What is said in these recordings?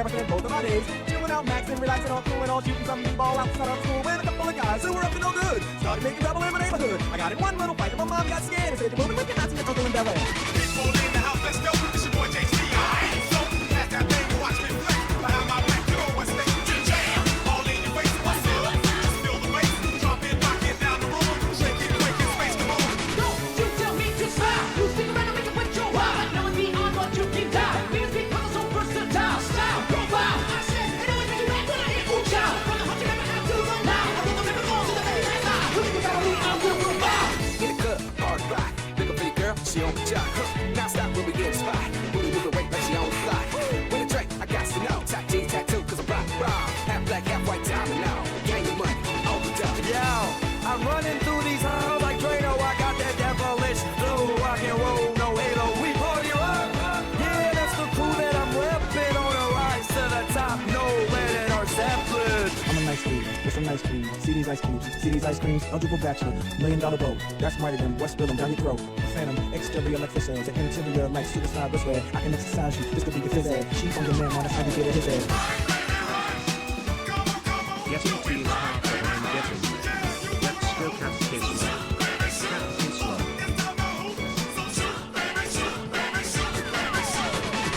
where I spent both of my days. Chilling out, maxing, relaxing, all cool and all shooting some b-ball outside of school. When a couple of guys who were up to no good started making trouble in my neighborhood. I got in one little fight and my mom got scared and said, "You're moving with your Nazi and Uncle in Bel Air." People in the house, let's go. It's your boy JC. So, pass that thing and watch me flex. Behind my back, you know what's next. Jam, all in your face, what's up? Just feel the bass, drop it, rock it down the road. Shake it, quake it, space, come on. Don't you tell me to smile. You stick around and make it with your wild. Knowing beyond what you can die. Because I'm so versatile. Style, profile. I said, it always makes you mad when I hear ooh child. From the heart you never have to run now. I will never go to the very last eye. Who you got me, I will provide. In the club, hard rock. Pick up pretty girl, she on the job. Now stop when we get a spot. Booty moving weight like she on the fly. With a drink, I got to know. Top G tattoo, cause I'm rock, raw. Half black, half white, diamond now. Gang of money, all the time. Yo, I'm running through these halls like Drano. I got that devilish blue, rock and roll, no halo. We party up. Yeah, that's the crew that I'm repping on the rise to the top. No lead or Zeppelin. I'm a nice dude with some nice cream. See these ice cubes, see these ice creams. Eligible bachelor, $1 million boat. That's mighty them. West spill them down your throat. Phantom, exterior like fish eggs, an interior like suicide wristwear. I can exercise you. This could be your phys ed. She's on your man, now that's how you get it his head. Getting tea is hard for I'm getting. Let's go cat kiss love. Cat kiss love.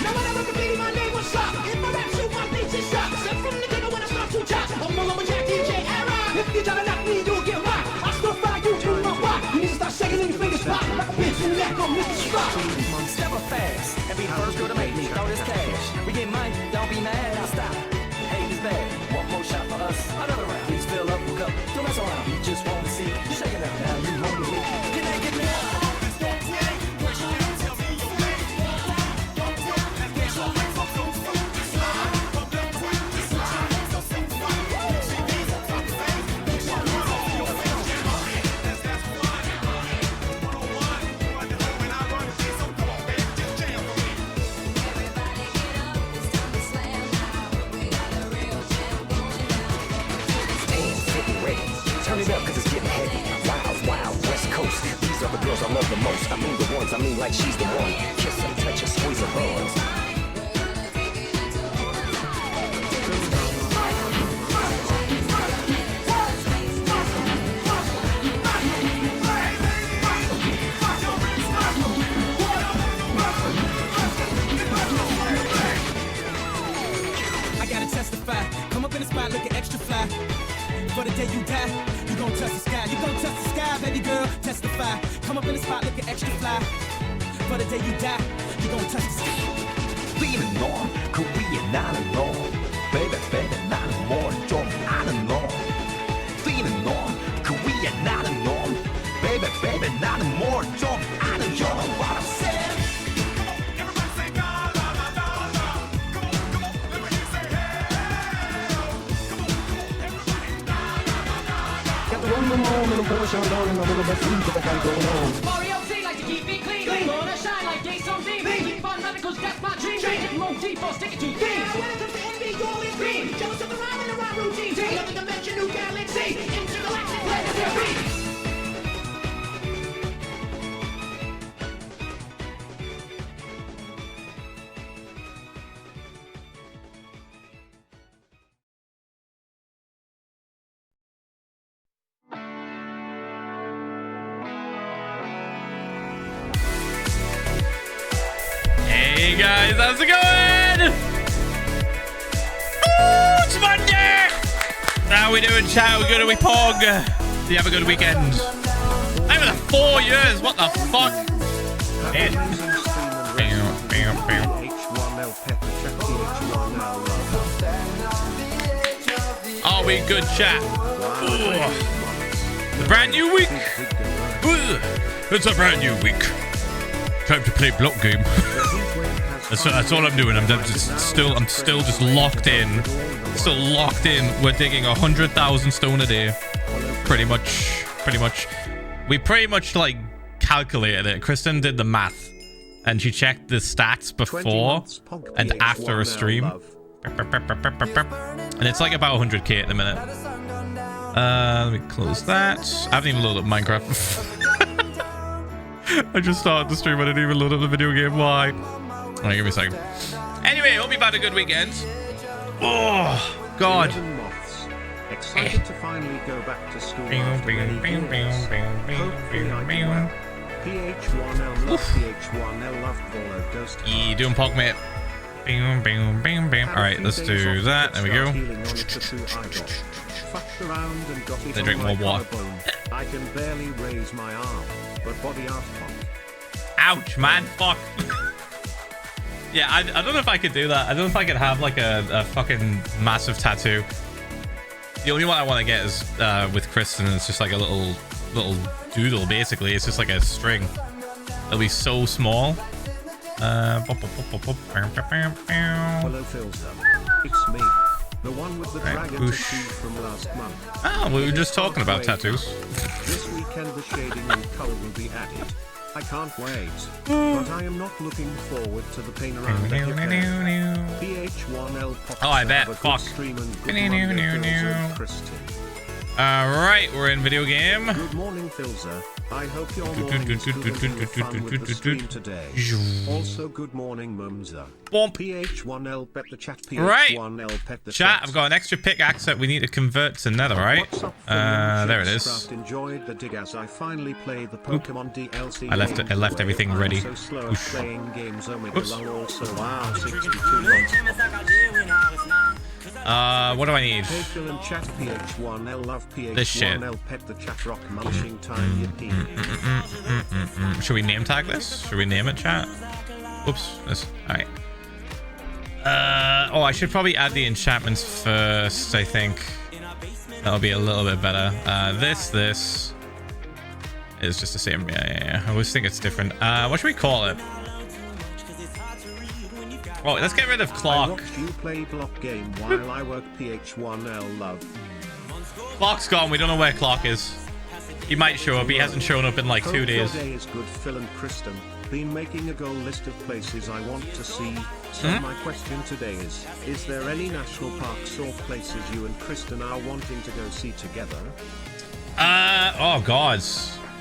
Now when I was repeating my name was Shock. If my rap shoot, my beats is shock. Step from the ghetto when I start to chop. I'm all over Jack DJ era. If you try to knock me, you'll get rocked. I still fire you to my rock. You need to start shaking in your fingers pop. Like a bitch in neck on Mr. Spock. Step up fast and be the first girl to make me throw this cash. We get money, don't be mad, I'll stop. Hate is bad, one more shot for us, another round. Please fill up, hook up, don't mess around. You just want to see, you shake it up now, you home with me. Can they get me up? Turn it up, cause it's getting heavy. Wild, wild, West Coast. These are the girls I love the most. I mean the ones, I mean like she's the one. Kiss her, touch her, squeeze her buns. I gotta testify. Come up in the spot looking extra fly. For the day you die, you gon' touch the sky. You gon' touch the sky, baby girl. Testify. Come up in the spot looking extra fly. For the day you die, you gon' touch the sky. Feeling on, Korea not alone. Baby, baby, not more, 좀 아는 놈. Feeling on, Korea not alone. Baby, baby, not more, 좀 아는 놈. What I'm saying? Mario T like to keep it clean. Gonna shine like day some beam. Keep on running cause that's my dream. Get more deep or stick it to things. When it comes to envy, you're always green. Jealous of the rhyme and the rhyme routine. Another dimension, new galaxy. Intergalactic planetary. Hey guys, how's it going? Ooh, it's Monday! How we doing, chat? How good are we, Pog? Do you have a good weekend? Over the 4 years, what the fuck? Are we good, chat? Ooh. The brand new week. Ooh. It's a brand new week. Time to play block game. That's all I'm doing. I'm still just locked in. Still locked in. We're digging 100,000 stone a day. Pretty much. We pretty much like calculated it. Kristen did the math, and she checked the stats before and after a stream, and it's like about 100k at the minute. Let me close that. I haven't even loaded up Minecraft. I just started the stream. I didn't even load up the video game. Why? Alright, give me a second. Anyway, hope you've had a good weekend. Oh, God. 11 moths. Excited to finally go back to school after many years. Hopefully I do well. PH1L love, PH1L love, Volo Ghost. You doing Pog, mate? Bing, bing, bing, bing. Alright, let's do that. There we go. They drink more water. I can barely raise my arm, but body art pop. Ouch, man. Fuck. Yeah, I don't know if I could do that. I don't know if I could have like a fucking massive tattoo. The only one I want to get is with Kristen. It's just like a little doodle, basically. It's just like a string. It'll be so small. Hello, Philza. It's me. The one with the dragon tattoo from last month. Oh, we were just talking about tattoos. This weekend the shading and color will be added. I can't wait. But I am not looking forward to the pain around the PH1L pop. Oh, I bet. Fuck. Alright, we're in video game. Good morning, Philza. I hope your morning is good and you have fun with the stream today. Also, good morning, Mumza. Bump. PH1L pet the chat. Right. PH1L pet the Chat, I've got an extra pickaxe that we need to convert to nether, right? There it is. Enjoyed the dig as I finally played the Pokemon DLC. I left everything ready. So slow at playing games. Oops. Also, wow, 62 months. What do I need? Chat, PH1L love, PH1L This shit. pet the chat rock munching time. Should we name tag this? Should we name it, chat? Oops. This. Alright. Oh, I should probably add the enchantments first, I think. That'll be a little bit better. This is just the same. Yeah. I always think it's different. What should we call it? Oh, let's get rid of Clock. I watched you play block game while I work PH1L love. Clock's gone. We don't know where Clock is. He might show up. He hasn't shown up in like 2 days. Today is good, Phil and Kristen. Been making a goal list of places I want to see. So my question today is there any national parks or places you and Kristen are wanting to go see together? Oh God.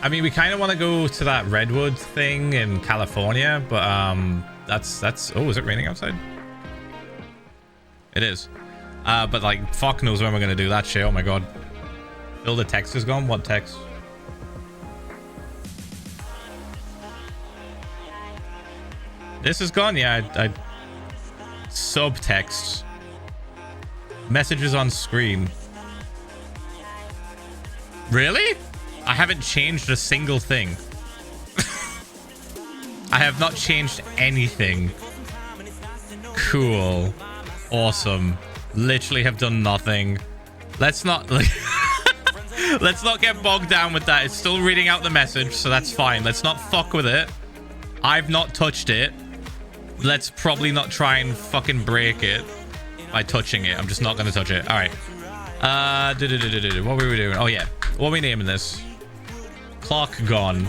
I mean, we kind of want to go to that redwood thing in California, but that's oh, is it raining outside? It is. But like, fuck knows when we're gonna do that shit. Oh my God. All the text is gone. What text? This is gone. Yeah, I subtext. Messages on screen. Really? I haven't changed a single thing. I have not changed anything. Cool. Awesome. Literally have done nothing. Let's not like let's not get bogged down with that. It's still reading out the message, so that's fine. Let's not fuck with it. I've not touched it. Let's probably not try and fucking break it by touching it. I'm just not gonna touch it. All right. What were we doing? Oh yeah. What are we naming this? Clock gone.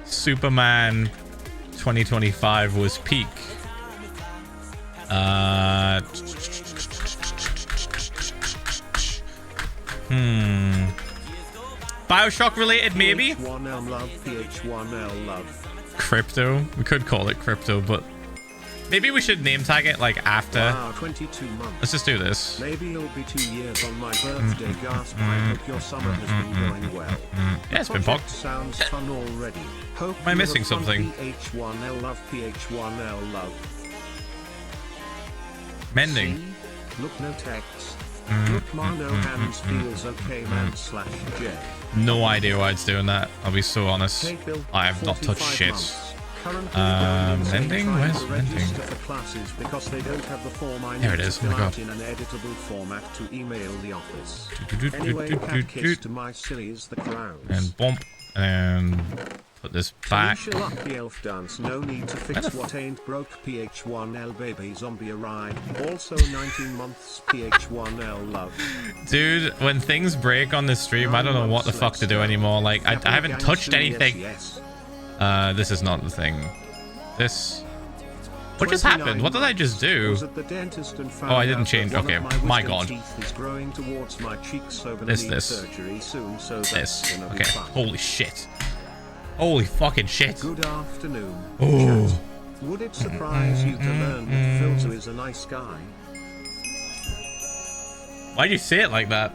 Superman 2025 was peak. Bioshock related, maybe? PH1L love, PH1L love. Crypto. We could call it crypto, but maybe we should name tag it like after. Wow, 22 months. Let's just do this. Maybe it'll be 2 years on my birthday. Gasp. I hope your summer has been going well. Yeah, it's been pogged. Sounds fun already. Hope Am I missing something? PH1L love, PH1L love. Mending. See? Look, no text. Look, no hands feels okay, man / J. No idea why it's doing that. I'll be so honest. Hey, Bill, I have not touched 45 shit. months. Currently, mending? trying Where's to mending? register for classes because they don't have the form I There need it is. to Oh my fill out God. in an editable format to email the office. Anyway, cat kiss to my sillies the clowns. And bump. And put this back. Felicia up the elf dance. No need to fix what ain't broke. PH1L baby zombie ride. Also 19 months. PH1L love. Dude, when things break on this stream, I don't know what the fuck to do anymore. Like, I haven't touched anything. Yes. This is not the thing. This... What just happened? What did I just do? Oh, I didn't change. Okay, my God. This. Okay, holy shit. Holy fucking shit. Good afternoon. Oh. Would it surprise you to learn that Philza is a nice guy? Why do you say it like that?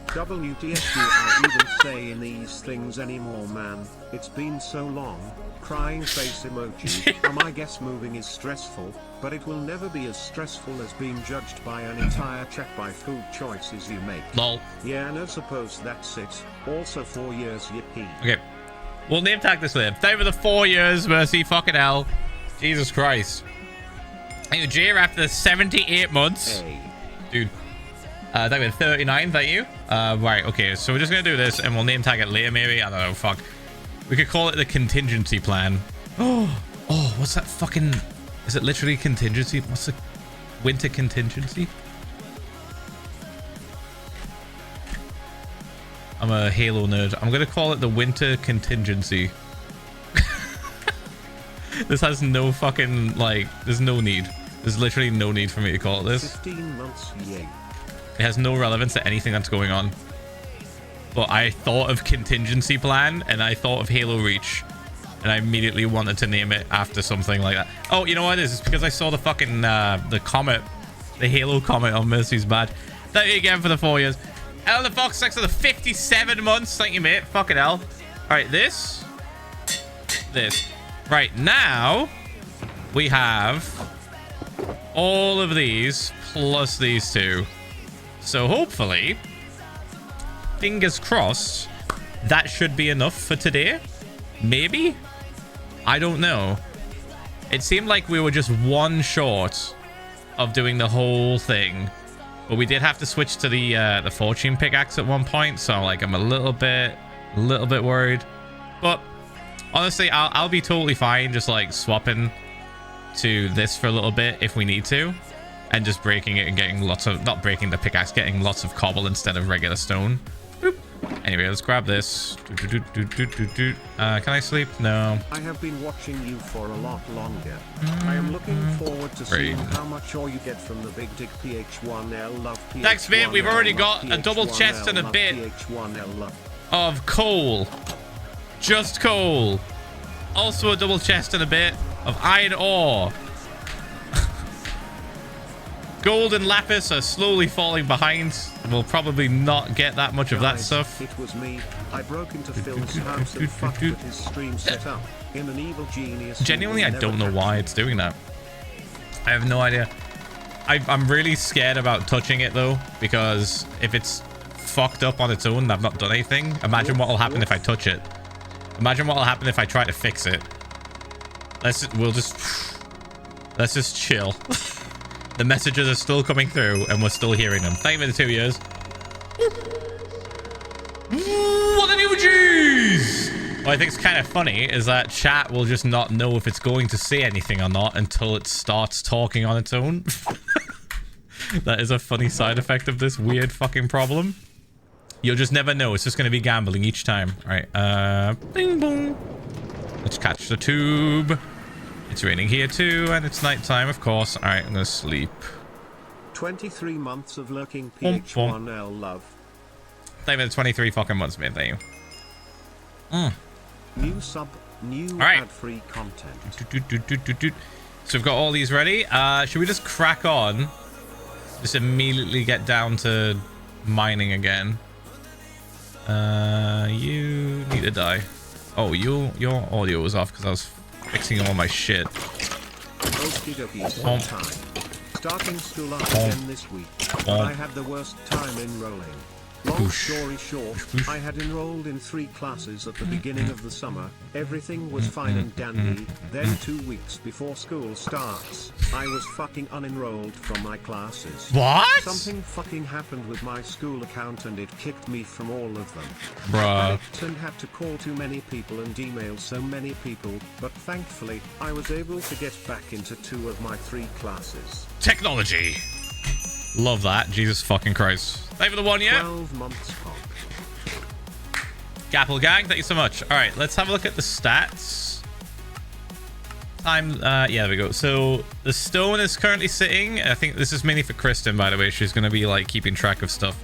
WTF, I even saying these things anymore, man. It's been so long. Crying face emoji. I guess moving is stressful, but it will never be as stressful as being judged by an entire chat by food choices you make. Lol. Yeah, no, suppose that's it. Also 4 years, yippee. Okay. We'll name tag this later. Thank you for the 4 years, Mercy. Fucking hell. Jesus Christ. Thank you, J, after 78 months. Hey. Dude. Thank you for 39. Thank you. Right, okay. So we're just going to do this, and we'll name tag it later, maybe. I don't know. Fuck. We could call it the contingency plan. Oh, what's that fucking... Is it literally contingency? What's the winter contingency? I'm a Halo nerd. I'm going to call it the winter contingency. This has no fucking, like, there's no need. There's literally no need for me to call it this. 15 months, yay. It has no relevance to anything that's going on. But I thought of contingency plan and I thought of Halo Reach. And I immediately wanted to name it after something like that. Oh, you know what it is? It's because I saw the fucking, the comet. The Halo comet on Mercy's badge. Thank you again for the 4 years. Elder Fox, thanks for the 57 months. Thank you, mate. Fucking hell. Alright, this. Right, now we have all of these plus these two. So hopefully, fingers crossed, that should be enough for today. Maybe? I don't know. It seemed like we were just one short of doing the whole thing. But we did have to switch to the fortune pickaxe at one point. So like I'm a little bit worried. But honestly, I'll be totally fine just like swapping to this for a little bit if we need to. And just breaking it and getting lots of... Not breaking the pickaxe, getting lots of cobble instead of regular stone. Boop. Anyway, let's grab this. Can I sleep? No. I have been watching you for a lot longer. I am looking forward to seeing how much ore you get from the Big Dick PH1L love. Thanks, mate. We've already got a double chest and a bit of coal. Just coal. Also a double chest and a bit of iron ore. Gold and lapis are slowly falling behind. We'll probably not get that much of that stuff. It was me. I broke into Phil's house and fucked with his stream set up. In an evil genius. Genuinely, I don't know why it's doing that. I have no idea. I'm really scared about touching it though, because if it's fucked up on its own and I've not done anything, imagine what will happen if I touch it. Imagine what will happen if I try to fix it. Let's just chill. The messages are still coming through and we're still hearing them. Thank you for the 2 years. What the new G's? What I think is kind of funny is that chat will just not know if it's going to say anything or not until it starts talking on its own. That is a funny side effect of this weird fucking problem. You'll just never know. It's just going to be gambling each time. All right. Bing boom. Let's catch the tube. It's raining here too, and it's nighttime, of course. All right, I'm gonna sleep. 23 months of lurking PH1L love. Thank you for the 23 fucking months, man. Thank you. New sub, new ad-free content. So we've got all these ready. Should we just crack on? Just immediately get down to mining again. You need to die. Oh, your audio was off because I was fixing all my shit. Starting school again this week. I had the worst time enrolling. Long story short, I had enrolled in 3 classes at the beginning of the summer. Everything was fine and dandy. Then 2 weeks before school starts, I was fucking unenrolled from my classes. What? Something fucking happened with my school account and it kicked me from all of them. Bruh. I panicked and had to call too many people and email so many people, but thankfully, I was able to get back into 2 of my 3 classes. Technology. Love that. Jesus fucking Christ. Thank you for the 1 year. 12 months pop. Gapple gang, thank you so much. All right, let's have a look at the stats. Time, yeah, there we go. So the stone is currently sitting. I think this is mainly for Kristen, by the way. She's going to be like keeping track of stuff.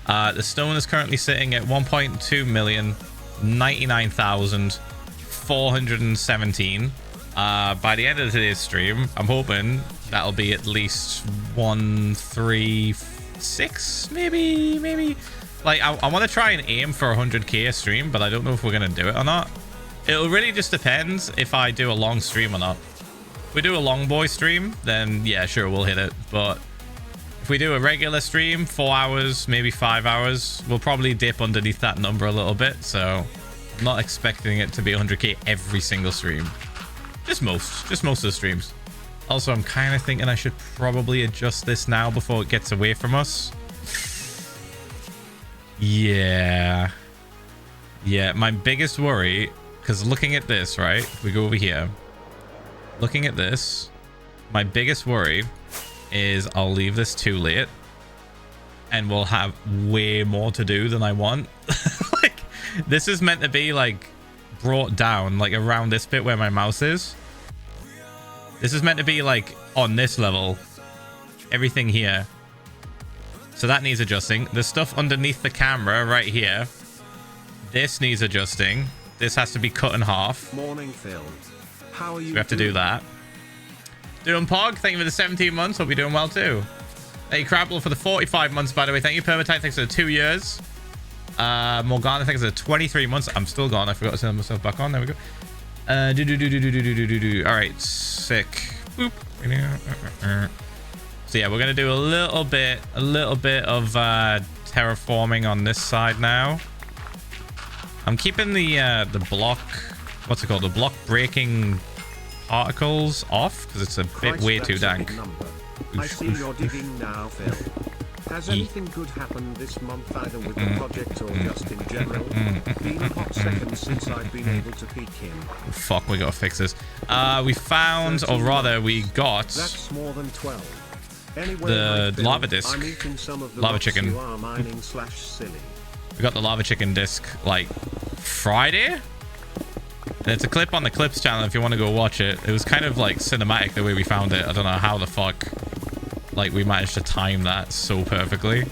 The stone is currently sitting at 1.2 million, 99,417. By the end of today's stream, I'm hoping that'll be at least 136, maybe. Like, I want to try and aim for 100k a stream, but I don't know if we're going to do it or not. It'll really just depend if I do a long stream or not. If we do a long boy stream, then yeah, sure, we'll hit it. But if we do a regular stream, 4 hours, maybe 5 hours, we'll probably dip underneath that number a little bit. So I'm not expecting it to be 100k every single stream. Just most of the streams. Also, I'm kind of thinking I should probably adjust this now before it gets away from us. Yeah, my biggest worry, because looking at this, right, if we go over here, looking at this, my biggest worry is I'll leave this too late and we'll have way more to do than I want. Like, this is meant to be like brought down like around this bit where my mouse is. This is meant to be like on this level, everything here. So that needs adjusting. The stuff underneath the camera right here, this needs adjusting. This has to be cut in half. Morning, Phil. How are you? We have to do that. Doing Pog, thank you for the 17 months. Hope you're doing well too. Hey, Crabble for the 45 months, by the way. Thank you, Permatite. Thanks for the 2 years. Morgana, thanks for the 23 months. I'm still gone. I forgot to send myself back on. There we go. All right, sick. Boop. So yeah, we're gonna do a little bit of terraforming on this side now. I'm keeping the block, what's it called, the block breaking particles off because it's a bit way too dank. I see you're digging now, Phil. Has anything good happened this month, either with the project or just in general? Been a hot second since I've been able to peek in. Fuck, we gotta fix this. We found, or rather we got, that's more than 12. Anyway, the lava disc, lava chicken. We got the lava chicken disc like Friday, and it's a clip on the Clips channel if you want to go watch it. It was kind of like cinematic the way we found it. I don't know how the fuck like we managed to time that so perfectly.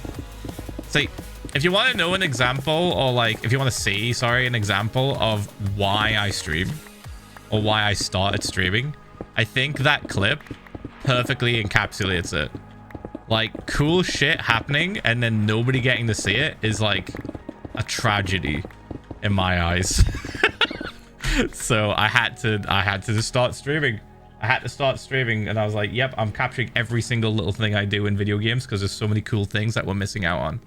See, if you want to know an example, or like if you want to see, sorry, an example of why I stream or why I started streaming, I think that clip perfectly encapsulates it. Like, cool shit happening and then nobody getting to see it is like a tragedy in my eyes. So I had to just start streaming. I had to start streaming, and I was like, yep, I'm capturing every single little thing I do in video games because there's so many cool things that we're missing out on.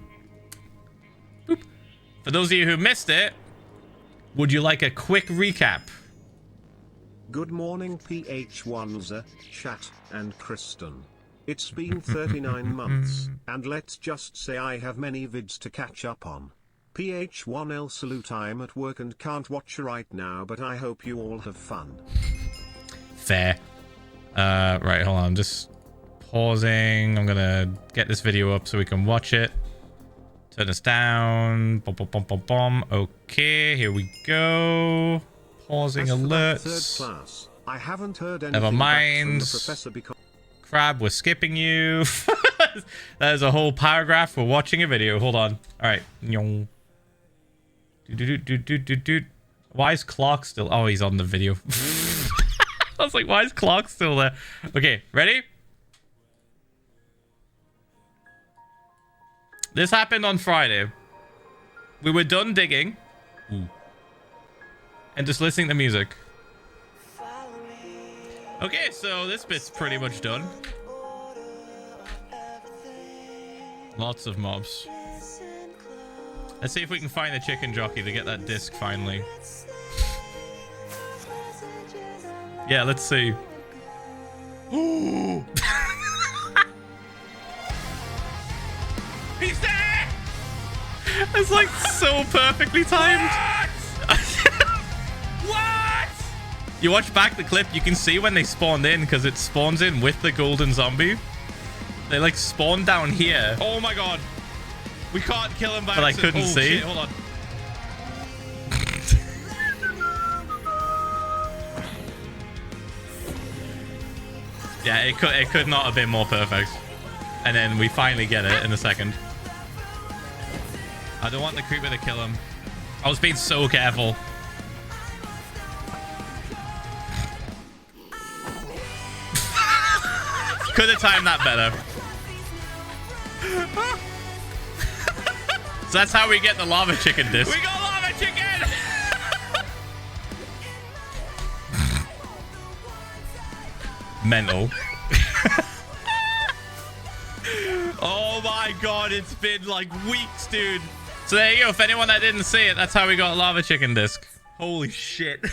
Boop. For those of you who missed it, would you like a quick recap? Good morning, PH1s, chat, and Kristen. It's been 39 months, and let's just say I have many vids to catch up on. PH1L salute, I'm at work and can't watch right now, but I hope you all have fun. Fair. Right, hold on, I'm just pausing. I'm gonna get this video up so we can watch it. Turn this down. Bom, bom, bom, bom, bom. Okay, here we go. Pausing alerts. Third class, I haven't heard anything Never mind. back from the professor because Crab, we're skipping you. There's a whole paragraph. We're watching a video. Hold on. All right. Why is Clark still? Oh, he's on the video. I was like, why is Clark still there? Okay, ready? This happened on Friday. We were done digging. Ooh. And just listening to music. Okay, so this bit's pretty much done. Lots of mobs. Let's see if we can find the chicken jockey to get that disc finally. Yeah, let's see. Ooh. He's there! It's like so perfectly timed. What? You watch back the clip, you can see when they spawned in because it spawns in with the golden zombie. They like spawn down here. Oh my god. We can't kill him by accident. But I couldn't see. Shit, hold on. Yeah, it could not have been more perfect. And then we finally get it in a second. I don't want the creeper to kill him. I was being so careful. Could have timed that better. So that's how we get the lava chicken disc. We got lava chicken! Mental. Oh my god, it's been like weeks, dude. So there you go. If anyone that didn't see it, that's how we got lava chicken disc. Holy shit.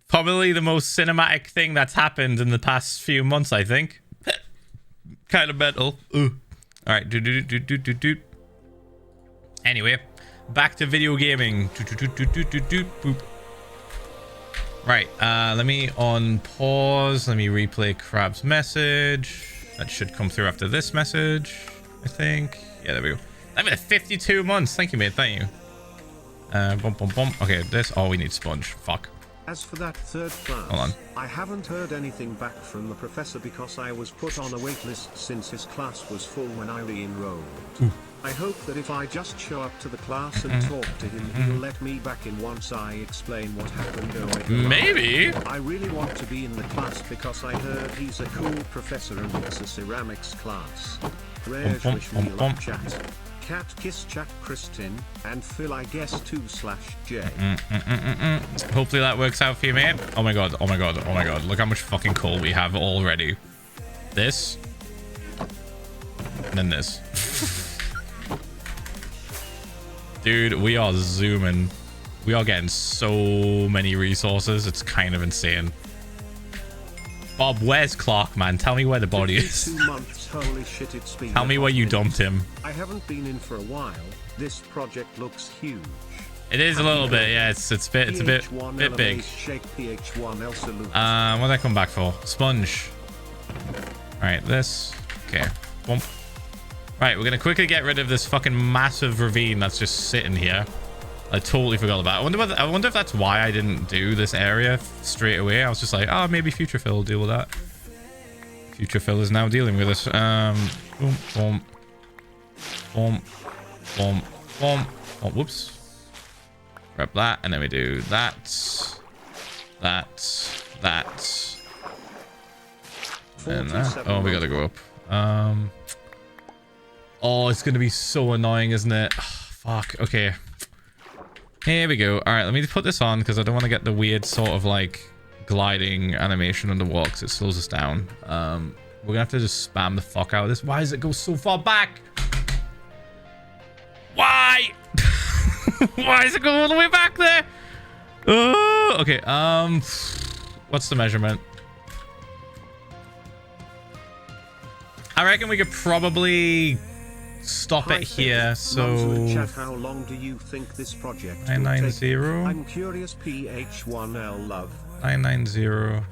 Probably the most cinematic thing that's happened in the past few months, I think. Kind of mental. Ooh. All right. Anyway, back to video gaming. Boop. Right. Let me unpause. Let me replay Crab's message. That should come through after this message, I think. Yeah, there we go. I've been 52 months. Thank you, mate. Thank you. Okay, this. Oh, we need sponge. Fuck. As for that third class, Hold on. I haven't heard anything back from the professor because I was put on a waitlist since his class was full when I re-enrolled. I hope that if I just show up to the class and talk to him, he'll let me back in once I explain what happened. Maybe. I really want to be in the class because I heard he's a cool professor and it's a ceramics class. Wish me luck, chat. Cat Kiss Chat Kristin and Phil I guess 2/J. Hopefully that works out for you, mate. Oh my god, oh my god, oh my god. Look how much fucking coal we have already. This. And then this. Dude, we are zooming. We are getting so many resources. It's kind of insane. Bob, where's Clark, man? Tell me where the body is. 2 months, holy shit, it's been Tell me where you dumped him. I haven't been in for a while. This project looks huge. It is a little bit, yeah. It's a bit big. PH1 what did I come back for? Sponge. All right, this. Okay. Boom. Right, we're gonna quickly get rid of this fucking massive ravine that's just sitting here. I totally forgot about it. I wonder if that's why I didn't do this area straight away. I was just like, oh, maybe Future Phil will deal with that. Future Phil is now dealing with it. Boom, boom, boom, boom, boom. Oh, whoops. Grab that, and then we do that, that, and that. Oh, we gotta go up. Oh, it's gonna be so annoying, isn't it? Oh, fuck. Okay. Here we go. All right, let me put this on because I don't want to get the weird sort of like gliding animation underwater because it slows us down. We're gonna have to just spam the fuck out of this. Why does it go so far back? Why? Why does it go all the way back there? Oh, okay. What's the measurement? I reckon we could probably stop it here. So chat, how long do you think this project will 990. take? I'm curious. PH1L love 990.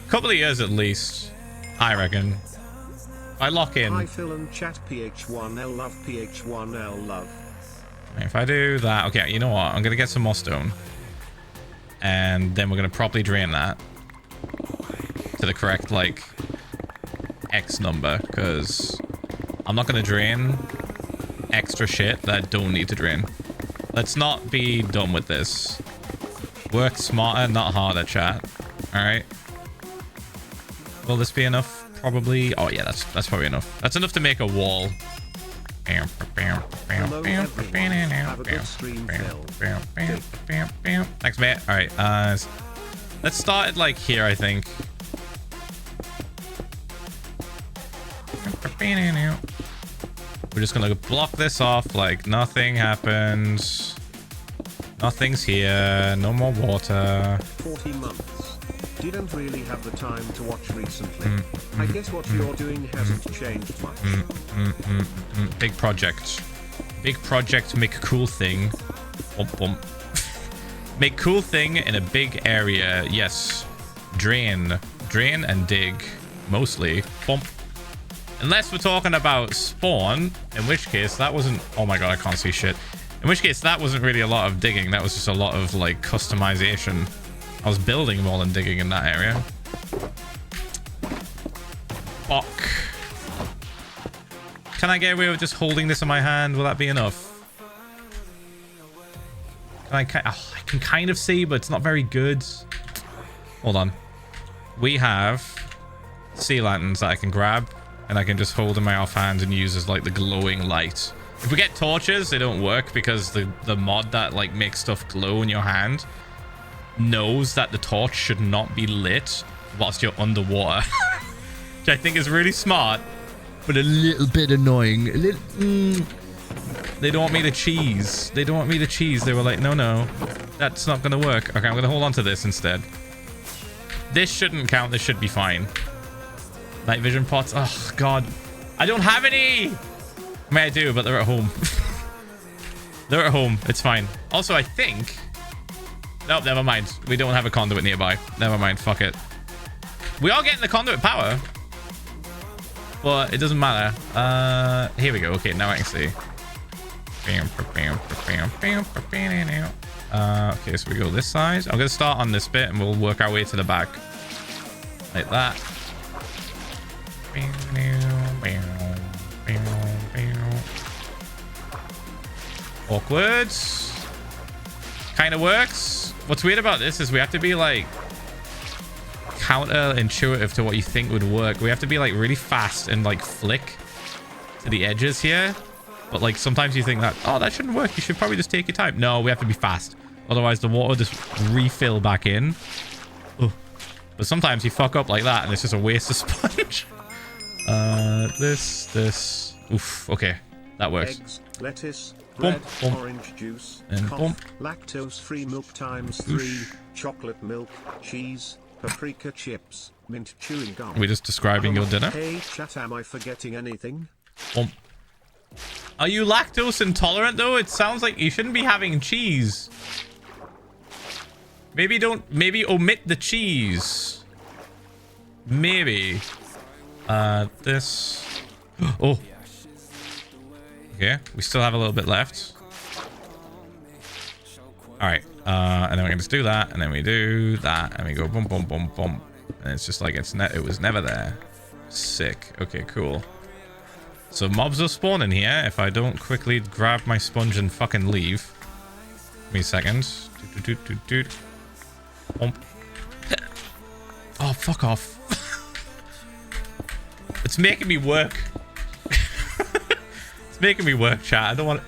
Couple of years at least, I reckon. If I lock in. Hi Phil and chat. PH1L love. PH1L love. If I do that, okay. You know what? I'm gonna get some more stone, and then we're gonna properly drain that to the correct like X number, because I'm not gonna drain extra shit that I don't need to drain. Let's not be done with this. Work smarter, not harder, chat. All right. Will this be enough? Probably. Oh yeah, that's probably enough. That's enough to make a wall. Thanks, mate. All right. Let's start it like here, I think. We're just gonna block this off like nothing happens. Nothing's here. No more water. 40 months. Didn't really have the time to watch recently. I guess what you're doing hasn't changed much. Big project. Big project. Make cool thing. Bump, bump. Make cool thing in a big area. Yes. Drain. Drain and dig. Mostly. Bump. Unless we're talking about spawn, in which case that wasn't... Oh my god, I can't see shit. In which case that wasn't really a lot of digging. That was just a lot of like customization. I was building more than digging in that area. Fuck. Can I get away with just holding this in my hand? Will that be enough? I can kind of see, but it's not very good. Hold on. We have sea lanterns that I can grab. and I can just hold in my offhand and use as like the glowing light. If we get torches, they don't work because the mod that like makes stuff glow in your hand knows that the torch should not be lit whilst you're underwater. Which I think is really smart, but a little bit annoying. A little, They don't want me to cheese. They don't want me to cheese. They were like, no, that's not going to work. Okay, I'm going to hold on to this instead. This shouldn't count. This should be fine. Night vision pots. Oh, God. I don't have any. I mean, I do, but they're at home. They're at home. It's fine. Also, I think... Nope, never mind. We don't have a conduit nearby. Never mind. Fuck it. We are getting the conduit power. But it doesn't matter. Here we go. Okay, now I can see. Okay, so we go this side. I'm going to start on this bit and we'll work our way to the back. Like that. Awkward. Kind of works. What's weird about this is we have to be like counterintuitive to what you think would work. We have to be like really fast and like flick to the edges here. But like sometimes you think that, oh, that shouldn't work. You should probably just take your time. No, we have to be fast. Otherwise the water just refill back in. Ugh. But sometimes you fuck up like that and it's just a waste of sponge. This. Oof. Okay. That works. Eggs, lettuce, Bump, bread, bump. orange juice, And cough, bump. lactose-free milk times 3, chocolate milk, cheese, paprika chips, mint chewing gum. We're just describing your dinner. Hey chat, am I forgetting anything? Bump. Are you lactose intolerant though? It sounds like you shouldn't be having cheese. Maybe omit the cheese. Maybe. This. Oh. Okay, we still have a little bit left. Alright, and then we can just do that, and then we do that, and we go boom, boom, boom, boom. And it's just like it was never there. Sick. Okay, cool. So mobs will spawn in here if I don't quickly grab my sponge and fucking leave. Give me a second. Oh, fuck off. It's making me work. It's making me work, chat. I don't want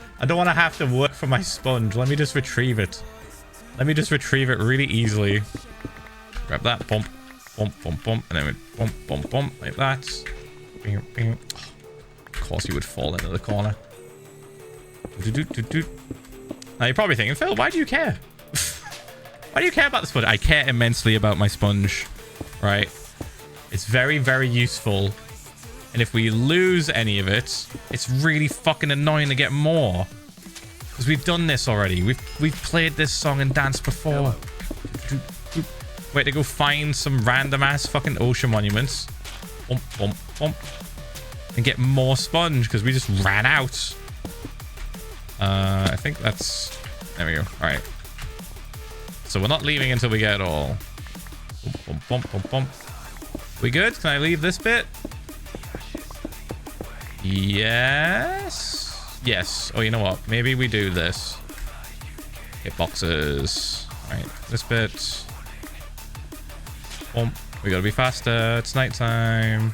to have to work for my sponge. Let me just retrieve it. Let me just retrieve it really easily. Grab that. Bump. Bump, bump, bump. And then we bump, bump, bump. Like that. Bing, bing. Of course you would fall into the corner. Now you're probably thinking, Phil, why do you care? Why do you care about the sponge? I care immensely about my sponge, right? It's very, very useful. And if we lose any of it, it's really fucking annoying to get more. Because we've done this already. We've played this song and danced before. Wait to go find some random ass fucking ocean monuments. Bump, bump, bump. And get more sponge because we just ran out. I think that's... There we go. All right. So we're not leaving until we get it all. Bump, bump, bump, bump, bump. We good? Can I leave this bit? Yes. Yes. Oh, you know what? Maybe we do this. Hit boxes. All right. This bit. Bump. We gotta be faster. It's nighttime.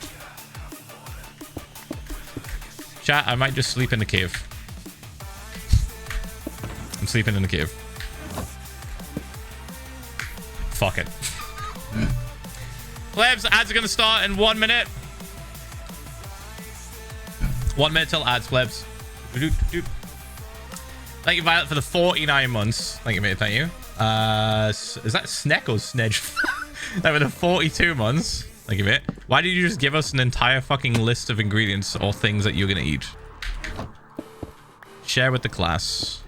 Chat, I might just sleep in the cave. I'm sleeping in the cave. Fuck it. Plebs, ads are going to start in 1 minute. 1 minute till ads, plebs. Thank you, Violet, for the 49 months. Thank you, mate. Thank you. Is that Sneck or Snedge? That were the 42 months. Thank you, mate. Why did you just give us an entire fucking list of ingredients or things that you're going to eat? Share with the class.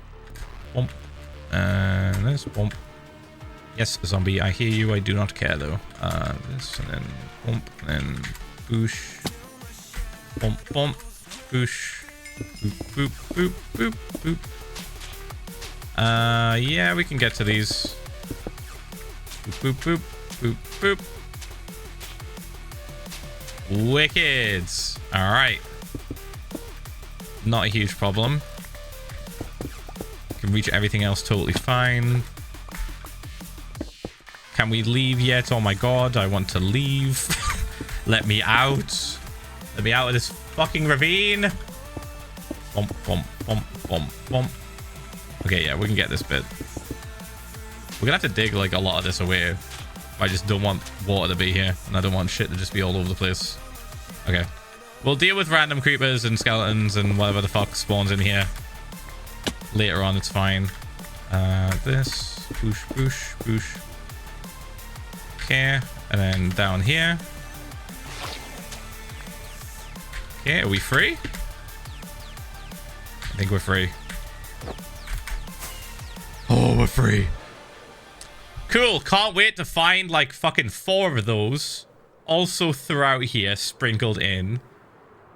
Bump. And this. Bump. Yes, zombie, I hear you. I do not care, though. This, and then bump, and then boosh. Bump, bump, boosh. Boop, boop, boop, boop, boop. Yeah, we can get to these. Boop, boop, boop, boop, boop. Wicked. All right. Not a huge problem. Can reach everything else totally fine. Can we leave yet? Oh my god, I want to leave. Let me out. Let me out of this fucking ravine. Bump, bump, bump, bump, bump. Okay, yeah, we can get this bit. We're gonna have to dig like a lot of this away. I just don't want water to be here, and I don't want shit to just be all over the place. Okay. We'll deal with random creepers and skeletons and whatever the fuck spawns in here. Later on, it's fine. This. Boosh, boosh, boosh. Okay. And then down here. Okay, are we free? I think we're free. Oh, we're free. Cool. Can't wait to find like fucking 4 of those. Also throughout here, sprinkled in.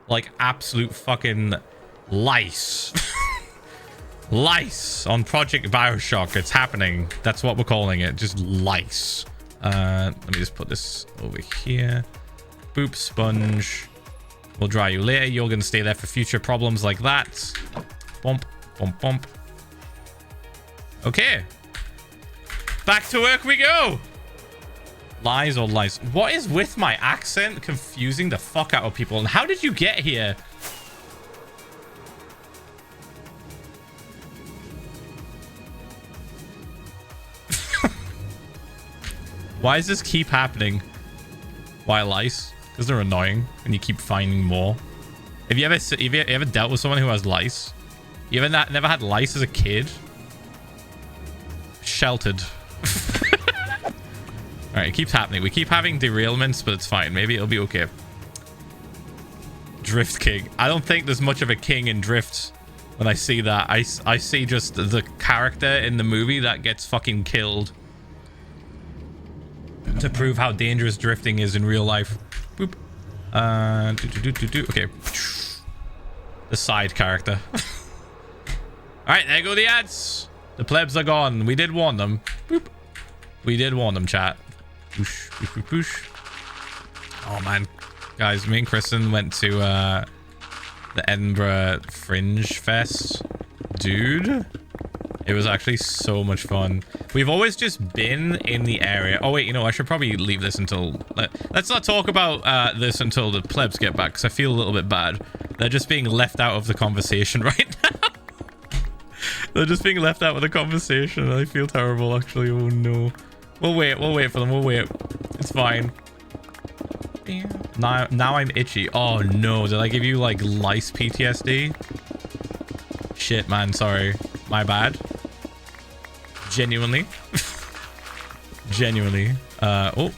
Like absolute fucking lice. Lice on Project Bioshock. It's happening. That's what we're calling it. Just lice. Let me just put this over here. Boop, sponge. We'll dry you later. You're going to stay there for future problems like that. Bump, bump, bump. Okay. Back to work we go. Lies or lies? What is with my accent confusing the fuck out of people? And how did you get here? Why does this keep happening? Why lice? Because they're annoying and you keep finding more. Have you ever dealt with someone who has lice? You ever never had lice as a kid? Sheltered. All right, it keeps happening. We keep having derailments, but it's fine. Maybe it'll be okay. Drift King. I don't think there's much of a king in Drift. When I see that, I see just the character in the movie that gets fucking killed to prove how dangerous drifting is in real life. Boop. Okay. The side character. All right, there go the ads. The plebs are gone. We did warn them. Boop. We did warn them, chat. Boosh, boosh, boosh, boosh. Oh, man. Guys, me and Kristen went to the Edinburgh Fringe Fest. Dude, it was actually so much fun. We've always just been in the area. Oh, wait, you know, I should probably leave this until... Let's not talk about this until the plebs get back, because I feel a little bit bad. They're just being left out of the conversation right now. They're just being left out of the conversation. I feel terrible, actually. Oh, no. We'll wait for them. We'll wait. It's fine. Now I'm itchy. Oh, no. Did I give you, like, lice PTSD? Shit, man. Sorry. My bad. Genuinely. Genuinely. Oh.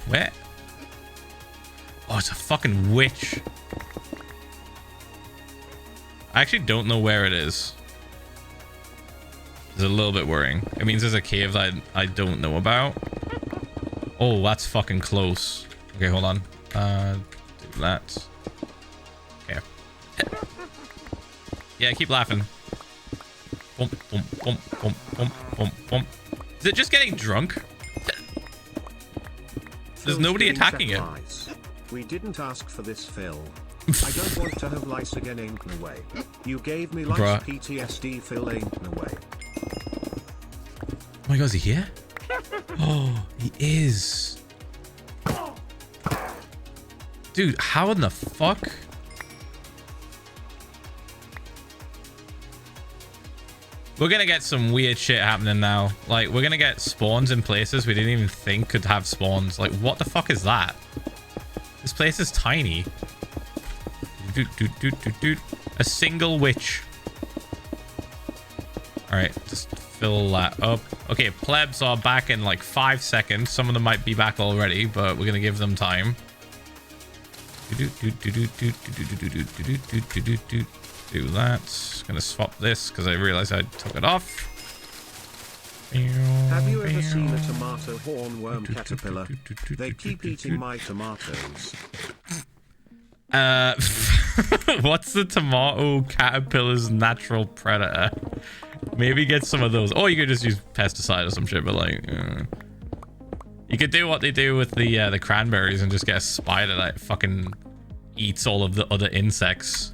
Where? Oh, it's a fucking witch. I actually don't know where it is. It's a little bit worrying. It means there's a cave that I don't know about. Oh, that's fucking close. Okay, hold on. Do that. Okay. Yeah, keep laughing. Bump, bump, bump, bump, bump, bump, bump. Is it just getting drunk? There's nobody attacking it. We didn't ask for this, Phil. I don't want to have lice again, ain't no way. You gave me lice Bruh. PTSD, Phil, ain't no way. Oh my god, is he here? Oh, he is. Dude, how in the fuck? We're gonna get some weird shit happening now. Like, we're gonna get spawns in places we didn't even think could have spawns. Like, what the fuck is that? This place is tiny. A single witch. Alright, just fill that up. Okay, plebs are back in like 5 seconds. Some of them might be back already, but we're gonna give them time. Do that. Gonna swap this because I realized I took it off. Have you ever seen a tomato hornworm caterpillar? They keep eating my tomatoes. What's the tomato caterpillar's natural predator? Maybe get some of those. Or you could just use pesticide or some shit, but like... You could do what they do with the cranberries and just get a spider that fucking eats all of the other insects.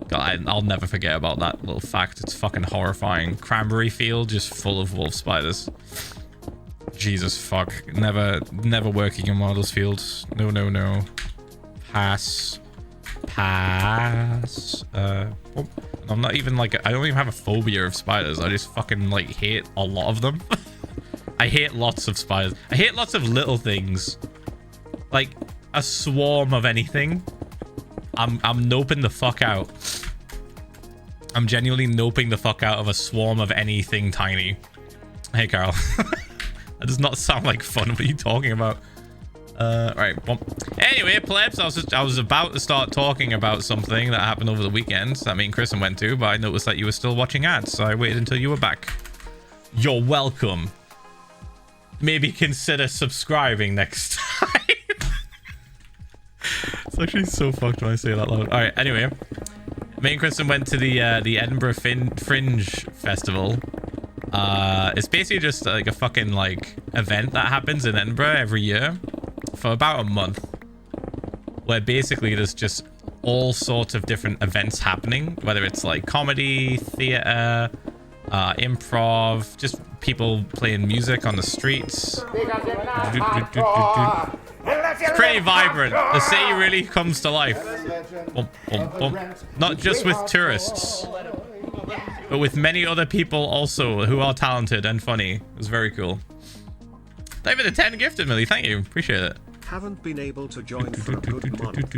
God, I'll never forget about that little fact. It's fucking horrifying. Cranberry field just full of wolf spiders. Jesus fuck. Never working in models fields. No. Pass. I'm not even like, I don't even have a phobia of spiders. I just fucking like hate a lot of them. I hate lots of spiders. I hate lots of little things. Like a swarm of anything. I'm noping the fuck out. I'm genuinely noping the fuck out of a swarm of anything tiny. Hey, Carl. That does not sound like fun. What are you talking about? Right. Well, anyway, plebs, I was about to start talking about something that happened over the weekend that me and Kristen went to, but I noticed that you were still watching ads, so I waited until you were back. You're welcome. Maybe consider subscribing next time. It's actually so fucked when I say that loud. All right. Anyway, me and Kristen went to the Edinburgh Fringe Festival. It's basically just like a fucking like event that happens in Edinburgh every year for about a month, where basically there's just all sorts of different events happening, whether it's like comedy, theater, improv, just people playing music on the streets. It's pretty vibrant. The city really comes to life. Not just with tourists, but with many other people also who are talented and funny. It was very cool. David the 10 gifted, Millie. Thank you. Appreciate it. Haven't been able to join for a good month.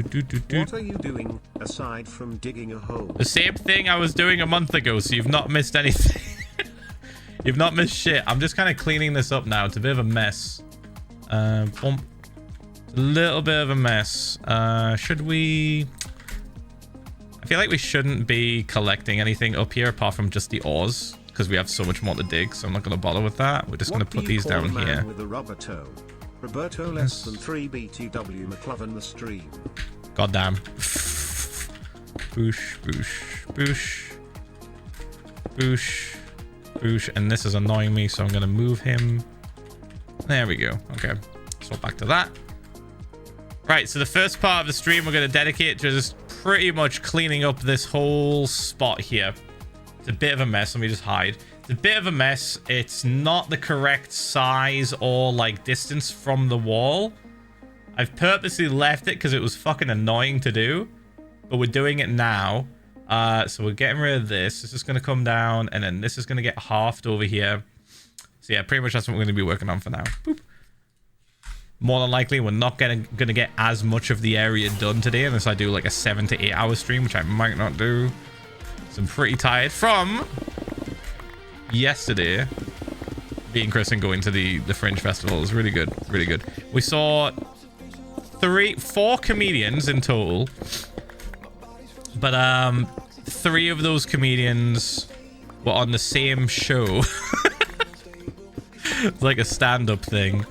What are you doing aside from digging a hole? The same thing I was doing a month ago, so you've not missed anything. You've not missed shit. I'm just kind of cleaning this up now. It's a bit of a mess. A little bit of a mess. Should we... I feel like we shouldn't be collecting anything up here apart from just the ores, because we have so much more to dig, so I'm not going to bother with that. We're just going to put these down here. With a rubber toe? Roberto less than 3 BTW McLovin the stream. Goddamn. Boosh, boosh, boosh. Boosh, boosh. And this is annoying me, so I'm going to move him. There we go. Okay. So back to that. Right, so the first part of the stream we're going to dedicate to just pretty much cleaning up this whole spot here. It's a bit of a mess. Let me just hide. It's a bit of a mess. It's not the correct size or like distance from the wall. I've purposely left it because it was fucking annoying to do, but we're doing it now. So we're getting rid of this. This is going to come down, and then this is going to get halved over here. So yeah, pretty much that's what we're going to be working on for now. Boop. More than likely, we're not gonna get as much of the area done today unless I do like a 7 to 8 hour stream, which I might not do. So I'm pretty tired from yesterday. Being Chris and going to the Fringe Festival was really good, really good. We saw 4 comedians in total, but 3 of those comedians were on the same show. It's like a stand-up thing.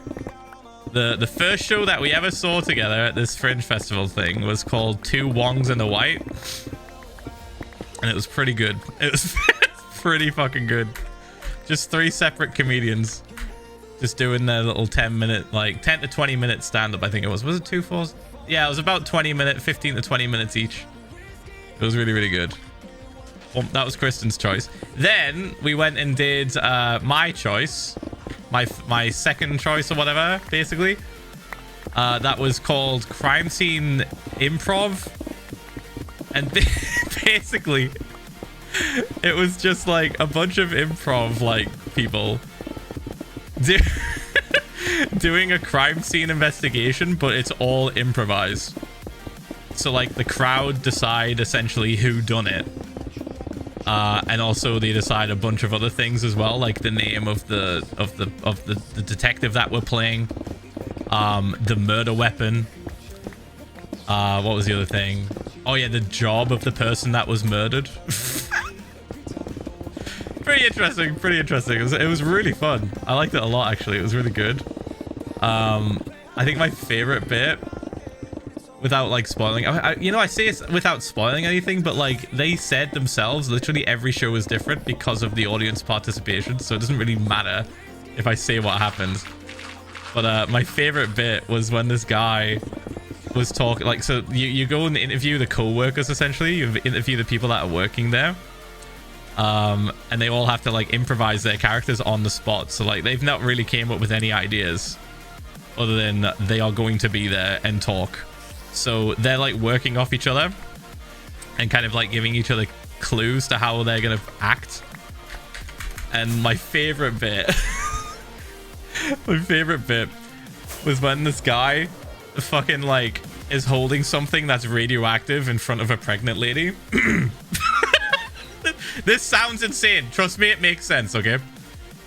The first show that we ever saw together at this Fringe Festival thing was called Two Wongs and a White. And it was pretty good. It was pretty fucking good. Just 3 separate comedians just doing their little 10-minute, like 10 to 20 minute stand-up, I think it was. Was it 2 4s? Yeah, it was about 15 to 20 minutes each. It was really, really good. Well, that was Kristen's choice. Then we went and did my choice. My second choice or whatever, basically. That was called Crime Scene Improv. And basically, it was just like a bunch of improv like people doing a crime scene investigation, but it's all improvised. So like the crowd decide essentially who done it. And also they decide a bunch of other things as well, like the name of the detective that we're playing, the murder weapon. What was the other thing? Oh yeah, the job of the person that was murdered. Pretty interesting, pretty interesting. It was really fun. I liked it a lot, actually. It was really good. I think my favorite bit, without like spoiling, I say it's without spoiling anything, but like they said themselves, literally every show is different because of the audience participation, so it doesn't really matter if I say what happens. But my favorite bit was when this guy was talking, like, so you go and interview the co-workers, essentially. You interview the people that are working there, And they all have to like improvise their characters on the spot. So like they've not really came up with any ideas other than they are going to be there and talk. So they're like working off each other and kind of like giving each other clues to how they're gonna act. And my favorite bit was when this guy fucking like is holding something that's radioactive in front of a pregnant lady. This sounds insane. Trust me, it makes sense, okay?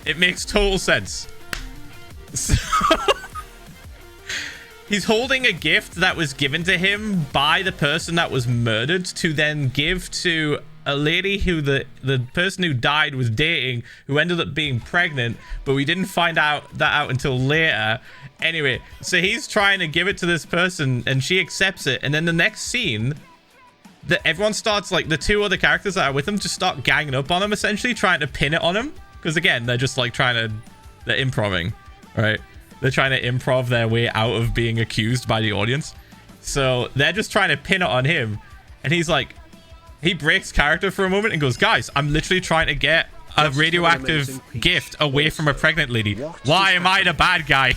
It makes total sense. So he's holding a gift that was given to him by the person that was murdered to then give to a lady who the person who died was dating, who ended up being pregnant, but we didn't find out until later. Anyway, so he's trying to give it to this person and she accepts it. And then the next scene, everyone starts, like, the two other characters that are with him just start ganging up on him, essentially trying to pin it on him. Because again, they're just like they're improving, right? They're trying to improv their way out of being accused by the audience. So they're just trying to pin it on him. And he's like, he breaks character for a moment and goes, guys, I'm literally trying to get a radioactive gift away from a pregnant lady. Why am I the bad guy?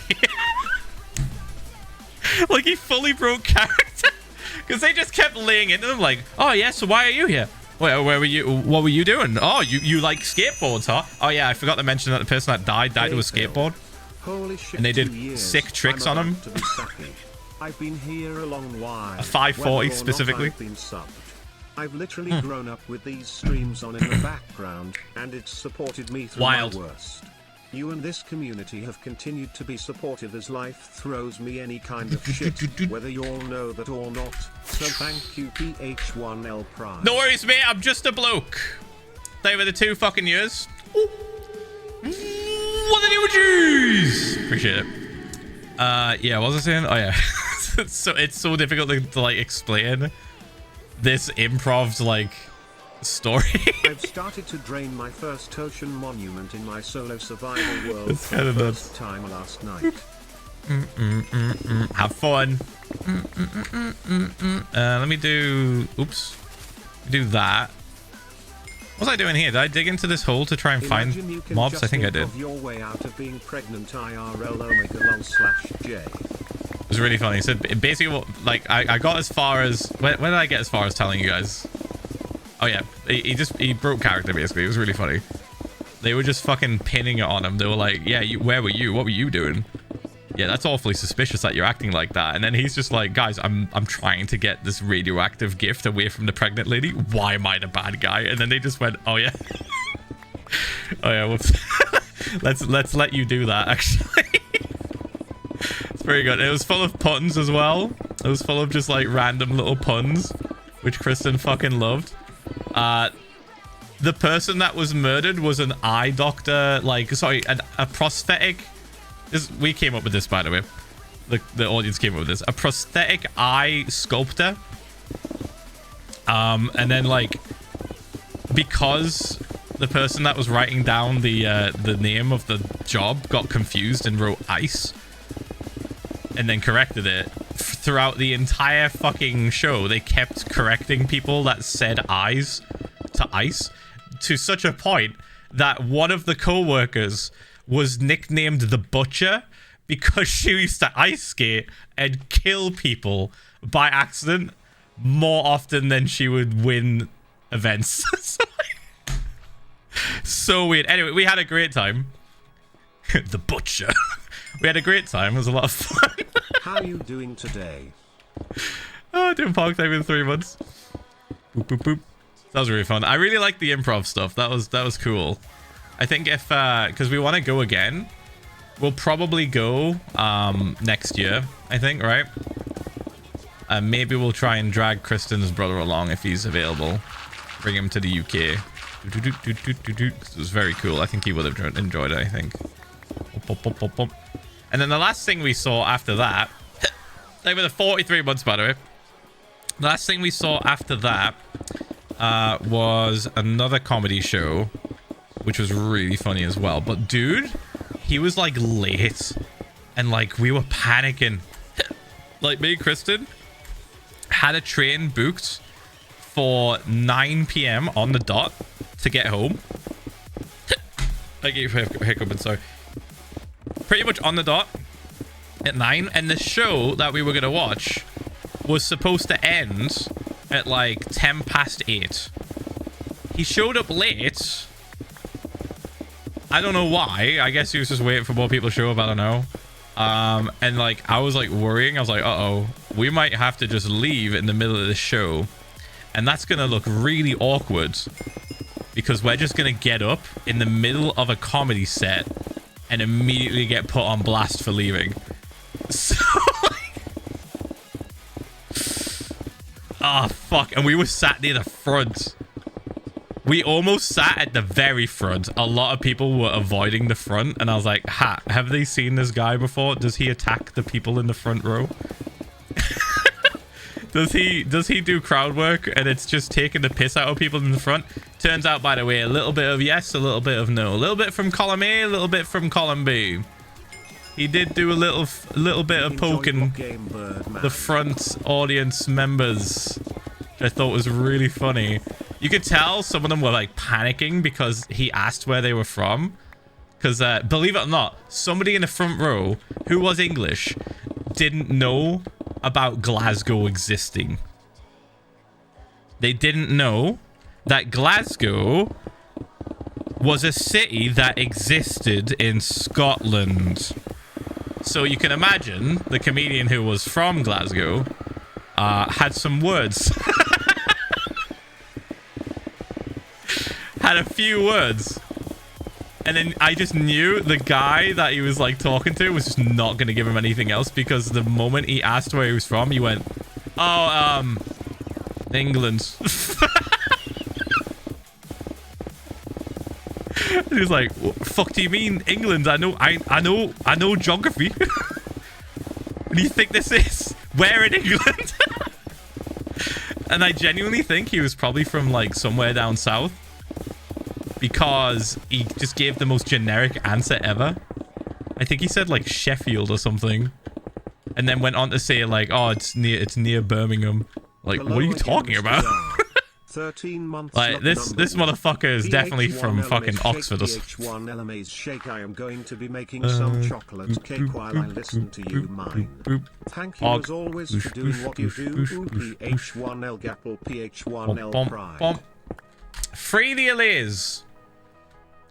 Like, he fully broke character. Because they just kept laying into him like, oh yeah, so why are you here? Where were you? What were you doing? Oh, you like skateboards, huh? Oh yeah, I forgot to mention that the person that died to a skateboard. Holy shit, and they did sick tricks on him. I've been here a long while. A 540 specifically. I've been subbed. I've literally grown up with these streams on in the background, and it's supported me through my worst. You and this community have continued to be supportive as life throws me any kind of shit, whether you all know that or not. So thank you, PH1L Prime. No worries, mate. I'm just a bloke. They were the 2 fucking years. What the new G's? Appreciate it. Yeah, what was I saying? Oh yeah. So it's so difficult to like explain this improv like story. I've started to drain my first ocean monument in my solo survival world It's for kind of the nuts. first time last night. Have fun. Let me do... Oops. Do that. What was I doing here? Did I dig into this hole to try and find mobs? I think I did. Your way out of being pregnant IRL Omega/J. It was really funny. So basically, what, like, I got as far as... Where did I get as far as telling you guys? Oh yeah, he broke character basically. It was really funny. They were just fucking pinning it on him. They were like, yeah, where were you? What were you doing? Yeah, that's awfully suspicious that you're acting like that. And then he's just like, guys, I'm trying to get this radioactive gift away from the pregnant lady. Why am I the bad guy? And then they just went, oh yeah. Oh yeah, whoops. let's let you do that actually. It's very good. It was full of puns as well. It was full of just like random little puns, which Kristen fucking loved. The person that was murdered was an eye doctor, like, sorry, a prosthetic. We came up with this, by the way. The audience came up with this. A prosthetic eye sculptor. And then, like, because the person that was writing down the name of the job got confused and wrote ice and then corrected it, throughout the entire fucking show, they kept correcting people that said eyes to ice, to such a point that one of the co-workers was nicknamed the Butcher because she used to ice skate and kill people by accident more often than she would win events. So weird. Anyway, we had a great time. The Butcher. We had a great time. It was a lot of fun. How are you doing today? Oh, doing Pog Time in 3 months. Boop, boop, boop. That was really fun. I really like the improv stuff. That was cool. I think if because we want to go again, we'll probably go next year, I think, right? Maybe we'll try and drag Kristen's brother along if he's available. Bring him to the UK. It was very cool. I think he would have enjoyed it, I think. And then the last thing we saw after that, they were the 43 months, by the way. The last thing we saw after that was another comedy show, which was really funny as well. But dude, he was like late and like we were panicking. Like me and Kristen had a train booked for 9 p.m. on the dot to get home. I gave a hiccup and sorry. Pretty much on the dot at 9, and the show that we were going to watch was supposed to end at like 10 past 8. He showed up late. I don't know why. I guess he was just waiting for more people to show up. I don't know. And like I was like worrying. I was like, uh-oh, we might have to just leave in the middle of the show, and that's gonna look really awkward because we're just gonna get up in the middle of a comedy set and immediately get put on blast for leaving. So oh fuck. And we were sat near the front. We almost sat at the very front. A lot of people were avoiding the front, and I was like, ha, have they seen this guy before? Does he attack the people in the front row? Does he do crowd work and it's just taking the piss out of people in the front? Turns out, by the way, a little bit of yes, a little bit of no. A little bit from column A, a little bit from column B. He did do a little bit of poking the front audience members, which I thought was really funny. You could tell some of them were like panicking because he asked where they were from. Because believe it or not, somebody in the front row who was English didn't know about Glasgow existing. They didn't know that Glasgow was a city that existed in Scotland. So you can imagine the comedian who was from Glasgow had some words. Had a few words. And then I just knew the guy that he was like talking to was just not going to give him anything else, because the moment he asked where he was from, he went, oh, England. He was like, what the fuck do you mean England? I know geography. What do you think this is? Where in England? And I genuinely think he was probably from like somewhere down south, because he just gave the most generic answer ever. I think he said like Sheffield or something, and then went on to say like, oh, it's near Birmingham. Like, what are you talking about? 13 months. Like this motherfucker is definitely from fucking Oxford or something. LMA's shake. I am going to be making some chocolate cake while I listen to you mine. Thank you as always for doing what you do. PH1L Gapple PH1L Pride. Free the Allays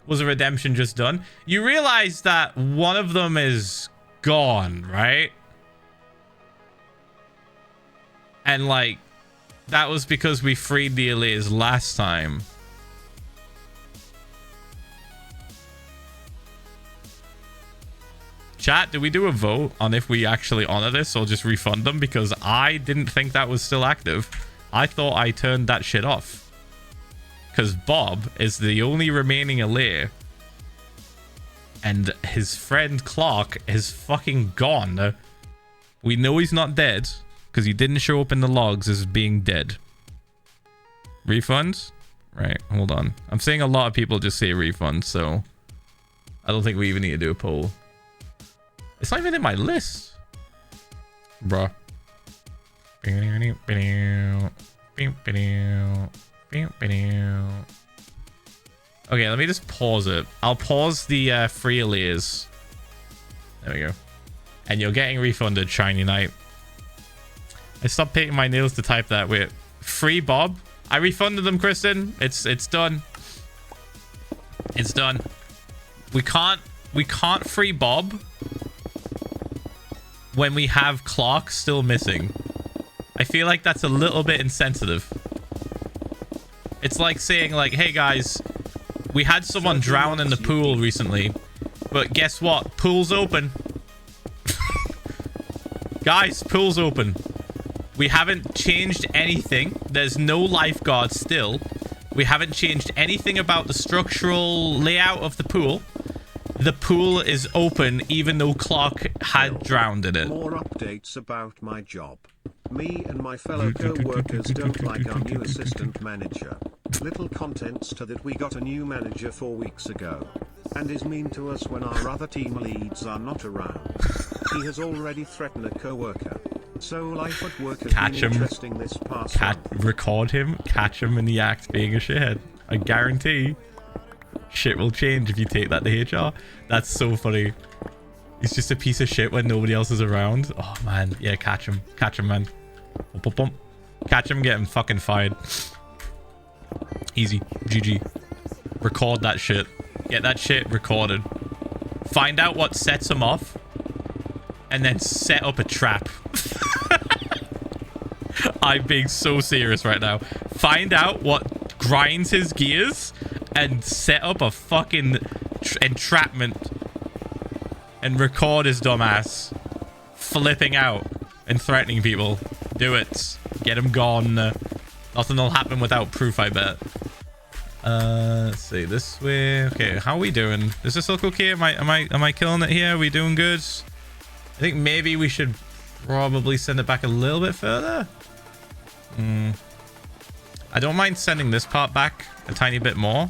was a redemption just done. You realize that one of them is gone, right? And like, that was because we freed the Allays last time. Chat, did we do a vote on if we actually honor this or just refund them? Because I didn't think that was still active. I thought I turned that shit off. Because Bob is the only remaining Allay. And his friend Clark is fucking gone. We know he's not dead, because he didn't show up in the logs as being dead. Refunds? Right, hold on. I'm seeing a lot of people just say refunds, so I don't think we even need to do a poll. It's not even in my list. Bruh. Okay, let me just pause it. I'll pause the free Allays. There we go. And you're getting refunded, Shiny Knight. I stopped painting my nails to type that. Wait, free Bob? I refunded them, Kristen. It's done. It's done. We can't free Bob when we have Clark still missing. I feel like that's a little bit insensitive. It's like saying like, hey guys, we had someone drown in the pool recently, but guess what? Pool's open. Guys, pool's open. We haven't changed anything. There's no lifeguard still. We haven't changed anything about the structural layout of the pool. The pool is open even though Clark had drowned in it. More updates about my job. Me and my fellow co-workers don't like our new assistant manager. Little contents to that: we got a new manager 4 weeks ago, and is mean to us when our other team leads are not around. He has already threatened a co-worker. So life at work has been interesting this past month. Record him, catch him in the act being a shithead. I guarantee shit will change if you take that to HR. That's so funny. He's just a piece of shit when nobody else is around. Oh, man. Yeah, catch him. Catch him, man. Bump, bump, bump. Catch him, get him fucking fired. Easy. GG. Record that shit. Get that shit recorded. Find out what sets him off. And then set up a trap. I'm being so serious right now. Find out what grinds his gears. And set up a fucking entrapment. And record his dumbass flipping out and threatening people. Do it. Get him gone. Nothing will happen without proof, I bet. Let's see, this way. Okay, how are we doing? Is this look okay? Am I killing it here? Are we doing good? I think maybe we should probably send it back a little bit further. I don't mind sending this part back a tiny bit more.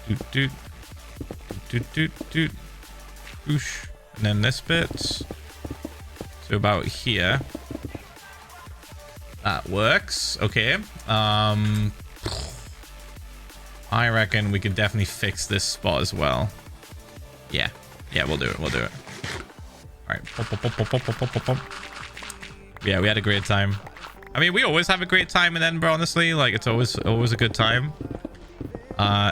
Doot doot doot doot doot. Oosh. And then this bit to about here. That works. Okay. I reckon we can definitely fix this spot as well. Yeah. Yeah, we'll do it. We'll do it. All right. Yeah, we had a great time. I mean, we always have a great time in Edinburgh, honestly. Like, it's always a good time.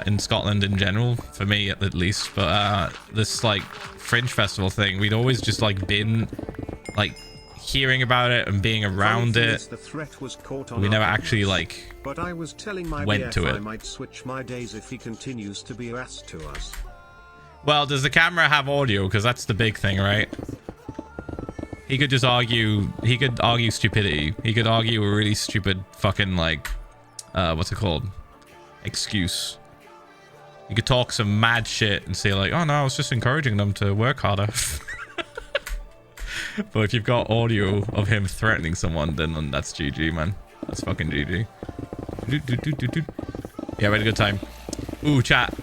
In Scotland in general, for me at least. But this, like, Fringe Festival thing, we'd always just, like, been, like, hearing about it and being around it. The threat was caught on we never actually, like, but I was telling my went BF to it. I might switch my days if he continues to be ass to us. Well, does the camera have audio? Because that's the big thing, right? He could just argue. He could argue stupidity. He could argue a really stupid fucking, like, what's it called? Excuse. You could talk some mad shit and say, like, oh no, I was just encouraging them to work harder. But if you've got audio of him threatening someone, then that's GG, man. That's fucking GG. Yeah, we had a good time. Ooh, chat.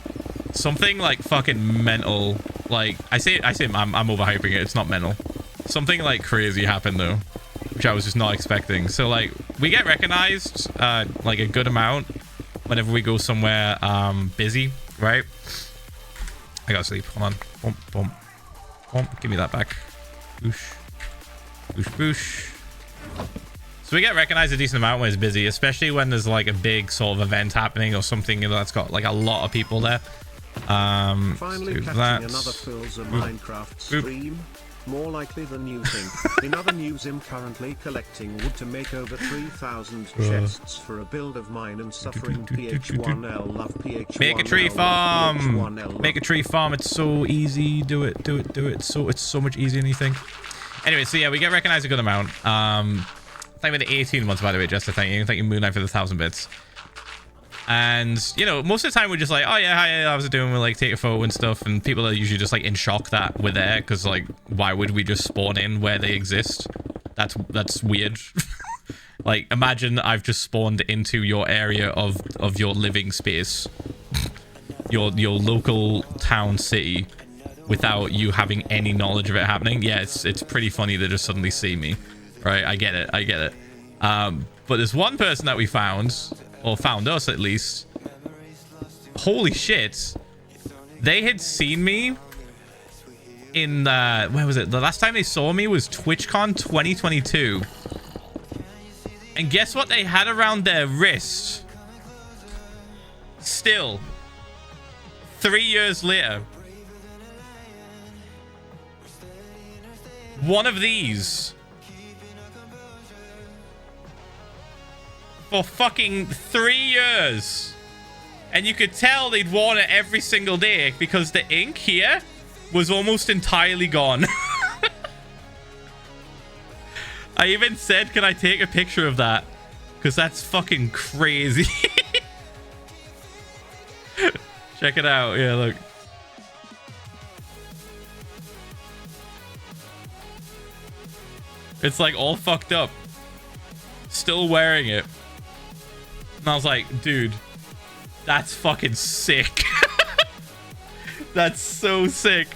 Something like fucking mental. Like, I say I'm overhyping it. It's not mental. Something like crazy happened though, which I was just not expecting. So like, we get recognized like a good amount whenever we go somewhere busy, right? I gotta sleep. Hold on. Bump, bump, bump. Give me that back. Boosh. Boosh, boosh. So we get recognized a decent amount when it's busy, especially when there's like a big sort of event happening or something, you know, that's got like a lot of people there. Finally catching another Philza Minecraft stream. More likely than you think. In other news, I'm currently collecting wood to make over 3,000 chests for a build of mine and suffering PH1L love PH1L. Make a tree farm. Make a tree farm. It's so easy. Do it. Do it. Do it. So it's so much easier than you think. Anyway, so yeah, we get recognized a good amount. Thank you for the 18 months, by the way, Jester. Thank you, Moon Knight, for the 1,000 bits. And, you know, most of the time we're just like, oh yeah, hi, how's it doing? We'll like take a photo and stuff. And people are usually just like in shock that we're there. Because like, why would we just spawn in where they exist? That's weird. Like, imagine I've just spawned into your area of your living space. Your local town city. Without you having any knowledge of it happening. Yeah, it's pretty funny to just suddenly see me. Right, I get it. But there's one person that we found, or found us at least. Holy shit. They had seen me in, where was it? The last time they saw me was TwitchCon 2022. And guess what they had around their wrist? Still. 3 years later. One of these. For fucking 3 years. And you could tell they'd worn it every single day because the ink here was almost entirely gone. I even said, can I take a picture of that? Because that's fucking crazy. Check it out. Yeah, look. It's like all fucked up. Still wearing it. And I was like, dude, that's fucking sick. That's so sick.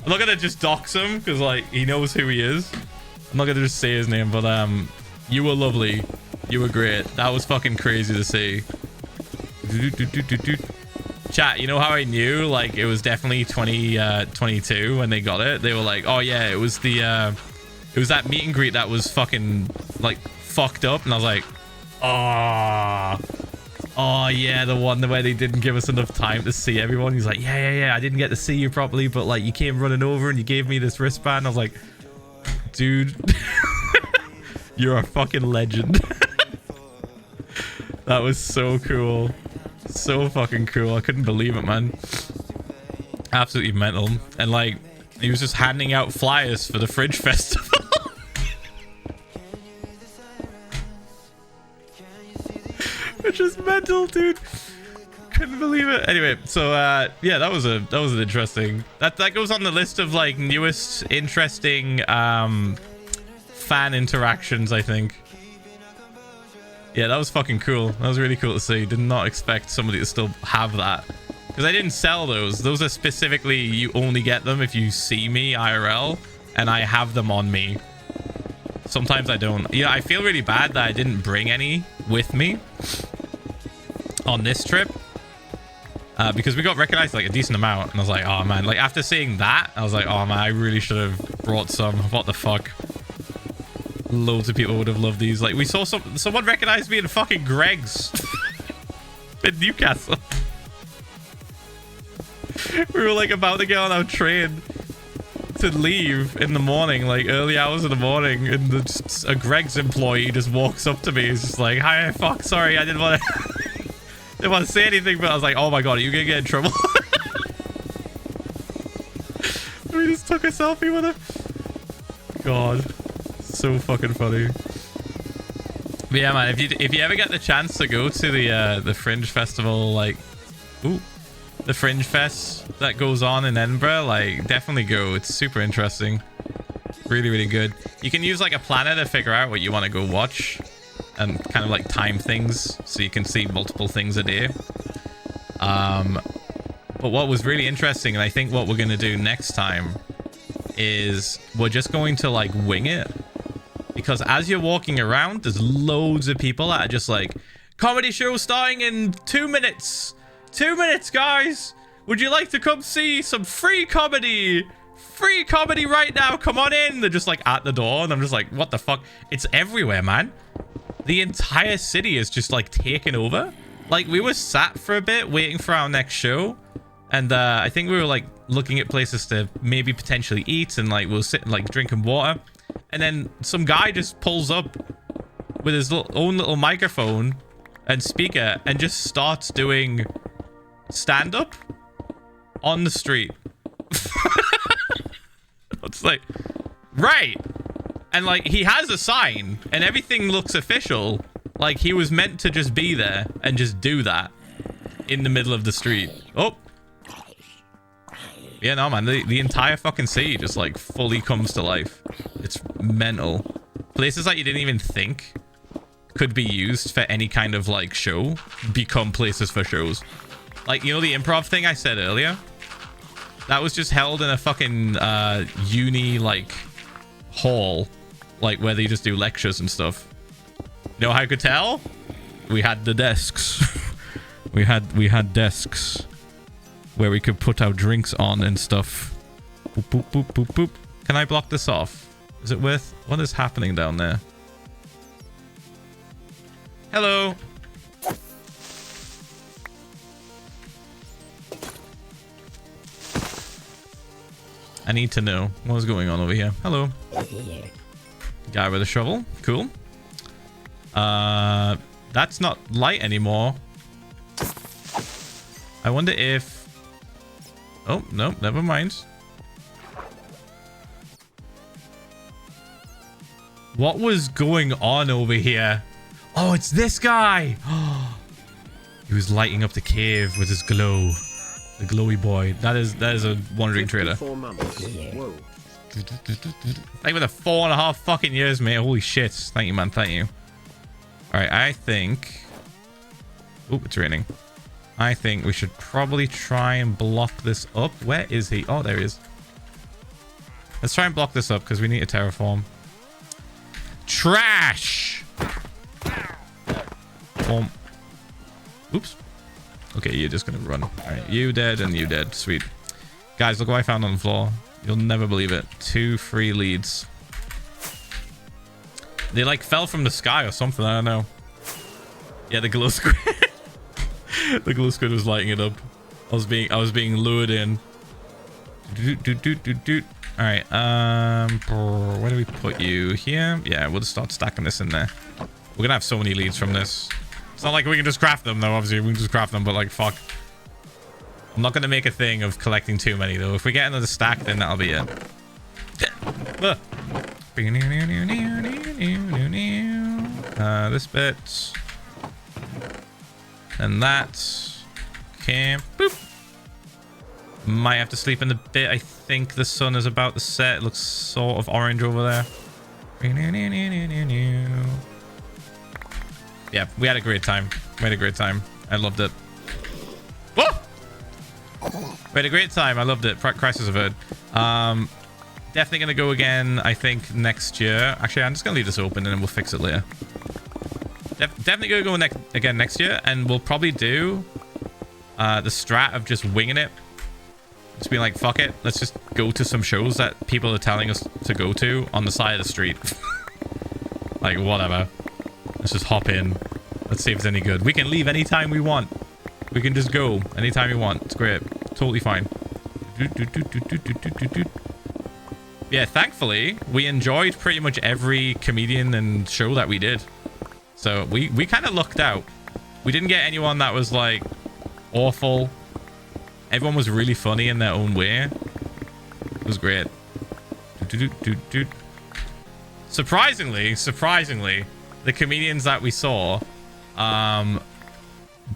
I'm not gonna just dox him because like he knows who he is. I'm not gonna just say his name, but you were lovely. You were great. That was fucking crazy to see. Chat, you know how I knew like it was definitely 2022 when they got it? They were like, oh yeah, it was that meet and greet that was fucking like fucked up, and I was like, oh yeah, the one where they didn't give us enough time to see everyone. He's like, yeah, I didn't get to see you properly, but like you came running over and you gave me this wristband. I was like, dude, you're a fucking legend. That was so cool. So fucking cool. I couldn't believe it, man. Absolutely mental. And like, he was just handing out flyers for the Fringe Festival. Which is mental, dude. Couldn't believe it. Anyway, so yeah, that was an interesting. That goes on the list of like newest interesting fan interactions, I think. Yeah, that was fucking cool. That was really cool to see. Did not expect somebody to still have that. Because I didn't sell those. Those are specifically, you only get them if you see me IRL. And I have them on me. Sometimes I don't. Yeah, I feel really bad that I didn't bring any with me on this trip. Because we got recognized like a decent amount. And I was like, oh man. Like after seeing that, I was like, oh man, I really should have brought some. What the fuck? Loads of people would have loved these. Like we saw someone recognized me in fucking Greg's in Newcastle. We were like about to get on our train to leave in the morning, like early hours of the morning, and a Greg's employee just walks up to me. He's just like, hi, fuck, sorry, I didn't want to say anything, but I was like, oh my god, are you gonna get in trouble? We just took a selfie with him. God. So fucking funny. But yeah, man, if you ever get the chance to go to the Fringe Festival, like, the Fringe Fest that goes on in Edinburgh, like, definitely go. It's super interesting. Really, really good. You can use like a planner to figure out what you want to go watch and kind of like time things so you can see multiple things a day. But what was really interesting, and I think what we're gonna do next time, is we're just going to like wing it. Because as you're walking around, there's loads of people that are just like, comedy show starting in 2 minutes. 2 minutes, guys. Would you like to come see some free comedy? Free comedy right now. Come on in. They're just like at the door. And I'm just like, what the fuck? It's everywhere, man. The entire city is just like taken over. Like we were sat for a bit waiting for our next show. And I think we were like looking at places to maybe potentially eat. And like we'll sit like drinking water. And then some guy just pulls up with his own little microphone and speaker and just starts doing stand-up on the street. It's like, right. And like, he has a sign and everything looks official. Like he was meant to just be there and just do that in the middle of the street. Oh. Yeah, no, man. The entire fucking city just, like, fully comes to life. It's mental. Places that you didn't even think could be used for any kind of, like, show become places for shows. Like, you know the improv thing I said earlier? That was just held in a fucking uni, like, hall. Like, where they just do lectures and stuff. You know how I could tell? We had the desks. we had desks where we could put our drinks on and stuff. Boop, boop, boop, boop, boop. Can I block this off? Is it worth... What is happening down there? Hello. I need to know what is going on over here. Hello. Guy with a shovel. Cool. That's not light anymore. I wonder if... Oh, no, never mind. What was going on over here? Oh, it's this guy. He was lighting up the cave with his glow. The glowy boy. That is a wandering trader. 4 months. Whoa. Like with a 4.5 fucking years, mate. Holy shit. Thank you, man. Thank you. Alright, I think... Oh, it's raining. I think we should probably try and block this up. Where is he? Oh, there he is. Let's try and block this up because we need a terraform. Trash! Boom. Oops. Okay, you're just gonna run. All right, you dead and you dead. Sweet. Guys, look what I found on the floor. You'll never believe it. 2 free leads. They like fell from the sky or something. I don't know. Yeah, the glow squid. The glow squid was lighting it up. I was being lured in. All right. Where do we put you? Here? Yeah, we'll just start stacking this in there. We're gonna have so many leads from this. It's not like we can just craft them though. Obviously, we can just craft them, but like, fuck. I'm not gonna make a thing of collecting too many though. If we get another stack, then that'll be it. This bit. And that. Okay. Boop. Might have to sleep in the bit. I think the sun is about to set. It looks sort of orange over there. Yeah, we had a great time. We had a great time. I loved it. Whoa! We had a great time. I loved it. Crisis averted. Definitely going to go again, I think, next year. Actually, I'm just going to leave this open and then we'll fix it later. Definitely going to go again next year. And we'll probably do the strat of just winging it. Just being like, fuck it. Let's just go to some shows that people are telling us to go to on the side of the street. Like, whatever. Let's just hop in. Let's see if it's any good. We can leave anytime we want. We can just go anytime we want. It's great. Totally fine. Yeah, thankfully, we enjoyed pretty much every comedian and show that we did. So we kind of lucked out. We didn't get anyone that was like awful. Everyone was really funny in their own way. It was great. Surprisingly, the comedians that we saw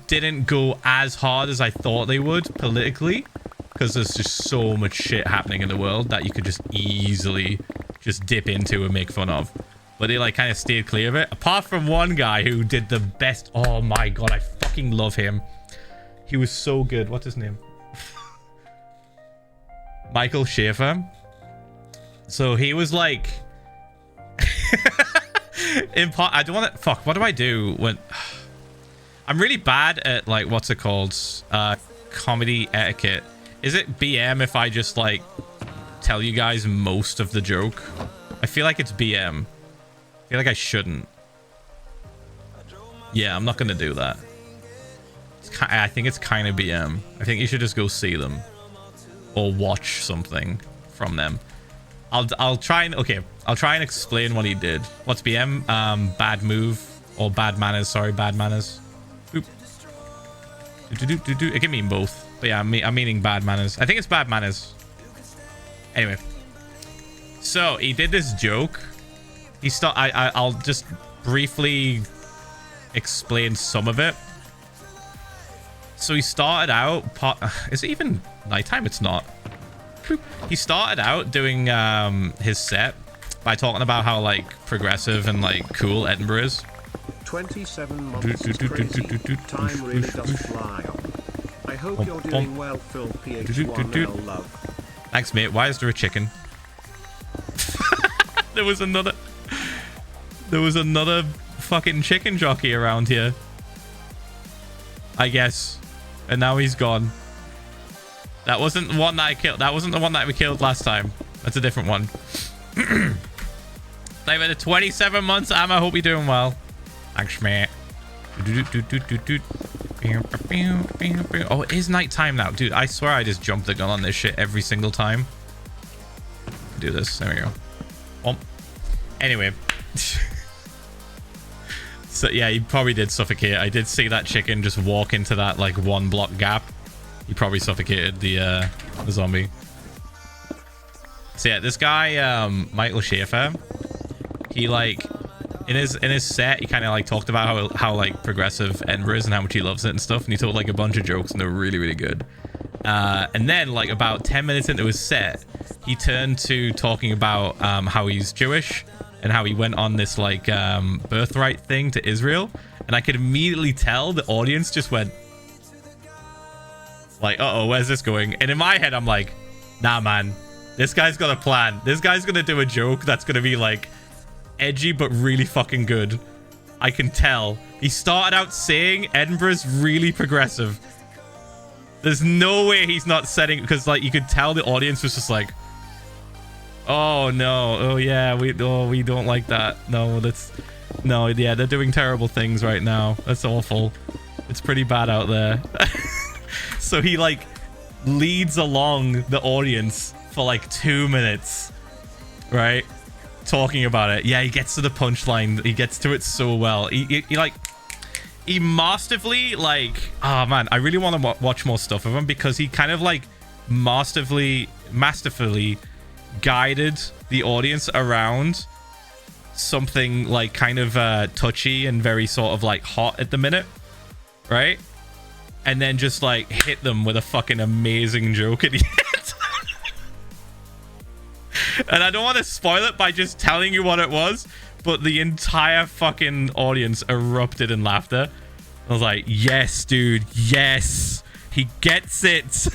didn't go as hard as I thought they would politically, because there's just so much shit happening in the world that you could just easily just dip into and make fun of. But they like kind of stayed clear of it. Apart from one guy who did the best. Oh my god, I fucking love him. He was so good. What's his name? Michael Schaefer. So he was like I don't want to fuck. What do I do when I'm really bad at like what's it called? Comedy etiquette. Is it BM if I just like tell you guys most of the joke? I feel like it's BM. I feel like I shouldn't. Yeah, I'm not gonna do that. I think it's kind of BM. I think you should just go see them or watch something from them. I'll try and explain what he did. What's BM? Bad move or bad manners. Sorry, bad manners. Oop. It can mean both. But yeah, I'm meaning bad manners. I think it's bad manners. Anyway, so he did this joke. I'll just briefly explain some of it. So he started out. Is it even nighttime? It's not. He started out doing his set by talking about how like progressive and like cool Edinburgh is. 27 months is crazy. Time really does fly on. I hope you're doing well, Phil. PH1L love. Thanks, mate. Why is there a chicken? There was another fucking chicken jockey around here, I guess, and now he's gone. That wasn't the one that I killed. That wasn't the one that we killed last time. That's a different one. They've been 27 months, Am. I hope you're doing well. Thanks, mate. Oh, it is nighttime now. Dude, I swear I just jumped the gun on this shit every single time. Do this. There we go. Anyway. So, yeah, he probably did suffocate. I did see that chicken just walk into that, like, 1 block gap. He probably suffocated the zombie. So, yeah, this guy, Michael Schaefer, he, like... In his set, he kind of like talked about how like progressive Edinburgh is and how much he loves it and stuff, and he told like a bunch of jokes and they were really, really good. And then like about 10 minutes into his set, he turned to talking about how he's Jewish and how he went on this like birthright thing to Israel, and I could immediately tell the audience just went like, uh-oh, where's this going? And in my head, I'm like, nah, man, this guy's got a plan. This guy's gonna do a joke that's gonna be like edgy but really fucking good. I can tell. He started out saying Edinburgh's really progressive, There's no way he's not setting, because like you could tell the audience was just like, oh no, oh yeah, we don't like that. No, yeah, they're doing terrible things right now. That's awful. It's pretty bad out there. So he like leads along the audience for like 2 minutes, right? Talking about it. Yeah, he gets to the punchline. He gets to it so well. He masterfully, like, oh man, I really want to watch more stuff of him, because he kind of like masterfully guided the audience around something like kind of touchy and very sort of like hot at the minute, right? And then just like hit them with a fucking amazing joke at the end. And I don't want to spoil it by just telling you what it was, but the entire fucking audience erupted in laughter. I was like, yes, dude, yes, he gets it.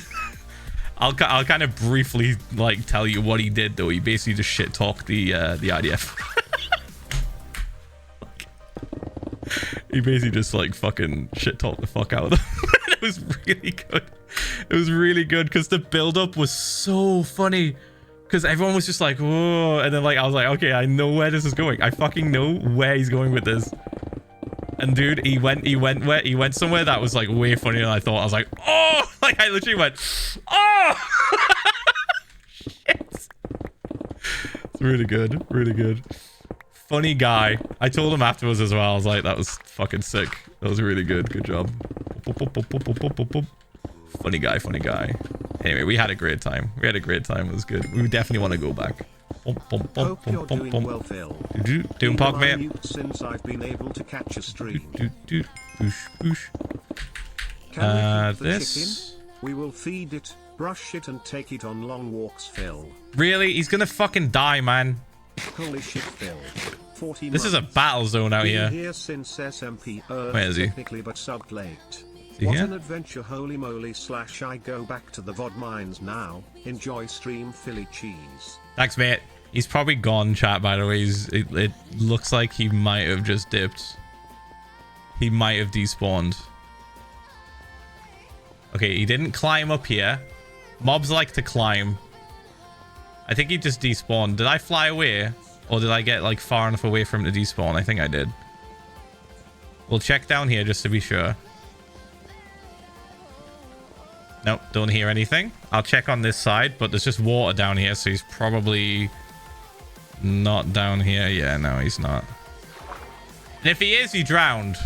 I'll kind of briefly like tell you what he did though. He basically just shit talked the IDF. He basically just like fucking shit talked the fuck out of them. It was really good. It was really good because the build up was so funny. Because everyone was just like, whoa. And then like, I was like, okay, I know where this is going. I fucking know where he's going with this. And dude, he went somewhere that was like way funnier than I thought. I was like, oh, like I literally went, oh. Shit. It's really good. Really good. Funny guy. I told him afterwards as well. I was like, that was fucking sick. That was really good. Good job. Funny guy, funny guy. Anyway, we had a great time. We had a great time. It was good. We definitely want to go back. Hope you're doing well, Phil. Doing pop, mate. Since I've been able to catch a stream. Boosh. Can we feed the this. chicken? We will feed it, brush it, and take it on long walks, Phil. Really? He's gonna fucking die, man. Holy shit, Phil. 40 This is a months. battle zone out Been here. here since SMP Earth, Where is he? technically, but subbed late. he What here? an adventure, holy moly / I go back to the VOD mines now. Enjoy stream, Philly cheese. Thanks, mate. He's probably gone, chat, by the way. It looks like he might have just dipped. He might have despawned. Okay, he didn't climb up here. Mobs like to climb. I think he just despawned. Did I fly away? Or did I get like far enough away from him to despawn? I think I did. We'll check down here just to be sure. Nope, don't hear anything. I'll check on this side, but there's just water down here, so he's probably not down here. Yeah, no, he's not. And if he is, he drowned.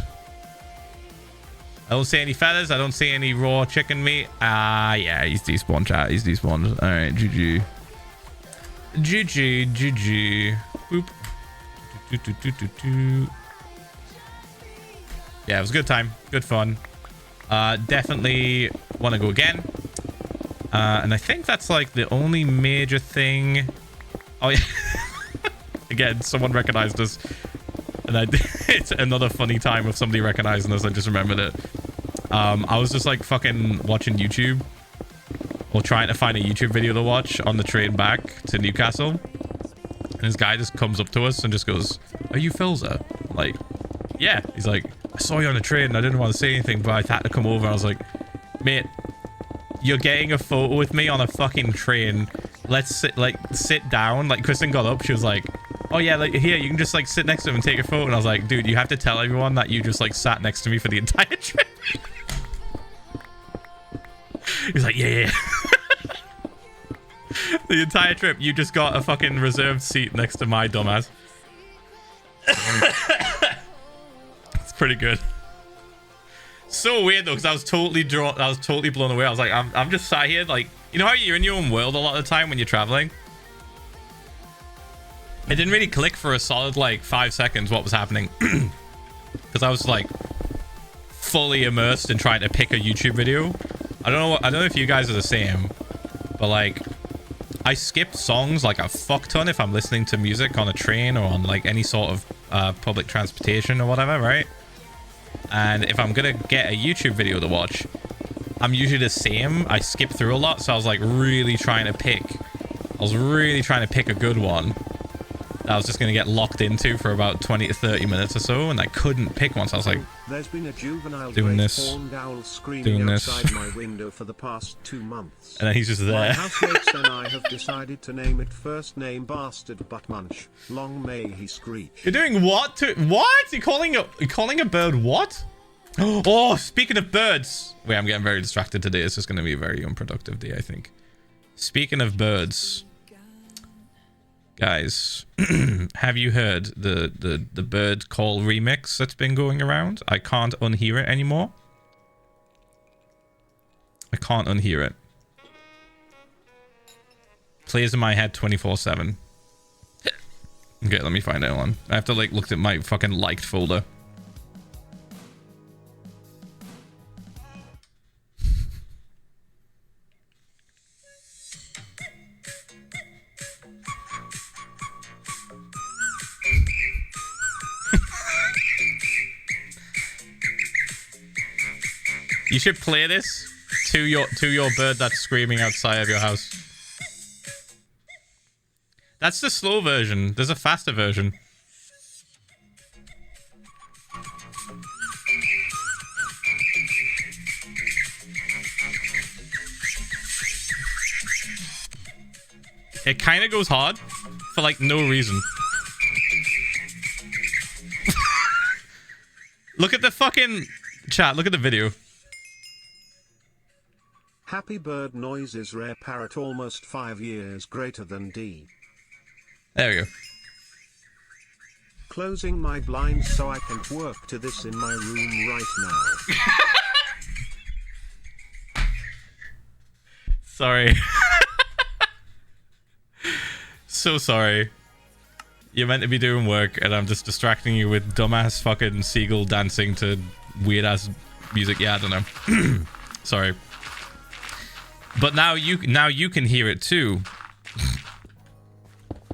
I don't see any feathers. I don't see any raw chicken meat. Yeah, he's despawned, chat. He's despawned. All right, GG. GG. Boop. Yeah, it was a good time. Good fun. Definitely want to go again. And I think that's like the only major thing. Oh yeah. Again, someone recognized us. And it's another funny time of somebody recognizing us. I just remembered it. I was just like fucking watching YouTube. Or trying to find a YouTube video to watch on the train back to Newcastle. And this guy just comes up to us and just goes, "Are you Philza?" Like, yeah. He's like, "I saw you on the train and I didn't want to say anything, but I had to come over." I was like, "Mate, you're getting a photo with me on a fucking train. Let's sit down." Like, Kristen got up. She was like, "Oh yeah, like here, you can just like sit next to him and take a photo." And I was like, "Dude, you have to tell everyone that you just like sat next to me for the entire trip." He's like, yeah. The entire trip, you just got a fucking reserved seat next to my dumbass. It's pretty good. So weird though, because I was totally blown away. I was like, I'm just sat here, like, you know how you're in your own world a lot of the time when you're traveling? It didn't really click for a solid like 5 seconds what was happening, because I was like fully immersed in trying to pick a YouTube video. I don't know if you guys are the same, but like I skip songs like a fuck ton if I'm listening to music on a train or on like any sort of public transportation or whatever, right? And if I'm gonna get a YouTube video to watch, I'm usually the same. I skip through a lot, so I was like really trying to pick a good one. that I was just going to get locked into for about 20 to 30 minutes or so, and I couldn't pick one, so I was like, there's been a juvenile doing grey this, horned owl screaming doing this. outside my window for the past 2 months. And then he's just My there. housemates and I have decided to name it first name Bastard Butt Munch. Long may he screech. You're doing what? What? You're calling a bird what? Oh, speaking of birds. Wait, I'm getting very distracted today. It's just going to be a very unproductive day, I think. Speaking of birds, guys, have you heard the bird call remix that's been going around? I can't unhear it anymore. I can't unhear it. Plays in my head 24/7. Okay, let me find out one. I have to like look at my fucking liked folder. You should play this to your bird that's screaming outside of your house. That's the slow version. There's a faster version. It kind of goes hard for like no reason. Look at the fucking chat. Look at the video. Happy bird noises rare parrot almost 5 years greater than D. There we go. Closing my blinds so I can work to this in my room right now. Sorry. So sorry. You're meant to be doing work and I'm just distracting you with dumbass fucking seagull dancing to weird ass music. Yeah, I don't know. Sorry. But now you can hear it too.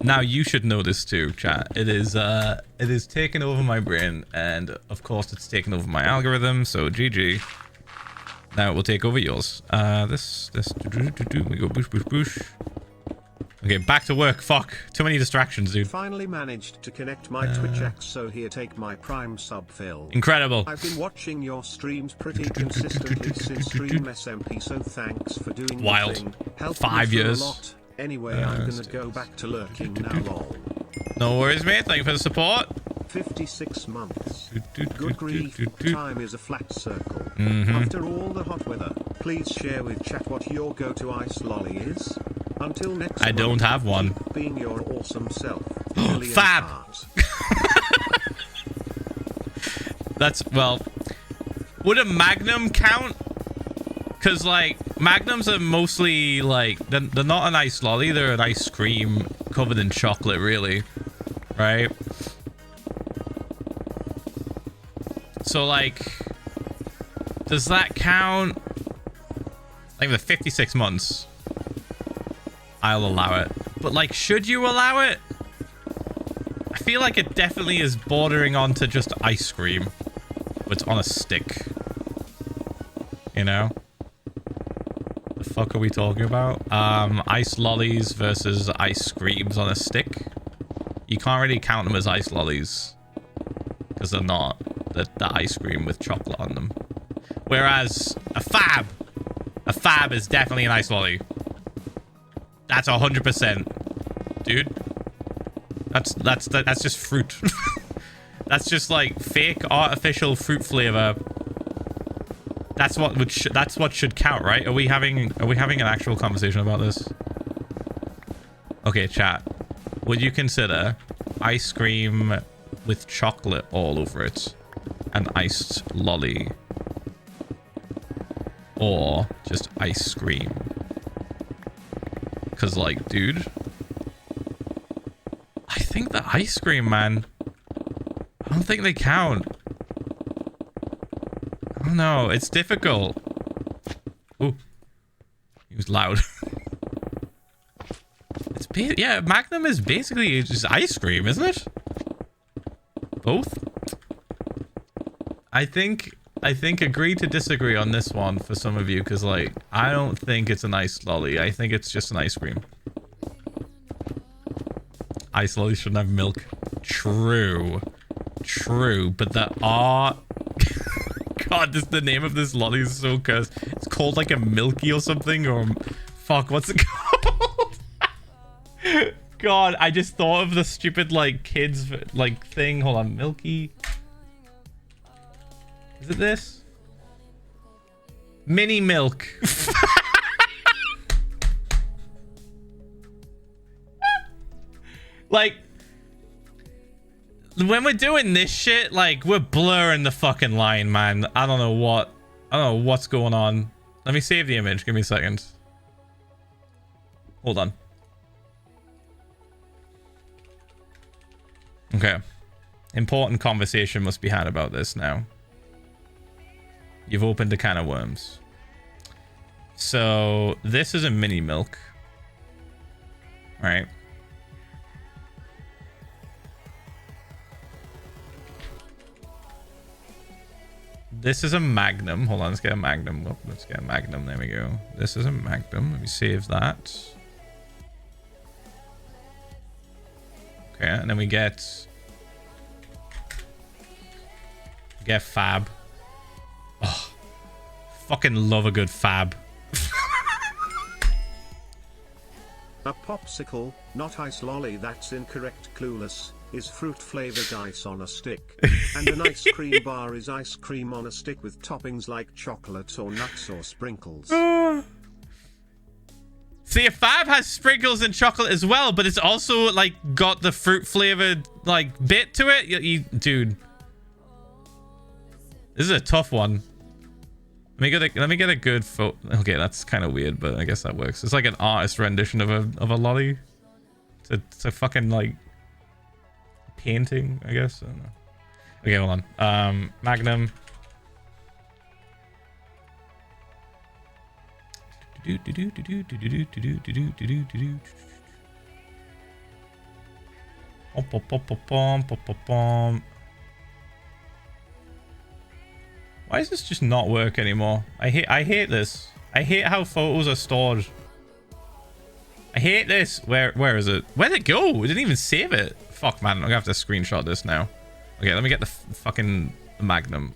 Now you should know this too, chat. It is taking over my brain, and of course it's taking over my algorithm. So GG. Now it will take over yours. This we go boosh boosh boosh. Okay, back to work. Fuck, too many distractions, dude. Finally managed to connect my Twitch X, so here take my Prime sub Phil. Incredible. I've been watching your streams pretty consistently since Stream SMP, so thanks for doing Wild. the thing. Helped 5 me through years. a lot. Anyway, I'm gonna go back to lurking now, lol. No worries, mate. Thank you for the support. 56 months. Good grief, time is a flat circle. After all the hot weather, please share with chat what your go-to ice lolly is. Until next I don't have one. keep being your awesome self. Fab. That's, well, would a Magnum count? Because, like, Magnums are mostly, like, they're not an ice lolly. They're an ice cream covered in chocolate, really. Right? So, like, does that count? Like, the 56 months. I'll allow it. But, like, should you allow it? I feel like it definitely is bordering onto just ice cream. But it's on a stick. You know? The fuck are we talking about? Ice lollies versus ice creams on a stick. You can't really count them as ice lollies. Because they're not. They're ice cream with chocolate on them. Whereas a fab is definitely an ice lolly. That's 100%, dude. That's just fruit. That's just like fake artificial fruit flavor. That's what should count, right? Are we having an actual conversation about this? Okay, chat. Would you consider ice cream with chocolate all over it an iced lolly, or just ice cream? Because, like, dude, I think the ice cream, man, I don't think they count. I don't know. It's difficult. Ooh. He was loud. Yeah, Magnum is basically just ice cream, isn't it? Both? I think agree to disagree on this one for some of you, because, like, I don't think it's an ice lolly. I think it's just an ice cream. ice lollies shouldn't have milk. True. True, but there are... God, the name of this lolly is so cursed. It's called like a Milky or something, or... Fuck, what's it called? God, I just thought of the stupid, like, kids, like, thing. Hold on, Milky. Is it this? Mini Milk. Like, when we're doing this shit, like, we're blurring the fucking line, man. I don't know what's going on. Let me save the image. Give me a second. Hold on. Okay. Important conversation must be had about this now. You've opened a can of worms. So, this is a mini milk. Right? This is a magnum. Hold on, let's get a magnum. Oh, let's get a magnum. There we go. This is a magnum. Let me save that. Okay, and then we get fab. Oh, fucking love a good fab. A popsicle, not ice lolly. That's incorrect. Clueless is fruit flavored ice on a stick, and an ice cream bar is ice cream on a stick with toppings like chocolate or nuts or sprinkles. See, a fab has sprinkles and chocolate as well, but it's also like got the fruit flavored like bit to it. Dude, this is a tough one. Let me get a good photo. Okay, that's kind of weird, but I guess that works. It's like an artist rendition of a lolly. It's a fucking like painting, I guess. I don't know. Okay, hold on. Magnum. Why does this just not work anymore? I hate this. I hate how photos are stored. I hate this. Where is it? Where'd it go? We didn't even save it. Fuck, man. I'm gonna have to screenshot this now. Okay, let me get the fucking Magnum.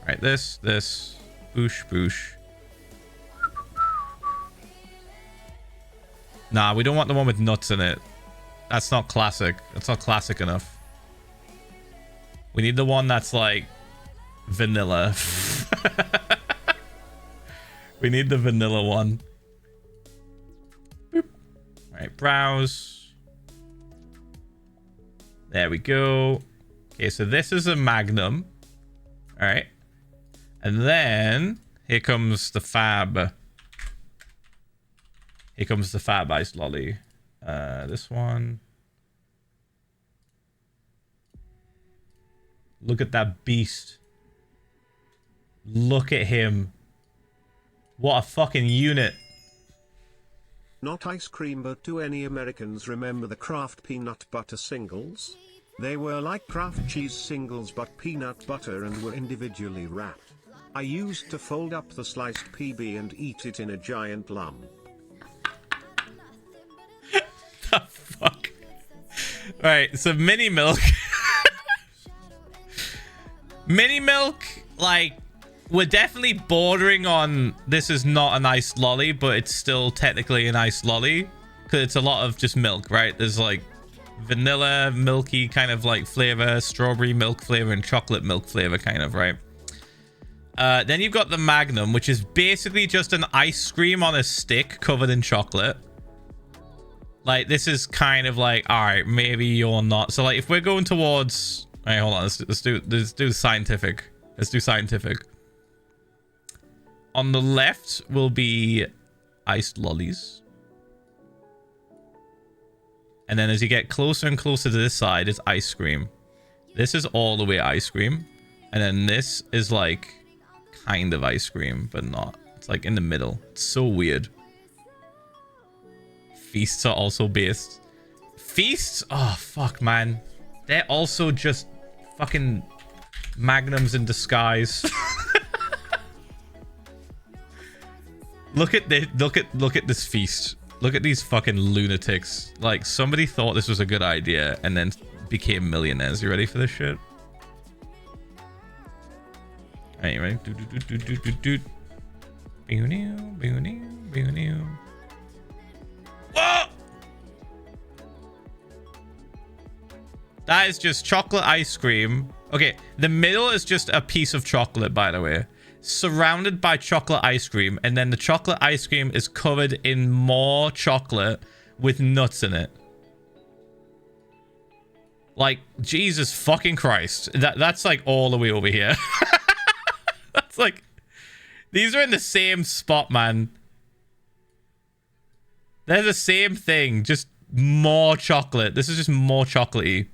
Alright, this. Boosh. Nah, we don't want the one with nuts in it. That's not classic. That's not classic enough. We need the one that's like vanilla. We need the vanilla one. Boop. All right, browse. There we go. Okay, so this is a Magnum. All right. And then here comes the Fab. Here comes the Fab Ice Lolly. This one. Look at that beast. Look at him. What a fucking unit. Not ice cream, but do any Americans remember the Kraft peanut butter singles? They were like Kraft cheese singles but peanut butter and were individually wrapped. I used to fold up the sliced PB and eat it in a giant lump. The fuck? Alright, so mini milk. Mini milk, like, we're definitely bordering on this is not a nice lolly, but it's still technically a nice lolly because it's a lot of just milk, right? There's like vanilla, milky kind of like flavor, strawberry milk flavor, and chocolate milk flavor kind of, right? Then you've got the Magnum, which is basically just an ice cream on a stick covered in chocolate. Like, this is kind of like, all right, maybe you're not. So like, if we're going towards, all right, hold on, let's do scientific. Let's do scientific. On the left will be iced lollies. And then as you get closer and closer to this side, it's ice cream. This is all the way ice cream. And then this is like kind of ice cream, but not. It's like in the middle. It's so weird. Feasts are also based. Feasts? Oh, fuck, man. They're also just fucking Magnums in disguise. Look at this feast. Look at these fucking lunatics. Like, somebody thought this was a good idea and then became millionaires. You ready for this shit? Anyway. Whoa! That is just chocolate ice cream. Okay, the middle is just a piece of chocolate, by the way. Surrounded by chocolate ice cream. And then the chocolate ice cream is covered in more chocolate with nuts in it. Like, Jesus fucking Christ. That's like all the way over here. That's like... These are in the same spot, man. They're the same thing. Just more chocolate. This is just more chocolatey.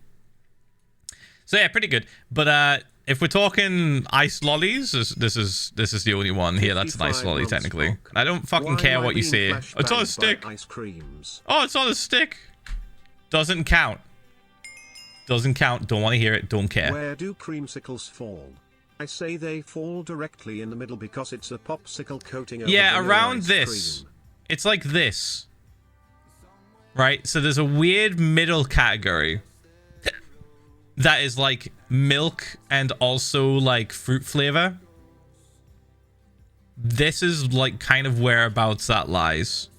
So yeah, pretty good. But if we're talking ice lollies, this is the only one here that's an ice lolly, technically. I don't fucking care what you say. It's on a stick. Ice creams. Oh, it's on a stick. Doesn't count. Doesn't count. Don't want to hear it. Don't care. Where do creamsicles fall? I say they fall directly in the middle because it's a popsicle coating over Yeah, vanilla around ice this. cream. It's like this. Right? So there's a weird middle category that is like milk and also like fruit flavor. This is like kind of whereabouts that lies.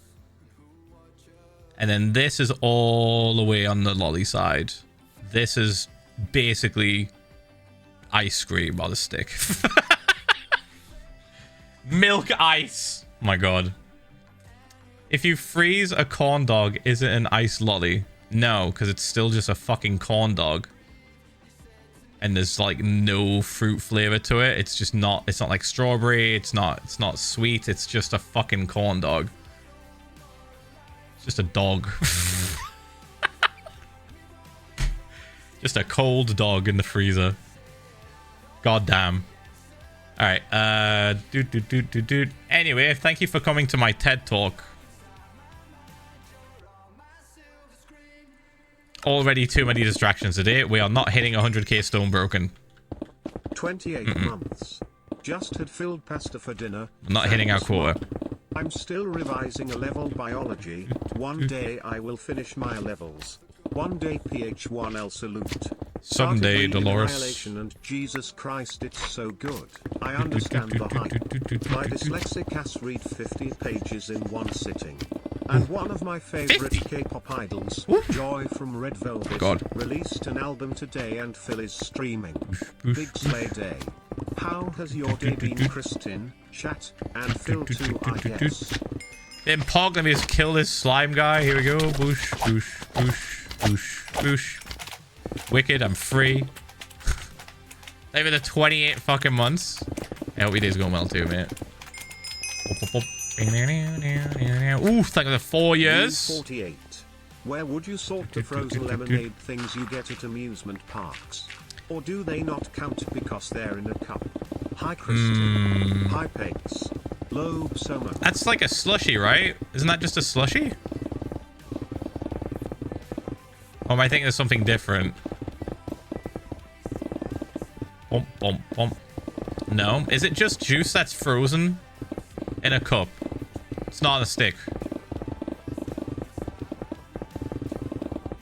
And then this is all the way on the lolly side. This is basically ice cream on a stick. Milk ice. Oh my god. If you freeze a corn dog, is it an ice lolly? No, because it's still just a fucking corn dog. And there's like no fruit flavor to it. It's just not, it's not like strawberry. It's not sweet. It's just a fucking corn dog. It's just a dog. Just a cold dog in the freezer. God damn. All right. Anyway, thank you for coming to my TED Talk. Already too many distractions today. We are not hitting 100k stone broken. 28 months. Just had filled pasta for dinner. I'm not hitting our quota. I'm still revising a level biology. One day I will finish my levels. One day PH1L salute. Someday, Started reading Dolores. Annihilation and Jesus Christ, it's so good. I understand the hype. My dyslexic ass read 50 pages in one sitting. And one of my favorite 50? K-pop idols, Joy from Red Velvet, God. released an album today and Phil is streaming. Big Slay Day. How has your day been, Kristin, Chat, and Phil too, I guess? Then Pog, let me just kill this slime guy. Here we go. Boosh, boosh, boosh, boosh, boosh. Wicked, I'm free. Over the 28 fucking months. I hope your day's going well too, mate. Ooh, thank you for 4 years. 48. Where would you sort the frozen lemonade things you get at amusement parks? Or do they not count because they're in a cup? Hi, Kristin. Hi, Pegs. Lobe Soma. That's like a slushy, right? Isn't that just a slushy? Or am I thinking of something different? Bump, bump, bump. No. Is it just juice that's frozen in a cup? It's not on a stick.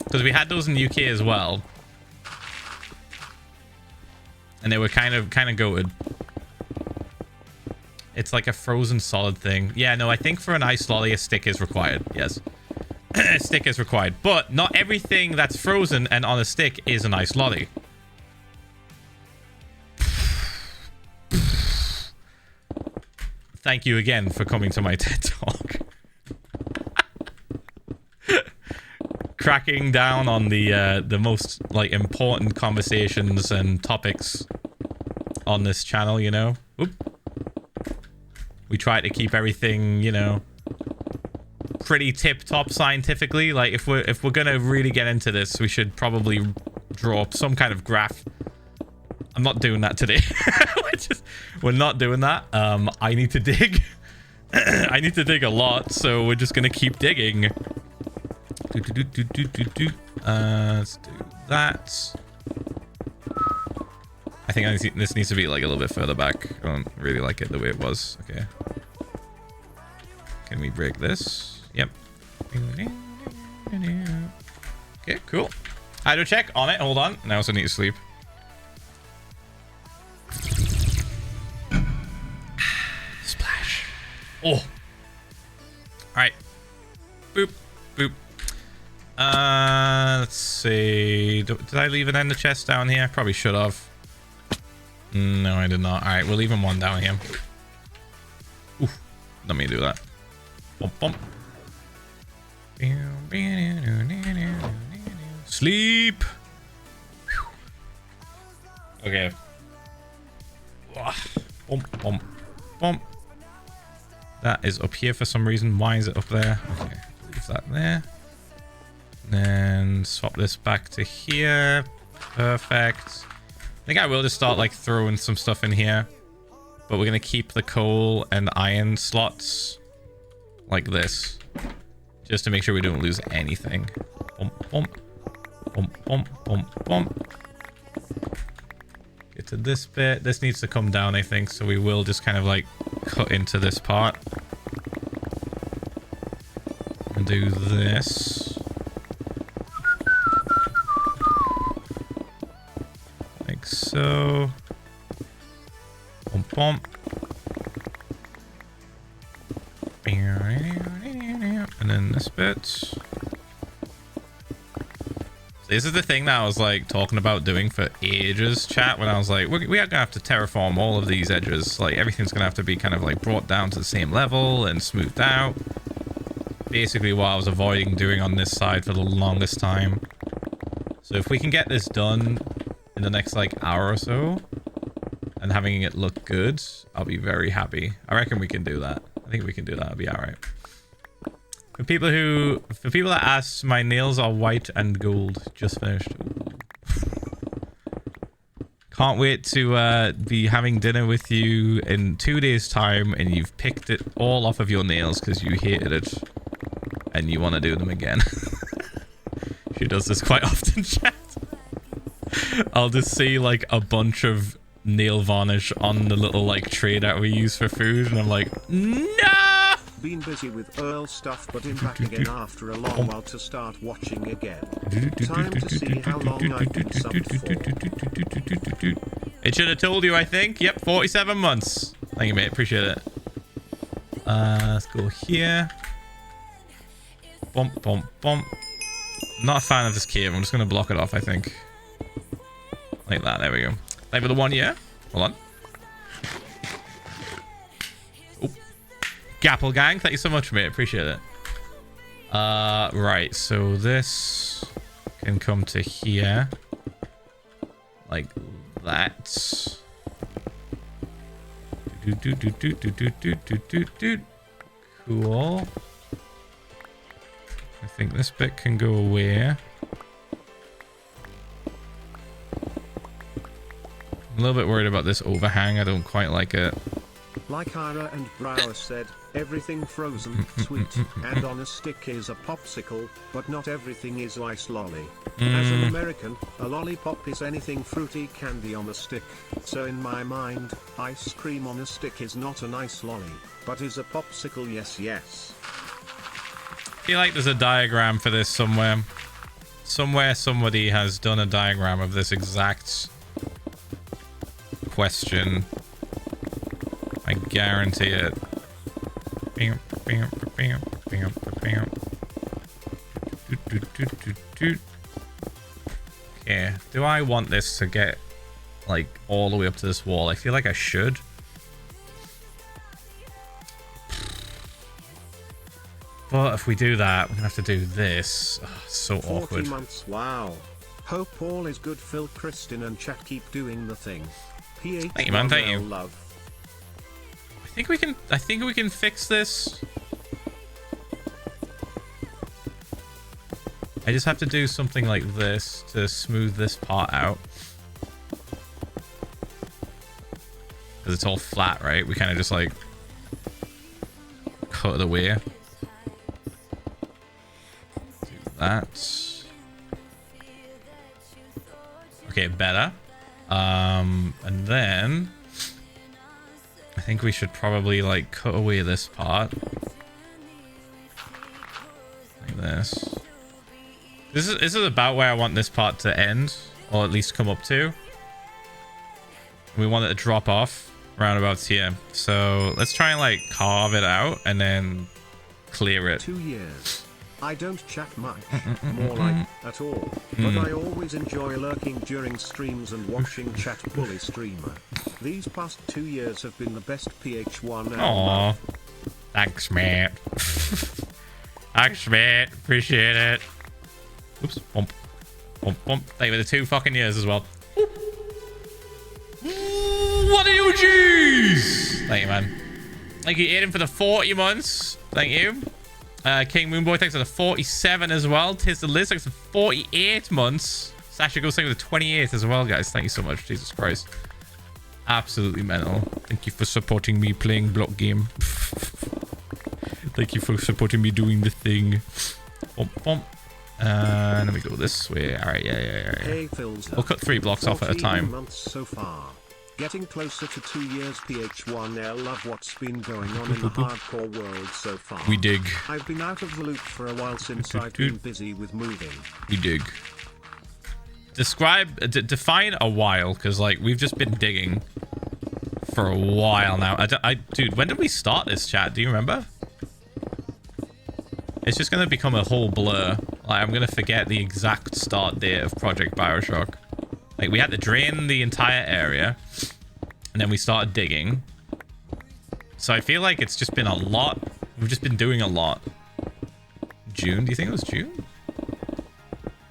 Because we had those in the UK as well. And they were kind of goated. It's like a frozen solid thing. Yeah, no, I think for an ice lolly, a stick is required. Yes. A stick is required. But not everything that's frozen and on a stick is an ice lolly. Thank you again for coming to my TED Talk. Cracking down on the most like important conversations and topics on this channel, you know. Oop. We try to keep everything, you know, pretty tip-top scientifically. Like if we're gonna really get into this, we should probably draw up some kind of graph. I'm not doing that today. We're not doing that. I need to dig. I need to dig a lot, so we're just gonna keep digging. Let's do that. I think this needs to be like a little bit further back. I don't really like it the way it was. Okay. Can we break this? Yep. Okay, cool. Hydro check on it. Hold on. I also need to sleep. Splash. Oh. All right. Boop. Boop. Let's see. Did I leave an ender chest down here? Probably should have. No, I did not. All right, we'll leave him one down here. Oof. Let me do that. Bump, bump. Sleep. Okay. Bump, bump, bump. That is up here for some reason. Why is it up there? Okay, leave that there. Then swap this back to here. Perfect. I think I will just start like throwing some stuff in here, but we're gonna keep the coal and iron slots like this, just to make sure we don't lose anything. Bump, bump, bump, bump, bump, bump. Get to this bit. This needs to come down, I think, so we will just kind of like cut into this part and do this. Like so. Bump, bump. And then this bit. So this is the thing that I was like talking about doing for ages, chat, when I was like, we are gonna have to terraform all of these edges. Like everything's gonna have to be kind of like brought down to the same level and smoothed out. Basically what I was avoiding doing on this side for the longest time. So if we can get this done in the next like hour or so and having it look good, I'll be very happy. I reckon we can do that. I think we can do that. It'll be all right. For people that ask, my nails are white and gold. Just finished. Can't wait to be having dinner with you in 2 days' time, and you've picked it all off of your nails because you hated it, and you want to do them again. She does this quite often, chat. I'll just see like a bunch of nail varnish on the little like tray that we use for food, and I'm like, no. Been busy with Earl stuff, but I'm back again after a long while to start watching again. Time to see how long I've been subbed for. It should have told you, I think. Yep, 47 months. Thank you, mate. Appreciate it. Let's go here. Bump, bump, bump. Not a fan of this cave. I'm just going to block it off, I think. Like that. There we go. Like for the 1 year. Hold on. Gapple gang, thank you so much, mate. Appreciate it. Right, so this can come to here. Like that. Cool. I think this bit can go away. I'm a little bit worried about this overhang. I don't quite like it. Like Ira and Brower said, everything frozen, sweet, and on a stick is a popsicle, but not everything is ice lolly. As an American, a lollipop is anything fruity candy on a stick, so in my mind, ice cream on a stick is not an ice lolly, but is a popsicle, yes, yes. I feel like there's a diagram for this somewhere. Somewhere somebody has done a diagram of this exact question. I guarantee it. Okay, do I want this to get like all the way up to this wall? I feel like I should. But if we do that, we're gonna have to do this. Oh, so 40 awkward. months, wow. Hope all is good, Phil, Kristen, and chat keep doing the thing. PH, thank you, man. Thank you. Love. I think we can fix this. I just have to do something like this to smooth this part out. Because it's all flat, right? We kind of just like cut it away. Do that. Okay, better. And then I think we should probably like cut away this part. this. This is about where I want this part to end, or at least come up to. We want it to drop off roundabouts here. So let's try and like carve it out and then clear it. 2 years. I don't chat much, more like at all, but I always enjoy lurking during streams and watching chat bully streamer. These past 2 years have been the best PH1 ever. Aww. Thanks, mate. Thanks, mate. Appreciate it. Oops. Bump. Bump, bump. Thank you for the 2 fucking years as well. What are you, jeez? Thank you, man. Thank you, Aiden, for the 40 months. Thank you. King Moonboy, thanks for the 47 as well. Tis the Liz, thanks for 48 months. Sasha goes, thank you for the 28 as well, guys. Thank you so much. Jesus Christ. Absolutely mental. Thank you for supporting me playing block game. Thank you for supporting me doing the thing. Bump, bump. And then we go this way. All right, yeah. Hey, Philza. We'll cut 3 blocks off at a time. Months so far. Getting closer to 2 years PH1L. Love what's been going on in the hardcore world so far. We dig. I've been out of the loop for a while since I've been busy with moving. We dig. Define a while, because like we've just been digging for a while now. Dude, when did we start this chat? Do you remember? It's just gonna become a whole blur. Like I'm gonna forget the exact start date of Project Bioshock. Like we had to drain the entire area, and then we started digging. So I feel like it's just been a lot. We've just been doing a lot. June? Do you think it was June?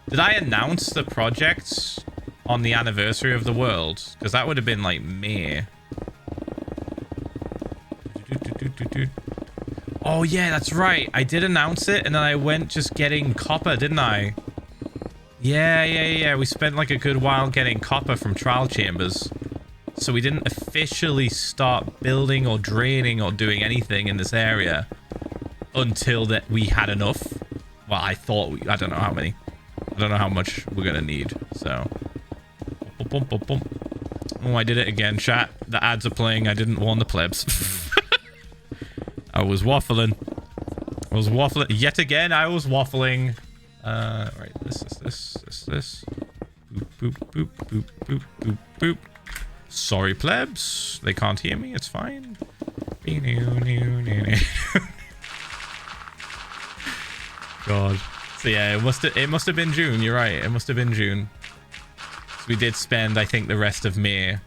Did I announce the project on the anniversary of the world? Because that would have been like May. Oh yeah, that's right. I did announce it, and then I went just getting copper, didn't I? Yeah. We spent like a good while getting copper from trial chambers. So we didn't officially start building or draining or doing anything in this area until that we had enough. Well, I thought I don't know how many. I don't know how much we're going to need. So. Oh, I did it again, chat. The ads are playing. I didn't warn the plebs. I was waffling. Yet again, I was waffling. Right, this. Boop, boop, boop, boop, boop, boop. Sorry, plebs. They can't hear me. It's fine. God. So yeah, it must have been June. You're right. It must have been June. So we did spend, I think, the rest of May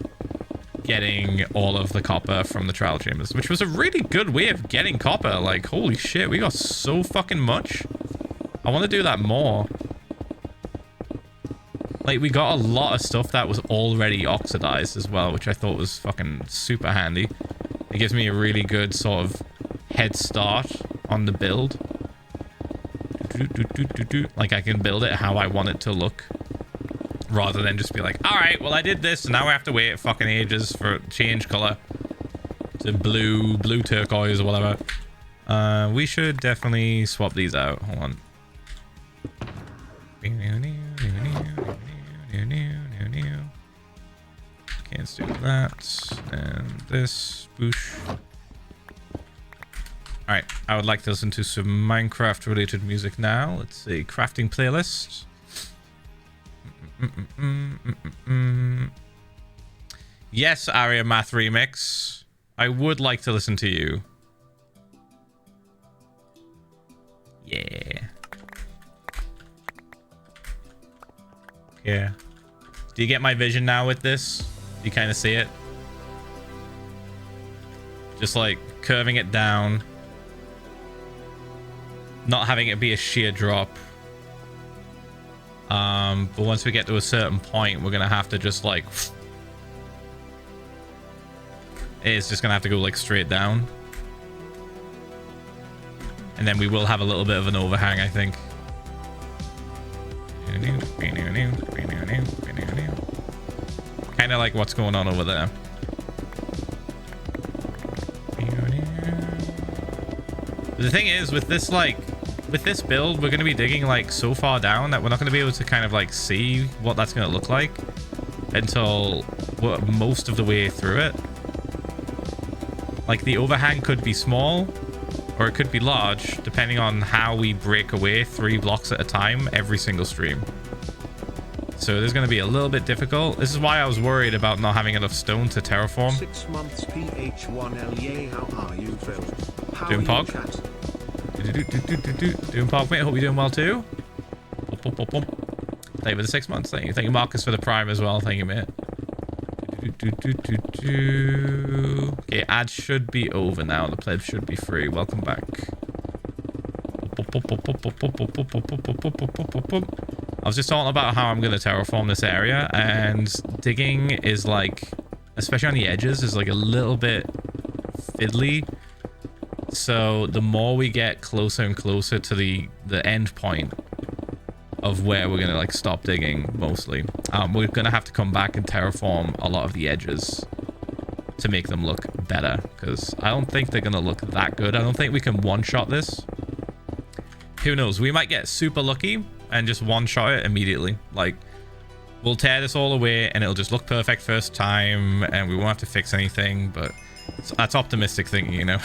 getting all of the copper from the trial chambers, which was a really good way of getting copper. Like, holy shit, we got so fucking much. I want to do that more. Like, we got a lot of stuff that was already oxidized as well, which I thought was fucking super handy. It gives me a really good sort of head start on the build. Like, I can build it how I want it to look, rather than just be like, all right, well, I did this, and now I have to wait fucking ages for it to change color to blue turquoise or whatever. We should definitely swap these out. Hold on. Can't do that. And this. Boosh. Alright, I would like to listen to some Minecraft related music now. Let's see. Crafting playlist. Yes, Aria Math Remix. I would like to listen to you. Yeah. Yeah. Do you get my vision now with this? Do you kind of see it? Just like curving it down. Not having it be a sheer drop. But once we get to a certain point, we're gonna have to just like... It's just gonna have to go like straight down. And then we will have a little bit of an overhang, I think. Kind of like what's going on over there. The thing is, with this build, we're going to be digging like so far down that we're not going to be able to kind of like see what that's going to look like until we're most of the way through it. Like the overhang could be small, or it could be large, depending on how we break away 3 blocks at a time every single stream. So there's going to be a little bit difficult. This is why I was worried about not having enough stone to terraform. 6 months PH1LA, how are you, Phil? How Doing are you, pog? chat? Doing pog, mate. Hope you're doing well too. Thank you for the 6 months. Thank you. Thank you, Marcus, for the prime as well. Thank you, mate. Okay, ads should be over now. The plebs should be free. Welcome back. I was just talking about how I'm going to terraform this area, and digging is like, especially on the edges, is like a little bit fiddly. So the more we get closer and closer to the end point of where we're going to like stop digging, mostly, we're going to have to come back and terraform a lot of the edges to make them look better, because I don't think they're going to look that good. I don't think we can one-shot this. Who knows? We might get super lucky and just one-shot it immediately. Like, we'll tear this all away and it'll just look perfect first time and we won't have to fix anything, but that's optimistic thinking, you know.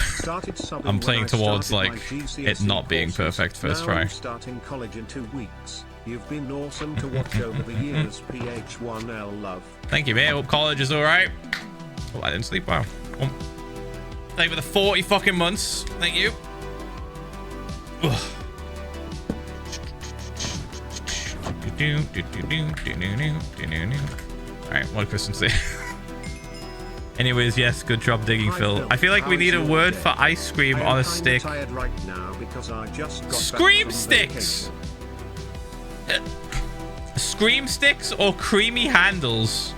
I'm playing towards like it not being perfect first try. I'm starting college in 2 weeks. You've been awesome to watch over the years. PH1L love. Thank you, mate. Hope college is alright. Oh, I didn't sleep. Wow. Oh. Thank you for the 40 fucking months. Thank you. Ugh. Alright, what did Kristen say? Anyways, yes, good job digging, Phil. I feel like we need a word for ice cream on a stick. Right now because I just got Scream sticks! Scream sticks or creamy handles?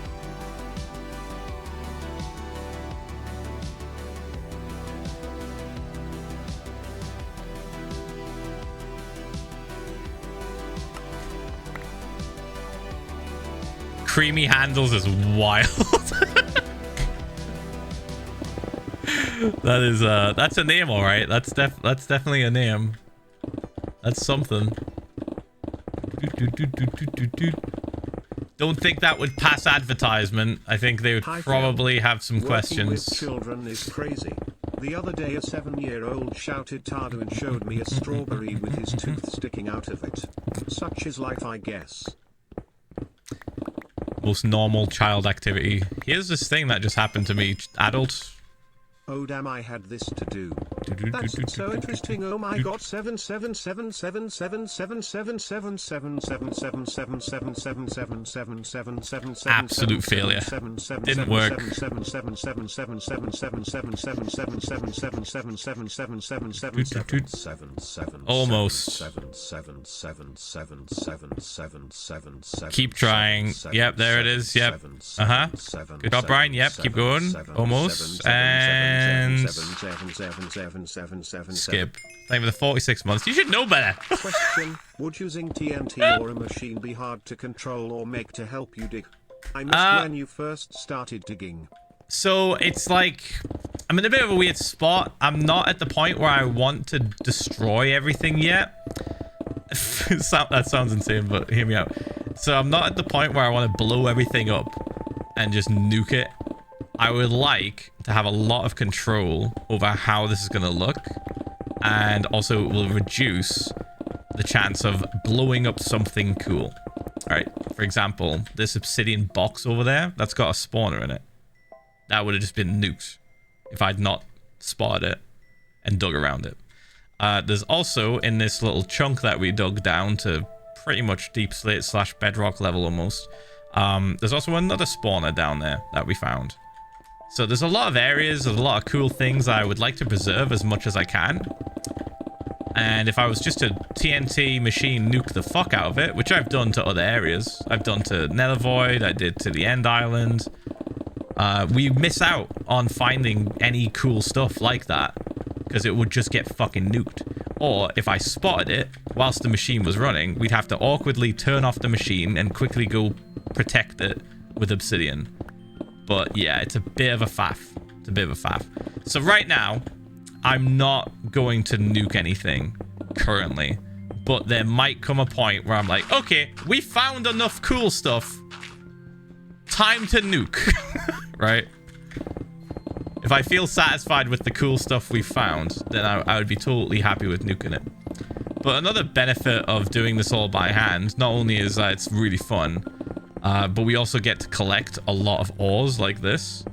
Creamy handles is wild. That is that's a name, all right. That's definitely a name. That's something. Don't think that would pass advertisement. I think they would probably have some questions. With children is crazy. The other day a 7-year-old shouted Tadu and showed me a strawberry with his tooth sticking out of it. Such is life, I guess. Most normal child activity. Here's this thing that just happened to me. Adult. Oh damn, I had this to do. That's so interesting. Oh my god. 7777777777777777777777777777777777777777777777777777777777777777777777777777777777777777777777777777777777777777777777777777777777777777777777777777777777777777777777777777777777777777777777777777777777777777777777777777777777777777777777777. Almost. Keep trying. Yep, there it is. Yep. Good job, Brian. Yep, keep going. Almost. And skip. Thank you for the 46 months. You should know better. Question: would using TNT or a machine be hard to control or make to help you dig? I missed when you first started digging. So it's like I'm in a bit of a weird spot. I'm not at the point where I want to destroy everything yet. That sounds insane, but hear me out. So I'm not at the point where I want to blow everything up and just nuke it. I would like to have a lot of control over how this is going to look, and also it will reduce the chance of blowing up something cool. All right, for example, this obsidian box over there, that's got a spawner in it. That would have just been nuked if I'd not spotted it and dug around it. There's also, in this little chunk that we dug down to pretty much deep slate / bedrock level almost, there's also another spawner down there that we found. So there's a lot of areas, there's a lot of cool things I would like to preserve as much as I can. And if I was just to TNT machine nuke the fuck out of it, which I've done to other areas, I've done to Nether Void, I did to the End Island, we miss out on finding any cool stuff like that because it would just get fucking nuked. Or if I spotted it whilst the machine was running, we'd have to awkwardly turn off the machine and quickly go protect it with obsidian. But yeah, it's a bit of a faff. It's a bit of a faff. So right now, I'm not going to nuke anything currently, but there might come a point where I'm like, okay, we found enough cool stuff. Time to nuke, right? If I feel satisfied with the cool stuff we found, then I would be totally happy with nuking it. But another benefit of doing this all by hand, not only is that it's really fun, but we also get to collect a lot of ores like this.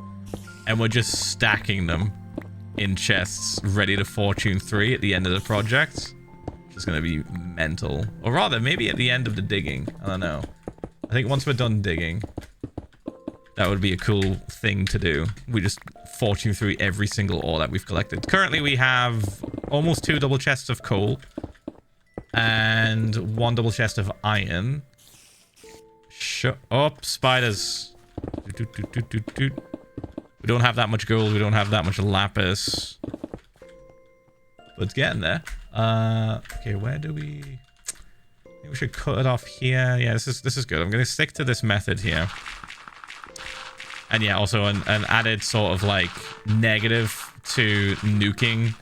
And we're just stacking them in chests ready to Fortune 3 at the end of the project. Which is going to be mental. Or rather, maybe at the end of the digging. I don't know. I think once we're done digging, that would be a cool thing to do. We just Fortune through every single ore that we've collected. Currently, we have almost 2 double chests of coal and 1 double chest of iron. Shut up, spiders. We don't have that much gold. We don't have that much lapis. But it's getting there. Okay, where do we... I think we should cut it off here. Yeah, this is good. I'm going to stick to this method here. And yeah, also an added sort of like negative to nuking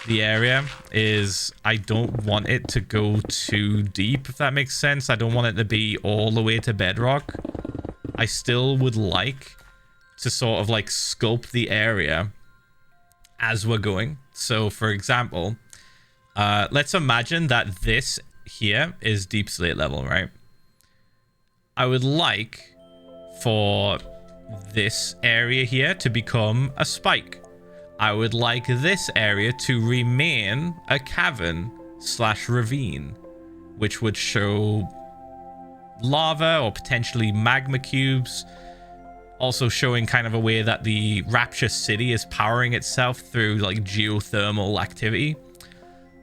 the area is I don't want it to go too deep, if that makes sense. I don't want it to be all the way to bedrock. I still would like to sort of like sculpt the area as we're going. So for example, let's imagine that this here is deep slate level, right? I would like for this area here to become a spike. I would like this area to remain a cavern / ravine, which would show lava or potentially magma cubes. Also showing kind of a way that the Rapture City is powering itself through like geothermal activity.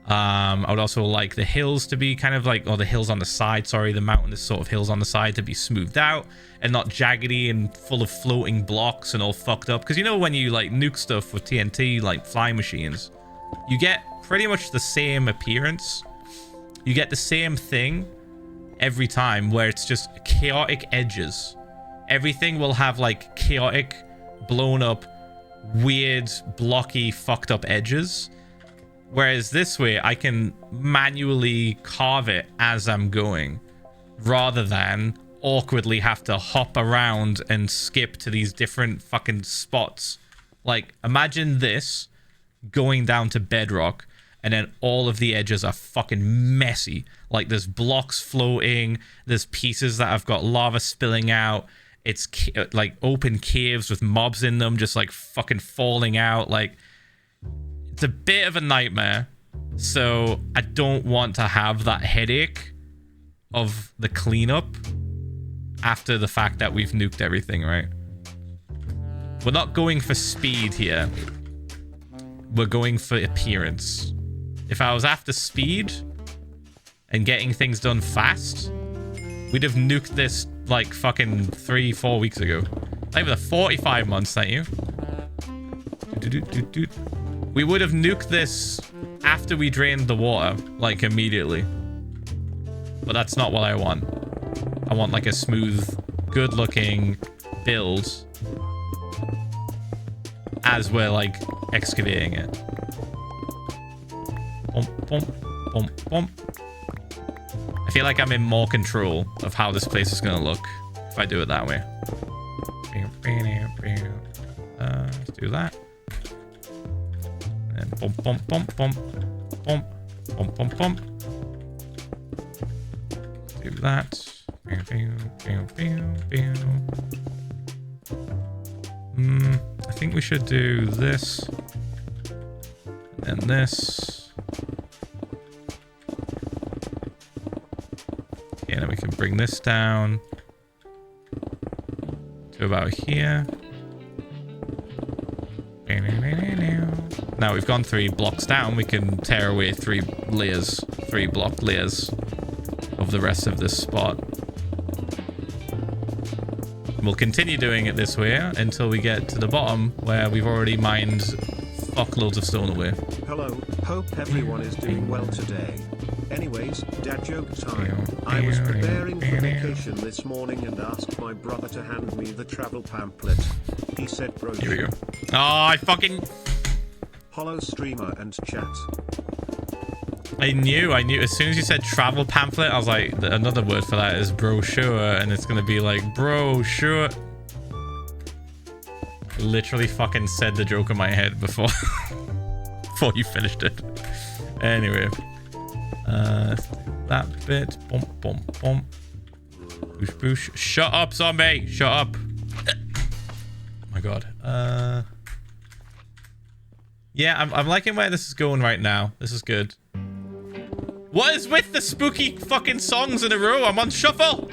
I would also like the hills to be kind of like, or the hills on the side, sorry, the mountainous sort of hills on the side to be smoothed out and not jaggedy and full of floating blocks and all fucked up. Because you know when you like nuke stuff with TNT, like flying machines, you get pretty much the same appearance. You get the same thing every time where it's just chaotic edges. Everything will have like chaotic, blown up, weird, blocky, fucked up edges. Whereas this way, I can manually carve it as I'm going, rather than awkwardly have to hop around and skip to these different fucking spots. Like, imagine this going down to bedrock, and then all of the edges are fucking messy. Like, there's blocks floating, there's pieces that have got lava spilling out, it's like open caves with mobs in them just like fucking falling out. Like, it's a bit of a nightmare, so I don't want to have that headache of the cleanup after the fact that we've nuked everything, right? We're not going for speed here. We're going for appearance. If I was after speed and getting things done fast, we'd have nuked this like fucking 3-4 weeks ago. Not even the 45 months, thank you. We would have nuked this after we drained the water, like immediately. But that's not what I want. I want like a smooth, good looking build as we're like excavating it. Bump, bump, bump, bump. I feel like I'm in more control of how this place is going to look if I do it that way. Let's do that. And bump, bump, bump, bump, bump, bump, bump, bump. Do that. I think we should do this. And then this. Okay, then we can bring this down to about here. Now we've gone 3 blocks down, we can tear away 3 block layers of the rest of this spot. We'll continue doing it this way until we get to the bottom where we've already mined fuckloads of stone away. Hello, hope everyone is doing well today. Anyways, dad joke time. I was preparing for vacation this morning and asked my brother to hand me the travel pamphlet. He said, bro. Here we go. Oh, I fucking... Hollow streamer and chat. I knew. As soon as you said travel pamphlet, I was like, another word for that is brochure, and it's going to be like, brochure. Literally fucking said the joke in my head before before you finished it. Anyway, that bit. Bump, bump, bump. Boosh, boosh. Shut up, zombie. Shut up. Oh my god. Yeah, I'm liking where this is going right now. This is good. What is with the spooky fucking songs in a row? I'm on shuffle.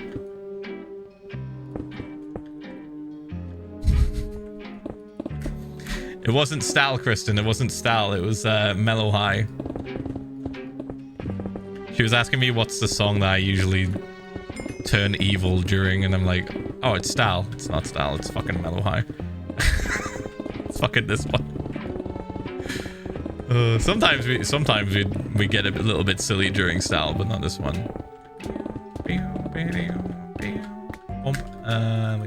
It wasn't Stal, Kristen. It wasn't Stal. It was Mellow High. She was asking me what's the song that I usually turn evil during, and I'm like, oh, it's Stal. It's not Stal. It's fucking Mellow High. It's fucking this one. Sometimes we get a little bit silly during Stal, but not this one. We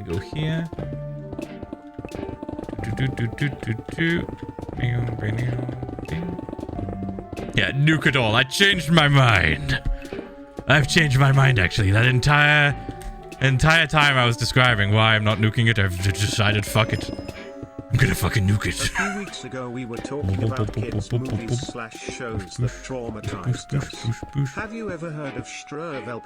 go here. Yeah, nuke it all. I changed my mind. I've changed my mind, actually. That entire time I was describing why I'm not nuking it, I've decided, fuck it. I'm gonna fucking nuke it. A few weeks ago we were talking about kids' movies / shows that traumatized us. Have you ever heard of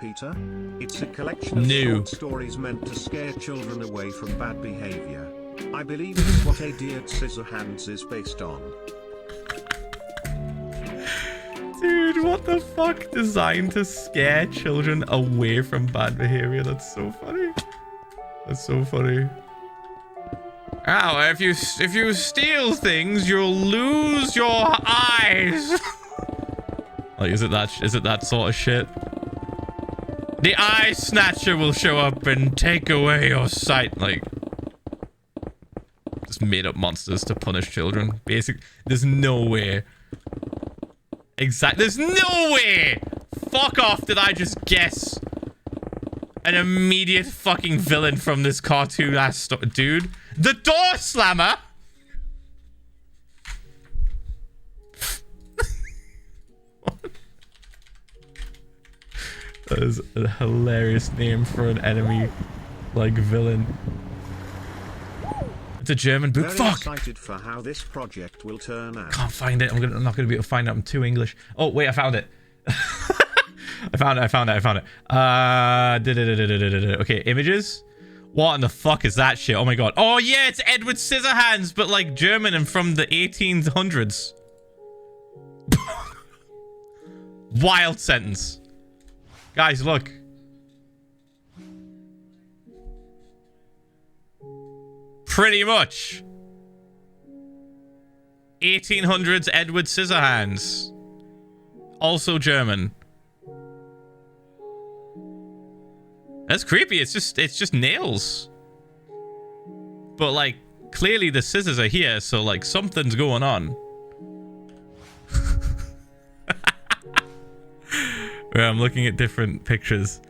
Peter? It's a collection of short stories meant to scare children away from bad behavior. I believe it's what A Dear Scissorhands is based on. Dude, what the fuck? Designed to scare children away from bad behavior. That's so funny. That's so funny. Ow, if you steal things, you'll lose your eyes. Like, is it that sort of shit? The eye snatcher will show up and take away your sight. Like, just made up monsters to punish children. Basically, there's no way. There's no way! Fuck off, did I just guess an immediate fucking villain from this cartoon ass story? Dude, the door slammer! That is a hilarious name for an enemy, like, villain. It's a German book. Very Fuck! Excited for how this project will turn out. Can't find it. I'm not gonna be able to find it. I'm too English. Oh wait, I found it. I found it. Okay, images. What in the fuck is that shit? Oh my god. Oh yeah, it's Edward Scissorhands, but like German and from the 1800s. Wild sentence. Guys, look. Pretty much. 1800s Edward Scissorhands. Also German. That's creepy. It's just nails. But like clearly the scissors are here, so like something's going on. Where I'm looking at different pictures.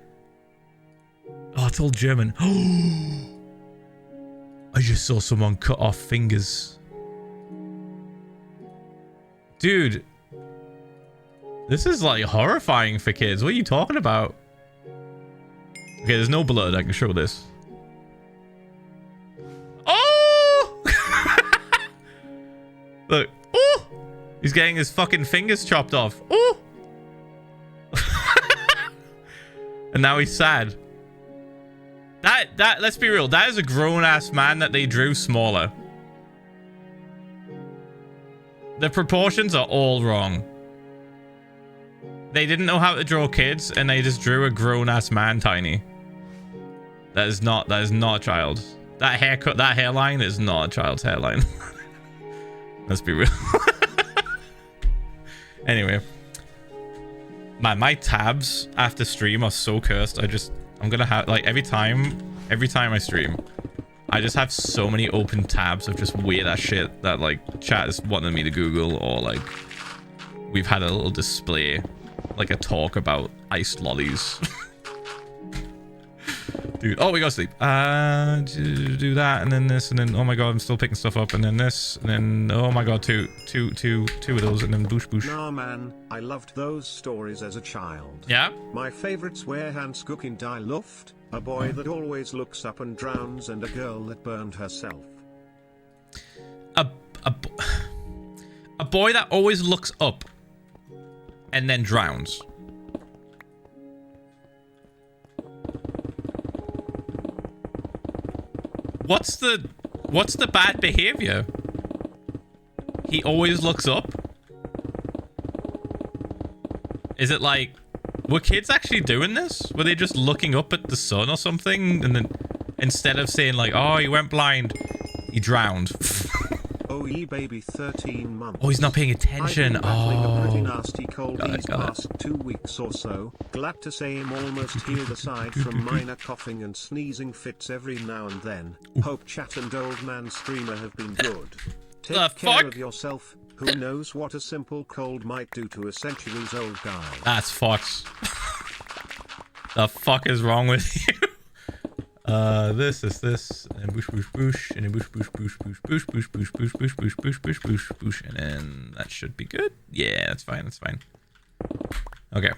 Oh, it's all German. I just saw someone cut off fingers. Dude. This is like horrifying for kids. What are you talking about? Okay, there's no blood. I can show this. Oh! Look. Oh! He's getting his fucking fingers chopped off. Oh! And now he's sad. Let's be real. That is a grown-ass man that they drew smaller. The proportions are all wrong. They didn't know how to draw kids, and they just drew a grown-ass man tiny. That is not a child. That haircut, that hairline is not a child's hairline. Let's be real. Anyway. Man, my tabs after stream are so cursed. I'm gonna have, like, every time I stream, I just have so many open tabs of just weird ass shit that, like, chat is wanting me to Google, or, like, we've had a little display, like a talk about iced lollies. Dude, oh, we gotta sleep. Do that, and then this, and then, oh my god, I'm still picking stuff up, and then this, and then, oh my god, two of those, and then boosh boosh. Nah, man, I loved those stories as a child. Yeah? My favorites were Hans Cooking Die Luft, a boy that always looks up and drowns, and a girl that burned herself. a boy that always looks up and then drowns. What's the bad behavior? He always looks up. Is it like, were kids actually doing this? Were they just looking up at the sun or something? And then instead of saying like, oh, he went blind, he drowned. Oh, baby, 13 months. Oh, he's not paying attention. I've been battling a pretty Oh. nasty cold these past 2 weeks or so. Glad to say I'm almost healed aside from minor coughing and sneezing fits every now and then. Hope chat and old man streamer have been good. Take care of yourself. Who knows what a simple cold might do to a centuries-old guy. That's fucked. The fuck is wrong with you? This is this, and boosh, boosh, boosh, and then boosh, boosh, boosh, boosh, boosh, boosh, boosh, boosh, boosh, boosh, boosh, boosh, boosh, boosh, and then that should be good. Yeah, that's fine, that's fine. Okay.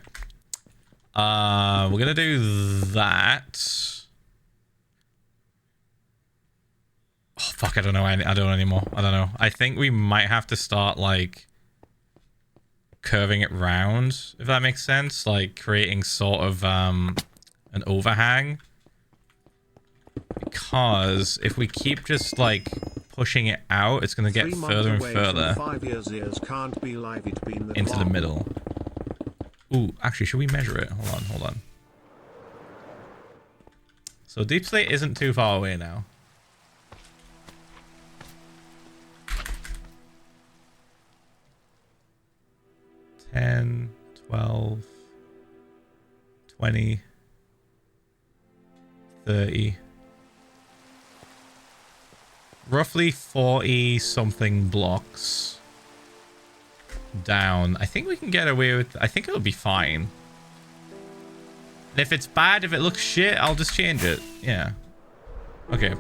We're gonna do that. Oh, fuck, I don't know. I don't know anymore. I don't know. I think we might have to start, like, curving it round, if that makes sense. Like, creating sort of, an overhang. Because if we keep just, like, pushing it out, it's going to get further and further 5 years can't be live. It's been that into the long. middle. Ooh, actually, should we measure it? Hold on. So Deep Slate isn't too far away now. 10, 12, 20, 30. Roughly 40 something blocks down. I think we can get away with, I think it'll be fine. And if it's bad, if it looks shit, I'll just change it. Yeah. Okay.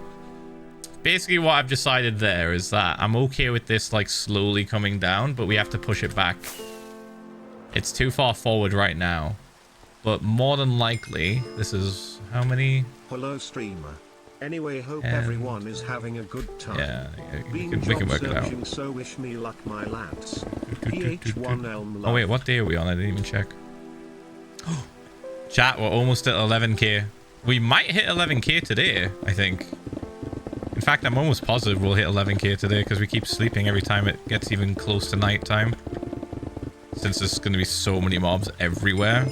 Basically what I've decided there is that I'm okay with this like slowly coming down, but we have to push it back. It's too far forward right now. But more than likely, this is how many? Hello, streamer. Anyway, hope everyone is having a good time. Yeah, we Been can job work it out. searching, so wish me luck, my lads. PH1 Elm Oh wait, what day are we on? I didn't even check. Chat, we're almost at 11k. We might hit 11k today, I think. In fact, I'm almost positive we'll hit 11k today because we keep sleeping every time it gets even close to night time. Since there's going to be so many mobs everywhere.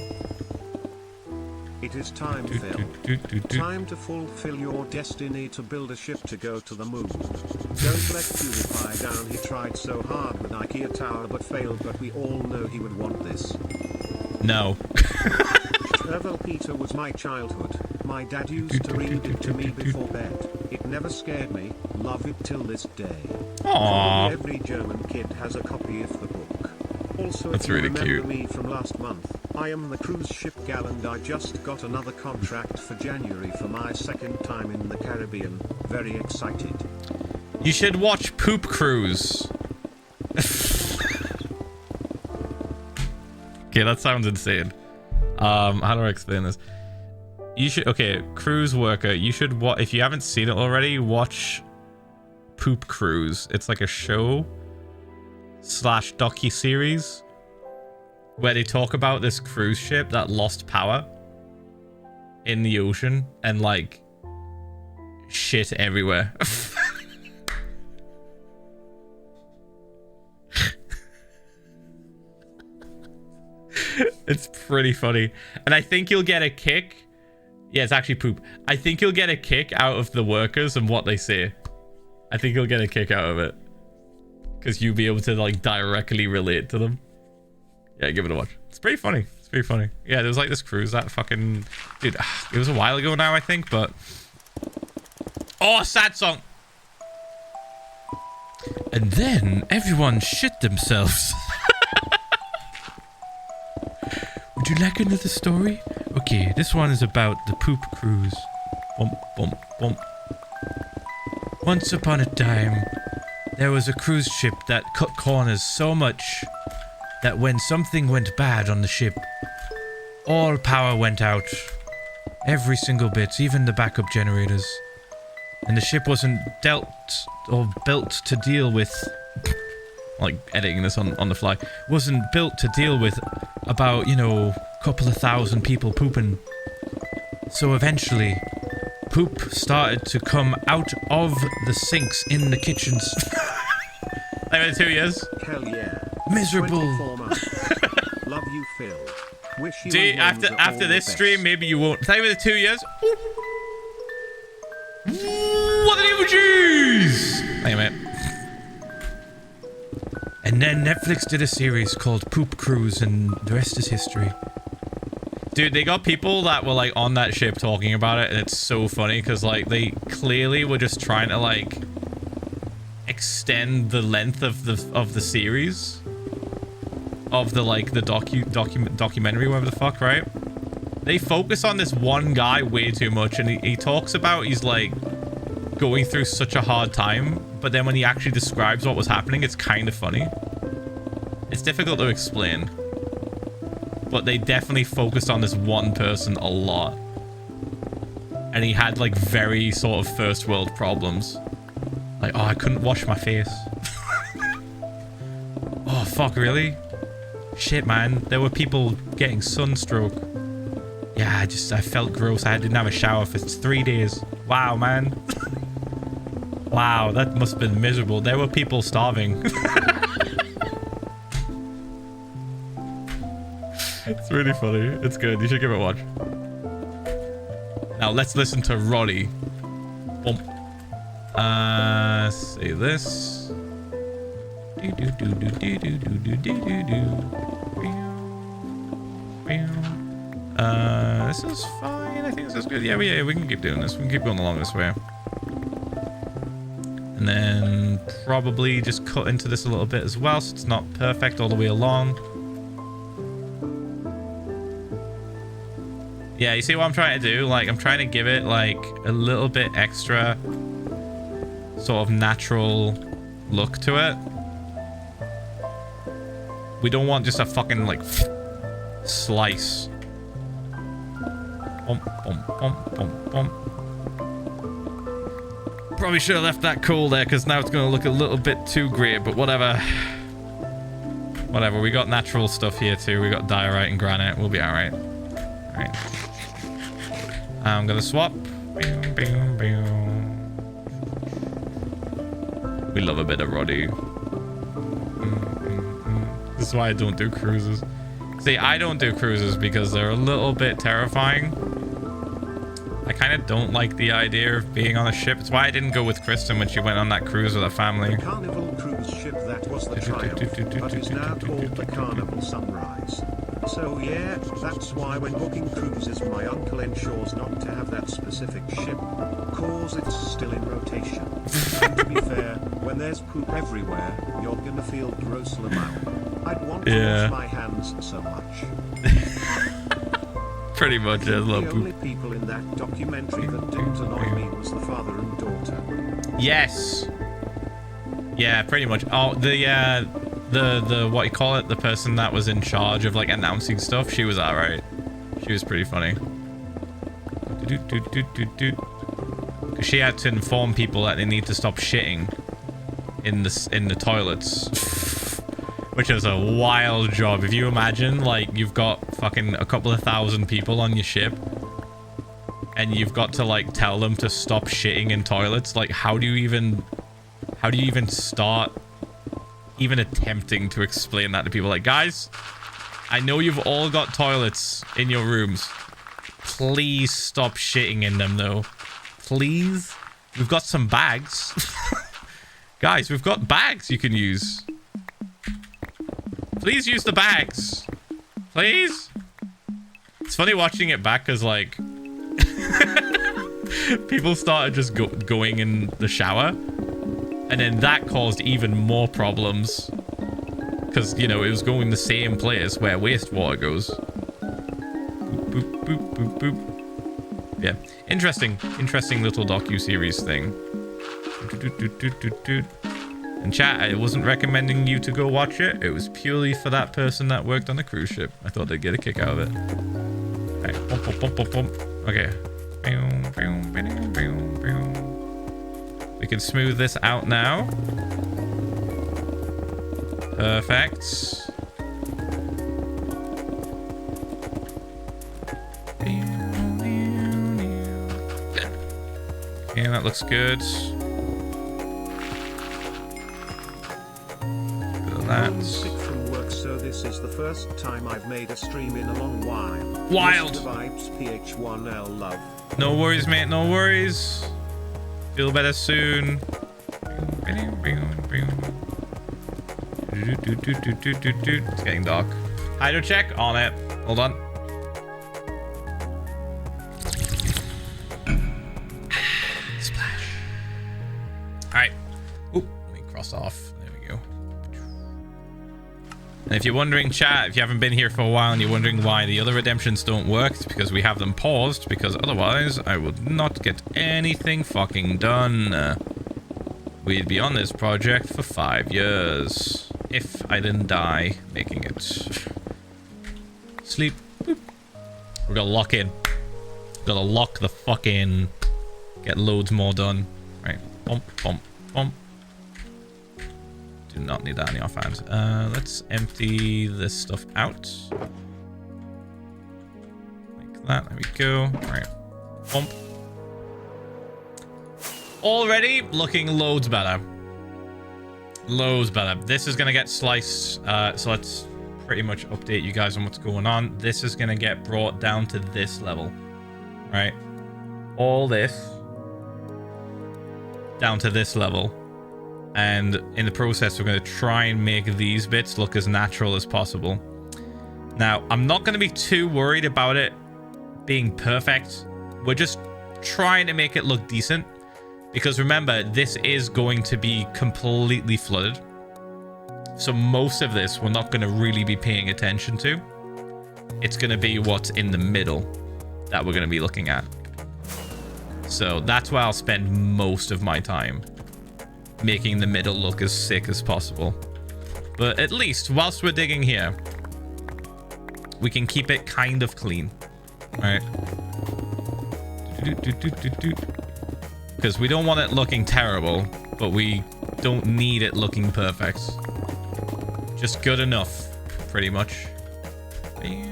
It is time, Phil. Time to fulfill your destiny to build a ship to go to the moon. Don't let PewDiePie down. He tried so hard with IKEA Tower but failed, but we all know he would want this. No. Ervel Peter was my childhood. My dad used to read it to me before bed. It never scared me. Love it till this day. Aww. Every German kid has a copy of the book. Also, That's if you really remember cute. me from last month, I am the cruise ship gal and I just got another contract for January for my second time in the Caribbean. Very excited. You should watch Poop Cruise. Okay, that sounds insane. How do I explain this? You should, okay, Cruise Worker, you should, if you haven't seen it already, watch Poop Cruise. It's like a show / docu-series where they talk about this cruise ship that lost power in the ocean and like shit everywhere. It's pretty funny. And I think you'll get a kick. Yeah, it's actually poop. I think you'll get a kick out of the workers and what they say. I think you'll get a kick out of it. Because you'll be able to, like, directly relate to them. Yeah, give it a watch. It's pretty funny. It's pretty funny. Yeah, there was, like, this cruise that fucking... Dude, it was a while ago now, I think, but... Oh, sad song! And then everyone shit themselves. Would you like another story? Okay, this one is about the poop cruise. Bump, bump, bump. Once upon a time, there was a cruise ship that cut corners so much that when something went bad on the ship, all power went out. Every single bit, even the backup generators. And the ship wasn't dealt or built to deal with like editing this on the fly, wasn't built to deal with about, you know, a couple of thousand people pooping. So eventually, poop started to come out of the sinks in the kitchens. Like 2 years. Hell yeah. Miserable. 24 months. Love you, Phil. Wish you See, and Wenza after all this the stream, best. maybe you won't. Thank you for the 2 years. What the emojis? Hang on a minute. And then Netflix did a series called Poop Cruise, and the rest is history. Dude, they got people that were like on that ship talking about it, and it's so funny because like they clearly were just trying to like extend the length of the series of the like the documentary, whatever the fuck, right? They focus on this one guy way too much, and he talks about he's like going through such a hard time, but then when he actually describes what was happening, it's kind of funny. It's difficult to explain, but they definitely focused on this one person a lot, and he had like very sort of first world problems, like, oh, I couldn't wash my face. Oh fuck, really? Shit, man, there were people getting sunstroke. Yeah, I felt gross. I didn't have a shower for 3 days. Wow, man. Wow, that must have been miserable. There were people starving. It's really funny. It's good. You should give it a watch. Now let's listen to Roddy. Boom. Say this. This is fine. I think this is good. Yeah, we can keep doing this. We can keep going along this way. And then probably just cut into this a little bit as well, so it's not perfect all the way along. Yeah, you see what I'm trying to do? Like, I'm trying to give it like a little bit extra sort of natural look to it. We don't want just a fucking like slice. Probably should have left that cool there, because now it's going to look a little bit too grey, but whatever. Whatever, we got natural stuff here too. We got diorite and granite. We'll be alright. Alright. I'm going to swap. We love a bit of Roddy. This is why I don't do cruises. See, I don't do cruises because they're a little bit terrifying. I kind of don't like the idea of being on a ship. It's why I didn't go with Kristen when she went on that cruise with her family. The Carnival cruise ship that was the Triumph, but is now called the Carnival Sunrise. So yeah, that's why when booking cruises my uncle ensures not to have that specific ship, cause it's still in rotation. And to be fair, when there's poop everywhere, you're gonna feel gross lamau. I'd want to wash my hands so much. Pretty much, I love The only people in that documentary that didn't annoy me was the father and daughter. Yes. Yeah, pretty much. Oh, the what you call it, the person that was in charge of like announcing stuff, she was alright. She was pretty funny. Cause she had to inform people that they need to stop shitting in the toilets. Which is a wild job. If you imagine, like, you've got fucking a couple of thousand people on your ship, and you've got to like tell them to stop shitting in toilets. Like, how do you even start even attempting to explain that to people? Like, guys, I know you've all got toilets in your rooms. Please stop shitting in them, though. Please. We've got some bags. Guys, we've got bags you can use. Please use the bags. Please. It's funny watching it back because, like, people started just going in the shower. And then that caused even more problems. Because, you know, it was going the same place where wastewater goes. Boop, boop, boop, boop, boop. Yeah. Interesting little docu-series thing. And chat, I wasn't recommending you to go watch it. It was purely for that person that worked on the cruise ship. I thought they'd get a kick out of it. Alright. Okay. We can smooth this out now. Perfect. Okay, that looks good. I'm sick from work, so this is the first time I've made a stream in a long while. Wild. Mr. Vibes PH1L love. No worries, mate. No worries. Feel better soon. It's getting dark. Hydro check on it. Hold on. Splash. All right. Oop, let me cross off. There we go. And if you're wondering, chat, if you haven't been here for a while and you're wondering why the other redemptions don't work, it's because we have them paused, because otherwise I would not get anything fucking done. We'd be on this project for 5 years if I didn't die making it. Sleep. Boop. We're gonna lock in. Gotta lock the fuck in. Get loads more done. Right. Bump, bump, bump. Do not need that in the offhand. Let's empty this stuff out. Like that. There we go. All right. Bump. Already looking loads better. Loads better. This is going to get sliced. So let's pretty much update you guys on what's going on. This is going to get brought down to this level. Right? All this down to this level. And in the process, we're going to try and make these bits look as natural as possible. Now, I'm not going to be too worried about it being perfect. We're just trying to make it look decent. Because remember, this is going to be completely flooded. So most of this we're not going to really be paying attention to. It's going to be what's in the middle that we're going to be looking at. So that's where I'll spend most of my time. Making the middle look as sick as possible. But at least, whilst we're digging here, we can keep it kind of clean. Right? Because we don't want it looking terrible, but we don't need it looking perfect. Just good enough, pretty much. Okay,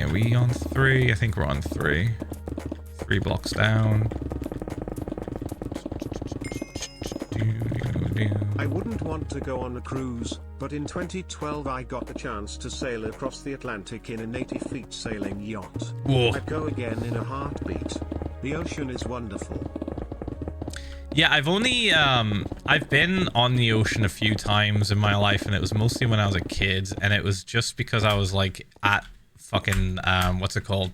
are we on 3? I think we're on 3. 3 blocks down. I wouldn't want to go on a cruise, but in 2012 I got the chance to sail across the Atlantic in an 80-feet sailing yacht. Whoa. I'd go again in a heartbeat. The ocean is wonderful. Yeah, I've been on the ocean a few times in my life, and it was mostly when I was a kid, and it was just because I was like at fucking, what's it called?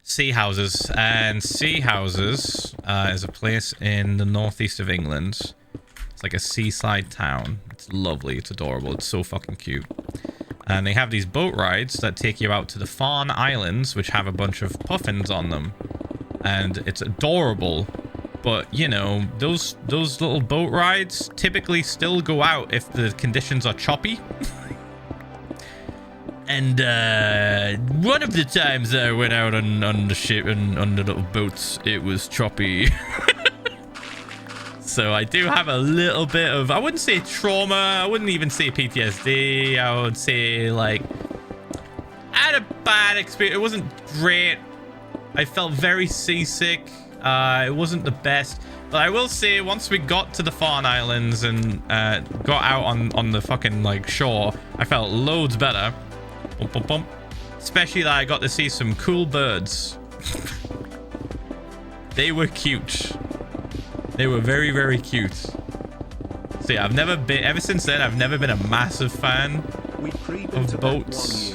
Sea houses. And sea houses is a place in the northeast of England. It's like a seaside town. It's lovely. It's adorable. It's so fucking cute. And they have these boat rides that take you out to the Farne Islands, which have a bunch of puffins on them. And it's adorable. But, you know, those little boat rides typically still go out if the conditions are choppy. And one of the times I went out on the ship and on the little boats, it was choppy. So I do have a little bit of, I wouldn't say trauma, I wouldn't even say PTSD, I would say like, I had a bad experience. It wasn't great. I felt very seasick. It wasn't the best. But I will say, once we got to the Farne Islands and got out on the fucking like shore, I felt loads better. Bump, bump, bump. Especially that I got to see some cool birds. They were cute. They were very, very cute. So yeah, I've never been, ever since then, I've never been a massive fan of boats.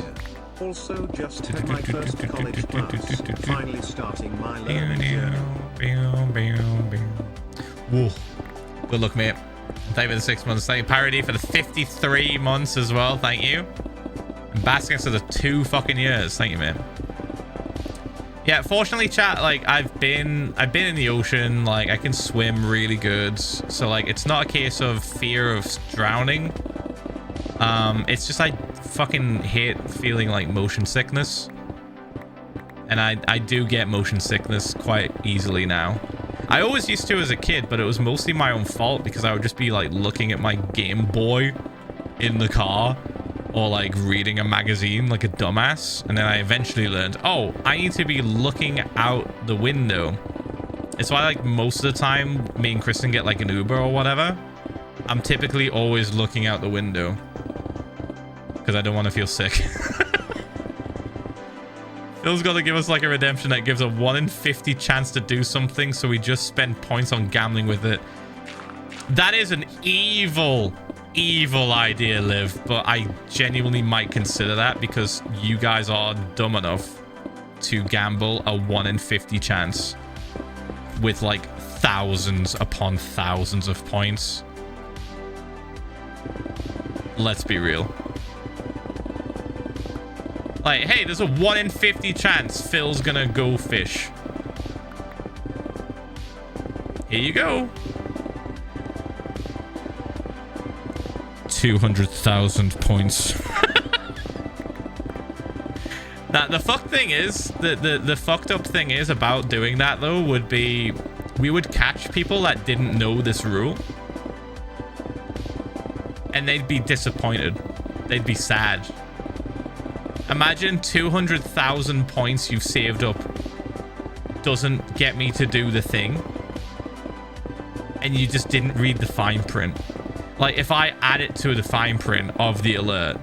Also just had my first college class, finally starting my learning journey. Whoa. Good luck, mate. Thank you for the 6 months. Thank you, Parody, for the 53 months as well. Thank you. And Baskets for the 2 fucking years. Thank you, man. Yeah, fortunately, chat, like, I've been in the ocean. Like, I can swim really good. So, like, it's not a case of fear of drowning. It's just I fucking hate feeling like motion sickness. And I do get motion sickness quite easily now. I always used to as a kid, but it was mostly my own fault because I would just be like looking at my Game Boy in the car or like reading a magazine like a dumbass. And then I eventually learned, oh, I need to be looking out the window. It's why like most of the time me and Kristen get like an Uber or whatever. I'm typically always looking out the window because I don't want to feel sick. Phil's got to give us like a redemption that gives a 1 in 50 chance to do something, so we just spend points on gambling with it. That is an evil idea, Liv, but I genuinely might consider that because you guys are dumb enough to gamble a 1 in 50 chance with like thousands upon thousands of points. Let's be real. Like, hey, there's a 1 in 50 chance Phil's gonna go fish. Here you go. 200,000 points. Now, the fucked thing is, the fucked up thing is about doing that, though, would be we would catch people that didn't know this rule. And they'd be disappointed. They'd be sad. Imagine 200,000 points you've saved up doesn't get me to do the thing. And you just didn't read the fine print. Like, if I add it to the fine print of the alert,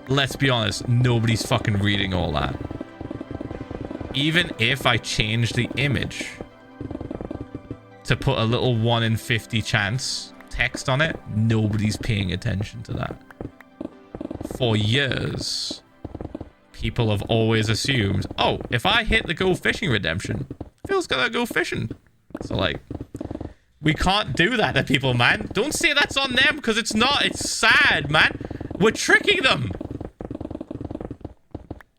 let's be honest, nobody's fucking reading all that. Even if I change the image to put a little 1 in 50 chance text on it, nobody's paying attention to that. For years, people have always assumed, oh, if I hit the go fishing redemption, Phil's gonna go fishing. So, like, we can't do that to people, man. Don't say that's on them, because it's not. It's sad, man. We're tricking them.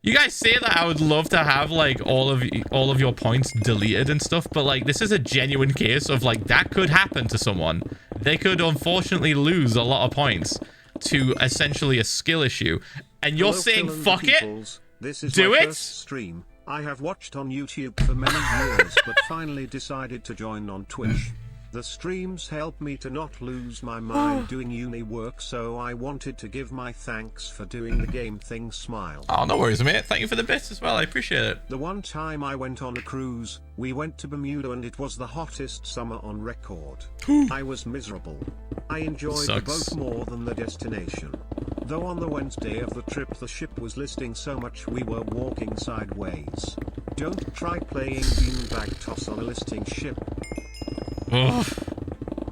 You guys say that I would love to have, like, all of your points deleted and stuff, but, like, this is a genuine case of, like, that could happen to someone. They could, unfortunately, lose a lot of points to essentially a skill issue, and you're saying fuck it? This is do my it? First stream I have watched on YouTube for many years, but finally decided to join on Twitch. The streams help me to not lose my mind doing uni work, so I wanted to give my thanks for doing the game thing smile. Oh, no worries, mate. Thank you for the bits as well. I appreciate it. The one time I went on a cruise, we went to Bermuda and it was the hottest summer on record. I was miserable. I enjoyed the boat more than the destination. Though on the Wednesday of the trip the ship was listing so much we were walking sideways. Don't try playing beanbag toss on a listing ship. Ugh.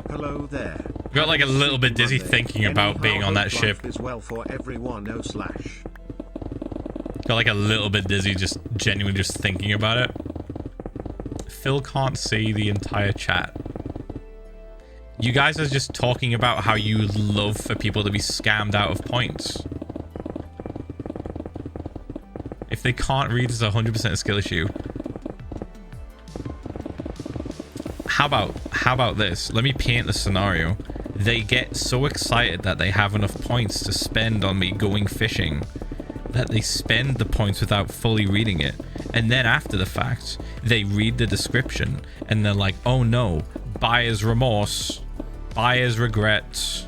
Hello there. Got like a little bit dizzy thinking about being on that ship. Is well for everyone, no slash. Got like a little bit dizzy just genuinely just thinking about it. Phil can't see the entire chat. You guys are just talking about how you love for people to be scammed out of points. If they can't read, it's 100% a skill issue. How about this? Let me paint the scenario. They get so excited that they have enough points to spend on me going fishing that they spend the points without fully reading it. And then after the fact, they read the description and they're like, oh no, buyer's remorse, buyer's regret,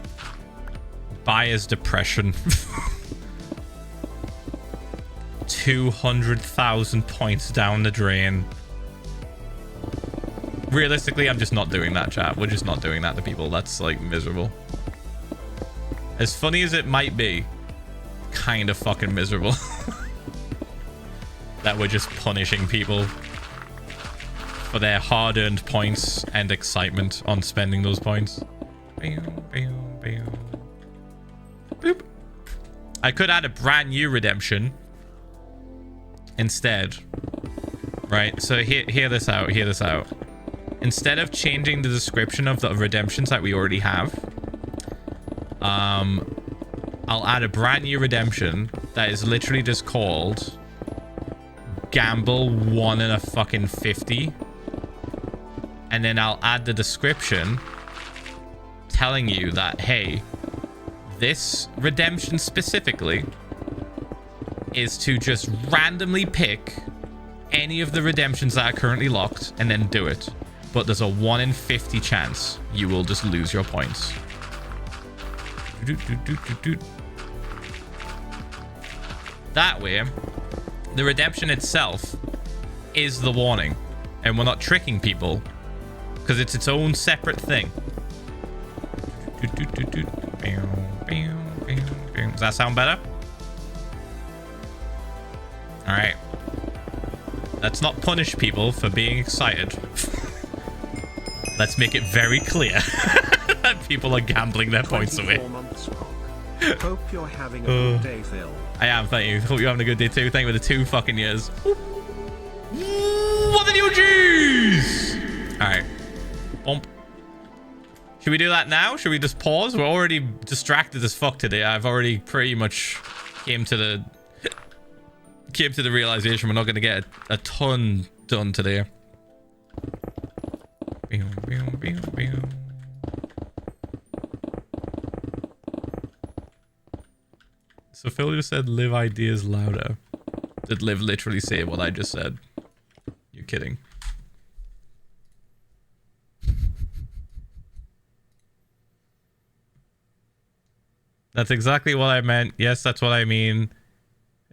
buyer's depression. 200,000 points down the drain. Realistically, I'm just not doing that, chat. We're just not doing that to people. That's, like, miserable. As funny as it might be, kind of fucking miserable. That we're just punishing people for their hard-earned points and excitement on spending those points. Boop. I could add a brand new redemption instead. Right? So hear this out. Hear this out. Instead of changing the description of the redemptions that we already have, I'll add a brand new redemption that is literally just called Gamble 1 in a fucking 50. And then I'll add the description telling you that, hey, this redemption specifically is to just randomly pick any of the redemptions that are currently locked and then do it. But there's a 1 in 50 chance you will just lose your points. That way, the redemption itself is the warning. And we're not tricking people because it's its own separate thing. Does that sound better? All right. Let's not punish people for being excited. Let's make it very clear that people are gambling their points away. Hope you're having a good day, Phil. I am, thank you. Hope you're having a good day too. Thank you for the 2 fucking years. What the new G's? All right. Bump. Should we do that now? Should we just pause? We're already distracted as fuck today. I've already pretty much came to the realization we're not going to get a ton done today. So Phil just said live ideas louder. Did Liv literally say what I just said? You're kidding. That's exactly what I meant. Yes, that's what I mean.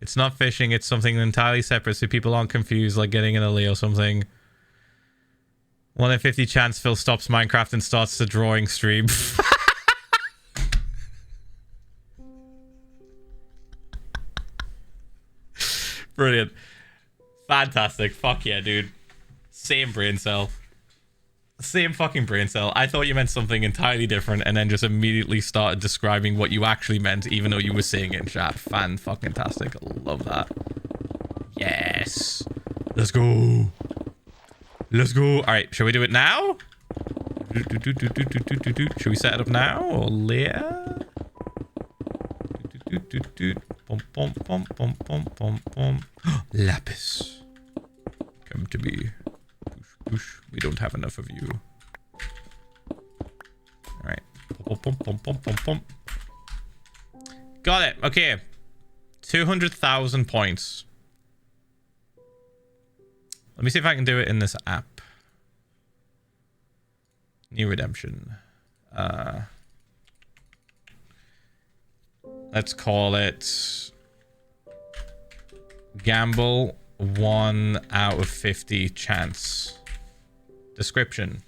It's not fishing. It's something entirely separate so people aren't confused like getting in a lay or something. 1 in 50 chance Phil stops Minecraft and starts the drawing stream. Brilliant. Fantastic. Fuck yeah, dude. Same brain cell. Same fucking brain cell. I thought you meant something entirely different and then just immediately started describing what you actually meant even though you were saying it in chat. Fan-fucking-tastic. Love that. Yes. Let's go. Let's go. All right. Shall we do it now? Should we set it up now or later? Lapis. Come to me. Push. We don't have enough of you. All right. Got it. Okay. 200,000 points. Let me see if I can do it in this app. New redemption. Let's call it gamble 1 out of 50 chance. Description.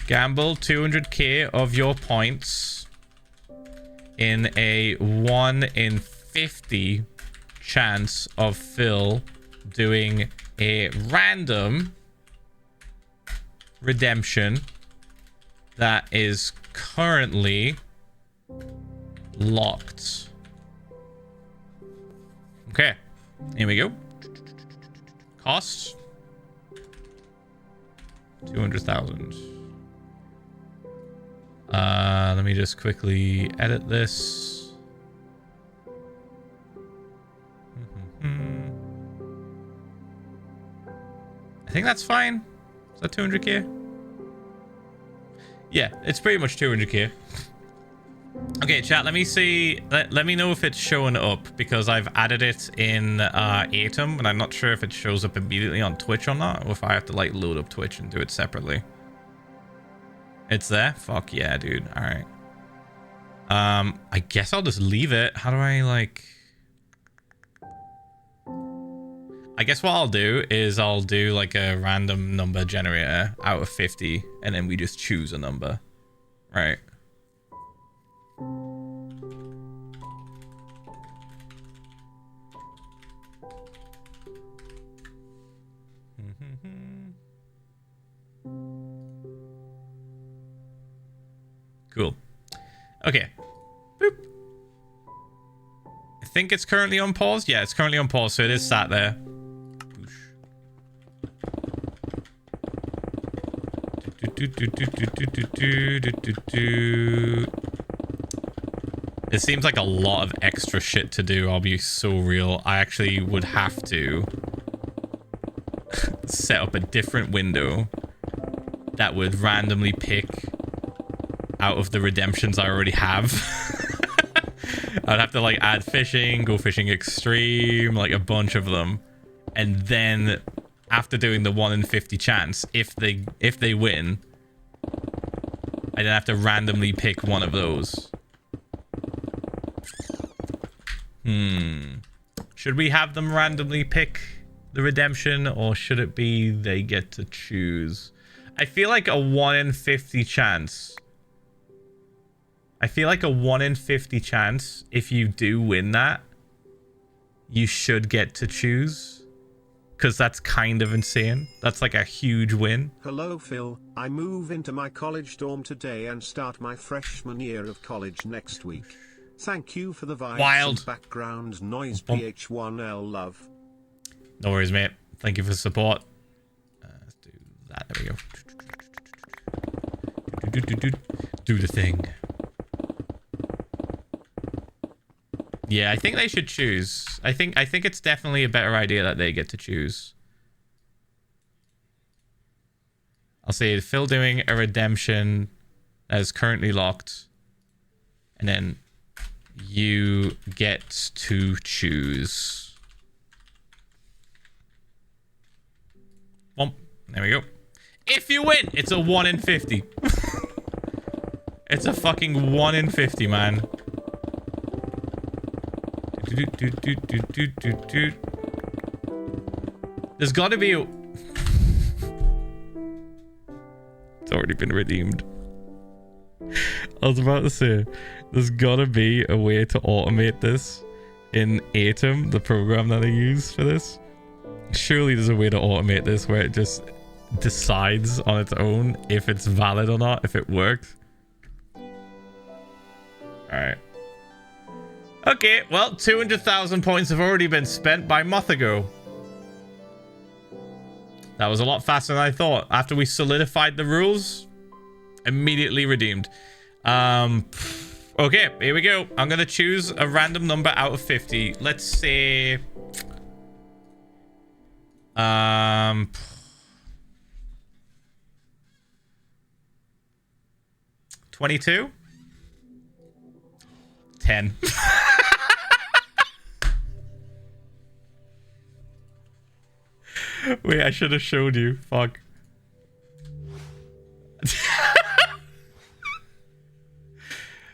Gamble 200k of your points in a 1 in 50 chance of Phil doing a random redemption that is currently locked. Okay, here we go. Cost 200,000. Let me just quickly edit this. I think that's fine. Is that 200k? Yeah, it's pretty much 200k. Okay, chat, let me see. Let me know if it's showing up because I've added it in Atom and I'm not sure if it shows up immediately on Twitch or not, or if I have to like load up Twitch and do it separately. It's there? Fuck yeah, dude. All right. I guess I'll just leave it. How do I like... I guess what I'll do is I'll do like a random number generator out of 50 and then we just choose a number. Right. Cool. Okay. Boop. I think it's currently on pause. Yeah, it's currently on pause, so it is sat there. It seems like a lot of extra shit to do. I'll be so real. I actually would have to set up a different window that would randomly pick out of the redemptions I already have. I'd have to like add fishing, go fishing extreme, like a bunch of them. and then after doing the 1 in 50 chance, if they win, I then have to randomly pick one of those. Should we have them randomly pick the redemption, or should it be they get to choose? I feel like a 1 in 50 chance. I feel like a 1 in 50 chance, if you do win that, you should get to choose. Because that's kind of insane. That's like a huge win. Hello Phil, I move into my college dorm today and start my freshman year of college next week. Thank you for the vibes Wild. and background noise, PH1L love. No worries, mate. Thank you for the support. Let's do that. There we go. Do the thing. Yeah, I think they should choose. I think it's definitely a better idea that they get to choose. I'll say Phil doing a redemption that is currently locked, and then you get to choose. Bump. There we go. If you win, it's a 1 in 50. It's a fucking 1 in 50, man. There's gotta be a... It's already been redeemed. I was about to say, there's gotta be a way to automate this in Atom, the program that I use for this. Surely there's a way to automate this where it just decides on its own if it's valid or not, if it works. Alright. Okay, well, 200,000 points have already been spent by month ago. That was a lot faster than I thought. After we solidified the rules, immediately redeemed. Okay, here we go. I'm gonna choose a random number out of 50. Let's say... 22? 10. Wait, I should have showed you. Fuck.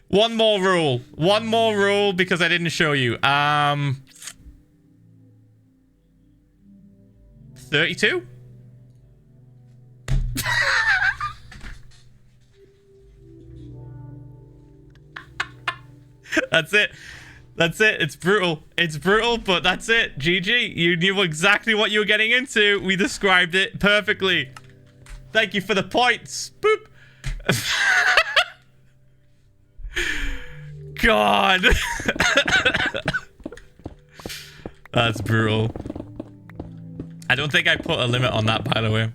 One more rule. One more rule because I didn't show you. 32? That's it. That's it. It's brutal. It's brutal, but that's it. GG. You knew exactly what you were getting into. We described it perfectly. Thank you for the points. Boop. God. That's brutal. I don't think I put a limit on that, by the way.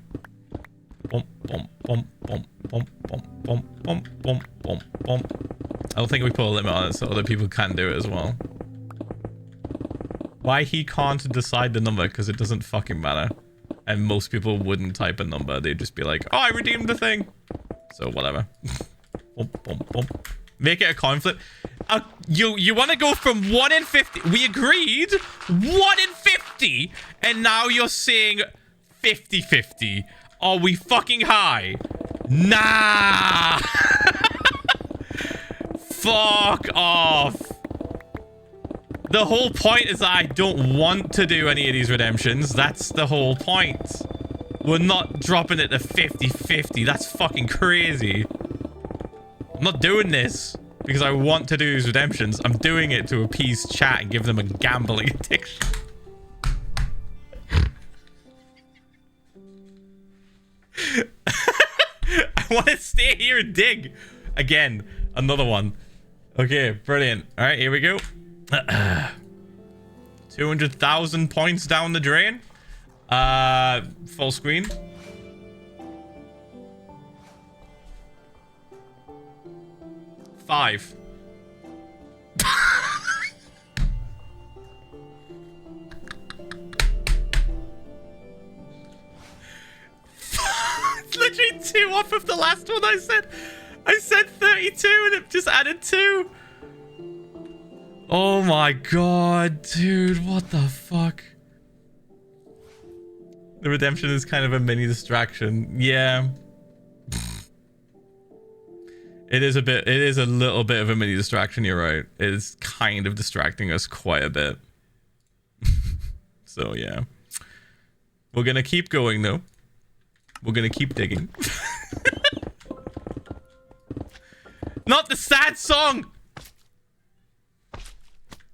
Bump, bump, bump, bump, bump, bump, bump, bump, bump, bump, bump. I don't think we put a limit on it so other people can do it as well. Why he can't decide the number? Because it doesn't fucking matter. And most people wouldn't type a number. They'd just be like, oh, I redeemed the thing. So whatever. Bump, bump, bump. Make it a coin flip. You want to go from 1 in 50. We agreed 1 in 50. And now you're saying 50-50. Are we fucking high? Nah. Fuck off. The whole point is that I don't want to do any of these redemptions. That's the whole point. We're not dropping it to 50-50. That's fucking crazy. I'm not doing this because I want to do these redemptions. I'm doing it to appease chat and give them a gambling addiction. I want to stay here and dig. Again, another one. Okay, brilliant. All right, here we go. 200,000 points down the drain. Full screen. Five. It's literally 2 off of the last one I said. I said 32 and it just added 2. Oh my god, dude, what the fuck? The redemption is kind of a mini distraction. Yeah. It is a little bit of a mini distraction, you're right. It is kind of distracting us quite a bit. So, yeah. We're gonna keep going, though. We're gonna keep digging. Not the sad song!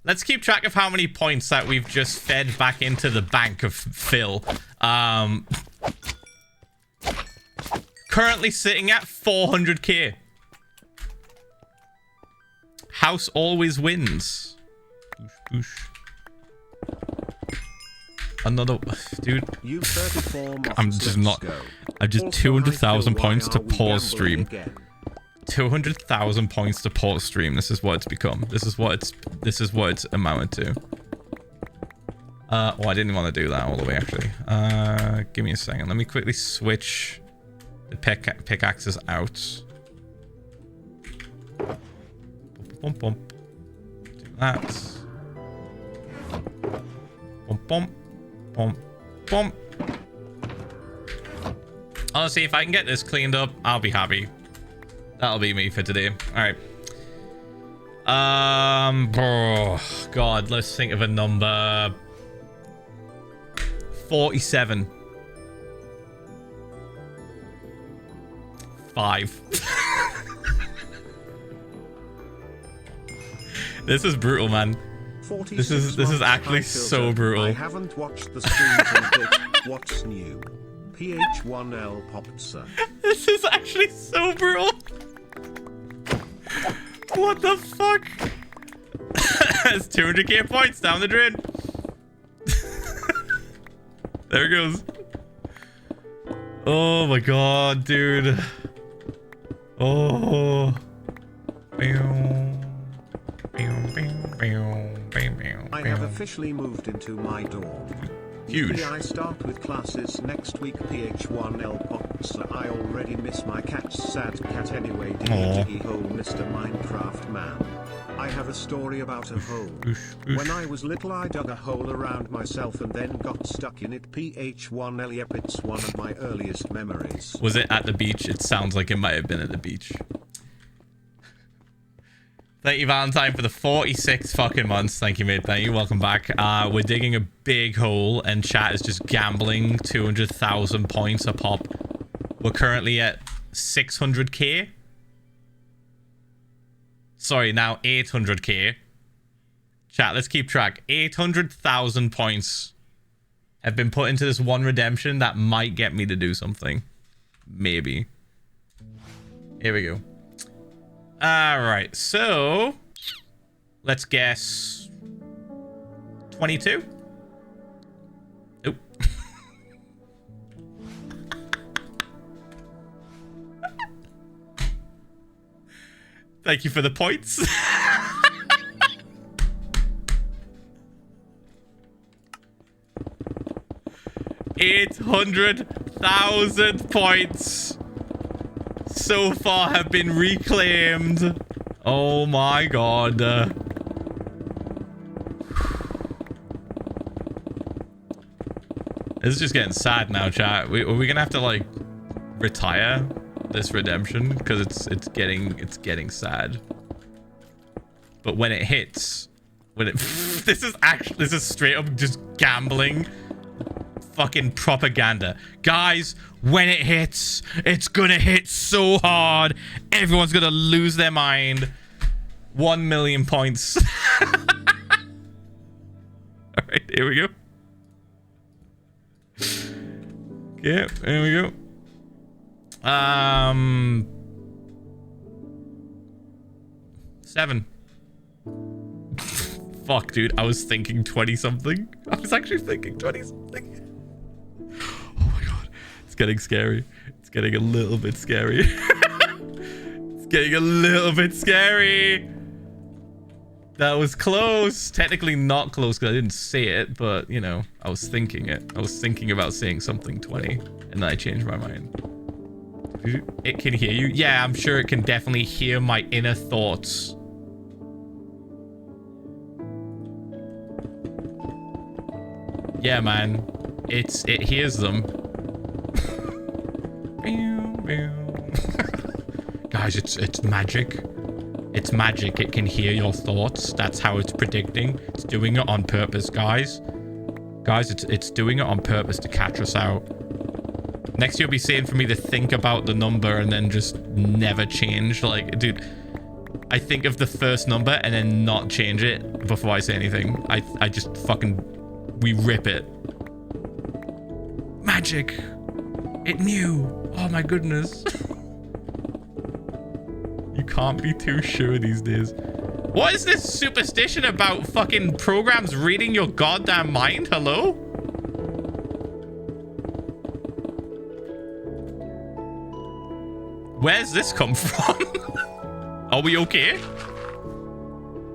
Let's keep track of how many points that we've just fed back into the bank of Phil. Currently sitting at 400k. House always wins. Boosh, boosh. Another dude. You 34 I'm just not. I'm just 200,000 points to pause stream. 200,000 points to pause stream. This is what it's become. This is what it's amounted to. Oh, I didn't want to do that all the way actually. Give me a second. Let me quickly switch the pickaxes out. Bump, bump. Do that. Bump, bump. Bump, bump. Honestly, if I can get this cleaned up, I'll be happy. That'll be me for today. All right. Oh, God, let's think of a number. 47. 5. This is brutal, man. This is actually so brutal. I haven't watched the streams in a bit. What's new? PH1L Popsa. This is actually so brutal. What the fuck? It's 200k points down the drain. There it goes. Oh my god, dude. Oh. I have officially moved into my dorm. Huge. Usually I start with classes next week. PH1L Pops. I already miss my cat's sad cat anyway. Diggy hole, Mr. Minecraft man. I have a story about a hole. When I was little, I dug a hole around myself and then got stuck in it. PH1L. Yep, it's one of my earliest memories. Was it at the beach? It sounds like it might have been at the beach. Thank you, Valentine, for the 46 fucking months. Thank you, mate. Thank you. Welcome back. We're digging a big hole, and chat is just gambling 200,000 points a pop. We're currently at 600k. Sorry, now 800k. Chat, let's keep track. 800,000 points have been put into this one redemption that might get me to do something. Maybe. Here we go. Alright, so let's guess 22. Oop. Thank you for the points. $800,000 points so far have been reclaimed. Oh my god. This is just getting sad now, chat. Are we gonna have to like retire this redemption because it's getting sad. But when it hits, this is straight up just gambling. Fucking propaganda. Guys, when it hits, it's gonna hit so hard. Everyone's gonna lose their mind. 1 million points. Alright, here we go. Okay, here we go. 7. Fuck, dude. I was thinking 20 something. I was actually thinking 20 something. Oh my god. It's getting scary. It's getting a little bit scary. It's getting a little bit scary. That was close. Technically not close because I didn't say it, but, you know, I was thinking it. I was thinking about saying something 20, and then I changed my mind. It can hear you? Yeah, I'm sure it can definitely hear my inner thoughts. Yeah, man. It hears them. Guys, it's magic. It's magic. It can hear your thoughts. That's how it's predicting. It's doing it on purpose, guys. Guys, it's doing it on purpose to catch us out. Next, you'll be saying for me to think about the number and then just never change. Like, dude, I think of the first number and then not change it before I say anything. I just fucking... We rip it. Magic. It knew. Oh my goodness. You can't be too sure these days. What is this superstition about fucking programs reading your goddamn mind? Hello? Where's this come from? Are we okay?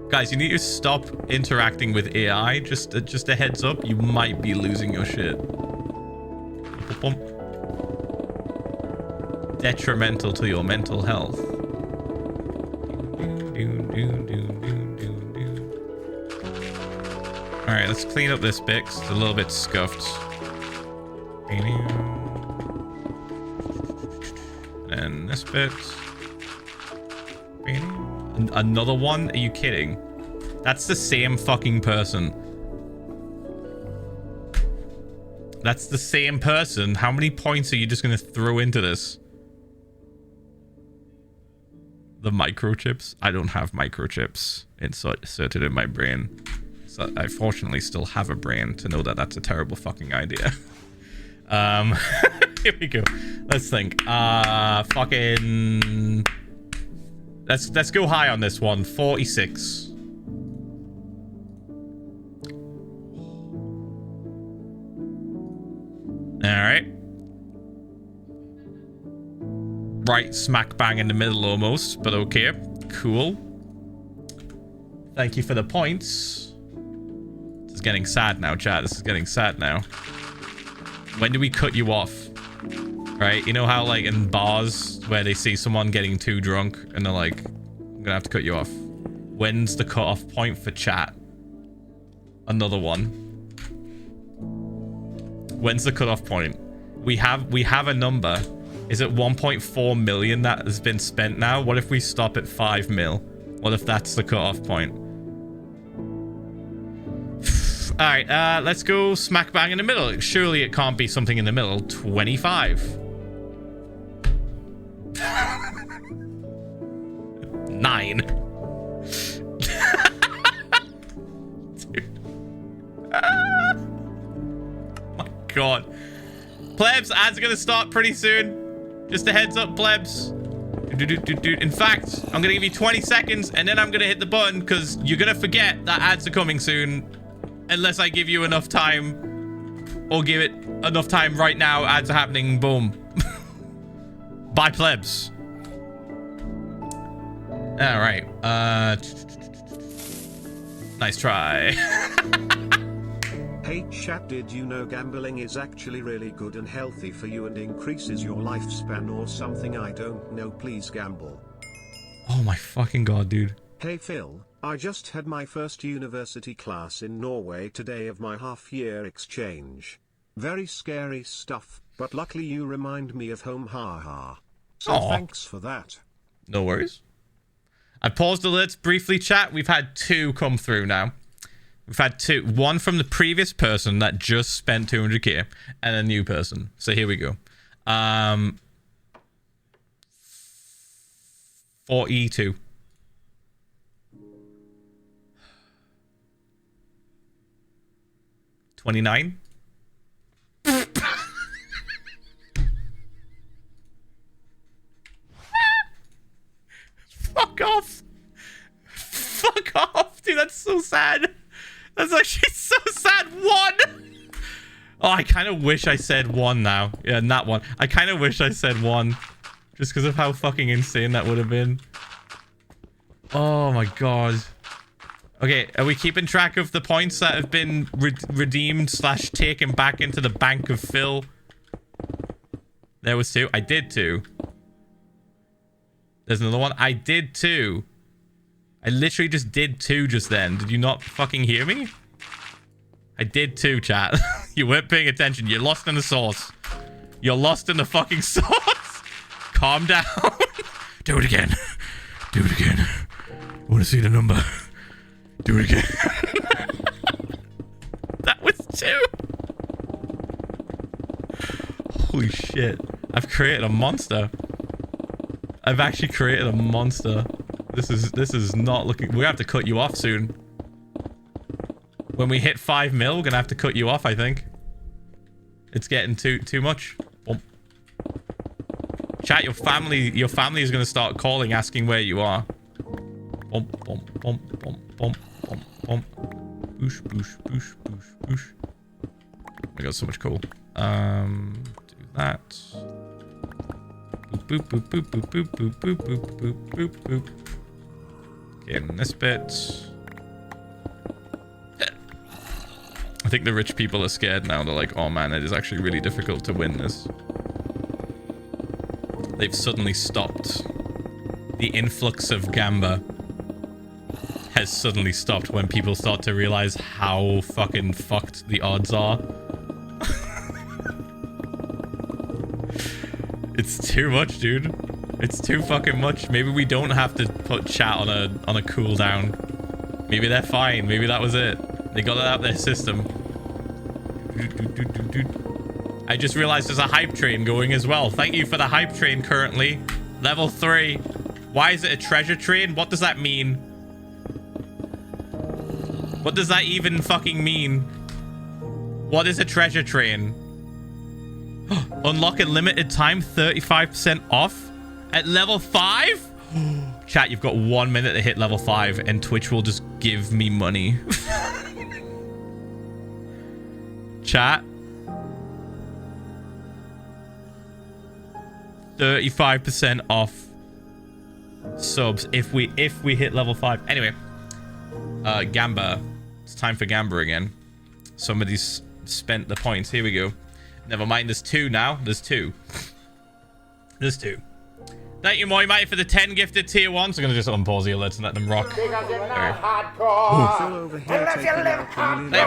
Guys, you need to stop interacting with AI. Just a heads up, you might be losing your shit. Detrimental to your mental health. Alright, let's clean up this bit 'cause it's a little bit scuffed. And this bit. Another one? Are you kidding? That's the same fucking person. That's the same person. How many points are you just going to throw into this? The microchips? I don't have microchips inserted in my brain. So I fortunately still have a brain to know that that's a terrible fucking idea. Here we go. Let's think. Fucking... Let's go high on this one. 46. Alright. Right smack bang in the middle almost, but okay. Cool. Thank you for the points. This is getting sad now, chat. This is getting sad now. When do we cut you off? Right? You know how, like, in bars where they see someone getting too drunk and they're like, I'm gonna have to cut you off. When's the cutoff point for chat? Another one. When's the cutoff point? We have a number. Is it 1.4 million that has been spent now? What if we stop at 5 mil? What if that's the cutoff point? Alright, let's go smack bang in the middle. Surely it can't be something in the middle. 25. 9. Dude. My god. Plebs, ads are gonna start pretty soon. Just a heads up, plebs. In fact, I'm gonna give you 20 seconds and then I'm gonna hit the button because you're gonna forget that ads are coming soon. Unless I give you enough time. Or give it enough time right now. Ads are happening. Boom. Bye, plebs. Alright. Nice try. Hey chat, did you know gambling is actually really good and healthy for you and increases your lifespan or something? I don't know, please gamble. Oh my fucking god, dude. Hey Phil, I just had my first university class in Norway today of my half-year exchange. Very scary stuff, but luckily you remind me of home, haha. So Aww. Thanks for that. No worries. I paused alerts briefly, chat. We've had 2 come through now. We've had 2. One from the previous person that just spent 200k and a new person. So here we go. 42. $29. Fuck off. Fuck off, dude. That's so sad. That's actually so sad. 1. Oh, I kind of wish I said 1 now. Yeah, not 1. I kind of wish I said 1. Just because of how fucking insane that would have been. Oh my god. Okay, are we keeping track of the points that have been redeemed / taken back into the bank of Phil? There was 2. I did 2. There's another one. I did 2. I literally just did 2 just then. Did you not fucking hear me? I did too, chat. You weren't paying attention. You're lost in the sauce. You're lost in the fucking sauce. Calm down. Do it again. Do it again. I want to see the number. Do it again. That was 2. Holy shit. I've created a monster. I've actually created a monster. This is not looking... We have to cut you off soon. When we hit 5 mil, we're gonna have to cut you off, I think. It's getting too much. Bump. Chat, your family is gonna start calling, asking where you are. Bump, bump, bump, bump, bump, bump, bump. Boosh, boosh, boosh, boosh, boosh. I got so much cool. Do that. Boop, boop, boop, boop, boop, boop, boop, boop, boop, boop, boop. Okay, and this bit. I think the rich people are scared now. They're like, oh man, it is actually really difficult to win this. They've suddenly stopped. The influx of Gamba has suddenly stopped when people start to realize how fucking fucked the odds are. It's too much, dude. It's too fucking much. Maybe we don't have to put chat on a cooldown. Maybe they're fine. Maybe that was it. They got it out of their system. I just realized there's a hype train going as well. Thank you for the hype train currently. Level 3. Why is it a treasure train? What does that mean? What does that even fucking mean? What is a treasure train? Unlock in limited time, 35% off at level 5? Chat, you've got 1 minute to hit level 5 and Twitch will just give me money. Chat. 35% off subs if we hit level 5. Anyway, Gamba. It's time for Gamba again. Somebody's spent the points. Here we go. Never mind, there's 2 now. There's 2. There's 2. Thank you, Moi Mate, for the 10 gifted tier 1. So I'm going to just unpause the alerts and let them rock. Thank you for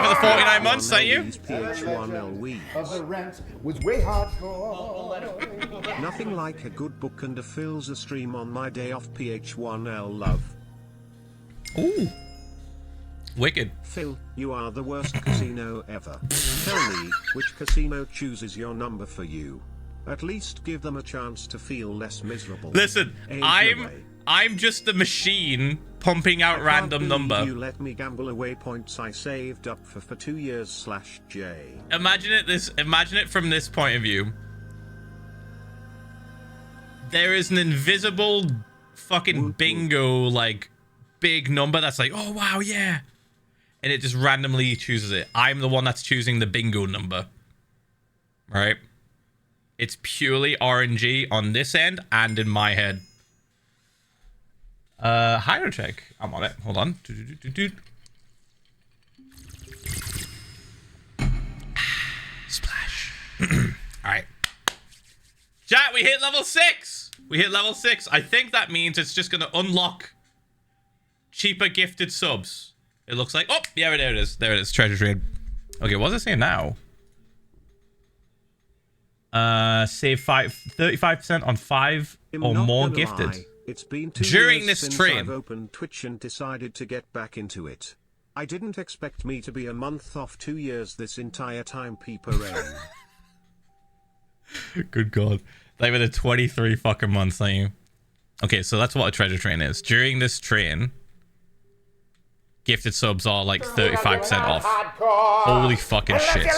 the 49 months, thank you. The rent was way hardcore. Nothing like a good book and a Philza stream on my day off. PH1L love. Ooh. Wicked. Phil, you are the worst casino ever. Tell me, which casino chooses your number for you? At least give them a chance to feel less miserable. Listen, I'm just the machine pumping out random number. You let me gamble away points I saved up for 2 years /J. Imagine it from this point of view. There is an invisible fucking bingo, like, big number that's like, oh wow, yeah. And it just randomly chooses it. I'm the one that's choosing the bingo number. Right? It's purely RNG on this end and in my head. Hydro check. I'm on it. Hold on. Splash. Alright. Chat, we hit level 6. We hit level 6. I think that means it's just going to unlock cheaper gifted subs. It looks like... Oh, yeah, there it is. There it is. Treasure trade. Okay, what does it say now? Save 35% on 5 or more gifted. It's been 2 during years this since train. I've opened Twitch and decided to get back into it. I didn't expect me to be a month off 2 years this entire time, Peeper. Good God. They were the 23 fucking months, ain't you? Okay, so that's what a treasure train is. During this train, gifted subs are like 35% off. Holy fucking shit.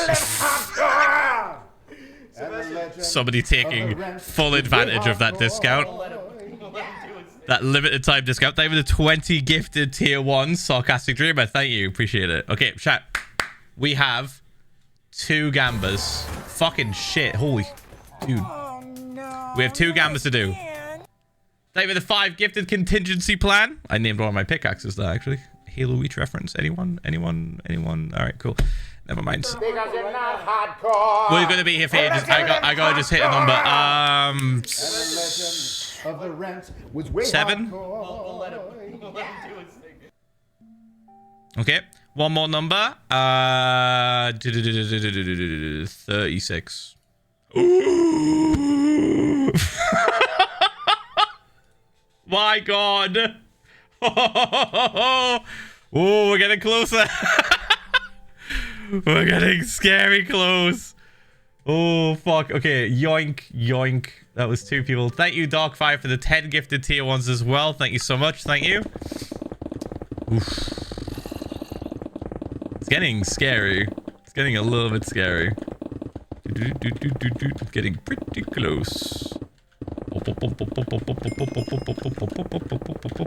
Somebody taking full advantage of that discount. That limited time discount. They were the 20 gifted tier 1 sarcastic dreamer. Thank you. Appreciate it. Okay, chat. We have 2 gambas. Fucking shit. Holy dude. We have 2 gambas to do. They were the 5 gifted contingency plan. I named one of my pickaxes there, actually. Halo Reach reference. Anyone? All right, cool. Never mind. We're gonna be here for ages. I gotta just hit a number. 7. Okay. One more number. 36. Ooh. My God. Oh, we're getting closer. We're getting scary close. Oh, fuck. Okay, yoink, yoink. That was 2 people. Thank you, Dark5, for the 10 gifted tier 1s as well. Thank you so much. Thank you. Oof. It's getting scary. It's getting a little bit scary. Getting pretty close.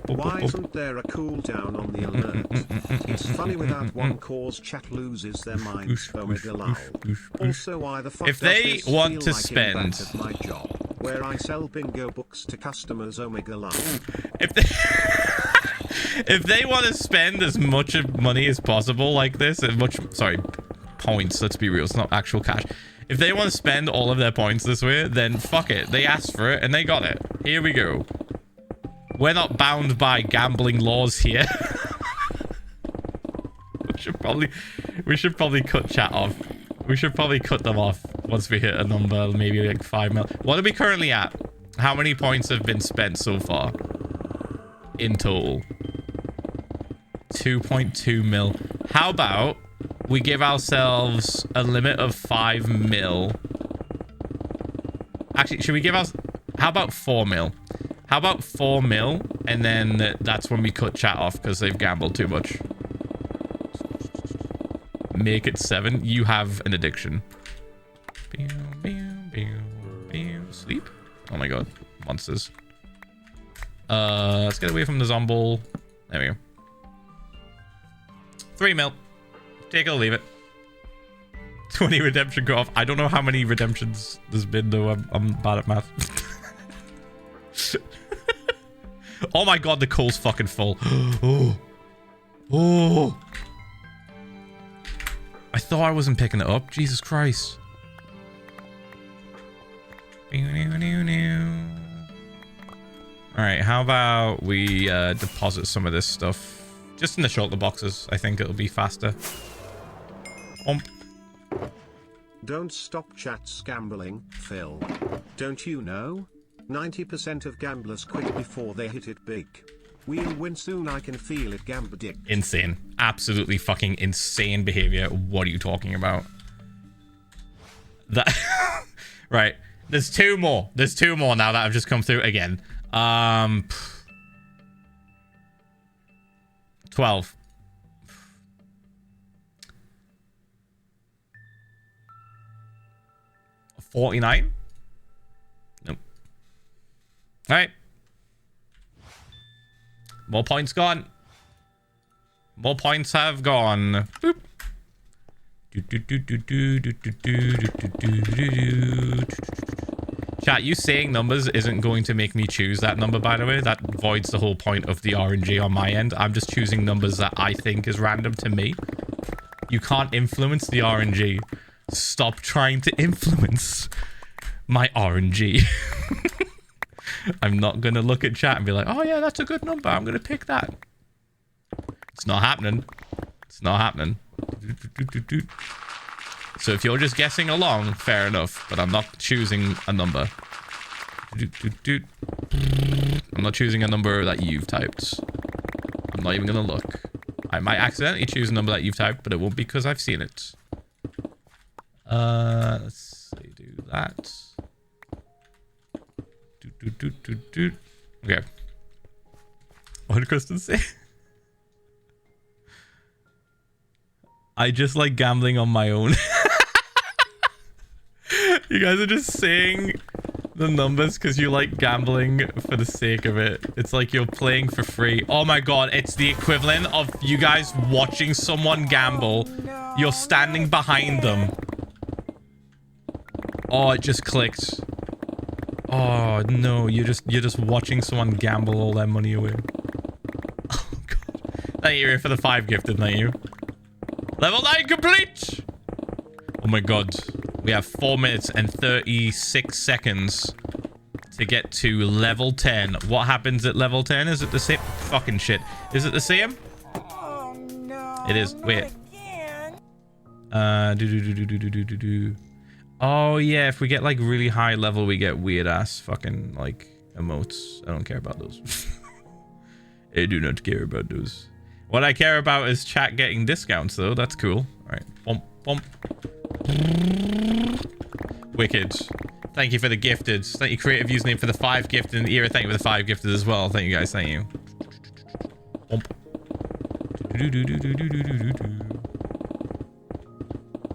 Why isn't there a cooldown on the alert? It's funny without one cause chat loses their minds. Omega lol. Also, why the fuck if they does this want feel to like spend at my job, where I sell bingo books to customers? Omega lol. If they want to spend as much of money as possible like this, points, let's be real, it's not actual cash. If they want to spend all of their points this way, then fuck it. They asked for it and they got it. Here we go. We're not bound by gambling laws here. we should probably cut chat off. We should probably cut them off once we hit a number, maybe like 5 mil. What are we currently at? How many points have been spent so far? In total. 2.2 mil. How about we give ourselves a limit of 5 mil? Actually, should we give us... How about 4 mil? How about 4 mil? And then that's when we cut chat off because they've gambled too much. Make it 7. You have an addiction. Sleep? Oh my God. Monsters. Let's get away from the zombie. There we go. 3 mil. Take it or leave it. 20 redemption cut off. I don't know how many redemptions there's been though. I'm bad at math. Oh my God, the coal's fucking full. Oh. Oh. I thought I wasn't picking it up. Jesus Christ. Alright, how about we deposit some of this stuff just in the shulker boxes. I think it'll be faster. Don't stop chat's gambling, Phil. Don't you know? 90% of gamblers quit before they hit it big. We'll win soon, I can feel it, gamble dick. Insane. Absolutely fucking insane behavior. What are you talking about? That right. There's 2 more. There's 2 more now that have just come through again. 12. $49? Nope. Alright. More points gone. More points have gone. Boop. Chat, you saying numbers isn't going to make me choose that number, by the way. That voids the whole point of the RNG on my end. I'm just choosing numbers that I think is random to me. You can't influence the RNG. Stop trying to influence my RNG. I'm not going to look at chat and be like, oh yeah, that's a good number. I'm going to pick that. It's not happening. It's not happening. So if you're just guessing along, fair enough. But I'm not choosing a number. I'm not choosing a number that you've typed. I'm not even going to look. I might accidentally choose a number that you've typed, but it won't be because I've seen it. Let's see, do that. Okay. What did Kristen say? I just like gambling on my own. You guys are just saying the numbers because you like gambling for the sake of it. It's like you're playing for free. Oh my God, it's the equivalent of you guys watching someone gamble. You're standing behind them. Oh, it just clicked. Oh no, you're just watching someone gamble all their money away. Oh God. Thank you for the 5 gifted, thank you. Level 9 complete! Oh my God. We have 4 minutes and 36 seconds to get to level 10. What happens at level 10? Is it the same? Fucking shit. Is it the same? Oh no. It is. Wait. Oh yeah, if we get like really high level, we get weird ass fucking like emotes. I don't care about those. I do not care about those. What I care about is chat getting discounts though. That's cool. All right. Bump, bump. Wicked. Thank you for the gifted. Thank you, creative username, for the 5 gifted in the era. Thank you for the 5 gifted as well. Thank you guys. Thank you. Bump.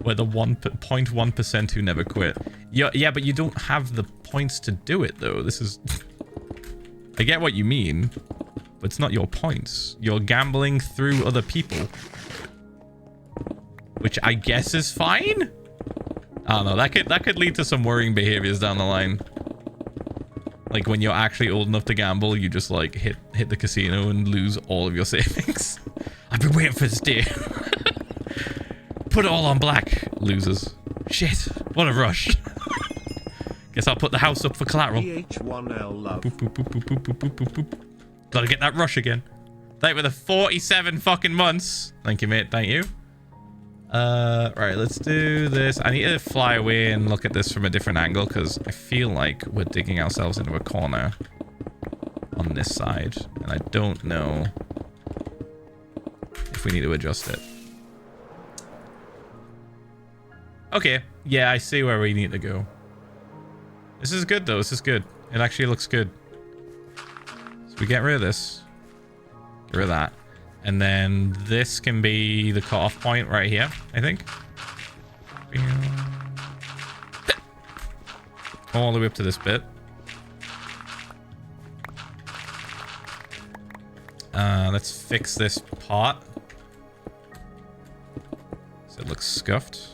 We're the 0.1% who never quit. Yeah, but you don't have the points to do it though. This is... I get what you mean, but it's not your points. You're gambling through other people. Which I guess is fine? I don't know. That could lead to some worrying behaviors down the line. Like when you're actually old enough to gamble, you just like hit the casino and lose all of your savings. I've been waiting for this day. Put it all on black, losers. Shit, what a rush. Guess I'll put the house up for collateral. PH1L love. Boop, boop, boop, boop, boop, boop, boop, boop, boop. Gotta get that rush again. Thank you for the 47 fucking months. Thank you, mate. Thank you. Right, let's do this. I need to fly away and look at this from a different angle because I feel like we're digging ourselves into a corner on this side. And I don't know if we need to adjust it. Okay, yeah, I see where we need to go. This is good though, this is good. It actually looks good. So we get rid of this. Get rid of that. And then this can be the cutoff point right here, I think. All the way up to this bit. Let's fix this part. So it looks scuffed.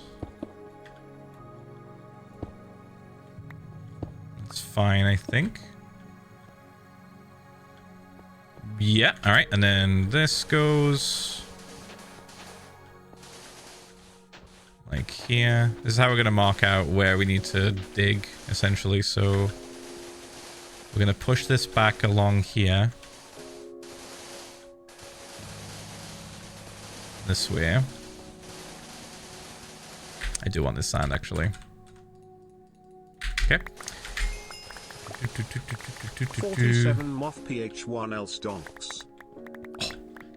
That's fine, I think. Yeah, all right, and then this goes like here. This is how we're going to mark out where we need to dig, essentially. So we're going to push this back along here. This way. I do want this sand, actually. Okay. 47 Moth PH1L stonks.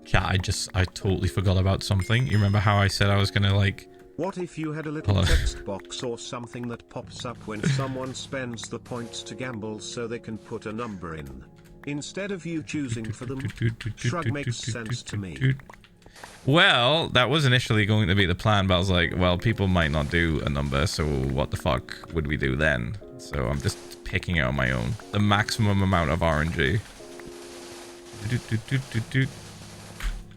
Yeah, I totally forgot about something. You remember how I said I was gonna like... What if you had a little text box or something that pops up when someone spends the points to gamble so they can put a number in? Instead of you choosing for them, shrug makes sense to me. Well, that was initially going to be the plan, but I was like, well, people might not do a number, so what the fuck would we do then? So I'm just picking it on my own. The maximum amount of RNG.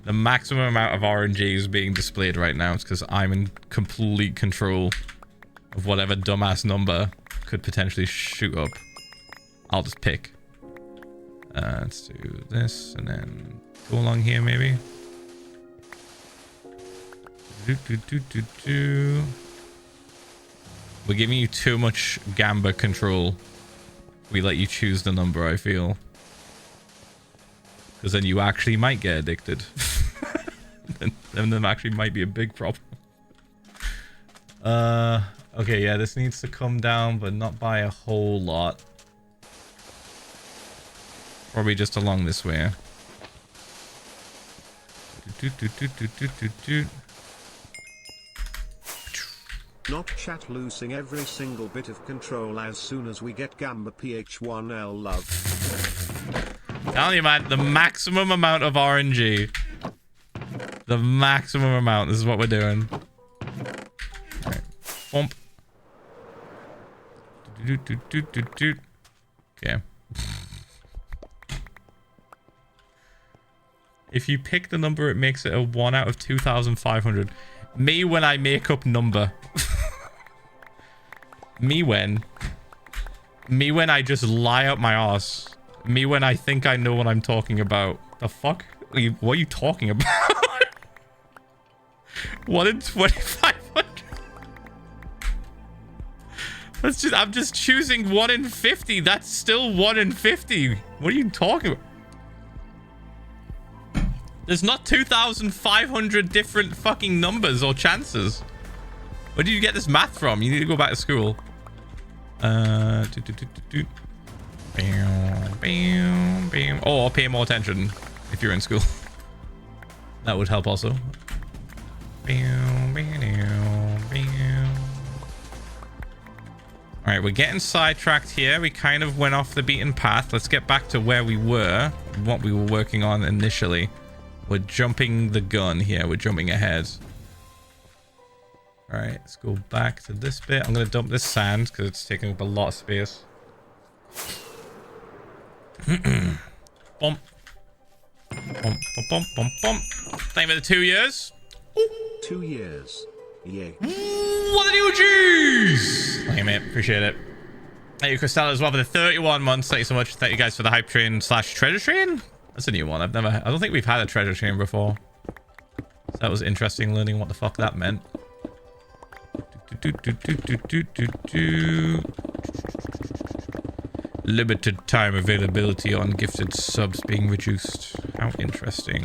The maximum amount of RNG is being displayed right now. It's because I'm in complete control of whatever dumbass number could potentially shoot up. I'll just pick. Let's do this and then go along here maybe. We're giving you too much gamba control. We let you choose the number, I feel. Because then you actually might get addicted. Then there actually might be a big problem. Okay, yeah, this needs to come down, but not by a whole lot. Probably just along this way. Not chat losing every single bit of control as soon as we get Gamba PH1L love. Tell you, man, the maximum amount of RNG. The maximum amount. This is what we're doing. Alright. Bump. Okay. If you pick the number, it makes it a 1 out of 2,500. Me when I make up number. Me when I just lie up my ass. Me when I think I know what I'm talking about. The fuck? What are you talking about? 1 in 2,500? I'm just choosing 1 in 50. That's still 1 in 50. What are you talking about? There's not 2,500 different fucking numbers or chances. Where did you get this math from? You need to go back to school. Or pay more attention if you're in school. That would help also. Alright, we're getting sidetracked here. We kind of went off the beaten path. Let's get back to where we were, what we were working on initially. We're jumping the gun here. We're jumping ahead. Alright, let's go back to this bit. I'm going to dump this sand because it's taking up a lot of space. Bump. Bump, bump, bump, bump. Thank you for the 2 years. 2 years. Yeah. What the new G's? Thank you, mate. Appreciate it. Thank you, Christella, as well, for the 31 months. Thank you so much. Thank you guys for the hype train / treasure train. That's a new one. I don't think we've had a treasure train before. So that was interesting learning what the fuck that meant. Limited time availability on gifted subs being reduced. How interesting.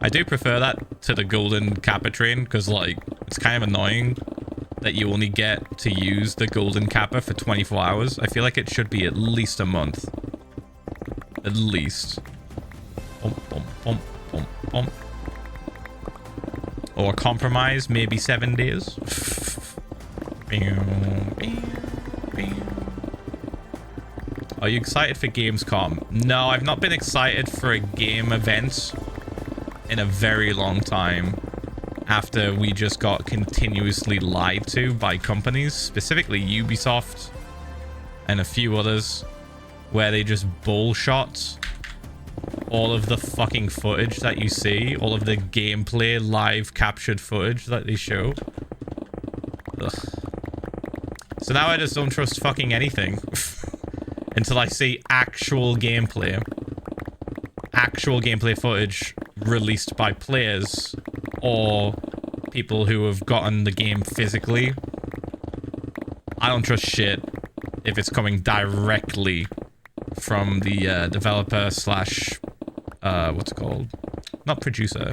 I do prefer that to the golden kappa train because, like, it's kind of annoying that you only get to use the golden kappa for 24 hours. I feel like it should be at least a month. At least. Or compromise, maybe 7 days. Are you excited for Gamescom? No, I've not been excited for a game event in a very long time after we just got continuously lied to by companies, specifically Ubisoft and a few others, where they just bullshot all of the fucking footage that you see, all of the gameplay live captured footage that they show. Ugh. So now I just don't trust fucking anything until I see actual gameplay footage released by players or people who have gotten the game physically. I don't trust shit if it's coming directly from the developer / what's it called? Not producer.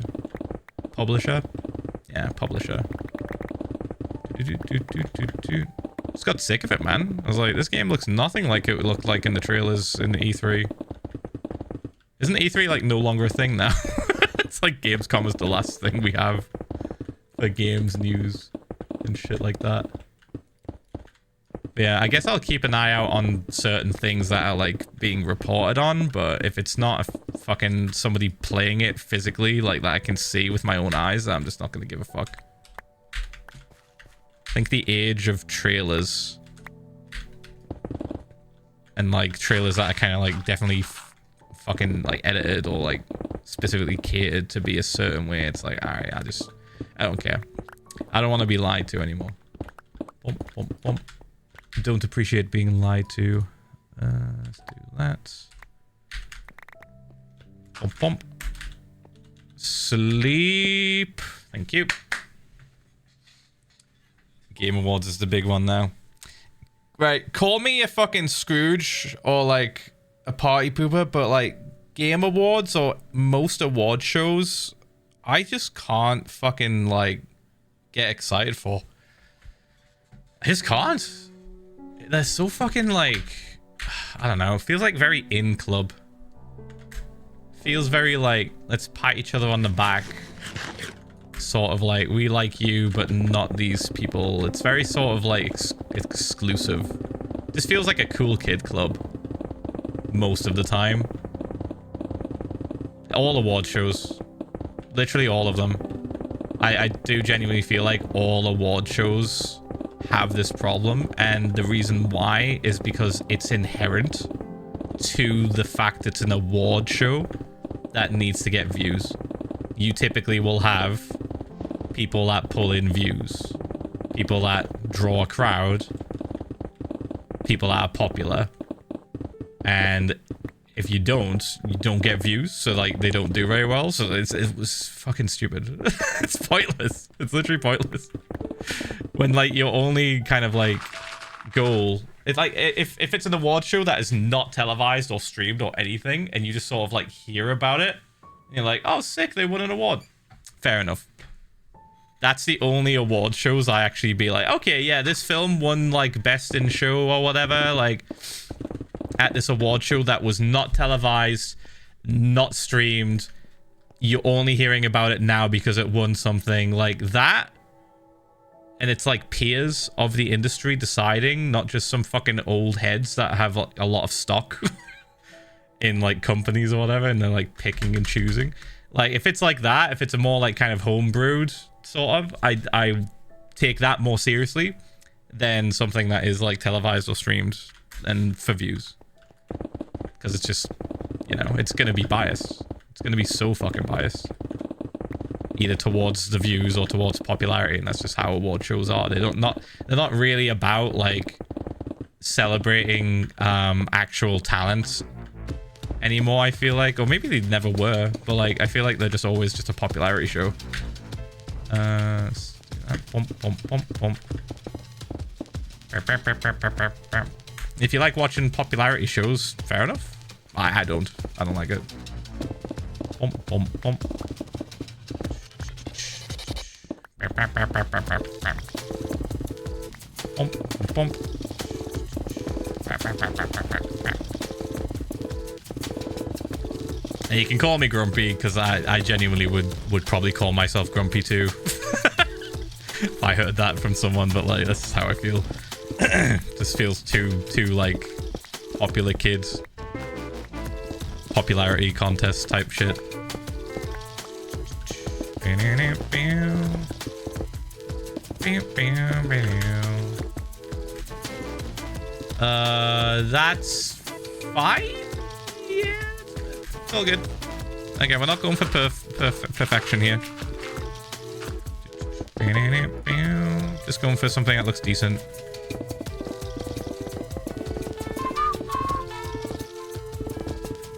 Publisher? Yeah, publisher. Just got sick of it, man. I was like, this game looks nothing like it looked like in the trailers in the E3. Isn't E3 like no longer a thing now? It's like Gamescom is the last thing we have for games news and shit like that. But yeah, I guess I'll keep an eye out on certain things that are like being reported on, but if it's not a fucking somebody playing it physically like that I can see with my own eyes, I'm just not gonna give a fuck. I think the age of trailers and like trailers that are kind of like definitely fucking like edited or like specifically catered to be a certain way, it's like, all right, I don't care. I don't want to be lied to anymore. Bump, bump, bump. Don't appreciate being lied to. Let's do that. Bump, bump. Sleep. Thank you. Game Awards is the big one now. Right, call me a fucking Scrooge or like a party pooper, but like Game Awards or most award shows, I just can't fucking like get excited for. I just can't. They're so fucking like, I don't know, it feels like very in club. Feels very like, let's pat each other on the back. Sort of like, we like you, but not these people. It's very sort of like exclusive. This feels like a cool kid club. Most of the time. All award shows. Literally all of them. I do genuinely feel like all award shows have this problem, and the reason why is because it's inherent to the fact it's an award show that needs to get views. You typically will have people that pull in views, people that draw a crowd, people that are popular, and if you don't get views, so like they don't do very well. So it was fucking stupid. It's pointless. It's literally pointless. When like your only kind of like goal. It's like if it's an award show that is not televised or streamed or anything, and you just sort of like hear about it, and you're like, oh, sick, they won an award. Fair enough. That's the only award shows I actually be like, okay, yeah, this film won like best in show or whatever, like at this award show that was not televised, not streamed. You're only hearing about it now because it won something like that. And it's like peers of the industry deciding, not just some fucking old heads that have like a lot of stock in like companies or whatever, and they're like picking and choosing. Like if it's like that, if it's a more like kind of homebrewed sort of, I take that more seriously than something that is like televised or streamed and for views, because it's just, you know, it's gonna be biased. It's gonna be so fucking biased, either towards the views or towards popularity, and that's just how award shows are. They're not really about like celebrating actual talent anymore, I feel like, or maybe they never were, but like I feel like they're just always just a popularity show. If you like watching popularity shows, fair enough. I don't like it. And you can call me grumpy, because I genuinely would probably call myself grumpy too. If I heard that from someone, but like that's how I feel. This feels too like popular kids, popularity contest type shit. That's fine. Yeah, it's all good. Okay, we're not going for perfection here. Just going for something that looks decent.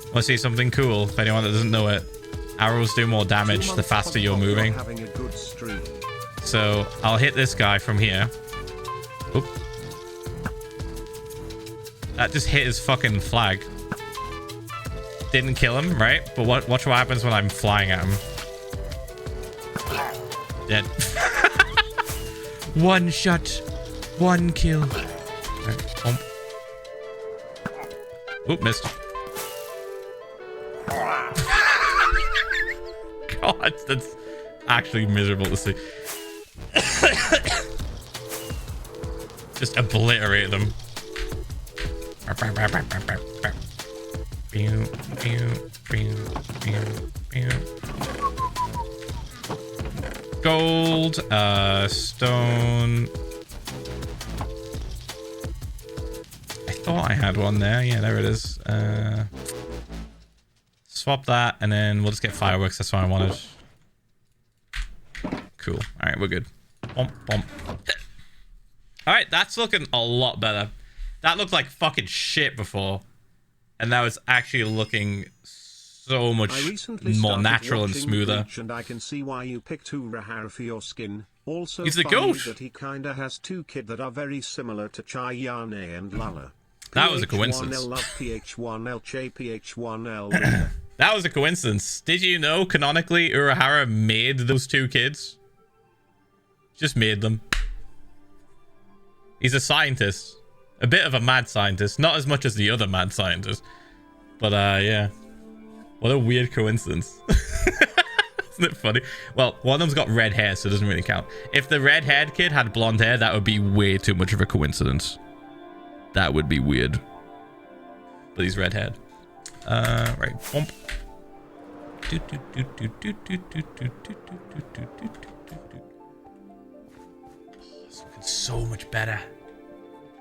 Want to see something cool? For anyone that doesn't know it, arrows do more damage the faster you're moving. So I'll hit this guy from here. Oop. That just hit his fucking flag. Didn't kill him, right? But watch what happens when I'm flying at him. Dead. One shot, one kill. Right, bump. Oop, missed. God, that's actually miserable to see. Just obliterate them. Gold, stone. I thought I had one there. Yeah, there it is. Swap that, and then we'll just get fireworks. That's what I wanted. Cool. All right, we're good. Bump, bump. All right, that's looking a lot better. That looked like fucking shit before, and now it's actually looking so much more natural and smoother. And I can see why you picked Urahara for your skin. Also, he's the goat. That he kinda has two kids that are very similar to Chayane and Lala. That was a coincidence. That was a coincidence. Did you know canonically Urahara made those two kids? Just made them. He's a scientist. A bit of a mad scientist. Not as much as the other mad scientist. But yeah. What a weird coincidence. Isn't it funny? Well, one of them's got red hair, so it doesn't really count. If the red-haired kid had blonde hair, that would be way too much of a coincidence. That would be weird. But he's red-haired. Right. Bump. It's looking so much better.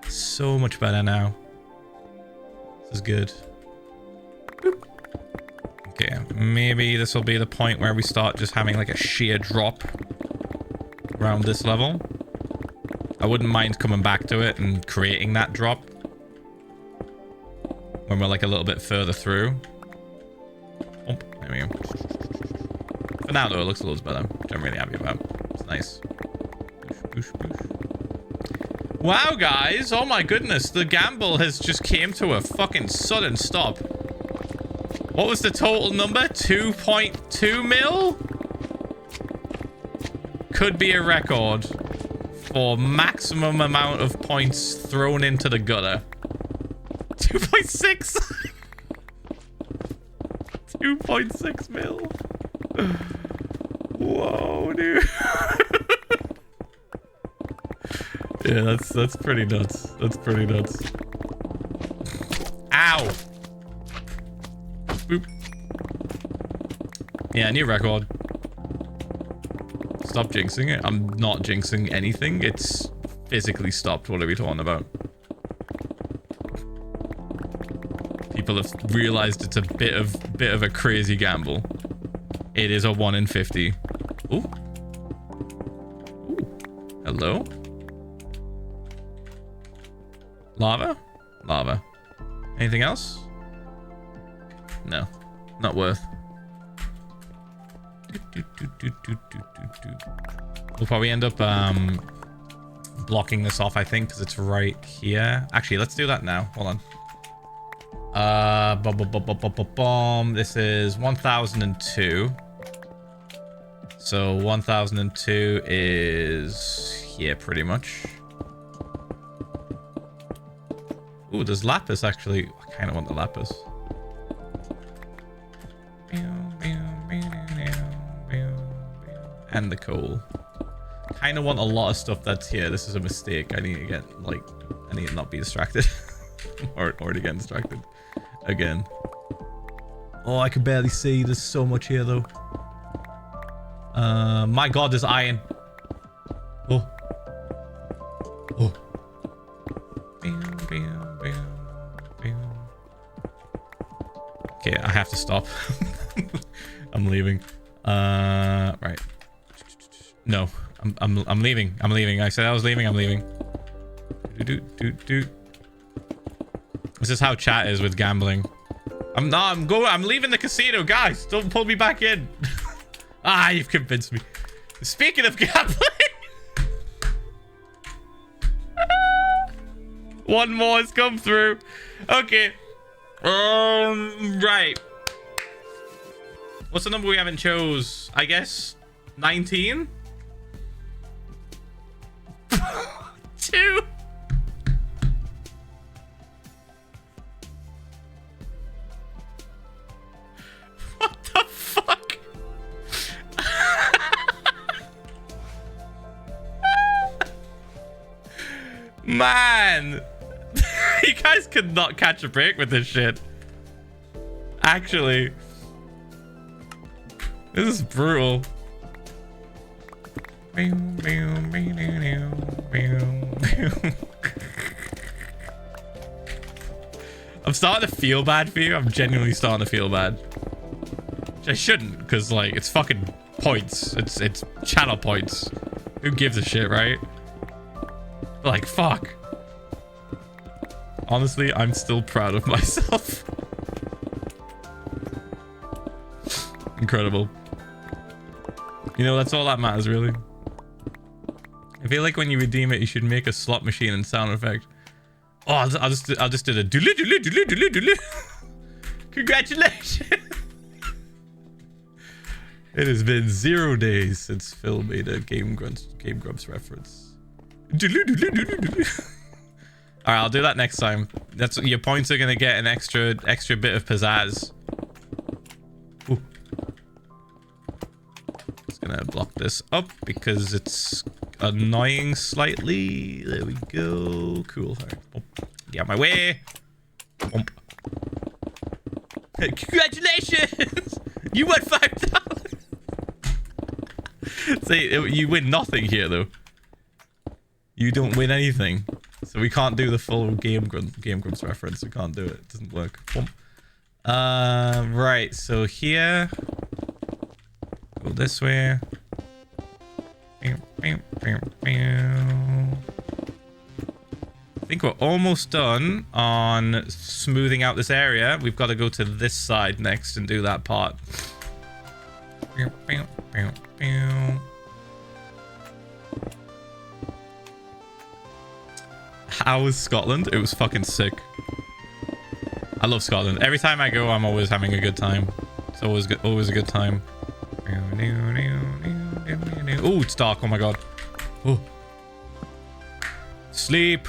So much better now. This is good. Boop. Okay, maybe this will be the point where we start just having like a sheer drop around this level. I wouldn't mind coming back to it and creating that drop when we're like a little bit further through. Oh, there we go. For now though, it looks a little better, which I'm really happy about. It's nice. Boosh, boosh, boosh. Wow, guys. Oh my goodness. The gamble has just came to a fucking sudden stop. What was the total number? 2.2 mil? Could be a record for maximum amount of points thrown into the gutter. 2.6. 2.6 mil. Whoa, dude. Yeah, that's pretty nuts. That's pretty nuts. Ow. Boop. Yeah, new record. Stop jinxing it. I'm not jinxing anything. It's physically stopped. What are we talking about? People have realized it's a bit of a crazy gamble. It is a 1 in 50. Ooh. Ooh. Hello? Lava? Lava. Anything else? No. Not worth. We'll probably end up blocking this off, I think, because it's right here. Actually, let's do that now. Hold on. This is 1002. So 1002 is here pretty much. Ooh, there's lapis actually. I kind of want the lapis. And the coal. Kind of want a lot of stuff that's here. This is a mistake. I need to get, like, I need to not be distracted. or to get distracted again. Oh, I can barely see. There's so much here, though. My god, there's iron. Oh. Oh. Okay, I have to stop. I'm leaving. Right. No, I'm leaving. I'm leaving. I said I was leaving. I'm leaving. This is how chat is with gambling. I'm leaving the casino, guys. Don't pull me back in. Ah, you've convinced me. Speaking of gambling. One more has come through. Okay. Right. What's the number we haven't chose? I guess 19? 2. What the fuck? Man. You guys could not catch a break with this shit. Actually. This is brutal. I'm starting to feel bad for you. I'm genuinely starting to feel bad. Which I shouldn't, because like it's fucking points. It's channel points. Who gives a shit, right? But like fuck. Honestly, I'm still proud of myself. Incredible. You know, that's all that matters, really. I feel like when you redeem it, you should make a slot machine and sound effect. Oh, I'll just do the doodly doodly doodly doodly doodly. Congratulations. It has been 0 days since Phil made a Game Grumps reference. Doodly doodly doodly doodly. All right, I'll do that next time. That's your points are gonna get an extra bit of pizzazz. Ooh. Just gonna block this up because it's annoying slightly. There we go. Cool. All right. Get out my way. Bump. Congratulations! You won $5. See, you win nothing here though. You don't win anything. So we can't do the full Game Grumps reference. We can't do it. It doesn't work. Right. So here. Go this way. I think we're almost done on smoothing out this area. We've got to go to this side next and do that part. How was Scotland? It was fucking sick. I love Scotland. Every time I go, I'm always having a good time. It's always good, always a good time. Oh, it's dark. Oh my god. Oh. Sleep.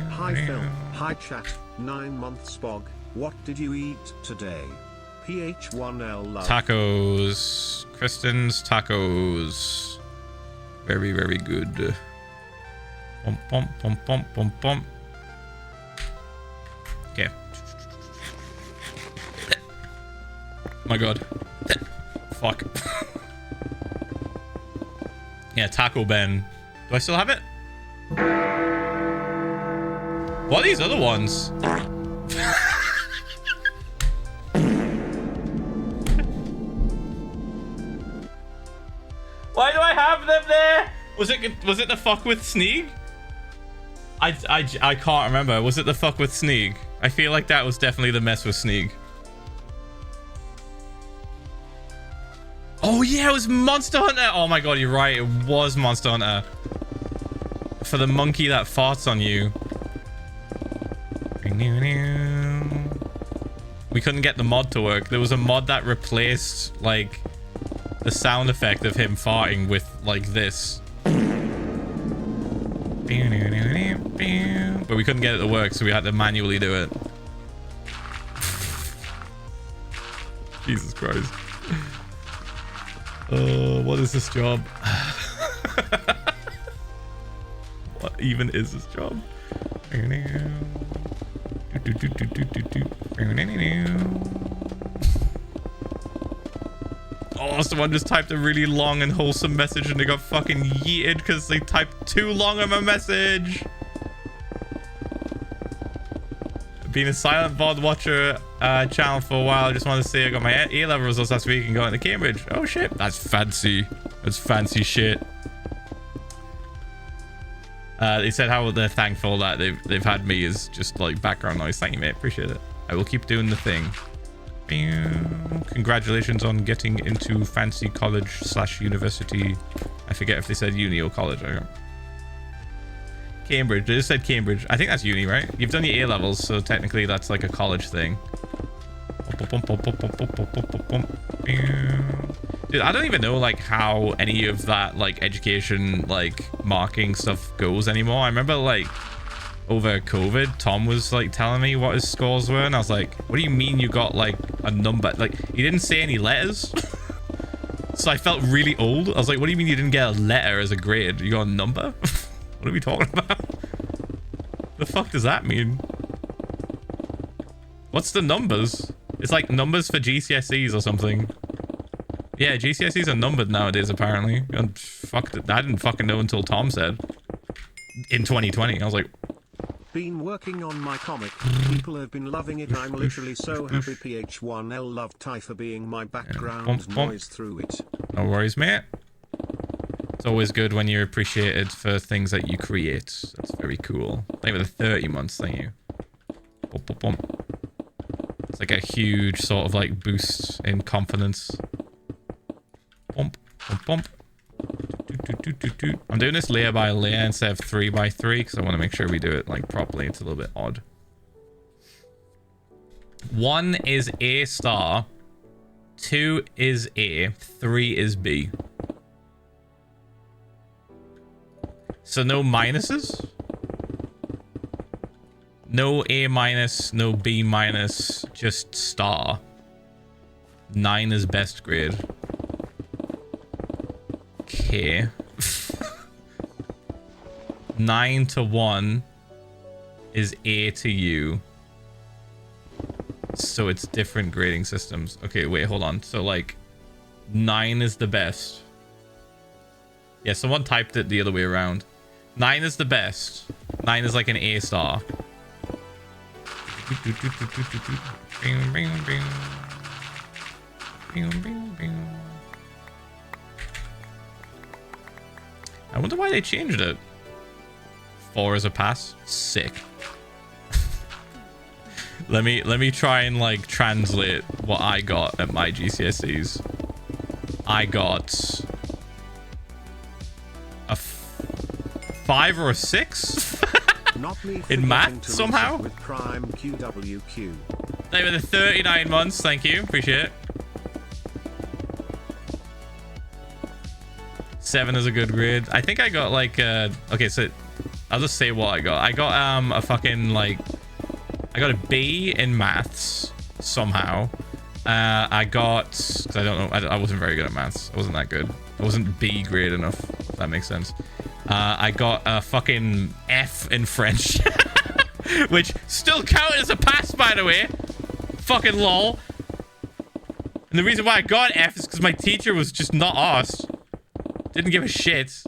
Hi Phil, hi chat, 9 months Spog. What did you eat today? PH1L love. Tacos. Kristen's tacos. Very, very good. Pump, pump, pump, pump, pump, pump. Okay. Oh my god. Fuck. Yeah, Taco Ben. Do I still have it? What are these other ones? Why do I have them there? Was it the fuck with Sneeg? I can't remember. Was it the fuck with Sneeg? I feel like that was definitely the mess with Sneeg. Oh yeah, it was Monster Hunter. Oh my god, you're right. It was Monster Hunter. For the monkey that farts on you. We couldn't get the mod to work. There was a mod that replaced like the sound effect of him farting with like this. But we couldn't get it to work, so we had to manually do it. Jesus Christ. What is this job? What even is this job? Oh, someone just typed a really long and wholesome message and they got fucking yeeted because they typed too long of a message. Been a silent VOD watcher channel for a while. I just want to say I got my A-level results last week and got into Cambridge. Oh shit, that's fancy. That's fancy shit. They said how they're thankful that they've had me as just like background noise. Thank you, mate. Appreciate it. I will keep doing the thing. Congratulations on getting into fancy college / university. I forget if they said uni or college. I don't know. Cambridge. They just said Cambridge. I think that's uni, right? You've done your A-levels, so technically that's like a college thing. Dude, I don't even know like how any of that like education like marking stuff goes anymore. I remember like over COVID, Tom was like telling me what his scores were, and I was like, what do you mean you got like a number? Like, he didn't say any letters. So I felt really old. I was like, what do you mean you didn't get a letter as a grade? You got a number? What are we talking about? The fuck does that mean? What's the numbers? It's like numbers for GCSEs or something. Yeah, GCSEs are numbered nowadays, apparently. And fuck, I didn't fucking know until Tom said. In 2020. I was like... Been working on my comic. People have been loving it. I'm literally so happy. PH1L love Ty for being my background noise through it. No worries, mate. It's always good when you're appreciated for things that you create. That's very cool. Thank you for the 30 months. Thank you. Bump, bump, bump. It's like a huge sort of like boost in confidence. Bump, bump, bump. I'm doing this layer by layer instead of 3 by 3 because I want to make sure we do it like properly. It's a little bit odd. 1 is A star. 2 is A. 3 is B. So no minuses? No A minus, no B minus, just star. 9 is best grade. Okay. 9 to 1 is A to U. So it's different grading systems. Okay, wait, hold on. So like 9 is the best. Yeah, someone typed it the other way around. 9 is the best. 9 is like an A star. I wonder why they changed it. 4 is a pass. Sick. let me try and like translate what I got at my GCSEs. I got a 5 or a 6 Not me in math forgetting to somehow. reset with Prime QWQ. They were the 39 months. Thank you. Appreciate it. 7 is a good grade. I think I got like okay, so I'll just say what I got. I got a fucking like I got a B in maths somehow. I got, because I don't know, I wasn't very good at maths. I wasn't that good. I wasn't B grade enough, if that makes sense. I got a fucking F in French, which still counted as a pass, by the way. Fucking lol. And the reason why I got F is because my teacher was just not asked. Didn't give a shit.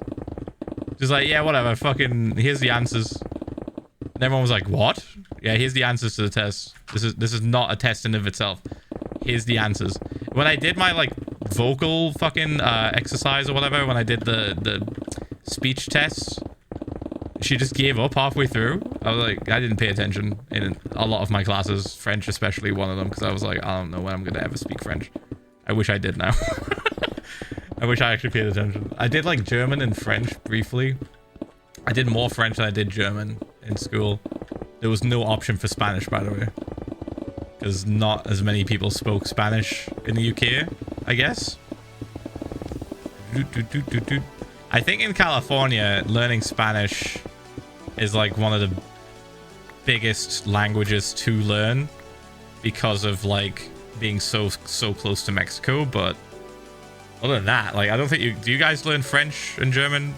Just like, yeah, whatever. Fucking, here's the answers. And everyone was like, what? Yeah, here's the answers to the test. This is not a test in of itself. Here's the answers. When I did my like vocal fucking exercise or whatever, when I did the speech test, she just gave up halfway through. I was like, I didn't pay attention in a lot of my classes, French especially one of them, because I was like, I don't know when I'm gonna ever speak French. I wish I did now. I wish I actually paid attention. I did like German and French briefly. I did more French than I did German in school. There was no option for Spanish, by the way, because not as many people spoke Spanish in the UK, I guess. I think in California, learning Spanish is like one of the biggest languages to learn because of like being so close to Mexico. But other than that, like, I don't think do you guys learn French and German?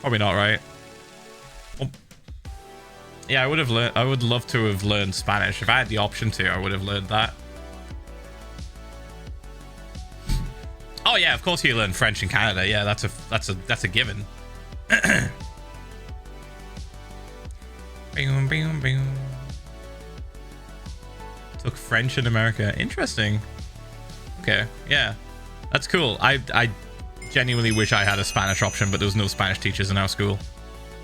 Probably not, right? Well, yeah, I would love to have learned Spanish. If I had the option to, I would have learned that. Oh yeah, of course you learn French in Canada. Yeah, that's a given. Took French in America. Interesting. Okay, yeah, that's cool. I genuinely wish I had a Spanish option, but there was no Spanish teachers in our school.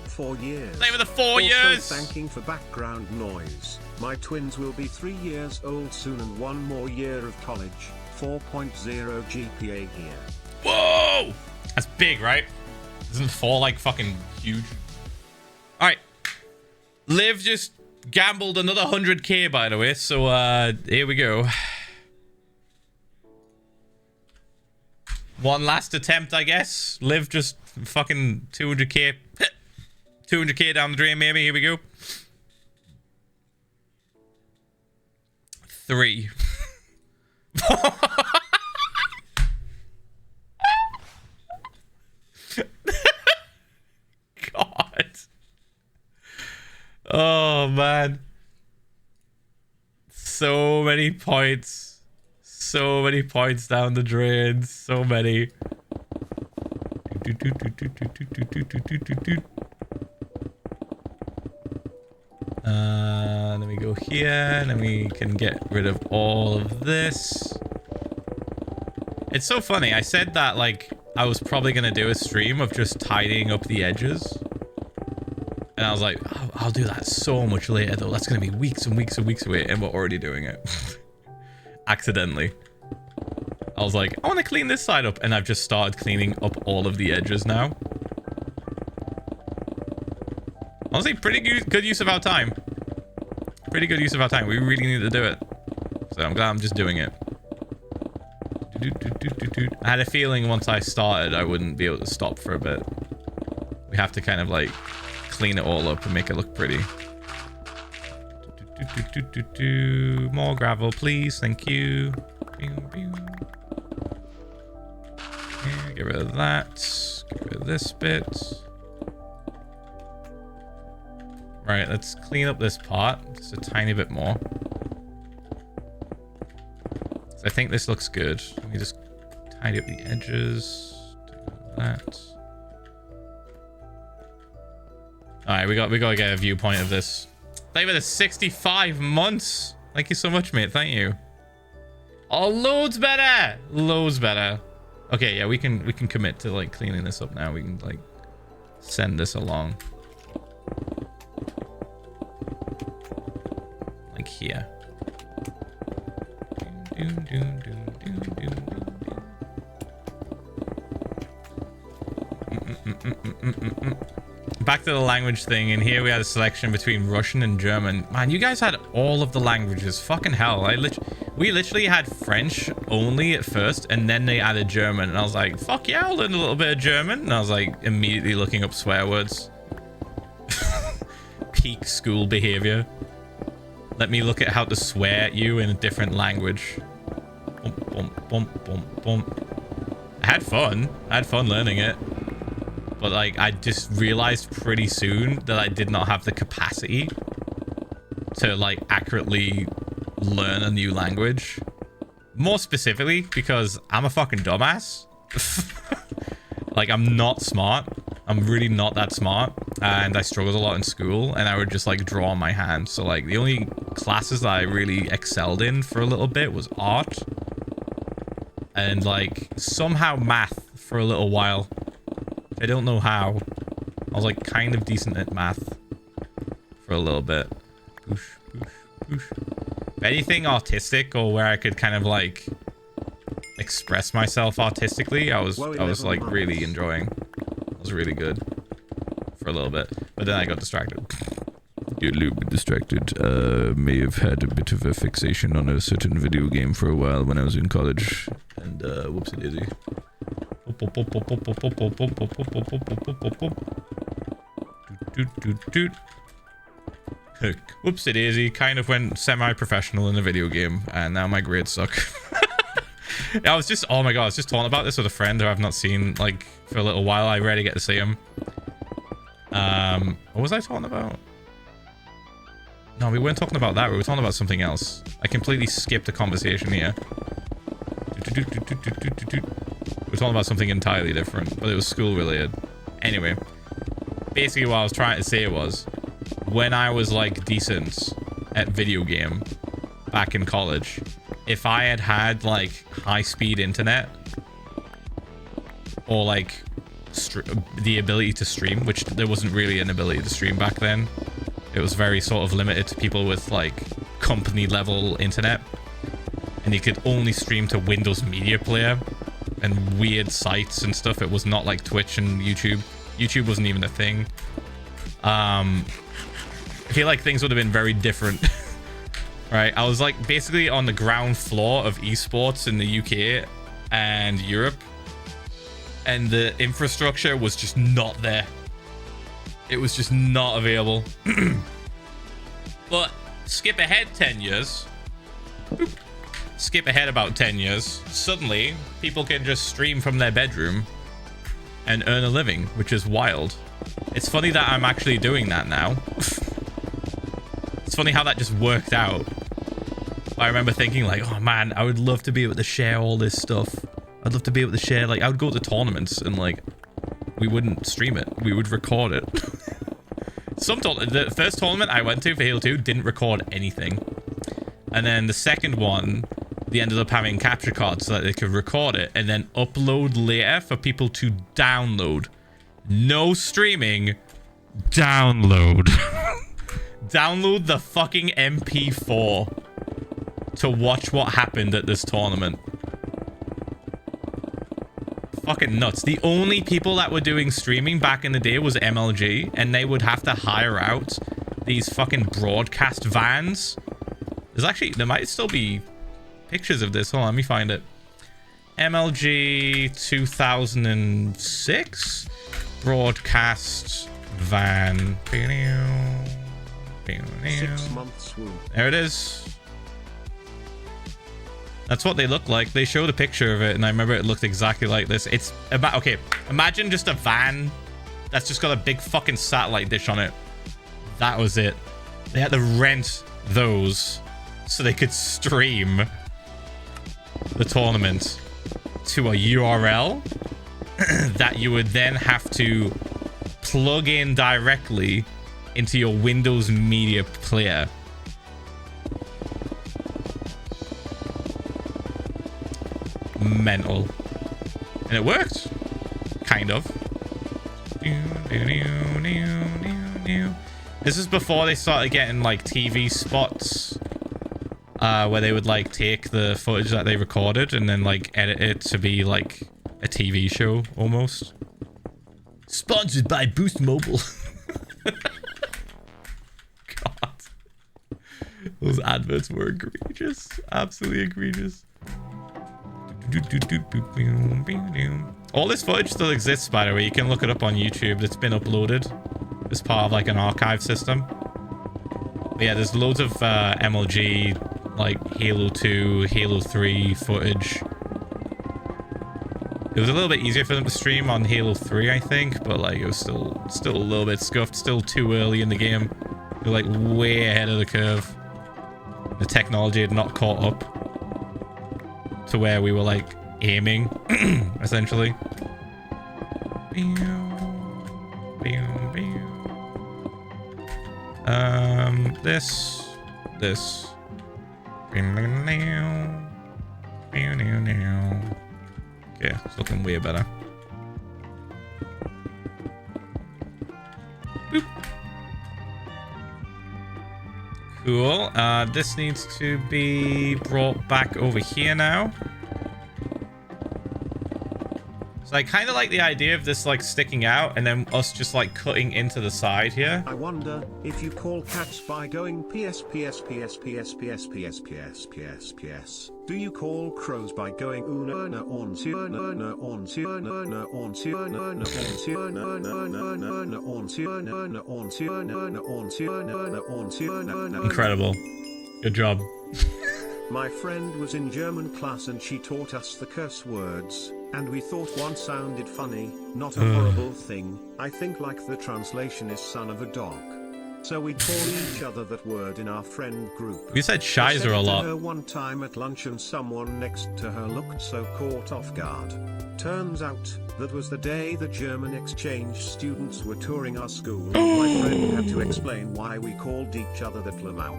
4 years. They were the 4 Also years. thanking for background noise. My twins will be 3 years old soon and 1 more year of college. 4.0 GPA here. Whoa! That's big, right? Isn't 4 like fucking huge? All right. Liv just gambled another 100k, by the way. So here we go. One last attempt, I guess. Liv just fucking 200k. 200k down the drain, maybe. Here we go. 3. God. Oh, man. So many points. So many points down the drain. So many. Let me go here, and then we can get rid of all of this. It's so funny. I said that like I was probably gonna do a stream of just tidying up the edges, and I was like, oh, I'll do that so much later though. That's gonna be weeks and weeks and weeks away, and we're already doing it. Accidentally. I was like, I want to clean this side up, and I've just started cleaning up all of the edges now. Honestly, pretty good use of our time. Pretty good use of our time. We really need to do it. So I'm glad I'm just doing it. I had a feeling once I started, I wouldn't be able to stop for a bit. We have to kind of like clean it all up and make it look pretty. More gravel, please. Thank you. Get rid of that. Get rid of this bit. Right, let's clean up this part just a tiny bit more. So I think this looks good. Let me just tidy up the edges. Do that. Alright, we gotta get a viewpoint of this. Thank you for the 65 months. Thank you so much, mate. Thank you. Oh, loads better. Loads better. Okay, yeah, we can commit to like cleaning this up now. We can like send this along. Like here. Back to the language thing, and here we had a selection between Russian and German. Man, you guys had all of the languages. Fucking hell. We literally had French only at first, and then they added German, and I was like, fuck yeah, I'll learn a little bit of German. And I was like immediately looking up swear words. Peak school behavior. Let me look at how to swear at you in a different language. Bump, bump, bump, bump, bump. I had fun learning it. But like, I just realized pretty soon that I did not have the capacity to like accurately learn a new language. More specifically, because I'm a fucking dumbass. Like, I'm not smart. I'm really not that smart. And I struggled a lot in school, and I would just like draw on my hand. So like, the only classes that I really excelled in for a little bit was art. And like, somehow math for a little while. I don't know how. I was like kind of decent at math for a little bit. Poosh, poosh, poosh. If anything artistic, or where I could kind of like express myself artistically, I was like really enjoying. It was really good for a little bit, but then I got distracted. Get a little bit distracted. May have had a bit of a fixation on a certain video game for a while when I was in college, and whoopsie daisy. Whoopsie daisy, kind of went semi-professional in a video game, and now my grades suck. I was just, oh my god, I was just talking about this with a friend who I've not seen like for a little while. I rarely get to see him. What was I talking about? No, we weren't talking about that. We were talking about something else. I completely skipped the conversation here. We're talking about something entirely different, but it was school related. Anyway, basically what I was trying to say was, when I was like decent at video game back in college, if I had had like high-speed internet or like the ability to stream, which there wasn't really an ability to stream back then. It was very sort of limited to people with like company level internet, and you could only stream to Windows Media Player and weird sites and stuff. It was not like Twitch and YouTube. YouTube wasn't even a thing. I feel like things would have been very different. Right, I was like basically on the ground floor of esports in the UK and Europe, and the infrastructure was just not there. It was just not available. But skip ahead 10 years. Boop. Skip ahead about 10 years. Suddenly, people can just stream from their bedroom and earn a living, which is wild. It's funny that I'm actually doing that now. It's funny how that just worked out. I remember thinking like, oh man, I would love to be able to share all this stuff. I'd love to be able to share, like, I would go to tournaments and like, we wouldn't stream it. We would record it. The first tournament I went to for Halo 2 didn't record anything. And then the second one, they ended up having capture cards so that they could record it and then upload later for people to download. No streaming. Download. Download the fucking MP4 to watch what happened at this tournament. Fucking nuts. The only people that were doing streaming back in the day was MLG, and they would have to hire out these fucking broadcast vans. There's actually, there might still be pictures of this. Hold on, let me find it. MLG 2006 broadcast van. 6 months swoon. There it is. That's what they look like. They showed a picture of it, and I remember it looked exactly like this. It's about, okay, imagine just a van that's just got a big fucking satellite dish on it. That was it. They had to rent those so they could stream the tournament to a URL that you would then have to plug in directly into your Windows Media Player. Mental. And it worked. Kind of. This is before they started getting like TV spots where they would like take the footage that they recorded and then like edit it to be like a TV show almost. Sponsored by Boost Mobile. God. Those adverts were egregious. Absolutely egregious. All this footage still exists, by the way. You can look it up on YouTube. It's been uploaded as part of like an archive system. But yeah, there's loads of MLG, like Halo 2, Halo 3 footage. It was a little bit easier for them to stream on Halo 3, I think, but like it was still a little bit scuffed, still too early in the game. They're like way ahead of the curve. The technology had not caught up to where we were like aiming, essentially. This. Yeah, it's looking way better. Boop. Cool. This needs to be brought back over here now. So I kind of like the idea of this like sticking out and then us just like cutting into the side here. I wonder if you call cats by going PS. Do you call crows by going Incredible. Good job. My friend was in German class and she taught us the curse words, and we thought one sounded funny, not a horrible thing. I think like the translation is son of a dog. So we call each other that word in our friend group. We said Shizer a lot. Her one time at lunch and someone next to her looked so caught off guard. Turns out, that was the day the German exchange students were touring our school. My friend had to explain why we called each other that Lamau.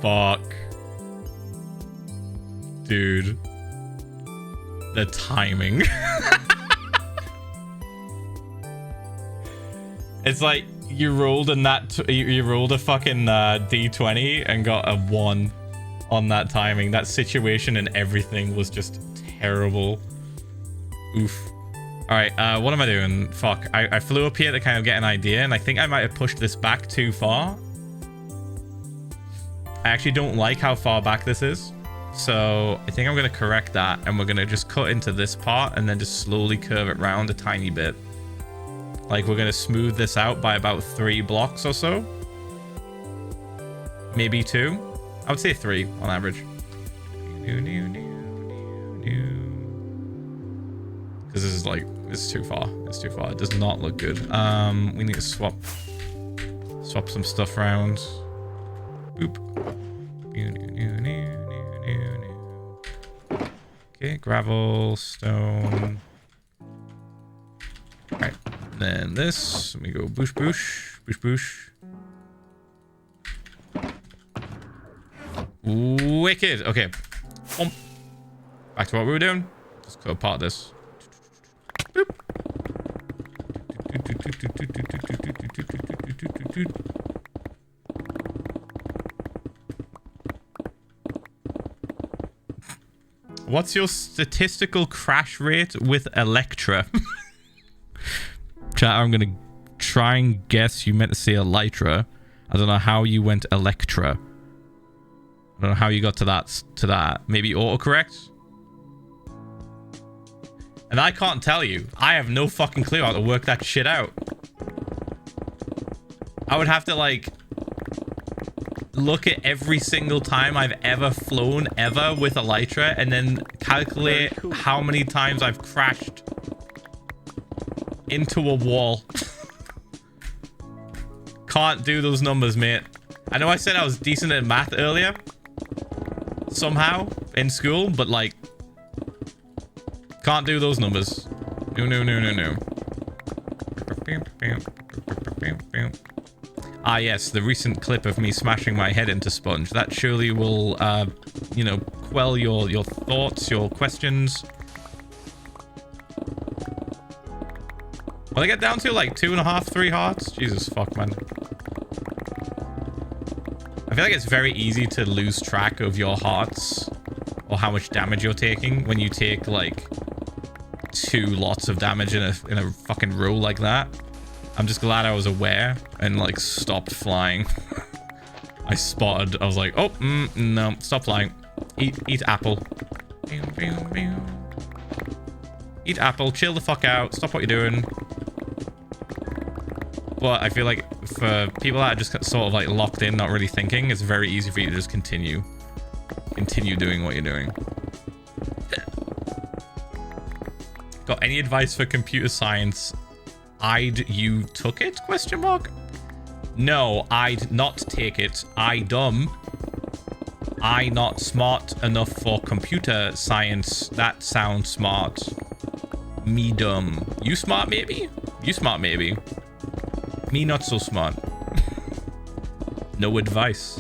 Fuck. Dude. The timing. It's like you rolled a you rolled a fucking D20 and got a 1 on that timing. That situation and everything was just terrible. Oof. Alright, what am I doing? Fuck. I flew up here to kind of get an idea, and I think I might have pushed this back too far. I actually don't like how far back this is. So I think I'm going to correct that, and we're going to just cut into this part and then just slowly curve it round a tiny bit. Like we're going to smooth this out by about 3 blocks or so. Maybe 2. I would say 3 on average. Because this is like, it's too far. It's too far. It does not look good. We need to swap some stuff around. Boop. Okay, gravel, stone. Alright, then this. Let me go boosh, boosh, boosh, boosh. Wicked. Okay. Back to what we were doing. Just go apart this. Boop. What's your statistical crash rate with Electra? Chat, I'm gonna try and guess you meant to say Elytra. I don't know how you went Electra. I don't know how you got to that. Maybe autocorrect? And I can't tell you. I have no fucking clue how to work that shit out. I would have to like look at every single time I've ever flown ever with Elytra and then calculate how many times I've crashed into a wall. Can't do those numbers, mate. I know I said I was decent at math earlier. Somehow in school, but like can't do those numbers. No. Ah, yes, the recent clip of me smashing my head into sponge. That surely will, you know, quell your thoughts, your questions. Will I get down to like 2.5, 3 hearts? Jesus fuck, man. I feel like it's very easy to lose track of your hearts or how much damage you're taking when you take like like 2 lots of damage in a fucking row like that. I'm just glad I was aware and like stopped flying. I spotted. I was like, oh, no, stop flying. Eat apple. Eat apple. Chill the fuck out. Stop what you're doing. But I feel like for people that are just sort of like locked in, not really thinking, it's very easy for you to just continue doing what you're doing. Got any advice for computer science? You took it? Question mark. No, I'd not take it. I dumb. I not smart enough for computer science. That sounds smart. Me dumb. You smart maybe? You smart maybe. Me not so smart. No advice.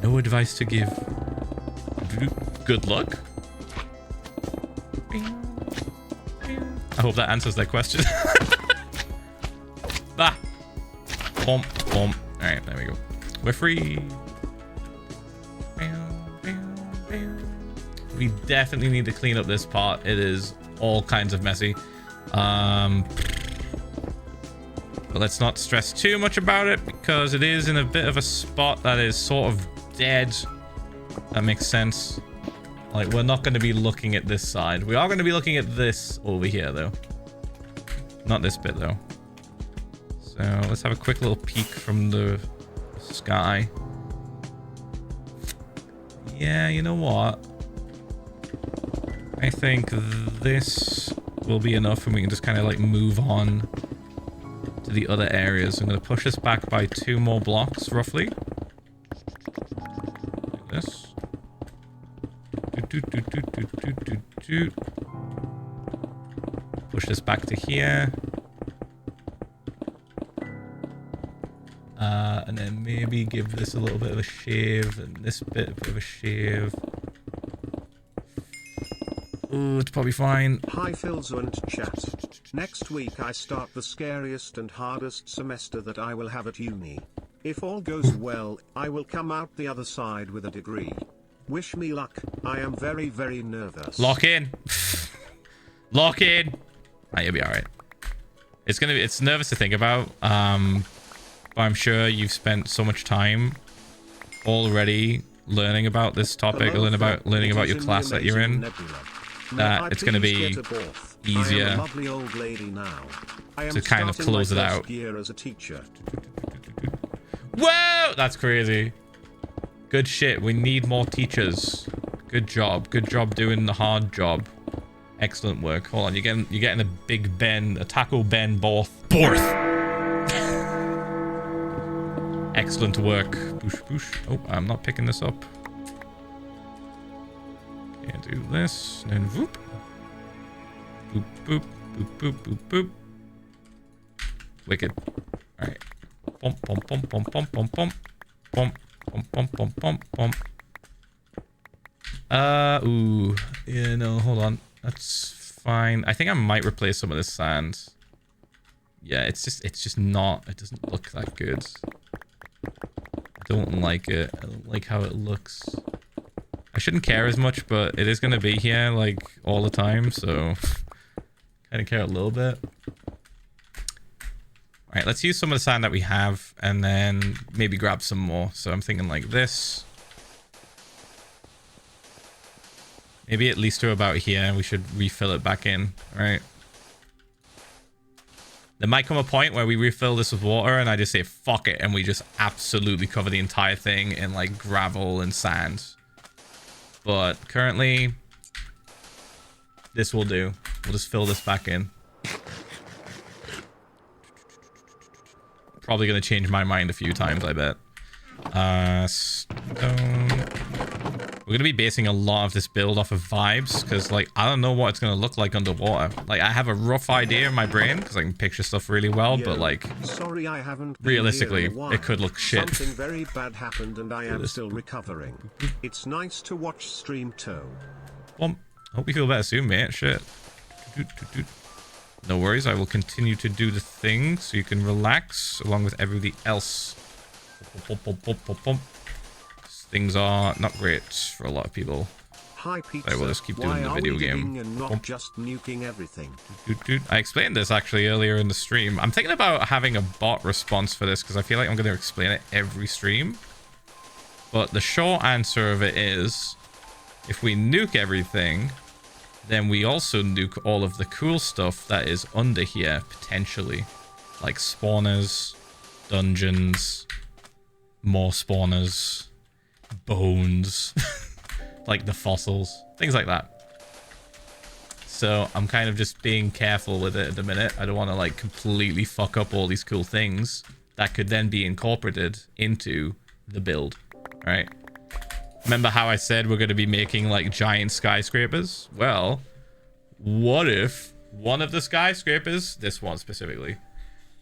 No advice to give. Good luck. I hope that answers that question. Ah. Bomb, bomb. Alright, there we go. We're free. We definitely need to clean up this part. It is all kinds of messy. But let's not stress too much about it because it is in a bit of a spot that is sort of dead. That makes sense. Like, we're not going to be looking at this side. We are going to be looking at this over here, though. Not this bit, though. So let's have a quick little peek from the sky. Yeah, you know what? I think this will be enough and we can just kind of like move on to the other areas. I'm going to push this back by 2 more blocks, roughly. Like this. Push this back to here. And then maybe give this a little bit of a shave and this bit a bit of a shave. Ooh, it's probably fine. Hi Philza and chat. Next week I start the scariest and hardest semester that I will have at uni. If all goes well, I will come out the other side with a degree. Wish me luck. I am very, very nervous. Lock in. Lock in. Ah, you'll be alright. It's nervous to think about. But I'm sure you've spent so much time already learning about this topic, learning about your class that you're in, that it's going to be easier to kind of close it out. Whoa! That's crazy. Good shit. We need more teachers. Good job. Good job doing the hard job. Excellent work. Hold on. You're getting a Big Ben, a Taco Ben Borth. Excellent work. Boosh, boosh. Oh, I'm not picking this up. Can't do this. And then whoop. Boop, boop, boop, boop, boop, boop. Wicked. Alright. Bump, bump, bump, bump, bump, bump, bump. Bump, bump, bump, bump, bump, bump. Ooh. Yeah, no, hold on. That's fine. I think I might replace some of this sand. Yeah, it's just not, it doesn't look that good. I don't like it. I don't like how it looks. I shouldn't care as much, but it is going to be here like all the time, so kind of care a little bit. All right, let's use some of the sand that we have and then maybe grab some more. So I'm thinking like this. Maybe at least to about here. We should refill it back in. All right. There might come a point where we refill this with water and I just say, fuck it. And we just absolutely cover the entire thing in like gravel and sand. But currently, this will do. We'll just fill this back in. Probably going to change my mind a few times, I bet. Stone. We're going to be basing a lot of this build off of vibes because, like, I don't know what it's going to look like underwater. Like, I have a rough idea in my brain because I can picture stuff really well, but, like, sorry, I haven't realistically, it could look shit. Something very bad happened and I am still recovering. It's nice to watch stream toe. Well, hope you feel better soon, mate. Shit. No worries, I will continue to do the thing so you can relax along with everybody else. Things are not great for a lot of people. Hi pizza. Right, we'll just keep doing Why the are video we game. digging and not just nuking everything? I explained this actually earlier in the stream. I'm thinking about having a bot response for this because I feel like I'm going to explain it every stream. But the short answer of it is, if we nuke everything, then we also nuke all of the cool stuff that is under here, potentially. Like spawners, dungeons, more spawners, bones, like the fossils, things like that. So I'm kind of just being careful with it at the minute. I don't want to like completely fuck up all these cool things that could then be incorporated into the build. All right. Remember how I said we're going to be making like giant skyscrapers? Well, what if one of the skyscrapers, this one specifically,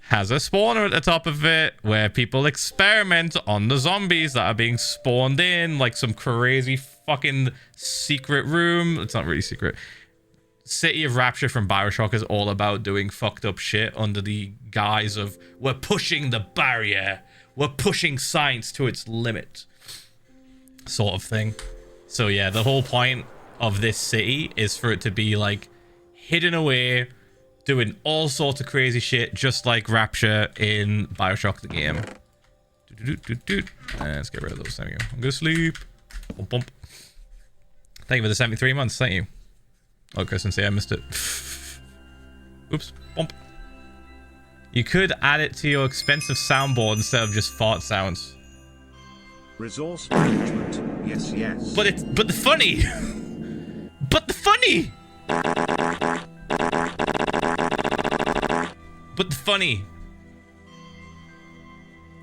has a spawner at the top of it where people experiment on the zombies that are being spawned in, like some crazy fucking secret room. It's not really secret. City of Rapture from Bioshock is all about doing fucked up shit under the guise of we're pushing the barrier. We're pushing science to its limit. Sort of thing. So yeah, the whole point of this city is for it to be like hidden away, doing all sorts of crazy shit, just like Rapture in Bioshock the game. Let's get rid of those. There we go. I'm gonna sleep. Bump, bump. Thank you for the 73 months. Thank you. Oh, Kristen, say I missed it. Oops. Bump. You could add it to your expensive soundboard instead of just fart sounds. Resource management. Yes, yes. But the funny. But the funny. But the funny.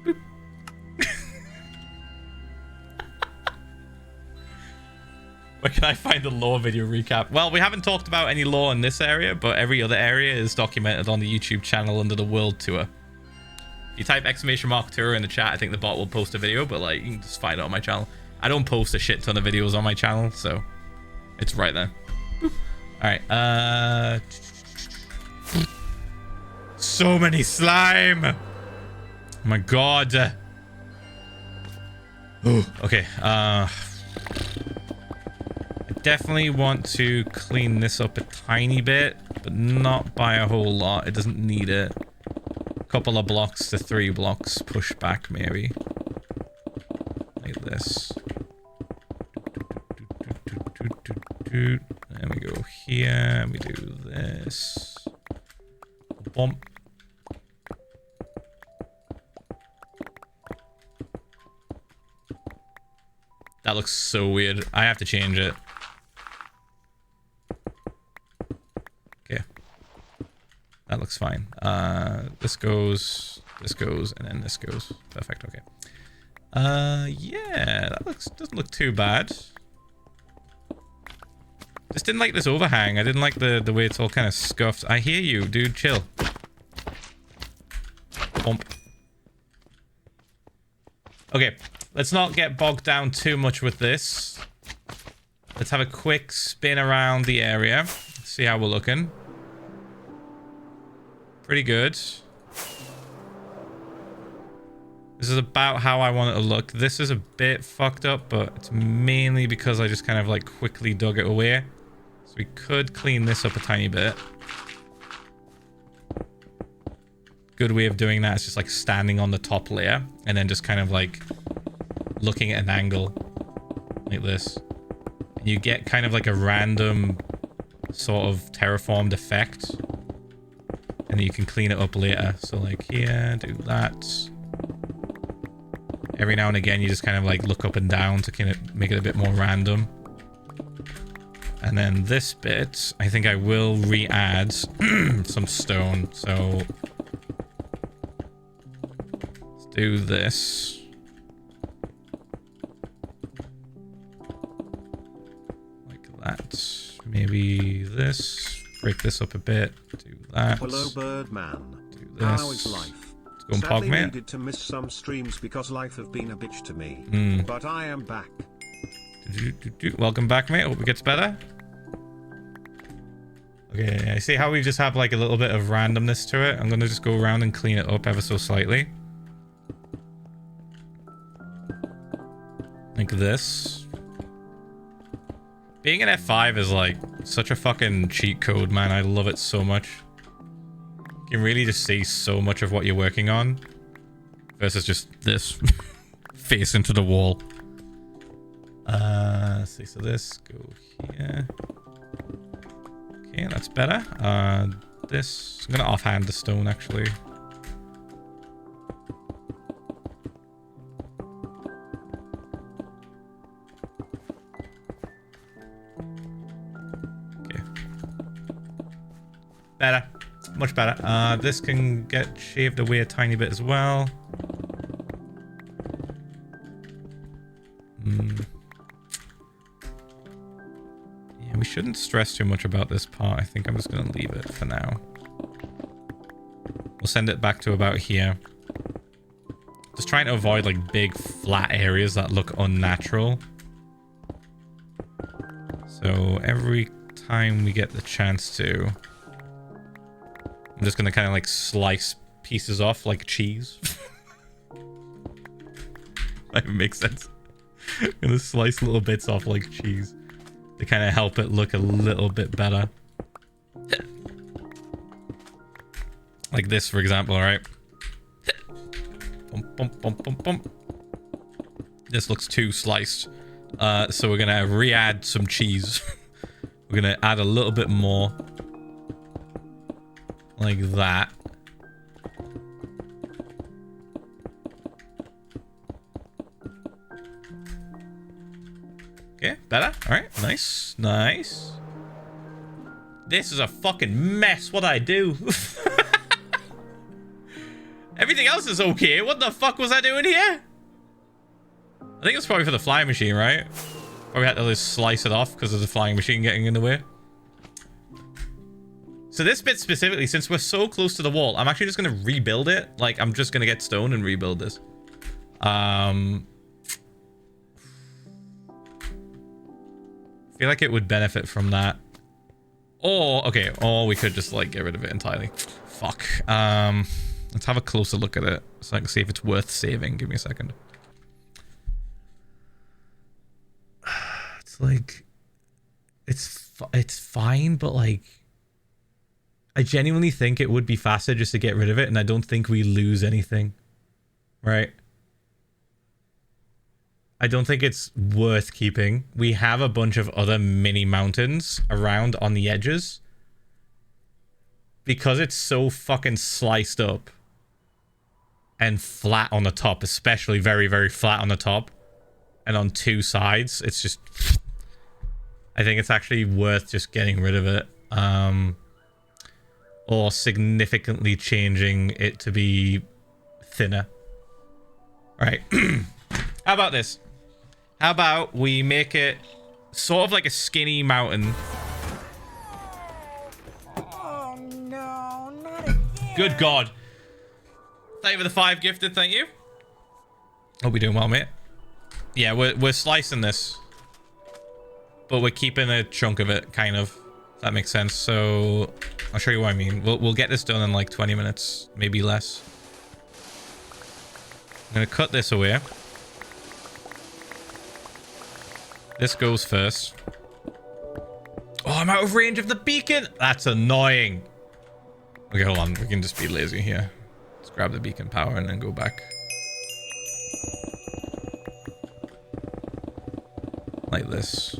Boop. Where can I find the lore video recap? Well, we haven't talked about any lore in this area, but every other area is documented on the YouTube channel under the World Tour. If you type !tour in the chat, I think the bot will post a video, but like you can just find it on my channel. I don't post a shit ton of videos on my channel, so it's right there. Boop. All right. So many slime. Oh my god. Okay. I definitely want to clean this up a tiny bit, but not by a whole lot. It doesn't need it. Couple of blocks to 3 blocks push back, maybe like this. Then we go here, we do this. Bump. That looks so weird. I have to change it. Okay. That looks fine. This goes, and then this goes. Perfect, okay. Yeah, that doesn't look too bad. Just didn't like this overhang. I didn't like the way it's all kind of scuffed. I hear you, dude. Chill. Bump. Okay, let's not get bogged down too much with this. Let's have a quick spin around the area. See how we're looking. Pretty good. This is about how I want it to look. This is a bit fucked up, but it's mainly because I just kind of like quickly dug it away. So we could clean this up a tiny bit. Good way of doing that is just like standing on the top layer and then just kind of like looking at an angle like this. And you get kind of like a random sort of terraformed effect. And then you can clean it up later. So like here, do that. Every now and again, you just kind of like look up and down to kind of make it a bit more random. And then this bit, I think I will re-add some stone. So let's do this. Like that. Maybe this. Break this up a bit. Do that. Hello, Birdman. Do this. How is life? Go and pog, Sadly mate. needed to miss some streams because life have been a bitch to me. But I am back. Welcome back, mate. Hope it gets better. Okay, I see how we just have like a little bit of randomness to it. I'm gonna just go around and clean it up ever so slightly. Like this. Being an F5 is like such a fucking cheat code, man. I love it so much. You can really just see so much of what you're working on versus just this face into the wall. Let's see. So this go here. Okay, that's better. This I'm gonna offhand the stone actually. Better. Much better. This can get shaved away a tiny bit as well. Yeah, we shouldn't stress too much about this part. I think I'm just going to leave it for now. We'll send it back to about here. Just trying to avoid like big flat areas that look unnatural. So every time we get the chance to... I'm just gonna kind of like slice pieces off like cheese. That makes sense. I'm gonna slice little bits off like cheese to kind of help it look a little bit better. Like this, for example, alright? This looks too sliced. So we're gonna re-add some cheese. We're gonna add a little bit more. Like that. Okay, better. Alright, nice. Nice. This is a fucking mess. What'd I do? Everything else is okay. What the fuck was I doing here? I think it's probably for the flying machine, right? Probably had to just slice it off because of the flying machine getting in the way. So this bit specifically, since we're so close to the wall, I'm actually just going to rebuild it. Like, I'm just going to get stone and rebuild this. I feel like it would benefit from that. Or, okay, or we could just, like, get rid of it entirely. Fuck. Let's have a closer look at it so I can see if it's worth saving. Give me a second. It's like... It's fine, but, like... I genuinely think it would be faster just to get rid of it, and I don't think we lose anything. Right? I don't think it's worth keeping. We have a bunch of other mini mountains around on the edges. Because it's so fucking sliced up and flat on the top, especially very, very flat on the top and on two sides, it's just... I think it's actually worth just getting rid of it. Or significantly changing it to be thinner. Right. How about this? How about we make it sort of like a skinny mountain? Oh no, not again. Good God. Thank you for the 5 gifted, thank you. Hope you're doing well, mate. Yeah, we're slicing this. But we're keeping a chunk of it, kind of. If that makes sense. So I'll show you what I mean. We'll get this done in like 20 minutes, maybe less. I'm gonna cut this away. This goes first. Oh, I'm out of range of the beacon. That's annoying. Okay, hold on. We can just be lazy here. Let's grab the beacon power and then go back. Like this.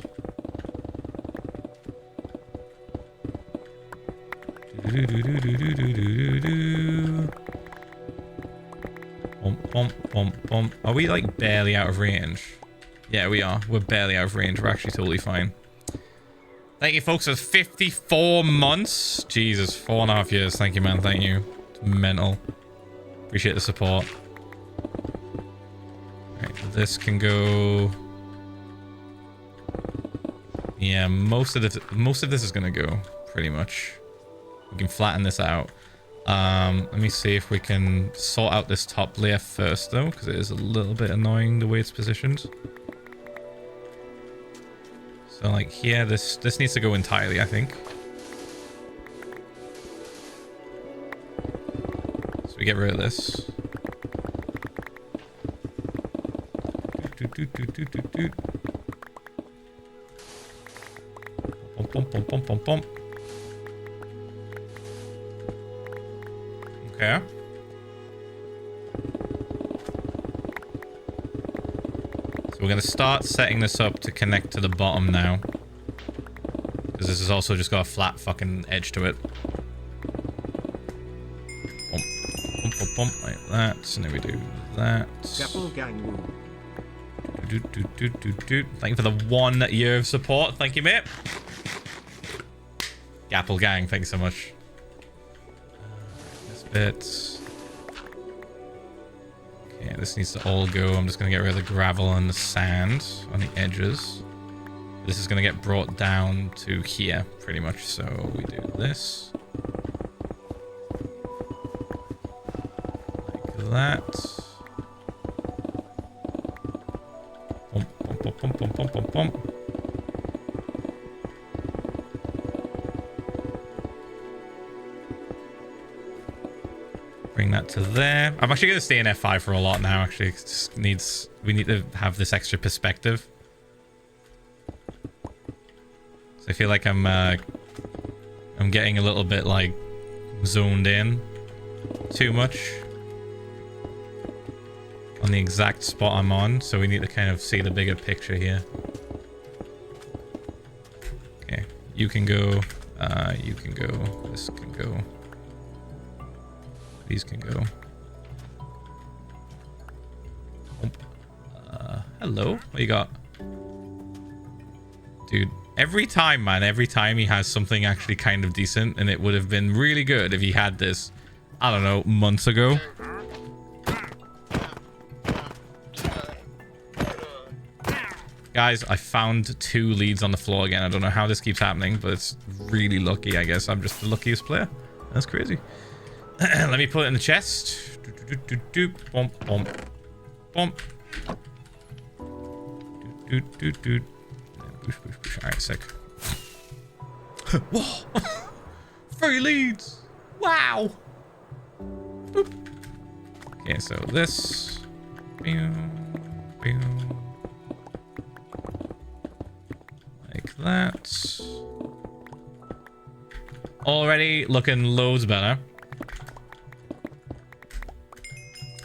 Are we like barely out of range? Yeah, we are. We're barely out of range. We're actually totally fine. Thank you, folks. It's 54 months. Jesus, 4.5 years. Thank you, man. Thank you. It's mental. Appreciate the support. Right, this can go. Yeah, most of this is gonna go pretty much. We can flatten this out. Let me see if we can sort out this top layer first, though, because it is a little bit annoying the way it's positioned. So, like here, this needs to go entirely, I think. So we get rid of this. bump, bump, bump, bump, bump. Okay. So we're going to start setting this up to connect to the bottom now. Because this has also just got a flat fucking edge to it. Bump, bump, bump, bump, like that. And then we do that. Thank you for the 1 year of support. Thank you, mate. Gapple gang, thank you so much. This bit. Okay, this needs to all go. I'm just going to get rid of the gravel and the sand on the edges. This is going to get brought down to here, pretty much. So we do this. Like that. Bump, bump, bump, bump, bump, bump, bump, bump. Bring that to there. I'm actually going to stay in F5 for a lot now, actually. It just needs, we need to have this extra perspective. So I feel like I'm getting a little bit, like, zoned in too much on the exact spot I'm on. So we need to kind of see the bigger picture here. Okay, you can go, this can go. These can go. Hello? What you got? Dude, every time, man, every time he has something actually kind of decent, and it would have been really good if he had this, I don't know, months ago. Guys, I found 2 leads on the floor again. I don't know how this keeps happening, but it's really lucky, I guess. I'm just the luckiest player. That's crazy. Let me put it in the chest. Bump, bump, bump. Push, push, push. All right, sick. Whoa! 3 leads! Wow! Boop. Okay, so this. Like that. Already looking loads better.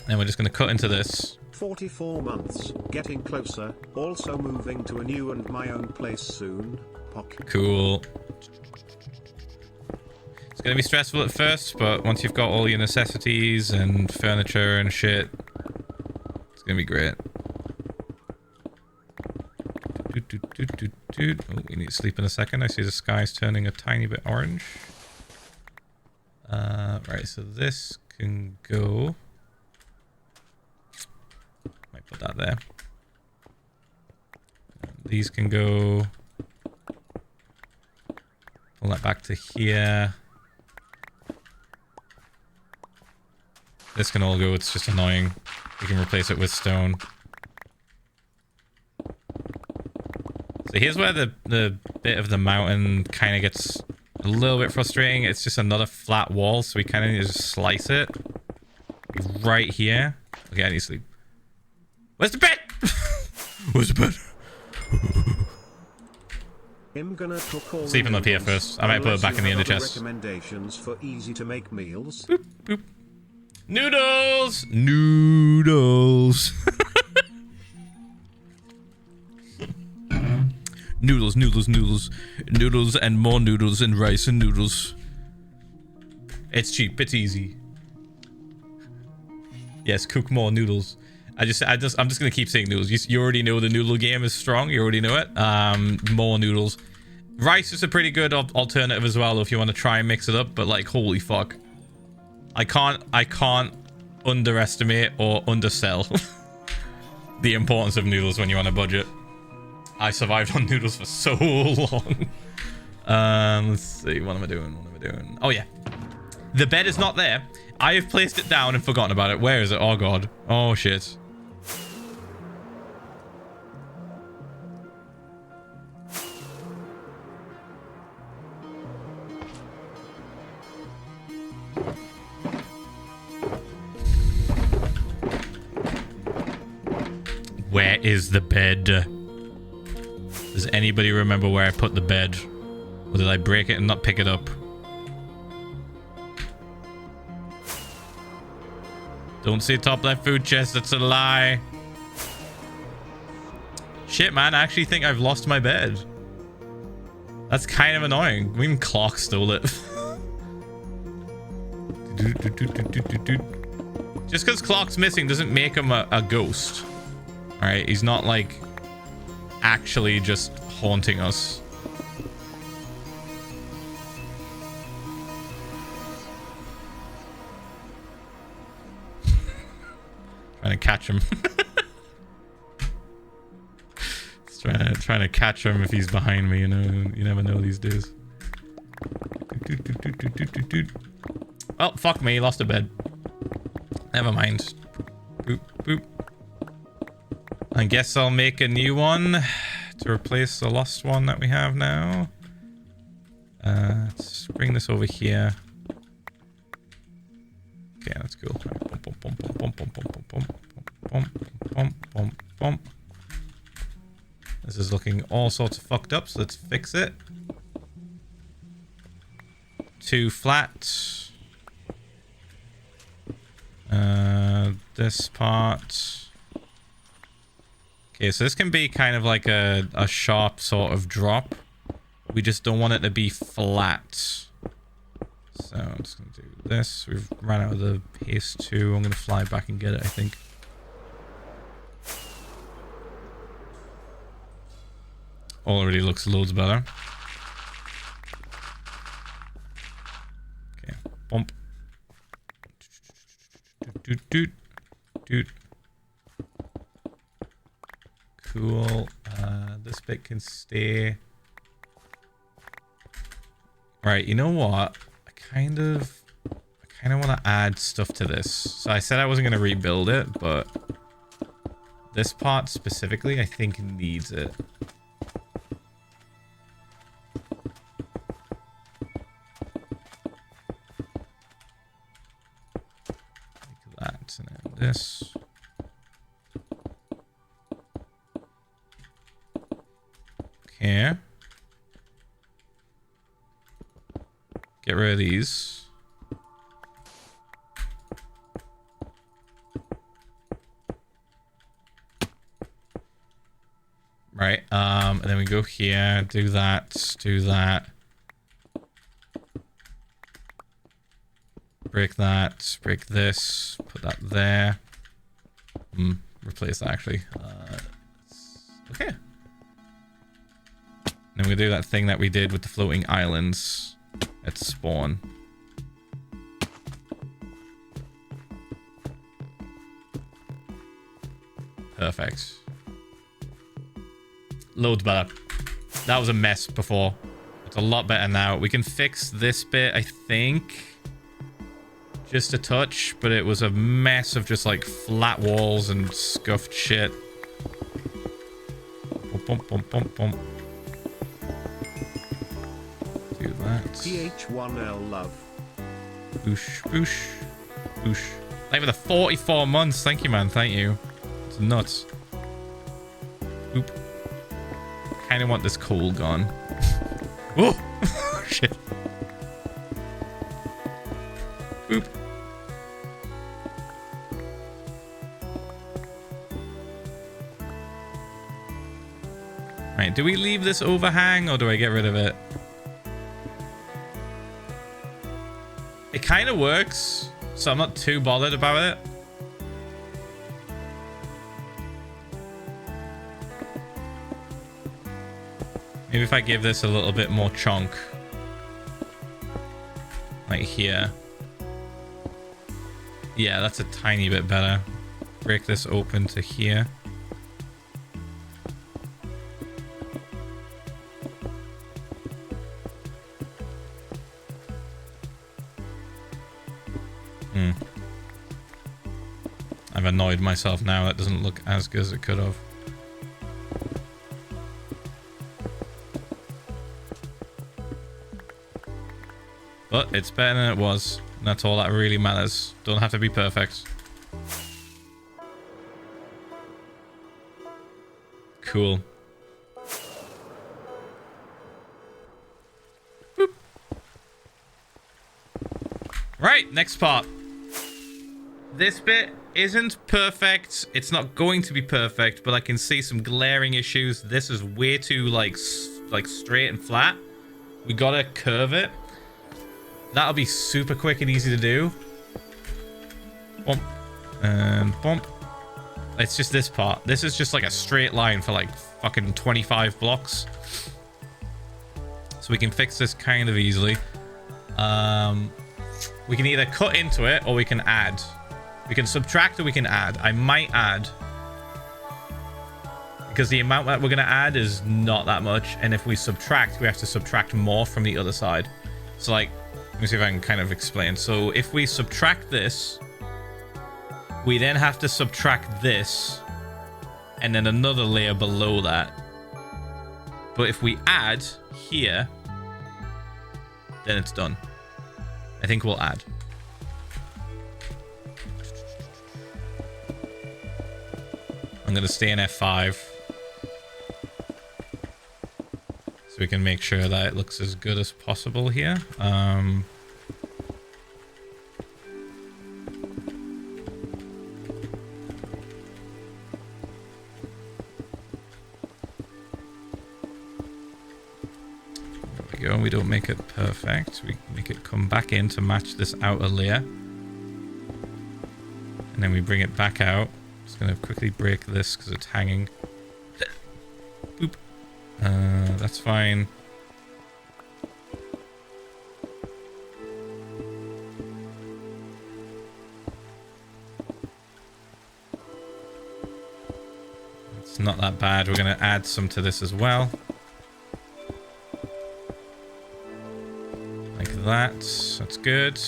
And we're just going to cut into this. 44 months, getting closer, also moving to a new and my own place soon. Pock. Cool. It's going to be stressful at first, but once you've got all your necessities and furniture and shit, it's going to be great. Oh, we need to sleep in a second. I see the sky's turning a tiny bit orange. Right, so this can go... Might put that there. These can go. Pull that back to here. This can all go. It's just annoying. We can replace it with stone. So here's where the bit of the mountain kind of gets a little bit frustrating. It's just another flat wall, so we kind of need to slice it right here. Okay, I need to sleep. Where's the bed? Where's the bed? I'm gonna cook all Sleeping up here first. I might put it back in the inner chest. Recommendations for easy to make meals. Boop, boop. Noodles! Noodles! Noodles, noodles, noodles. Noodles and more noodles and rice and noodles. It's cheap, it's easy. Yes, cook more noodles. I'm just gonna keep saying noodles. You already know the noodle game is strong. You already know it. More noodles. Rice is a pretty good alternative as well if you want to try and mix it up. But like, holy fuck, I can't underestimate or undersell the importance of noodles when you're on a budget. I survived on noodles for so long. Let's see. What am I doing? What am I doing? Oh yeah, the bed is not there. I have placed it down and forgotten about it. Where is it? Oh god. Oh shit. Where is the bed? Does anybody remember where I put the bed? Or did I break it and not pick it up? Don't say top left food chest. That's a lie. Shit, man. I actually think I've lost my bed. That's kind of annoying. Even Clock stole it. Just because Clock's missing doesn't make him a ghost. Alright, he's not like actually just haunting us. Trying to catch him. trying to catch him if he's behind me, you know. You never know these days. Oh, fuck me. Lost a bed. Never mind. Boop, boop. I guess I'll make a new one to replace the lost one that we have now. Let's bring this over here. Okay, that's cool. This is looking all sorts of fucked up, so let's fix it. Too flat. This part. Okay, so this can be kind of like a sharp sort of drop. We just don't want it to be flat. So I'm just going to do this. We've run out of the paste too. I'm going to fly back and get it, I think. Already looks loads better. Okay, bump. Doot. Cool. This bit can stay. Right, you know what? I kind of want to add stuff to this. So I said I wasn't going to rebuild it, but this part specifically, I think needs it. Like that, and then this. Okay. Get rid of these. Right, and then we go here, do that, break that, break this, put that there. Replace that actually. Okay. Then we do that thing that we did with the floating islands at spawn. Perfect. Loads better. That was a mess before. It's a lot better now. We can fix this bit, I think. Just a touch, but it was a mess of just like flat walls and scuffed shit. Bump, bump, bump, bump. Do that. TH1L love. Boosh, boosh, boosh. Thank you for the 44 months. Thank you, man. Thank you. It's nuts. Oop. Kind of want this coal gone. Oh! Shit. Boop. Right, do we leave this overhang or do I get rid of it? It kind of works, so I'm not too bothered about it. Maybe if I give this a little bit more chunk. Like here. Yeah, that's a tiny bit better. Break this open to here. I've annoyed myself now. That doesn't look as good as it could have. But it's better than it was. And that's all that really matters. Don't have to be perfect. Cool. right, next part. This bit isn't perfect. It's not going to be perfect, but I can see some glaring issues. This is way too like straight and flat. We gotta curve it. That'll be super quick and easy to do. Bump and bump. It's just this part. This is just like a straight line for like fucking 25 blocks. So we can fix this kind of easily. We can either cut into it or we can add. We can subtract or we can add. I might add. Because the amount that we're going to add is not that much. And if we subtract, we have to subtract more from the other side. So like, let me see if I can kind of explain. So if we subtract this, we then have to subtract this and then another layer below that. But if we add here, then it's done. I think we'll add. I'm going to stay in F5 so we can make sure that it looks as good as possible here. Go. We don't make it perfect. We make it come back in to match this outer layer. And then we bring it back out. Just going to quickly break this because it's hanging. Boop. That's fine. It's not that bad. We're going to add some to this as well. That's good.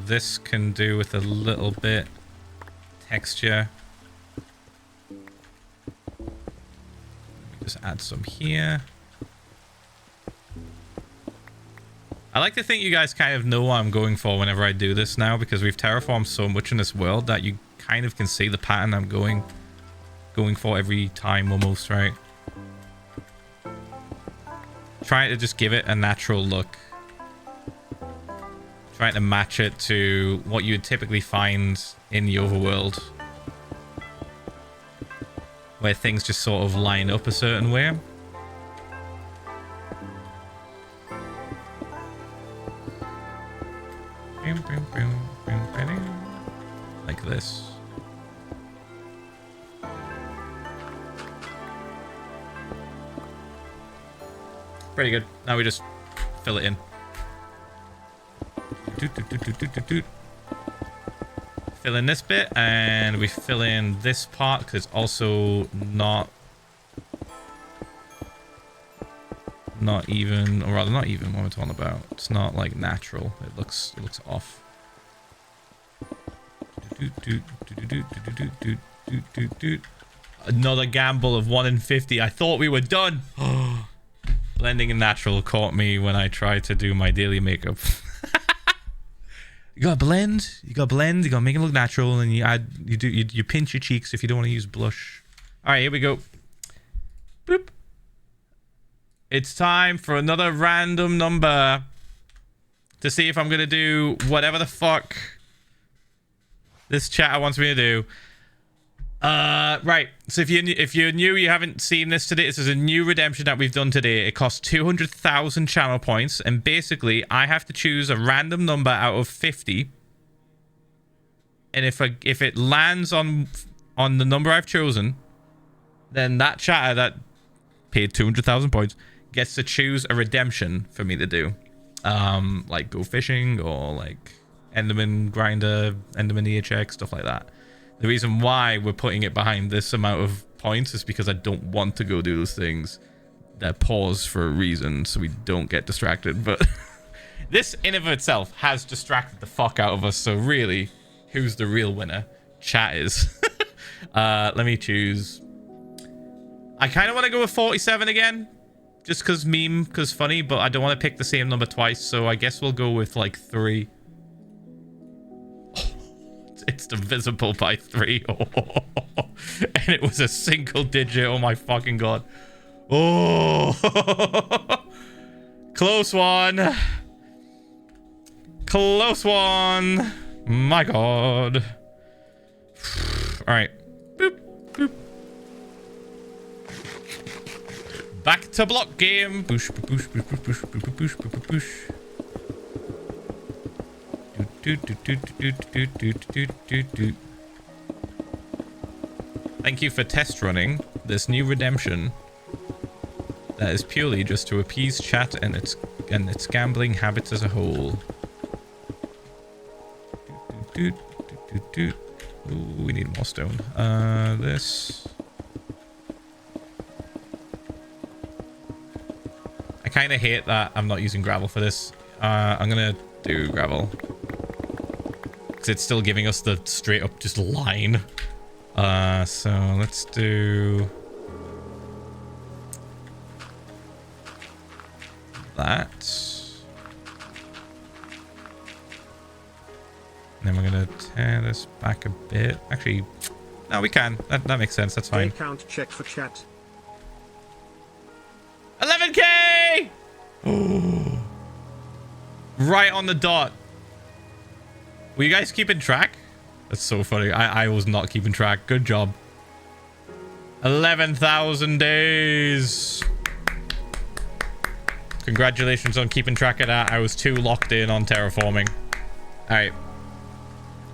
This can do with a little bit texture. Just add some here. I like to think you guys kind of know what I'm going for whenever I do this now, because we've terraformed so much in this world that you kind of can see the pattern I'm going for every time almost, right? Trying to just give it a natural look. Trying to match it to what you would typically find in the overworld, where things just sort of line up a certain way. Like this. Pretty good. Now we just fill it in. Fill in this bit, and we fill in this part because it's also not even, or rather not even, what we're talking about. It's not like natural. It looks off. Another gamble of 1 in 50. I thought we were done. Blending in natural caught me when I tried to do my daily makeup. You gotta blend. You gotta make it look natural, and you pinch your cheeks if you don't want to use blush. All right, here we go. Boop. It's time for another random number to see if I'm gonna do whatever the fuck this chat wants me to do. Right. So if you're new, you haven't seen this today. This is a new redemption that we've done today. It costs 200,000 channel points, and basically I have to choose a random number out of 50. And if it lands on the number I've chosen, then that chatter that paid 200,000 points gets to choose a redemption for me to do. Like go fishing or like Enderman grinder, Enderman ear check, stuff like that. The reason why we're putting it behind this amount of points is because I don't want to go do those things. They're paused for a reason, so we don't get distracted. But this in of itself has distracted the fuck out of us. So really, who's the real winner? Chat is. Let me choose. I kind of want to go with 47 again. Just because meme, because funny. But I don't want to pick the same number twice. So I guess we'll go with like 3. It's divisible by 3. And it was a single digit. Oh my fucking god. Oh. Close one. Close one. My God. All right. Boop, boop. Back to block game. Boosh, boosh, boosh, boosh, boosh, boosh, boosh, boosh. Thank you for test running this new redemption that is purely just to appease chat and its gambling habits as a whole. Ooh, we need more stone. This. I kind of hate that I'm not using gravel for this. I'm gonna do gravel because it's still giving us the straight up just line. So let's do that. And then we're gonna tear this back a bit. Actually, no, we can. That makes sense. That's fine. Count check for chat. 11K! Oh. Right on the dot. Were you guys keeping track? That's so funny. I was not keeping track. Good job. 11,000 days. Congratulations on keeping track of that. I was too locked in on terraforming. All right.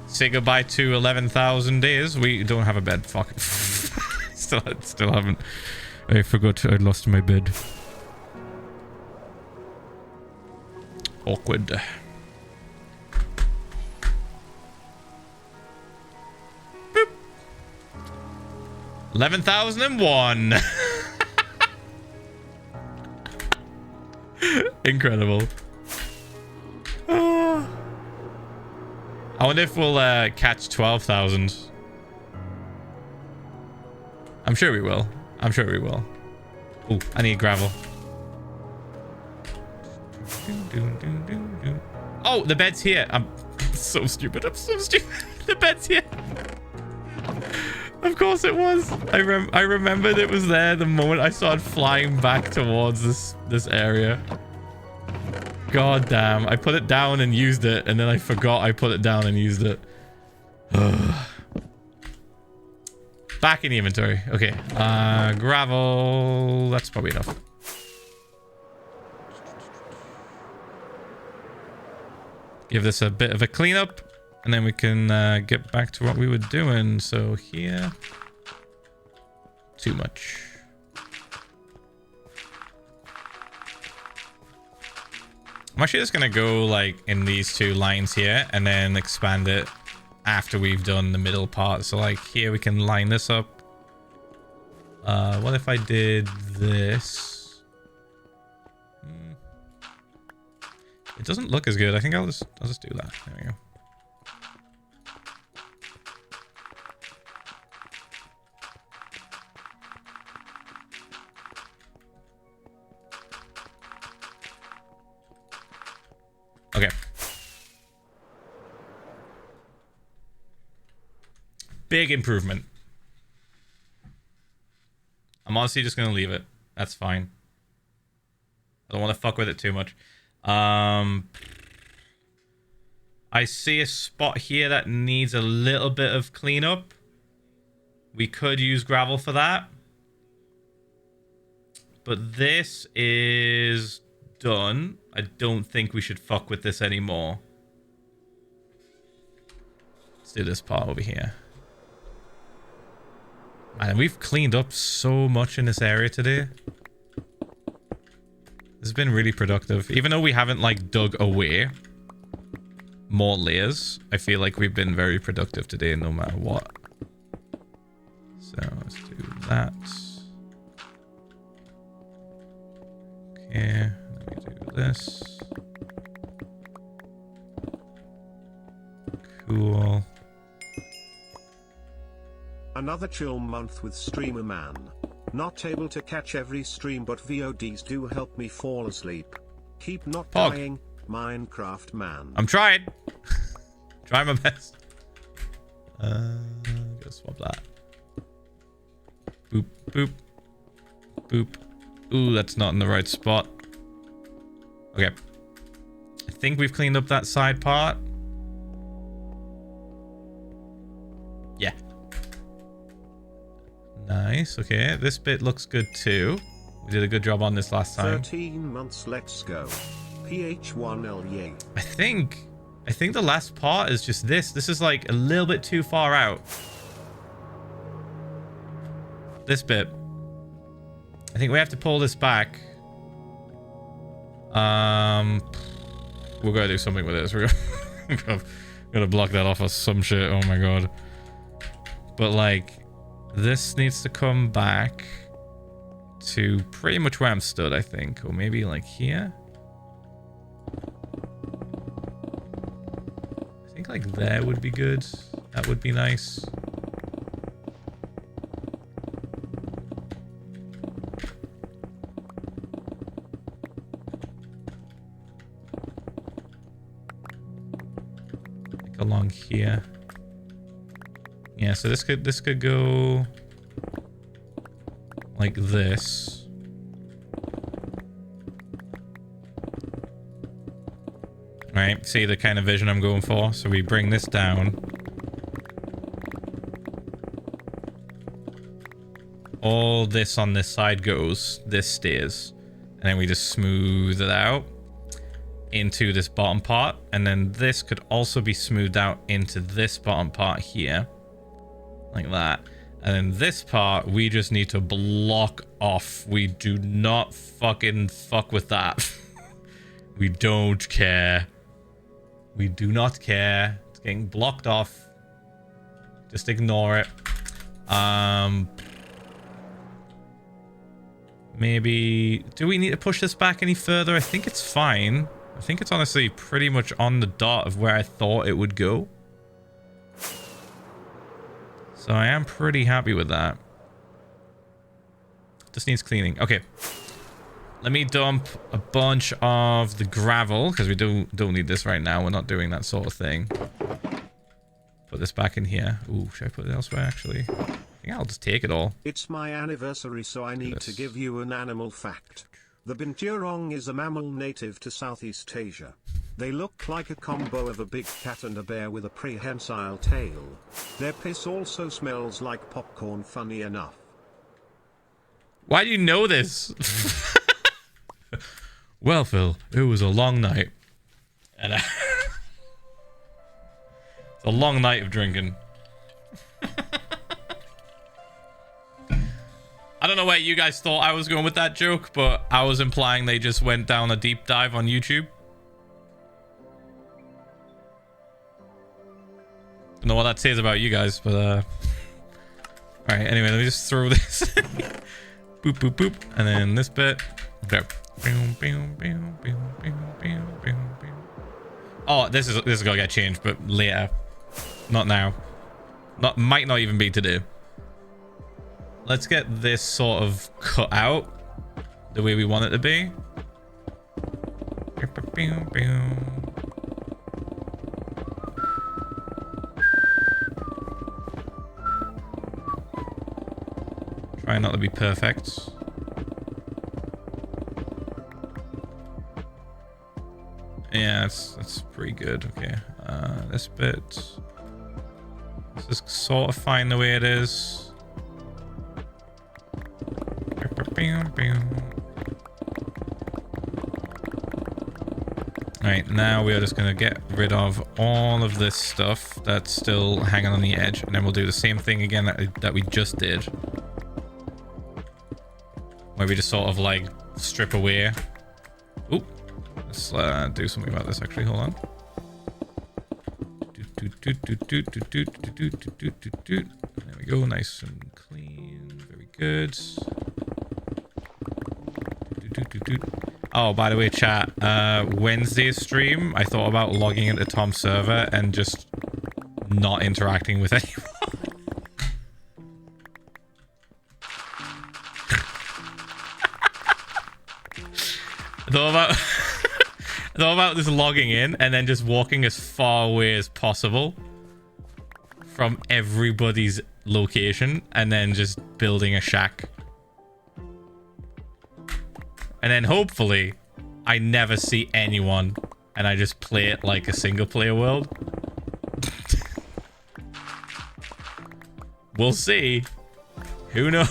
Say goodbye to 11,000 days. We don't have a bed. Fuck. still haven't. I forgot I lost my bed. Awkward. 11,001. Incredible. Oh. I wonder if we'll catch 12,000. I'm sure we will. I'm sure we will. Oh, I need gravel. Oh, the bed's here. I'm so stupid. I'm so stupid. The bed's here. Of course it was. I remembered it was there the moment I started flying back towards this area. God damn. I put it down and used it, and then I forgot I put it down and used it. Back in the inventory. Okay. Gravel. That's probably enough. Give this a bit of a cleanup. And then we can get back to what we were doing. So here, too much. I'm actually just gonna go like in these two lines here and then expand it after we've done the middle part. So like here we can line this up. What if I did this? It doesn't look as good. I think I'll just do that. There we go. Okay. Big improvement. I'm honestly just going to leave it. That's fine. I don't want to fuck with it too much. I see a spot here that needs a little bit of cleanup. We could use gravel for that. But this is done. I don't think we should fuck with this anymore. Let's do this part over here. Man, we've cleaned up so much in this area today. This has been really productive. Even though we haven't like dug away more layers, I feel like we've been very productive today no matter what. So let's do that. Okay. Let me do this. Cool. Another chill month with Streamer Man. Not able to catch every stream, but VODs do help me fall asleep. Keep not dying, Minecraft Man. I'm trying. Trying my best. Gotta swap that. Boop, boop, boop. Ooh, that's not in the right spot. Okay. I think we've cleaned up that side part. Yeah. Nice. Okay, this bit looks good too. We did a good job on this last time. 13 months, let's go. PH1L yay. I think the last part is just this. This is like a little bit too far out. This bit. I think we have to pull this back. We're gonna do something with this. We're gonna block that off or some shit. Oh my god. But like, this needs to come back to pretty much where I'm stood, I think. Or maybe like here. I think like there would be good. That would be nice. Like along here. Yeah, so this could go like this. Right, see the kind of vision I'm going for? So we bring this down. All this on this side goes, this stays. And then we just smooth it out into this bottom part. And then this could also be smoothed out into this bottom part here. Like that. And then this part, we just need to block off. We do not fucking fuck with that. We don't care. We do not care. It's getting blocked off. Just ignore it. Maybe... Do we need to push this back any further? I think it's fine. I think it's honestly pretty much on the dot of where I thought it would go. So I am pretty happy with that. Just needs cleaning. Okay. Let me dump a bunch of the gravel, because we don't need this right now. We're not doing that sort of thing. Put this back in here. Ooh, should I put it elsewhere, actually? I think I'll just take it all. It's my anniversary, so I need to give you an animal fact. The binturong is a mammal native to Southeast Asia. They look like a combo of a big cat and a bear with a prehensile tail. Their piss also smells like popcorn, funny enough. Why do you know this? Well, Phil, it was a long night. And it's a long night of drinking. I don't know where you guys thought I was going with that joke, but I was implying they just went down a deep dive on YouTube. Don't know what that says about you guys, but alright, anyway, let me just throw this. Boop, boop, boop. And then this bit. Okay. Oh, this is gonna get changed, but later. Not now. Might not even be today. Let's get this sort of cut out the way we want it to be. Try not to be perfect. Yeah, that's pretty good. Okay, this bit. Let's just sort of fine the way it is. Alright, now we are just going to get rid of all of this stuff that's still hanging on the edge, and then we'll do the same thing again that we just did. Where we just sort of like strip away. Oop. Let's do something about this actually. Hold on. There we go. Nice and clean. Very good. Oh, by the way, chat. Wednesday's stream, I thought about logging into Tom's server and just not interacting with anyone. I thought about just logging in and then just walking as far away as possible from everybody's location and then just building a shack. And then hopefully I never see anyone and I just play it like a single player world. We'll see. Who knows?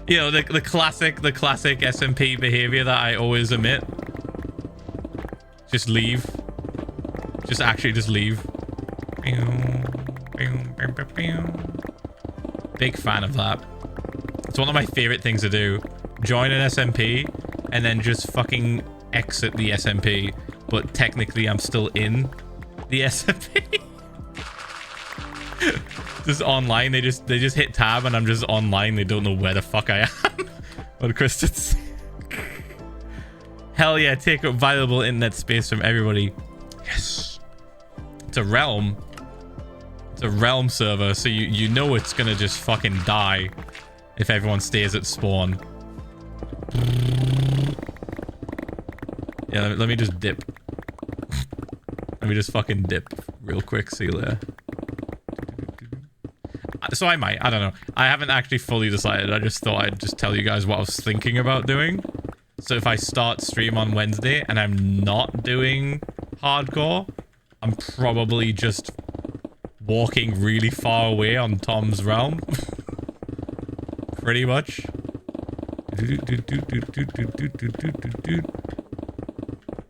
You know, the classic SMP behavior that I always omit. Just leave. Just leave. Big fan of that. It's one of my favorite things to do. Join an SMP and then just fucking exit the SMP, but technically I'm still in the SMP. Just online, they just hit tab and I'm just online. They don't know where the fuck I am. What Christians? Hell yeah, take up valuable internet space from everybody. Yes. It's a realm. It's a realm server, so you know it's gonna just fucking die if everyone stays at spawn. Yeah, let me just dip. Let me just fucking dip real quick. See you later. So I might. I don't know. I haven't actually fully decided. I just thought I'd just tell you guys what I was thinking about doing. So if I start stream on Wednesday and I'm not doing hardcore, I'm probably just walking really far away on Tom's realm. Pretty much.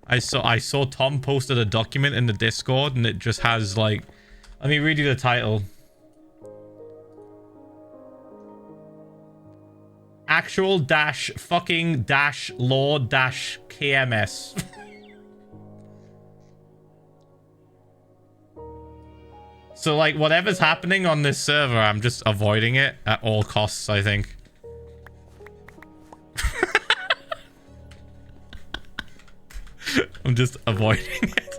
I saw Tom posted a document in the Discord and it just has like, let me read you the title. Actual dash fucking dash law dash KMS. So like whatever's happening on this server, I'm just avoiding it at all costs, I think. I'm just avoiding it.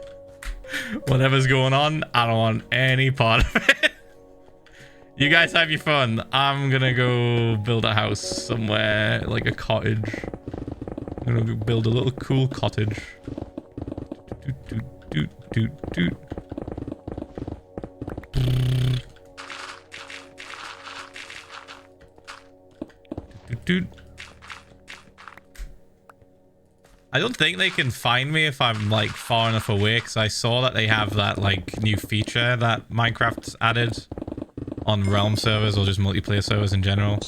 Whatever's going on, I don't want any part of it. You guys have your fun. I'm gonna go build a house somewhere, like a cottage. I'm gonna go build a little cool cottage. I don't think they can find me if I'm like far enough away, because I saw that they have that like new feature that Minecraft's added on realm servers or just multiplayer servers in general,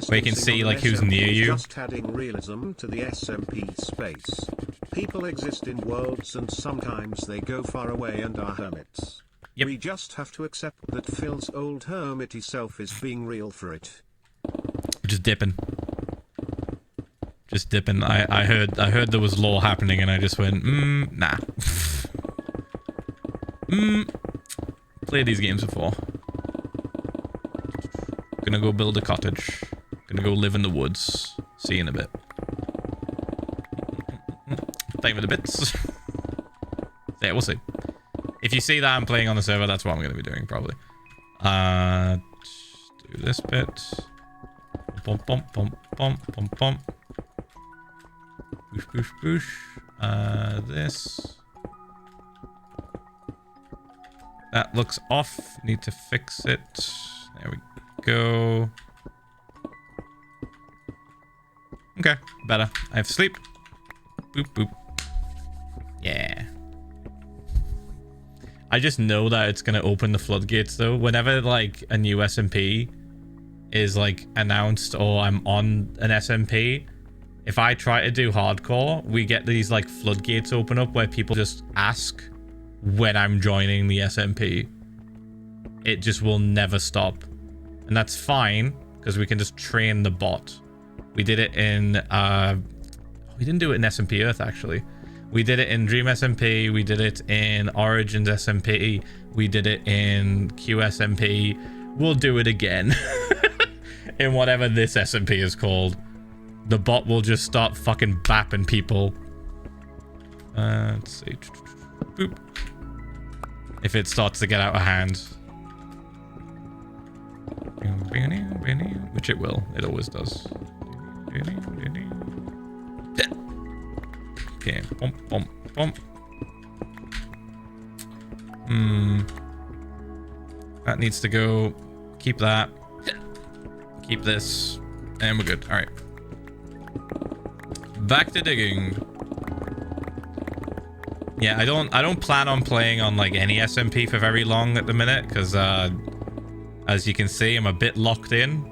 where you can see like who's near you. Just adding realism to the SMP space. People exist in worlds and sometimes they go far away and are hermits. Yep. We just have to accept that Phil's old hermity self is being real for it. Just dipping. Just dipping. I heard there was lore happening and I just went, nah. Played these games before. Gonna go build a cottage. Gonna go live in the woods. See you in a bit. Thank you for the bits. Yeah, we'll see. If you see that I'm playing on the server, that's what I'm gonna be doing probably. Do this bit. Bump bump bump bump bump bump. Boosh boosh boosh. This. That looks off. Need to fix it. There we go. Okay, better. I have sleep. Boop boop. Yeah. I just know that it's gonna open the floodgates though. Whenever like a new SMP is like announced or I'm on an SMP, if I try to do hardcore, we get these like floodgates open up where people just ask when I'm joining the SMP. It just will never stop. And that's fine because we can just train the bot. We did it in we didn't do it in SMP Earth actually. We did it in Dream SMP, we did it in Origins SMP, we did it in QSMP. We'll do it again in whatever this SMP is called. The bot will just start fucking bapping people. Let's see. Boop. If it starts to get out of hand. Which it will. It always does. Okay. Bump, bump, bump. That needs to go. Keep that. Keep this. And we're good. Alright. Back to digging. Yeah, I don't plan on playing on like any SMP for very long at the minute because as you can see, I'm a bit locked in.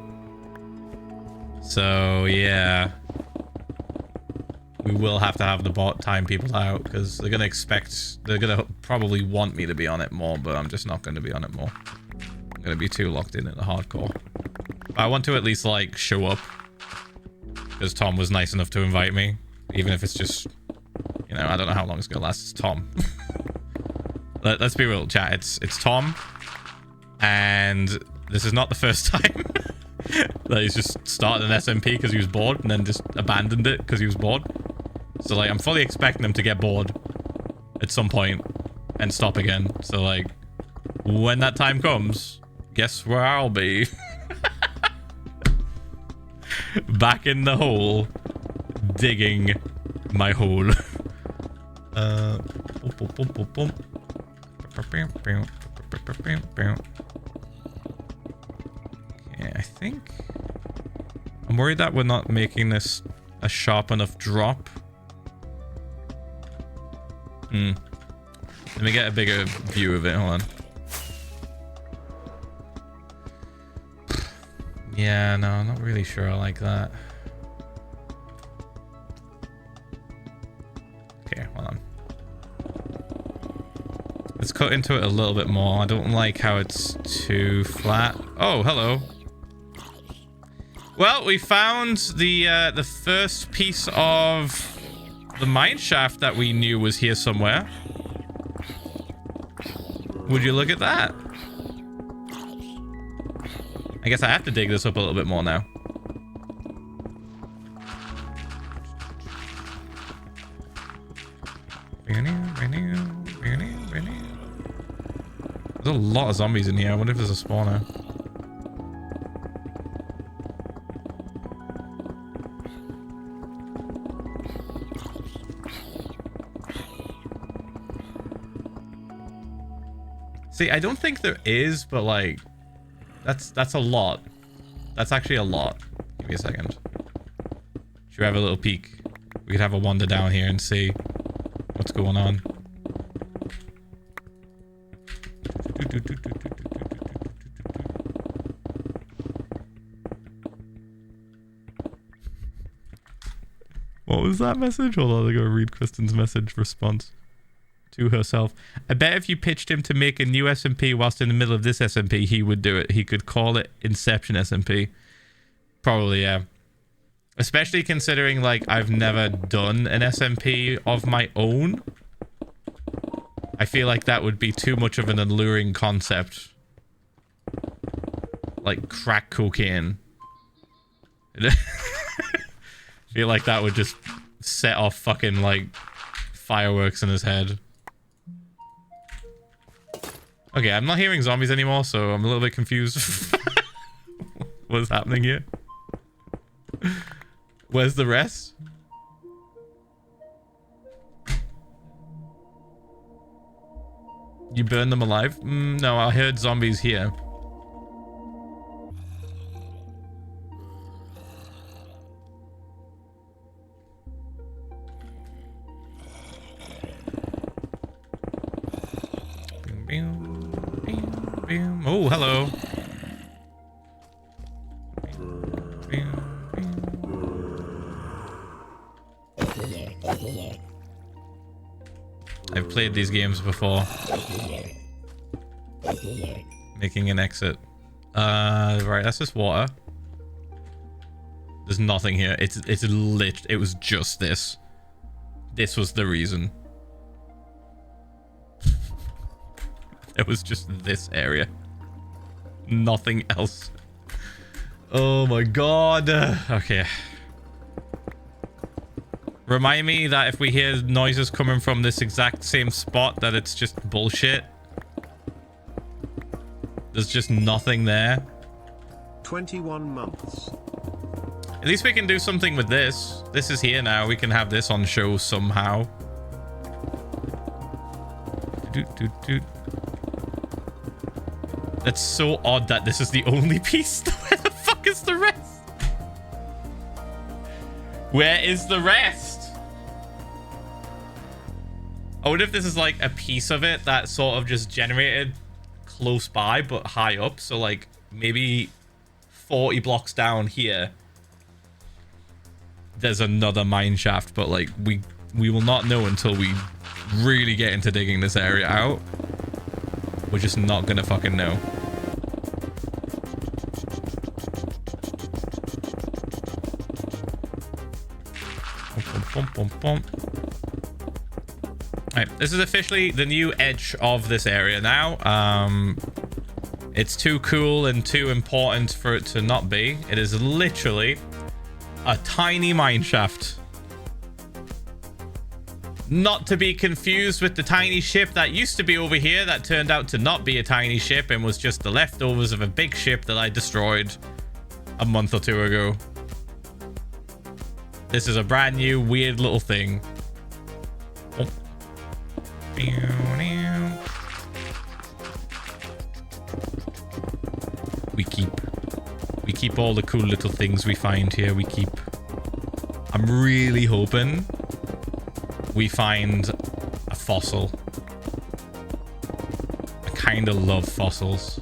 So yeah, we will have to have the bot time people out because they're gonna probably want me to be on it more, but I'm just not going to be on it more. I'm going to be too locked in the hardcore. But I want to at least like show up because Tom was nice enough to invite me, even if it's just, you know, I don't know how long it's going to last. It's Tom. Let's be real, chat. It's Tom, and this is not the first time that he's just started an SMP because he was bored and then just abandoned it because he was bored. So like I'm fully expecting him to get bored at some point and stop again. So like when that time comes, guess where I'll be? Back in the hole, digging my hole. Okay, I think I'm worried that we're not making this a sharp enough drop. Let me get a bigger view of it. Hold on. Yeah, no, I'm not really sure I like that. Okay, hold on. Let's cut into it a little bit more. I don't like how it's too flat. Oh, hello. Well, we found the first piece of the mine shaft that we knew was here somewhere. Would you look at that? I guess I have to dig this up a little bit more now. There's a lot of zombies in here. I wonder if there's a spawner. See, I don't think there is, but like, that's a lot. That's actually a lot. Give me a second. Should we have a little peek? We could have a wander down here and see what's going on. What was that message? Hold on, I gotta read Kristen's message response to herself. I bet if you pitched him to make a new SMP whilst in the middle of this SMP, he would do it. He could call it Inception SMP. Probably, yeah. Especially considering, like, I've never done an SMP of my own. I feel like that would be too much of an alluring concept. Like crack cocaine. I feel like that would just set off fucking, like, fireworks in his head. Okay, I'm not hearing zombies anymore, so I'm a little bit confused. What's happening here? Where's the rest? You burned them alive? No, I heard zombies here. Oh, hello. I've played these games before. Making an exit. Right, that's just water. There's nothing here. It was just this. This was the reason. It was just this area. Nothing else. Oh my god. Okay. Remind me that if we hear noises coming from this exact same spot, that it's just bullshit. There's just nothing there. 21 months. At least we can do something with this. This is here now. We can have this on show somehow. That's so odd that this is the only piece. Where the fuck is the rest? Where is the rest? I wonder if this is like a piece of it that sort of just generated close by but high up. So like maybe 40 blocks down here there's another mine shaft, but like we will not know until we really get into digging this area out. We're just not gonna fucking know. Alright, this is officially the new edge of this area now. It's too cool and too important for it to not be. It is literally a tiny mine shaft. Not to be confused with the tiny ship that used to be over here that turned out to not be a tiny ship and was just the leftovers of a big ship that I destroyed a month or two ago. This is a brand new weird little thing. Oh. We keep all the cool little things we find here. I'm really hoping we find a fossil. I kind of love fossils.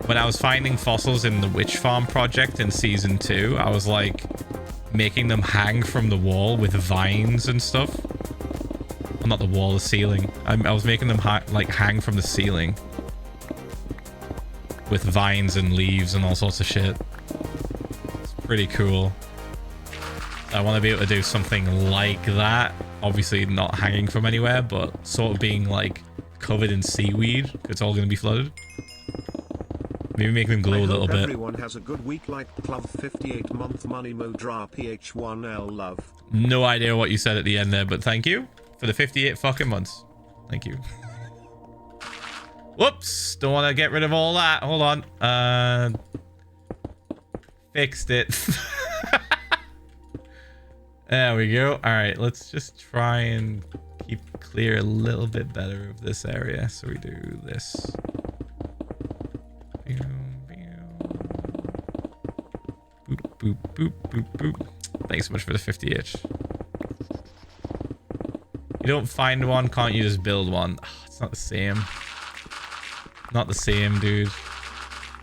When I was finding fossils in the witch farm project in season 2, I was like making them hang from the wall with vines and stuff. Well, not the wall, the ceiling. I was making them hang from the ceiling with vines and leaves and all sorts of shit. It's pretty cool. I want to be able to do something like that. Obviously not hanging from anywhere, but sort of being like covered in seaweed. It's all going to be flooded. Maybe make them glow a little bit. Everyone has a good week like Club 58-month money modra PH1L love. No idea what you said at the end there, but thank you for the 58 fucking months. Thank you. Whoops. Don't want to get rid of all that. Hold on. Fixed it. There we go. All right. Let's just try and keep clear a little bit better of this area. So we do this. Boop, boop, boop, boop. Thanks so much for the 50-ish. You don't find one, can't you just build one? Oh, it's not the same. Not the same, dude.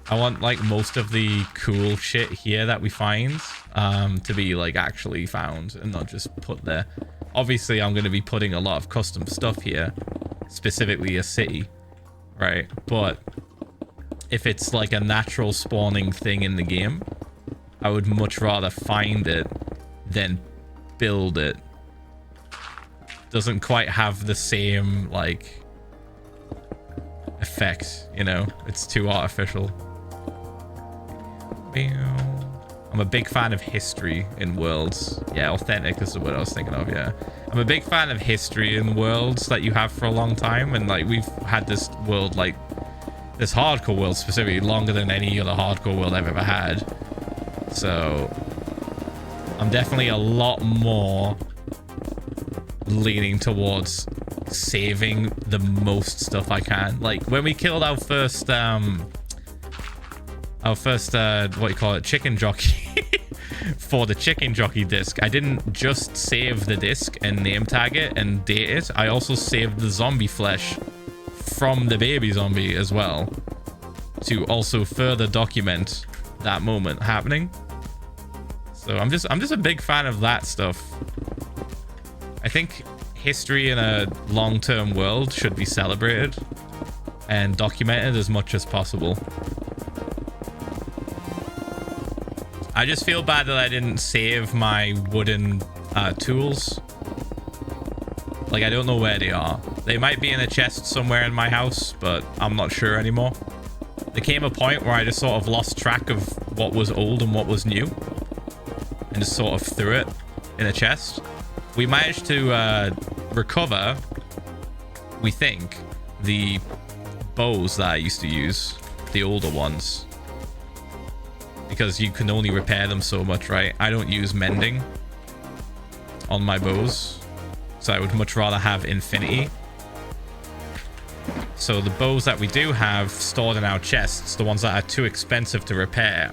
I want like most of the cool shit here that we find to be like actually found and not just put there. Obviously, I'm going to be putting a lot of custom stuff here, specifically a city, right? But if it's like a natural spawning thing in the game, I would much rather find it than build it. Doesn't quite have the same like effect, you know? It's too artificial. I'm a big fan of history in worlds. Yeah, authentic is the word I was thinking of. Yeah, I'm a big fan of history in worlds that you have for a long time, and like we've had this world, like this hardcore world specifically, longer than any other hardcore world I've ever had. So I'm definitely a lot more leaning towards saving the most stuff I can. Like when we killed our first what do you call it, chicken jockey for the chicken jockey disc, I didn't just save the disc and name tag it and date it, I also saved the zombie flesh from the baby zombie as well to also further document that moment happening. So I'm just a big fan of that stuff. I think history in a long-term world should be celebrated and documented as much as possible. I just feel bad that I didn't save my wooden tools. Like, I don't know where they are. They might be in a chest somewhere in my house, but I'm not sure anymore. There came a point where I just sort of lost track of what was old and what was new, and just sort of threw it in a chest. We managed to recover, we think, the bows that I used to use, the older ones, because you can only repair them so much, right? I don't use mending on my bows, so I would much rather have infinity. So the bows that we do have stored in our chests, the ones that are too expensive to repair,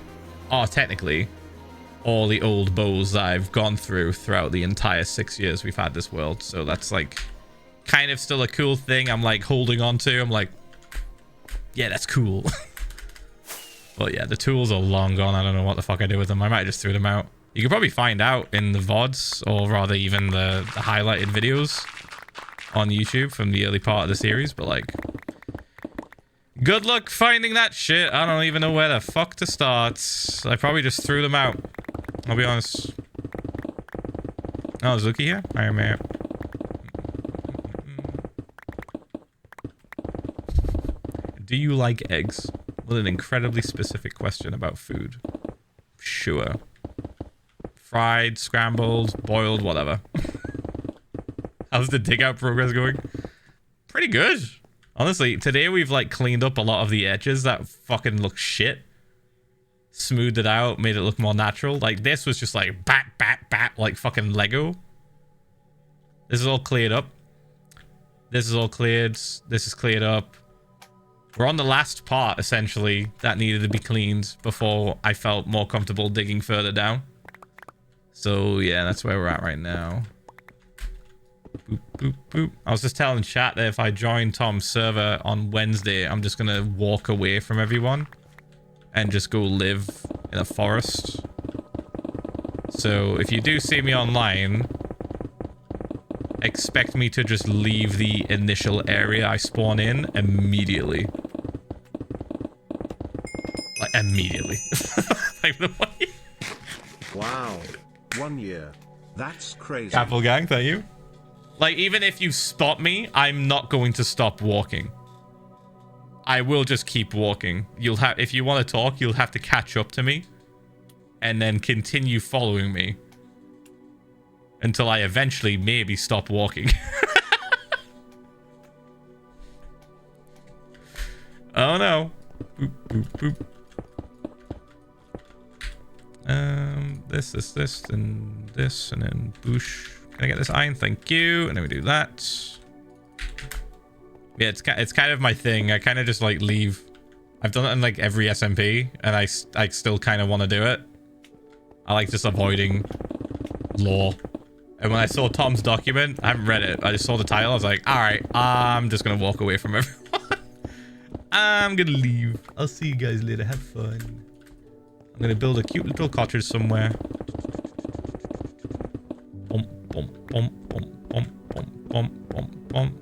are technically all the old bows that I've gone throughout the entire 6 years we've had this world. So that's like kind of still a cool thing I'm like holding on to. I'm like, yeah, that's cool. But yeah, the tools are long gone. I don't know what the fuck I do with them. I might just throw them out. You can probably find out in the VODs, or rather even the highlighted videos on YouTube from the early part of the series. But like, good luck finding that shit. I don't even know where the fuck to start. I probably just threw them out. I'll be honest. Oh, is Zuki here? I am here. Do you like eggs? With an incredibly specific question about food. Sure. Fried, scrambled, boiled, whatever. How's the dig out progress going? Pretty good. Honestly, today we've like cleaned up a lot of the edges that fucking look shit. Smoothed it out, made it look more natural. Like this was just like bat, bat, bat, like fucking Lego. This is all cleared up. This is all cleared. This is cleared up. We're on the last part, essentially, that needed to be cleaned before I felt more comfortable digging further down. So, yeah, that's where we're at right now. Boop, boop, boop. I was just telling chat that if I join Tom's server on Wednesday, I'm just going to walk away from everyone and just go live in a forest. So, if you do see me online, expect me to just leave the initial area I spawn in immediately. Like, immediately. Like, the way. Wow. 1 year. That's crazy. Apple gang, thank you. Like, even if you spot me, I'm not going to stop walking. I will just keep walking. You'll have, if you want to talk, you'll have to catch up to me and then continue following me until I eventually maybe stop walking. Oh no. Boop, boop, boop. This, and this, and then boosh. Can I get this iron? Thank you. And then we do that. Yeah, it's kind of my thing. I kind of just like leave. I've done it in like every SMP, and I still kind of want to do it. I like just avoiding lore. And when I saw Tom's document, I haven't read it. I just saw the title. I was like, all right, I'm just gonna walk away from everyone. I'm gonna leave. I'll see you guys later. Have fun. I'm gonna build a cute little cottage somewhere. Bum, bum, bum, bum, bum, bum, bum, bum, bum.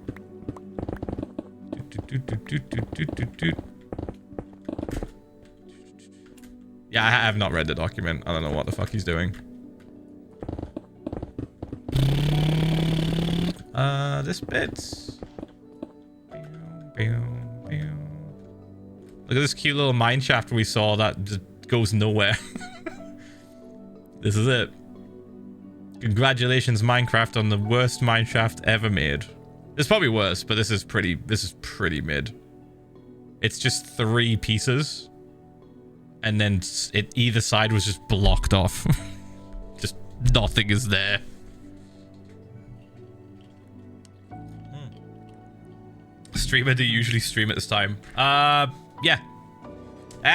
Yeah, I have not read the document. I don't know what the fuck he's doing. This bit. Look at this cute little mine shaft we saw that just goes nowhere. This is it. Congratulations, Minecraft, on the worst mine shaft ever made. It's probably worse, but this is pretty mid. It's just 3 pieces. And then either side was just blocked off. Just nothing is there. Streamer, do you usually stream at this time? Yeah. I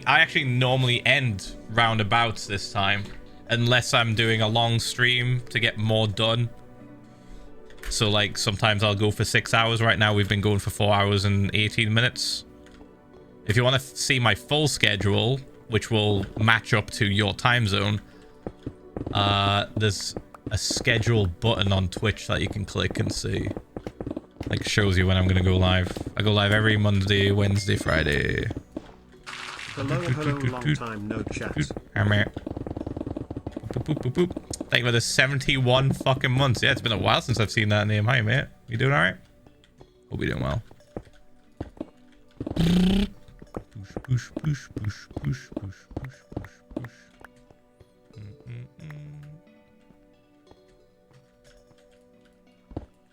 actually normally end roundabouts this time, unless I'm doing a long stream to get more done. So like sometimes I'll go for 6 hours. Right now we've been going for 4 hours and 18 minutes. If you want to see my full schedule, which will match up to your time zone, there's a schedule button on Twitch that you can click and see. Like shows you when I'm gonna go live. I go live every Monday, Wednesday, Friday. Hello, long time no chat. I'm here. Boop, boop, boop, boop. Thank you for the 71 fucking months. Yeah, it's been a while since I've seen that name. Hi, mate. You doing alright? Hope you're doing well. Push, push, push, push, push, push, push, push.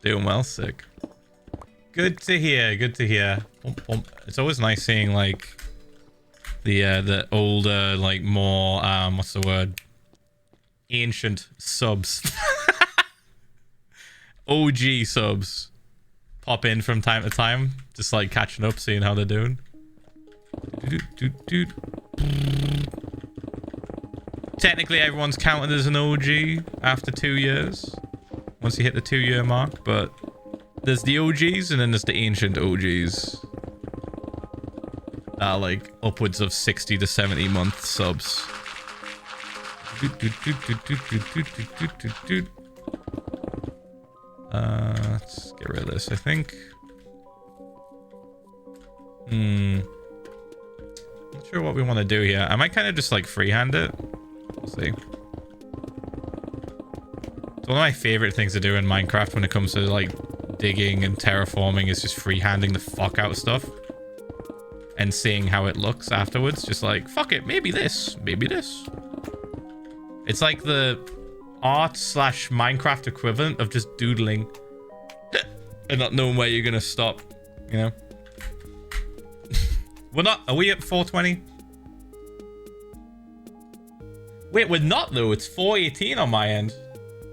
Doing well, sick. Good to hear. Good to hear. It's always nice seeing like the older, like more what's the word? Ancient subs. OG subs pop in from time to time, just like catching up, seeing how they're doing. Technically everyone's counted as an OG after 2 years once you hit the 2-year mark, but There's the OGs and then there's the ancient OGs. Like upwards of 60 to 70 month subs. Let's get rid of this, I think. Not sure what we want to do here. I might kind of just like freehand it. We'll see. It's one of my favorite things to do in Minecraft when it comes to like digging and terraforming is just freehanding the fuck out of stuff and seeing how it looks afterwards. Just like, fuck it, maybe this, maybe this. It's like the art / Minecraft equivalent of just doodling and not knowing where you're gonna stop, you know? Are we at 420? Wait, we're not though. It's 418 on my end.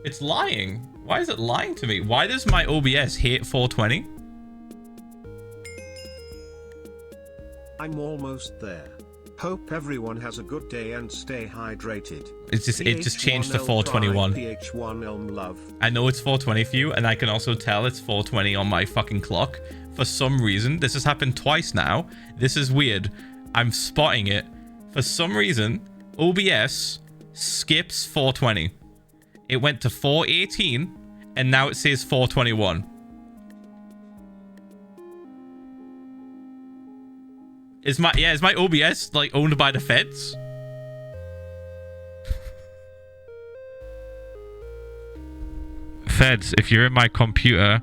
It's lying. Why is it lying to me? Why does my OBS hit 420? I'm almost there. Hope everyone has a good day and stay hydrated. It just changed to 421. PH1 Elm love. I know it's 420 for you, and I can also tell it's 420 on my fucking clock. For some reason, this has happened twice now. This is weird. I'm spotting it. For some reason, OBS skips 420. It went to 418, and now it says 421. Is my OBS like owned by the feds? Feds, if you're in my computer,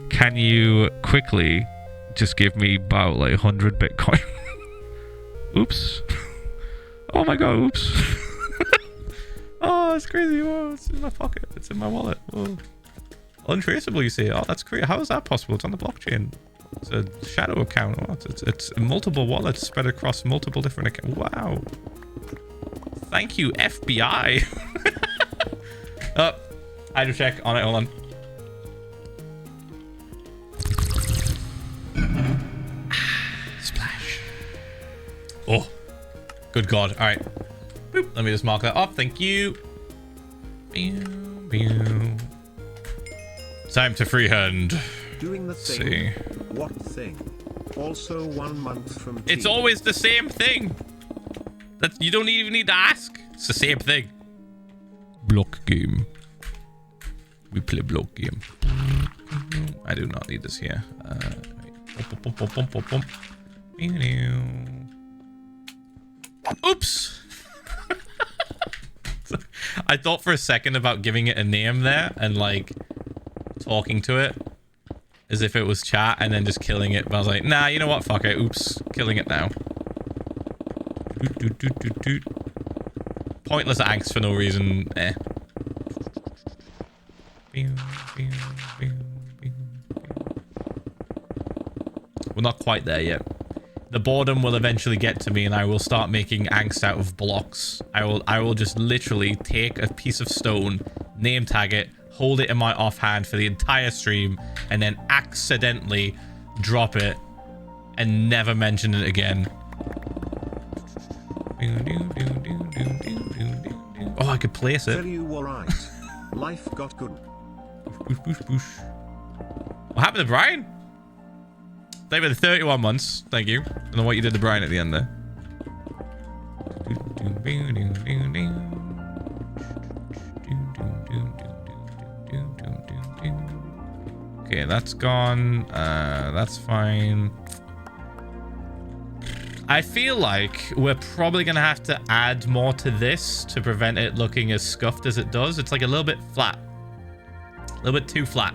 can you quickly just give me about like 100 Bitcoin? Oops. Oh my god, oops. Oh, it's crazy. Oh, it's in my pocket. It's in my wallet. Oh. Untraceable, you see. Oh, that's crazy. How is that possible? It's on the blockchain. It's a shadow account. Oh, it's multiple wallets spread across multiple different accounts. Wow. Thank you, FBI. Oh, hydro check on it. Hold on. Splash. Oh, good God. All right. Boop. Let me just mark that off. Thank you. Time to freehand. Doing the thing. See. What thing? Also 1 month from It's always the same thing. That you don't even need to ask. It's the same thing. Block game. We play block game. I do not need this here. Oops. I thought for a second about giving it a name there and like talking to it as if it was chat and then just killing it, but I was like, nah, you know what, fuck it, oops, killing it now. Pointless angst for no reason. We're not quite there yet. The boredom will eventually get to me and I will start making angst out of blocks. I will just literally take a piece of stone, name tag it, hold it in my offhand for the entire stream, and then accidentally drop it and never mention it again. Oh, I could place it. Tell you all right. Life got good. What happened to Brian? They've been 31 months. Thank you. I don't know what you did to Brian at the end there. Okay, that's gone. That's fine. I feel like we're probably going to have to add more to this to prevent it looking as scuffed as it does. It's like a little bit flat. A little bit too flat.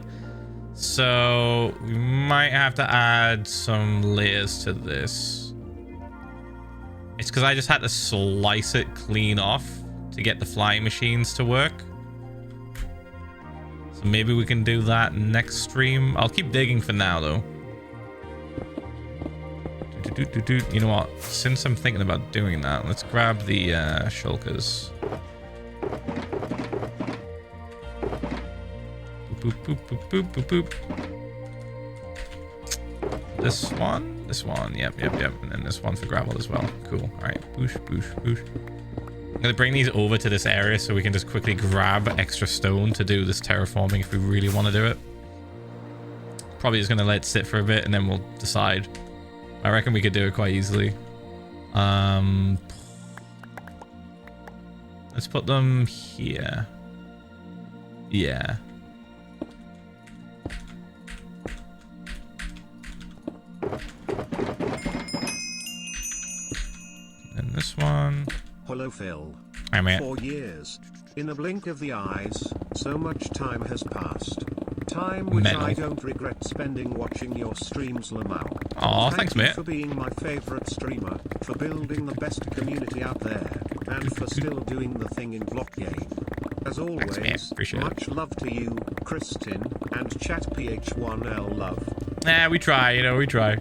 So we might have to add some layers to this. It's because I just had to slice it clean off to get the flying machines to work. So maybe we can do that next stream. I'll keep digging for now, though. You know what? Since I'm thinking about doing that, let's grab the shulkers. Boop, boop, boop, boop, boop, boop. This one, yep. And then this one for gravel as well. Cool. All right, boosh, boosh, boosh. I'm gonna bring these over to this area so we can just quickly grab extra stone to do this terraforming if we really want to do it. probably just gonna let it sit for a bit and then we'll decide. I reckon we could do it quite easily. Let's put them here. Yeah. And this one. Hello, Phil. Hi, mate. 4 years. In a blink of the eyes, so much time has passed. Time which Metal. I don't regret spending watching your streams, Lamau. Aw, thanks, you mate. for being my favorite streamer, for building the best community out there, and for still doing the thing in Block Game. As always, Thanks, mate. Appreciate it. much love to you, Kristin, and ChatPH1L love. Nah, we try, you know, we try.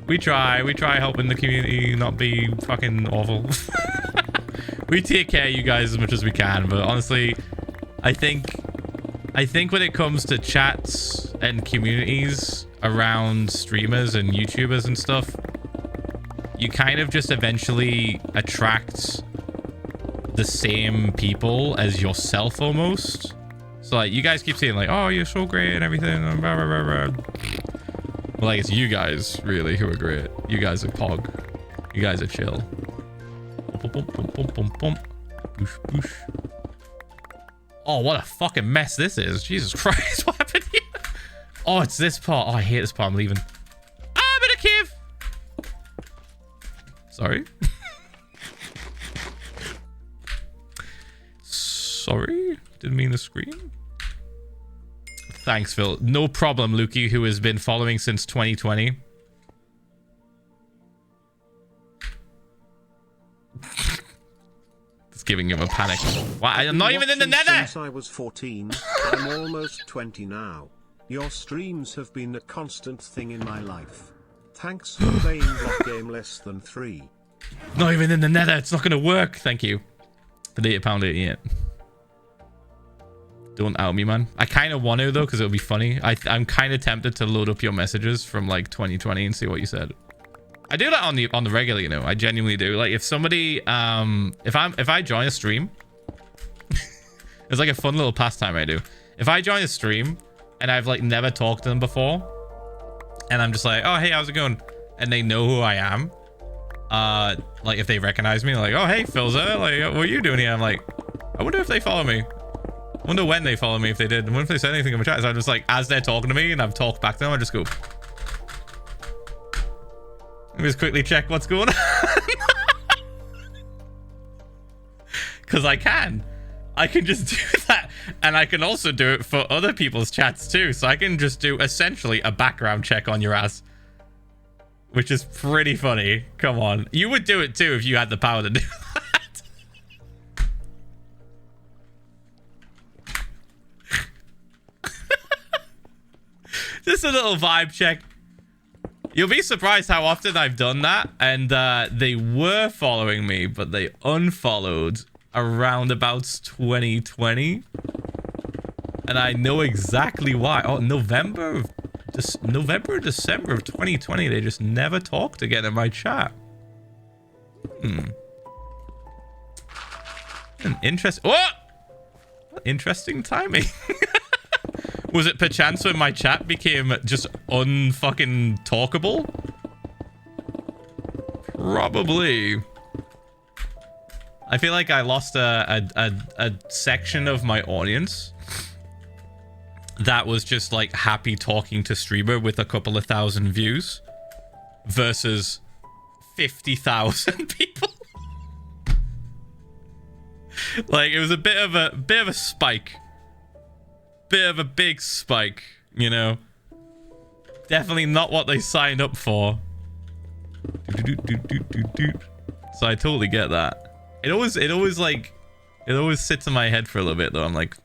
We try helping the community not be fucking awful. We take care of you guys as much as we can, but honestly, I think when it comes to chats and communities around streamers and YouTubers and stuff, you kind of just eventually attract the same people as yourself almost. So like, you guys keep saying like, oh, you're so great and everything, blah, blah, blah, blah. Well, like, it's you guys really who are great. You guys are pog. You guys are chill. Boosh, boosh. Oh, what a fucking mess this is. Jesus Christ, what happened here? Oh, it's this part. Oh, I hate this part. I'm leaving. I'm in a cave. Sorry. Sorry. Didn't mean to scream. Thanks, Phil. No problem, Lukey, who has been following since 2020. It's giving him a panic. Why? I'm not even in the nether! Since I was 14, I'm almost 20 now. Your streams have been a constant thing in my life. Thanks for playing Block Game less than 3. Not even in the nether. It's not going to work. Thank you for the £8.88. Don't out me, man. I kind of want to, though, because it'll be funny. I'm kind of tempted to load up your messages from, like, 2020 and see what you said. I do that on the regular, you know. I genuinely do. Like, if somebody, if I join a stream, it's like a fun little pastime I do. If I join a stream and I've, like, never talked to them before, and I'm just like, oh, hey, how's it going? And they know who I am. Like, if they recognize me, like, oh, hey, Philza, like, what are you doing here? I'm like, I wonder if they follow me. I wonder when they follow me, if they did. I wonder if they said anything in my chat. So I'm just like, as they're talking to me and I've talked back to them, I just go. Let me just quickly check what's going on. Because I can just do that. And I can also do it for other people's chats too. So I can just do essentially a background check on your ass. Which is pretty funny. Come on. You would do it too if you had the power to do that. Just a little vibe check. You'll be surprised how often I've done that. And they were following me, but they unfollowed around about 2020. And I know exactly why. Oh, November, December of 2020. They just never talked again in my chat. An interesting... What? Interesting timing. Was it perchance when my chat became just unfucking talkable? Probably. I feel like I lost a section of my audience that was just like happy talking to streamer with a couple of thousand views versus 50,000 people. Like, it was a bit of a spike. Bit of a big spike, you know. Definitely not what they signed up for. So I totally get that. It always sits in my head for a little bit though. I'm like,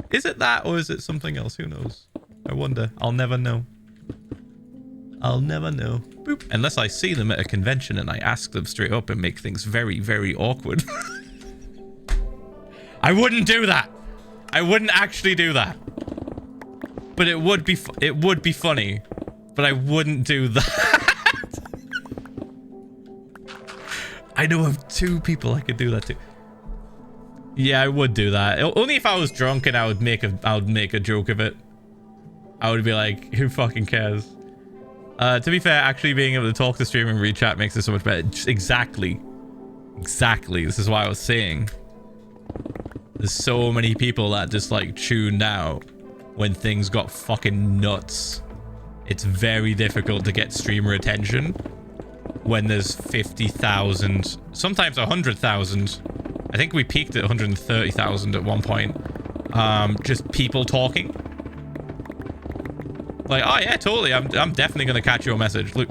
is it that or is it something else? Who knows? I wonder. I'll never know. I'll never know. Boop. Unless I see them at a convention and I ask them straight up and make things very, very awkward. I wouldn't do that. I wouldn't actually do that. But it would be funny. But I wouldn't do that. I know of 2 people I could do that to. Yeah, I would do that. Only if I was drunk and I would make a joke of it. I would be like, who fucking cares? To be fair, actually being able to talk to stream and read chat makes it so much better. Exactly. This is why I was saying there's so many people that just like tuned out when things got fucking nuts. It's very difficult to get streamer attention when there's 50,000, sometimes 100,000. I think we peaked at 130,000 at one point. Just people talking. Like, oh yeah, totally. I'm definitely gonna catch your message. Look,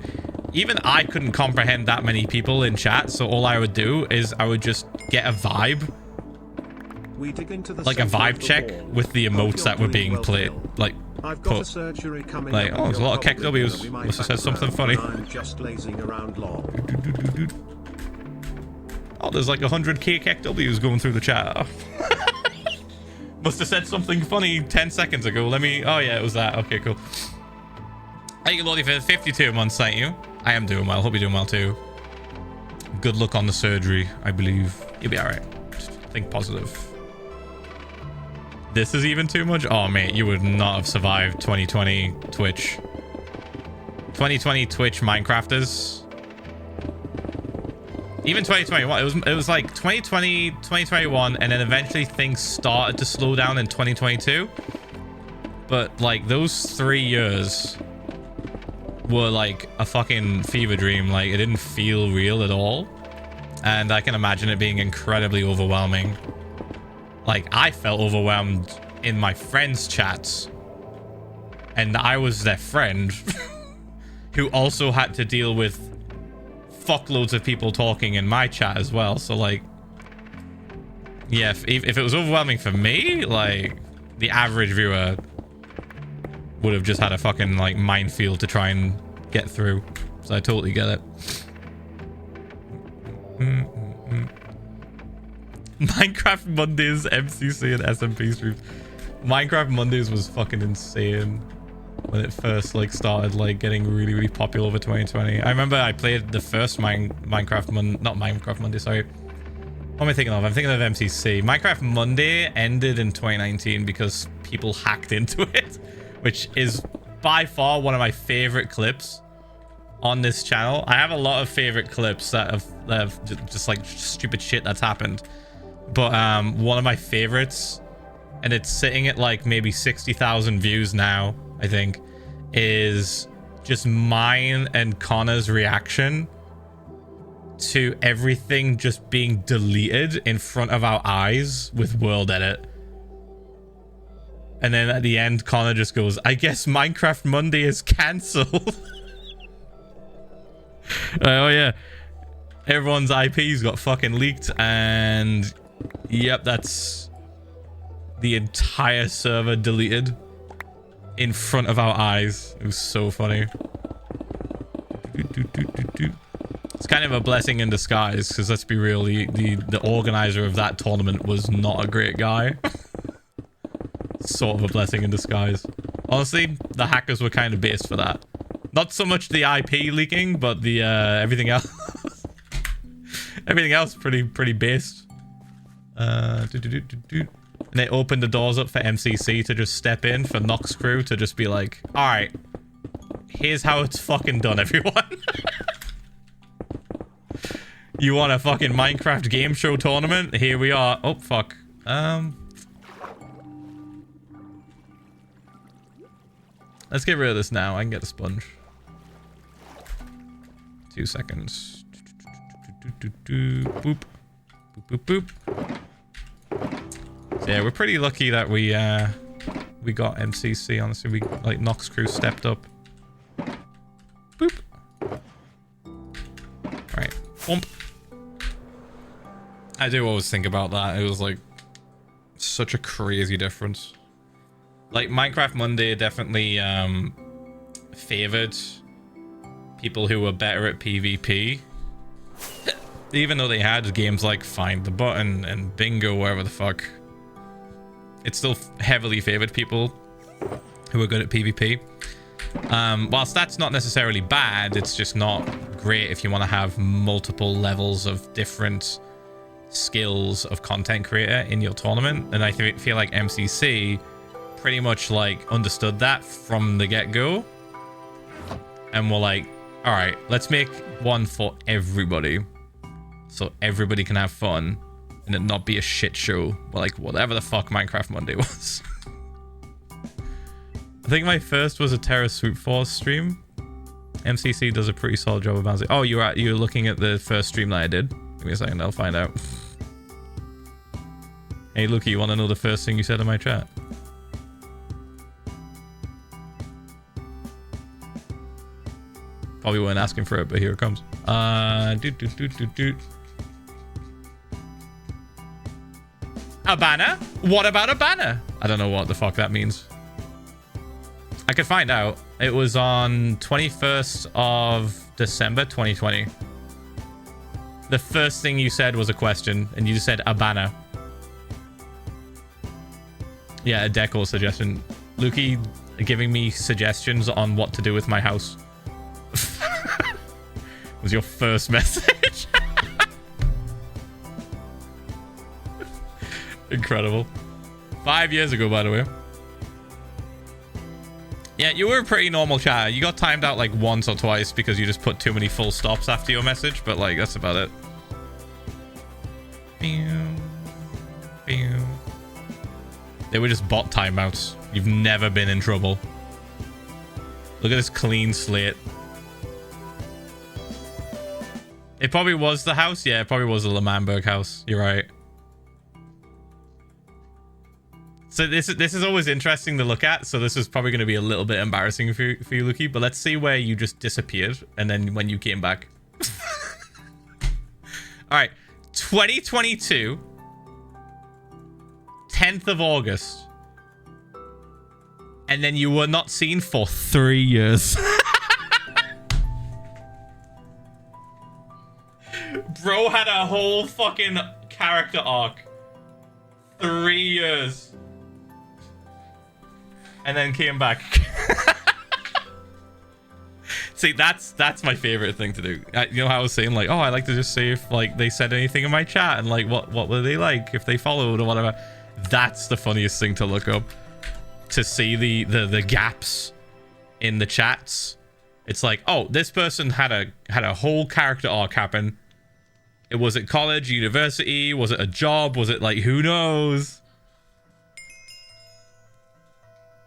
even I couldn't comprehend that many people in chat, so all I would do is I would just get a vibe. We dig into the like a vibe check with the emotes that were being played. Like, I've got a surgery coming like, oh, there's a lot of KEKWs. Must have said something funny. I'm just lazing around lol. Oh, there's like 100k KEKWs going through the chat. Must have said something funny 10 seconds ago. Let me... Oh, yeah, it was that. Okay, cool. Thank you, Lordy, for 52 months. Thank you. I am doing well. Hope you're doing well, too. Good luck on the surgery, I believe. You'll be all right. Just think positive. This is even too much? Oh, mate, you would not have survived 2020 Twitch. 2020 Twitch Minecrafters. Even 2021, it was like 2020, 2021, and then eventually things started to slow down in 2022. But like those 3 years were like a fucking fever dream. Like it didn't feel real at all. And I can imagine it being incredibly overwhelming. Like I felt overwhelmed in my friends' chats. And I was their friend who also had to deal with fuckloads of people talking in my chat as well. So like, yeah, if it was overwhelming for me, like the average viewer would have just had a fucking like minefield to try and get through. So I totally get it. Minecraft Mondays, MCC and SMP streams. Minecraft Mondays was fucking insane when it first like started like getting really popular over 2020. I remember I played the first not Minecraft Monday, sorry. What am I thinking of? I'm thinking of MCC. Minecraft Monday ended in 2019 because people hacked into it, which is by far one of my favorite clips on this channel. I have a lot of favorite clips that have just like stupid shit that's happened. But one of my favorites, and it's sitting at like maybe 60,000 views now, I think, is just mine and Connor's reaction to everything just being deleted in front of our eyes with World Edit. And then at the end, Connor just goes, I guess Minecraft Monday is cancelled. Oh yeah. Everyone's IPs got fucking leaked, and yep, that's the entire server deleted in front of our eyes. It was so funny. It's kind of a blessing in disguise, because let's be real, the organizer of that tournament was not a great guy. Sort of a blessing in disguise. Honestly, the hackers were kind of based for that. Not so much the IP leaking, but the everything else. Everything else pretty based. And they opened the doors up for MCC to just step in, for Nox crew to just be like, all right, here's how it's fucking done, everyone. You want a fucking Minecraft game show tournament? Here we are. Oh, fuck. Let's get rid of this now. I can get a sponge. 2 seconds. Boop. Boop, boop, boop. So yeah, we're pretty lucky that we got MCC. Honestly, we like Nox crew stepped up. Boop. Right. Bump. I do always think about that. It was like such a crazy difference. Like Minecraft Monday definitely favored people who were better at PvP. Even though they had games like Find the Button and Bingo, wherever the fuck, it still heavily favored people who were good at PvP. Whilst that's not necessarily bad, it's just not great if you want to have multiple levels of different skills of content creator in your tournament. And I feel like MCC pretty much like understood that from the get-go. And we're like, all right, let's make one for everybody. So everybody can have fun and it not be a shit show. Well, like whatever the fuck Minecraft Monday was. I think my first was a Terra Swoop Force stream. MCC does a pretty solid job of bouncing. Oh, you're looking at the first stream that I did. Give me a second, I'll find out. Hey, Luki, you want to know the first thing you said in my chat? Probably weren't asking for it, but here it comes. A banner? What about a banner? I don't know what the fuck that means. I could find out. It was on 21st of December 2020. The first thing you said was a question, and you said a banner. Yeah, a decor suggestion. Lukey giving me suggestions on what to do with my house. Was your first message. Incredible. 5 years ago, by the way. Yeah, you were a pretty normal chat. You got timed out like once or twice because you just put too many full stops after your message, but like that's about it. They were just bot timeouts. You've never been in trouble. Look at this clean slate. It probably was the house. Yeah, it probably was the Lemanberg house. You're right. So this is always interesting to look at. So this is probably going to be a little bit embarrassing for you, Luki. But let's see where you just disappeared and then when you came back. All right, 2022, 10th of August, and then you were not seen for 3 years. Bro had a whole fucking character arc. 3 years. And then came back. See, that's my favorite thing to do. You know how I was saying, like, oh, I like to just see if, like, they said anything in my chat and, like, what were they like, if they followed or whatever. That's the funniest thing to look up. To see the gaps in the chats. It's like, oh, this person had a whole character arc happen. It was it college, university? Was it a job? Was it, like, who knows?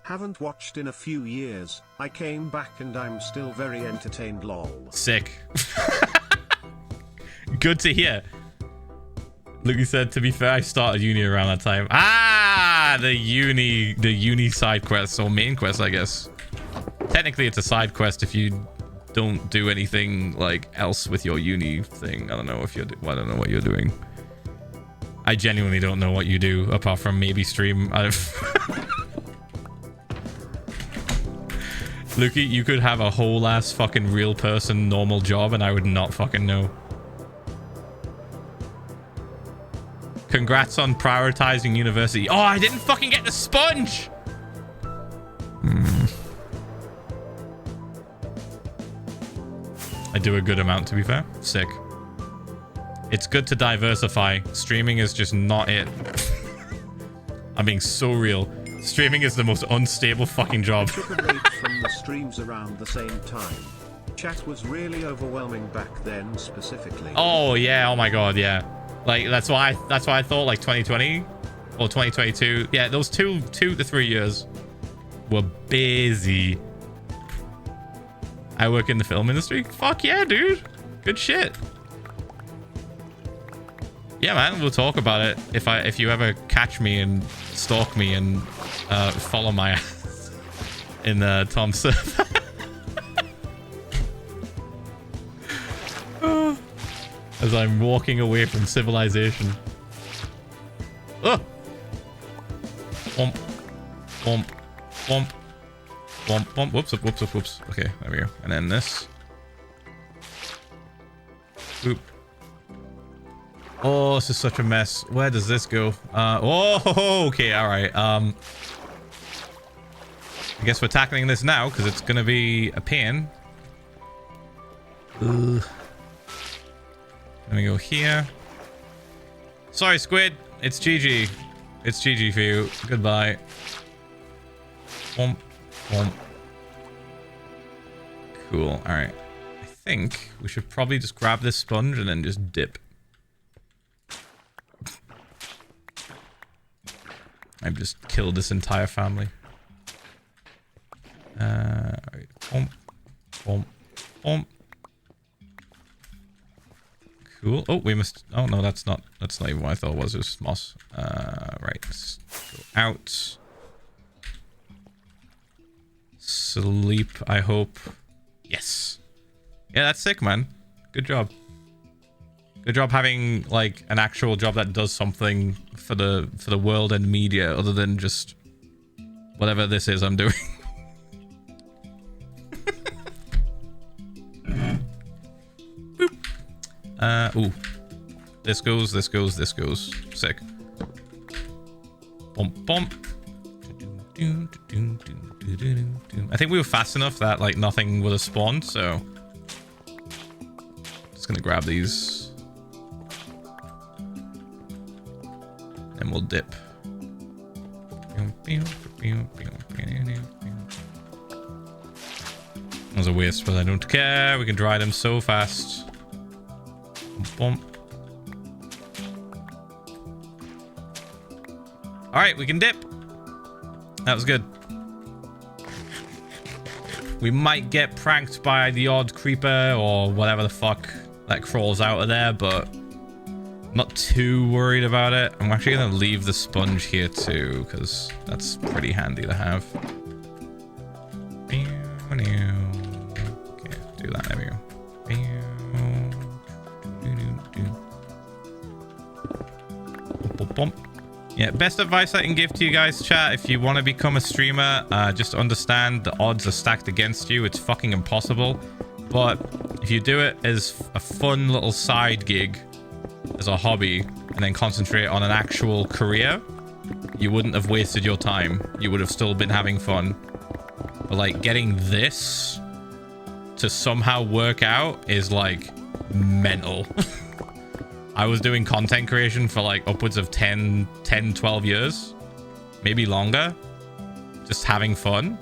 Haven't watched in a few years. I came back and I'm still very entertained, lol. Sick. Good to hear. Luke said, to be fair, I started uni around that time. Ah, the uni side quest, or main quest, I guess. Technically, it's a side quest if you don't do anything like else with your uni thing. I don't know if you're. I don't know what you're doing. I genuinely don't know what you do apart from maybe stream. Lukey, you could have a whole ass fucking real person normal job and I would not fucking know. Congrats on prioritizing university. Oh, I didn't fucking get the sponge! I do a good amount, to be fair. Sick. It's good to diversify. Streaming is just not it. I'm being so real. Streaming is the most unstable fucking job. Took a break from the streams around the same time. Chat was really overwhelming back then, specifically. Oh yeah, oh my god, yeah. Like that's why I thought like 2020 or 2022. Yeah, those two to 3 years were busy. I work in the film industry. Fuck yeah, dude. Good shit. Yeah, man, we'll talk about it if you ever catch me and stalk me and follow my ass in Tom's server. As I'm walking away from civilization. Oh! Womp. Womp. Womp. Womp. Womp. Whoops. Whoops. Whoops. Okay, there we go. And then this. Oop. Oh, this is such a mess. Where does this go? Oh, okay, all right. I guess we're tackling this now because it's gonna be a pain. Ugh. Let me go here. Sorry, Squid. It's GG. It's GG for you. Goodbye. Boom. Boom. Cool. All right. I think we should probably just grab this sponge and then just dip. I've just killed this entire family. Alright. Boom. Boom. Boom. Cool. Oh, we must... Oh, no, that's not even what I thought it was. It was moss. Right. Let's go out. Sleep, I hope. Yes. Yeah, that's sick, man. Good job. Good job having, like, an actual job that does something for the world and media other than just whatever this is I'm doing. Boop. Ooh. This goes. Sick. Bump, bump. I think we were fast enough that, like, nothing would have spawned, so... Just gonna grab these. And we'll dip. That was a waste, but I don't care. We can dry them so fast. Boom. Alright, we can dip. That was good. We might get pranked by the odd creeper or whatever the fuck that crawls out of there, but I'm not too worried about it. I'm actually going to leave the sponge here too, because that's pretty handy to have. Okay, do that. There we go. Yeah, best advice I can give to you guys, chat, if you want to become a streamer, just understand the odds are stacked against you. It's fucking impossible. But if you do it as a fun little side gig, as a hobby, and then concentrate on an actual career, you wouldn't have wasted your time. You would have still been having fun. But, like, getting this to somehow work out is, like, mental. I was doing content creation for, like, upwards of 10, 12 years. Maybe longer. Just having fun.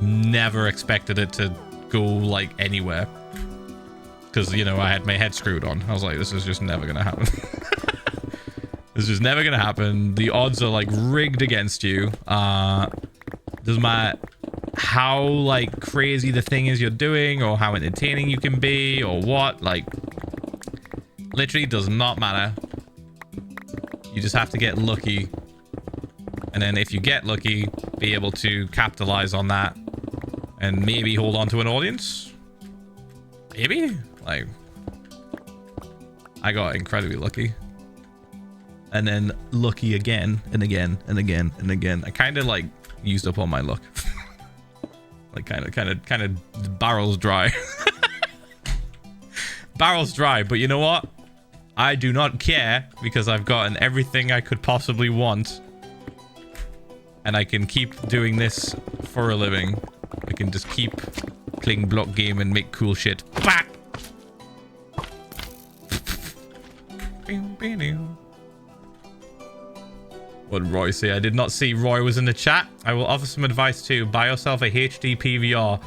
Never expected it to go, like, anywhere. Because, you know, I had my head screwed on. I was like, this is just never going to happen. This is never going to happen. The odds are, like, rigged against you. Doesn't matter how, like, crazy the thing is you're doing or how entertaining you can be or what. Like, literally does not matter. You just have to get lucky. And then if you get lucky, be able to capitalize on that. And maybe hold on to an audience. Maybe? Like, I got incredibly lucky. And then lucky again and again and again and again. I kind of, like, used up all my luck. Like, kind of barrels dry. Barrels dry, but you know what? I do not care because I've gotten everything I could possibly want. And I can keep doing this for a living. I can just keep playing block game and make cool shit. Bah! What did Roy say? I did not see Roy was in the chat. I will offer some advice too. Buy yourself a HD PVR.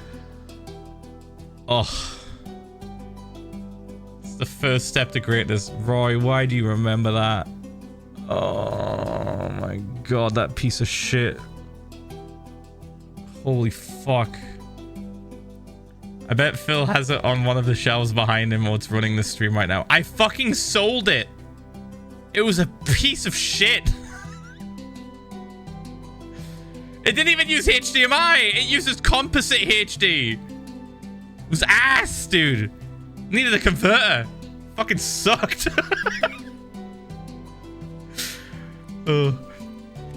Oh. It's the first step to greatness. Roy, why do you remember that? Oh my god, that piece of shit. Holy fuck. I bet Phil has it on one of the shelves behind him while it's running the stream right now. I fucking sold it. It was a piece of shit. It didn't even use HDMI. It uses composite HD. It was ass, dude. Needed a converter. Fucking sucked.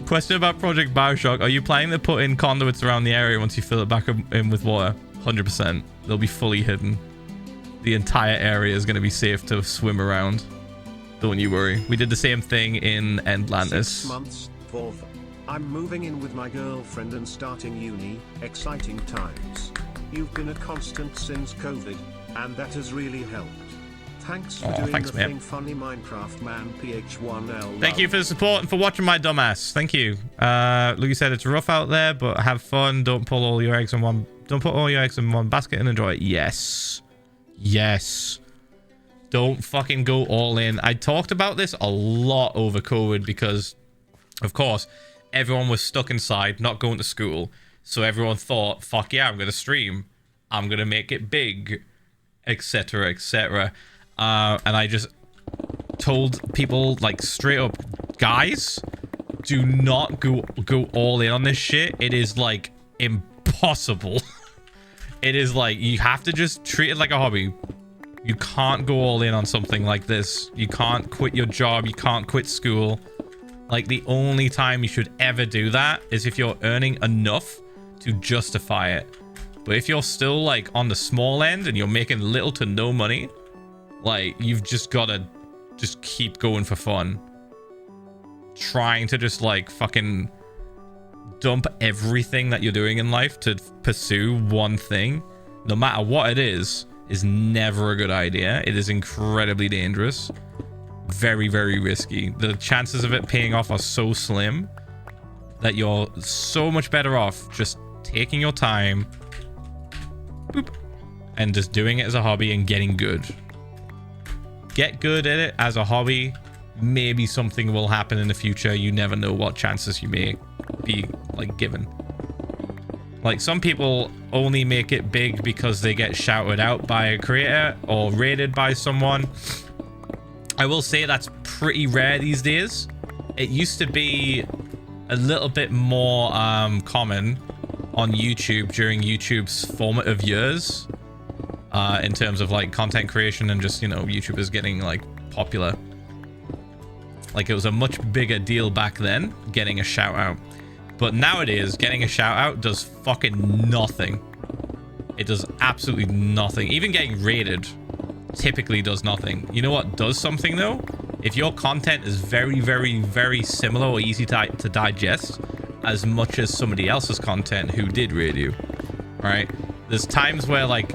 Question about Project Bioshock. Are you planning to put in conduits around the area once you fill it back up in with water? 100%. They'll be fully hidden. The entire area is going to be safe to swim around. Don't you worry. We did the same thing in Endlantis. 6 months, 4. I'm moving in with my girlfriend and starting uni. Exciting times. You've been a constant since COVID, and that has really helped. Thanks for Oh, doing thanks, the man. thing, funny Minecraft man PH1L. Thank you for the support and for watching my dumbass. Thank you. Luke said it's rough out there, but have fun. Don't put all your eggs in one basket and enjoy it. Yes. Yes. Don't fucking go all in. I talked about this a lot over COVID because, of course, everyone was stuck inside, not going to school. So everyone thought, fuck yeah, I'm going to stream. I'm going to make it big, etc., etc. And I just told people, like, straight up, guys, do not go all in on this shit. It is, like, impossible. It is, like, you have to just treat it like a hobby. You can't go all in on something like this. You can't quit your job. You can't quit school. Like, the only time you should ever do that is if you're earning enough to justify it. But if you're still, like, on the small end and you're making little to no money, like, you've just got to just keep going for fun. Trying to just, like, fucking dump everything that you're doing in life to pursue one thing, no matter what it is never a good idea. It is incredibly dangerous. Very, very risky. The chances of it paying off are so slim that you're so much better off just taking your time, boop, and just doing it as a hobby and getting good. Get good at it as a hobby. Maybe something will happen in the future. You never know what chances you may be, like, given. Like, some people only make it big because they get shouted out by a creator or rated by someone. I will say that's pretty rare these days. It used to be a little bit more common on YouTube during YouTube's formative years, in terms of, like, content creation and just, you know, YouTubers getting, like, popular. Like, it was a much bigger deal back then, getting a shout out. But nowadays, getting a shout out does fucking nothing. It does absolutely nothing. Even getting rated typically does nothing. You know what does something, though? If your content is very, very, very similar or easy to digest as much as somebody else's content who did rate you, right? There's times where, like,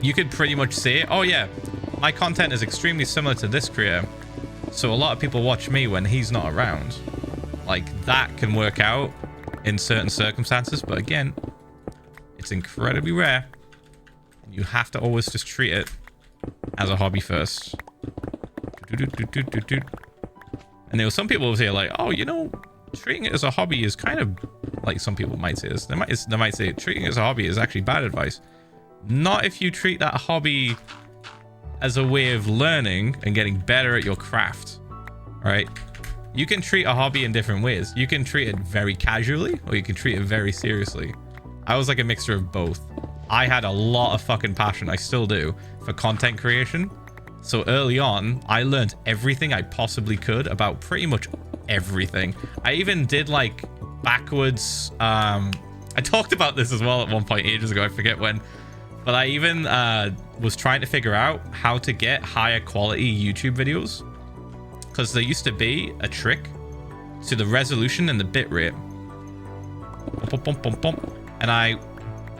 you could pretty much say, oh yeah, my content is extremely similar to this creator, so a lot of people watch me when he's not around. Like, that can work out in certain circumstances, but again, it's incredibly rare. You have to always just treat it as a hobby first. And there were some people who say, like, oh, you know, treating it as a hobby is kind of, like, some people might say this. They might say treating it as a hobby is actually bad advice. Not if you treat that hobby as a way of learning and getting better at your craft, right? You can treat a hobby in different ways. You can treat it very casually, or you can treat it very seriously. I was like a mixture of both. I had a lot of fucking passion, I still do, for content creation. So early on, I learned everything I possibly could about pretty much everything. I even did, like, backwards... I talked about this as well at one point ages ago, I forget when. But I even was trying to figure out how to get higher quality YouTube videos. Because there used to be a trick to the resolution and the bitrate. And I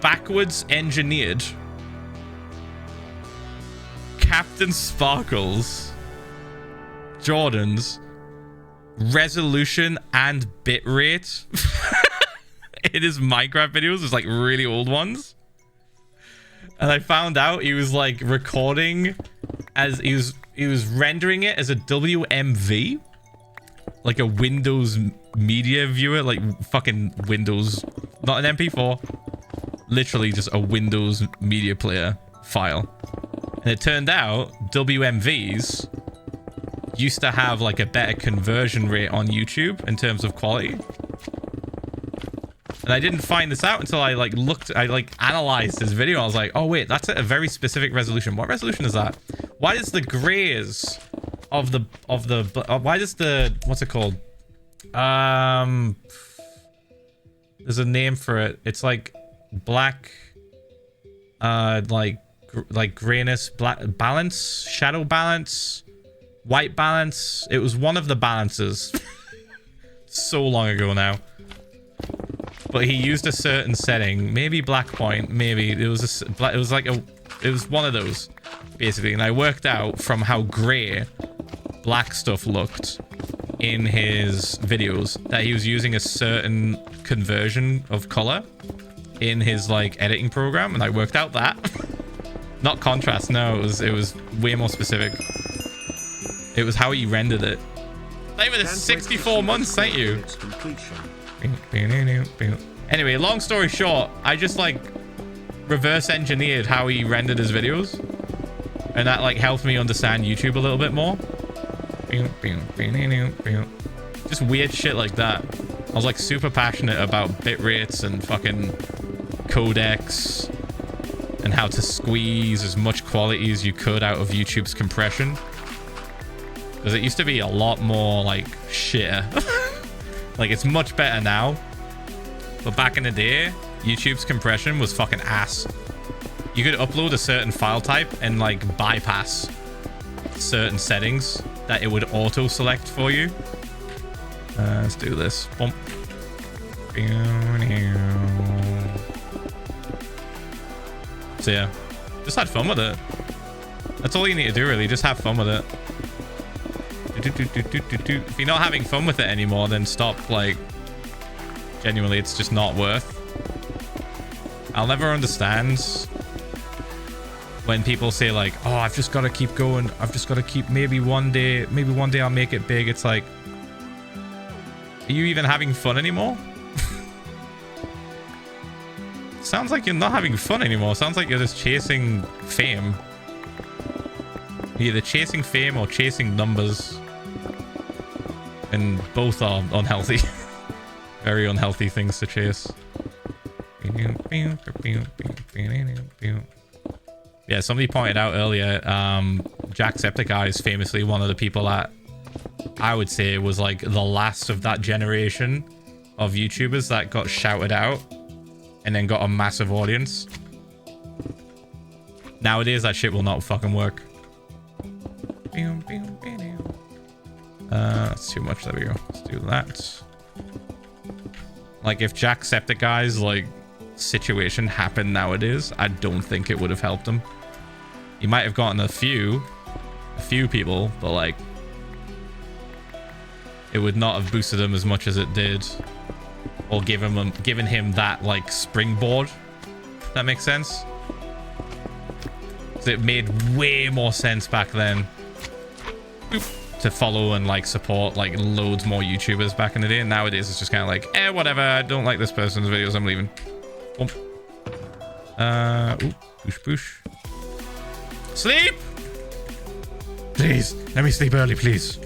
backwards engineered Captain Sparkle's Jordan's resolution and bitrate in his Minecraft videos. It's like really old ones. And I found out he was, like, recording as he was rendering it as a WMV, like a Windows media viewer, like fucking Windows, not an MP4, literally just a Windows media player file. And it turned out WMVs used to have, like, a better conversion rate on YouTube in terms of quality. And I didn't find this out until I, like, analyzed his video. I was like, oh wait, that's at a very specific resolution. What resolution is that? Why does the grays of the why does the, what's it called? There's a name for it. It's like black, like grayness, black balance, shadow balance, white balance. It was one of the balances. So long ago now. But he used a certain setting, maybe black point, maybe it was one of those. basically, and I worked out from how grey black stuff looked in his videos that he was using a certain conversion of color in his like editing program, and I worked out that not contrast, no, it was way more specific. It was how he rendered it. Thank you for the 64 months, thank you. Anyway, long story short, I just like reverse engineered how he rendered his videos, and that like helped me understand YouTube a little bit more. Just weird shit like that. I was like super passionate about bit rates and fucking codecs and how to squeeze as much quality as you could out of YouTube's compression, because it used to be a lot more like shitter. Like it's much better now, but back in the day YouTube's compression was fucking ass. You could upload a certain file type and like bypass certain settings that it would auto select for you. Let's do this. Bump. So yeah, just had fun with it. That's all you need to do, really. Just have fun with it. If you're not having fun with it anymore, then stop. Like, genuinely, it's just not worth. I'll never understand when people say like, oh, I've just got to keep going. I've just got to keep, maybe one day I'll make it big. It's like, are you even having fun anymore? Sounds like you're not having fun anymore. Sounds like you're just chasing fame. You're either chasing fame or chasing numbers. And both are unhealthy. Very unhealthy things to chase. Yeah, somebody pointed out earlier, Jacksepticeye is famously one of the people that I would say was like the last of that generation of YouTubers that got shouted out and then got a massive audience. Nowadays, that shit will not fucking work. That's too much. There we go. Let's do that. Like, if Jacksepticeye's like situation happened nowadays, I don't think it would have helped him. He might have gotten a few people, but like, it would not have boosted him as much as it did, or given him that like springboard. If that makes sense. So it made way more sense back then to follow and like support like loads more YouTubers back in the day. And nowadays it's just kind of like, whatever, I don't like this person's videos, I'm leaving. Ooh, push push. Sleep, please, let me sleep early, please.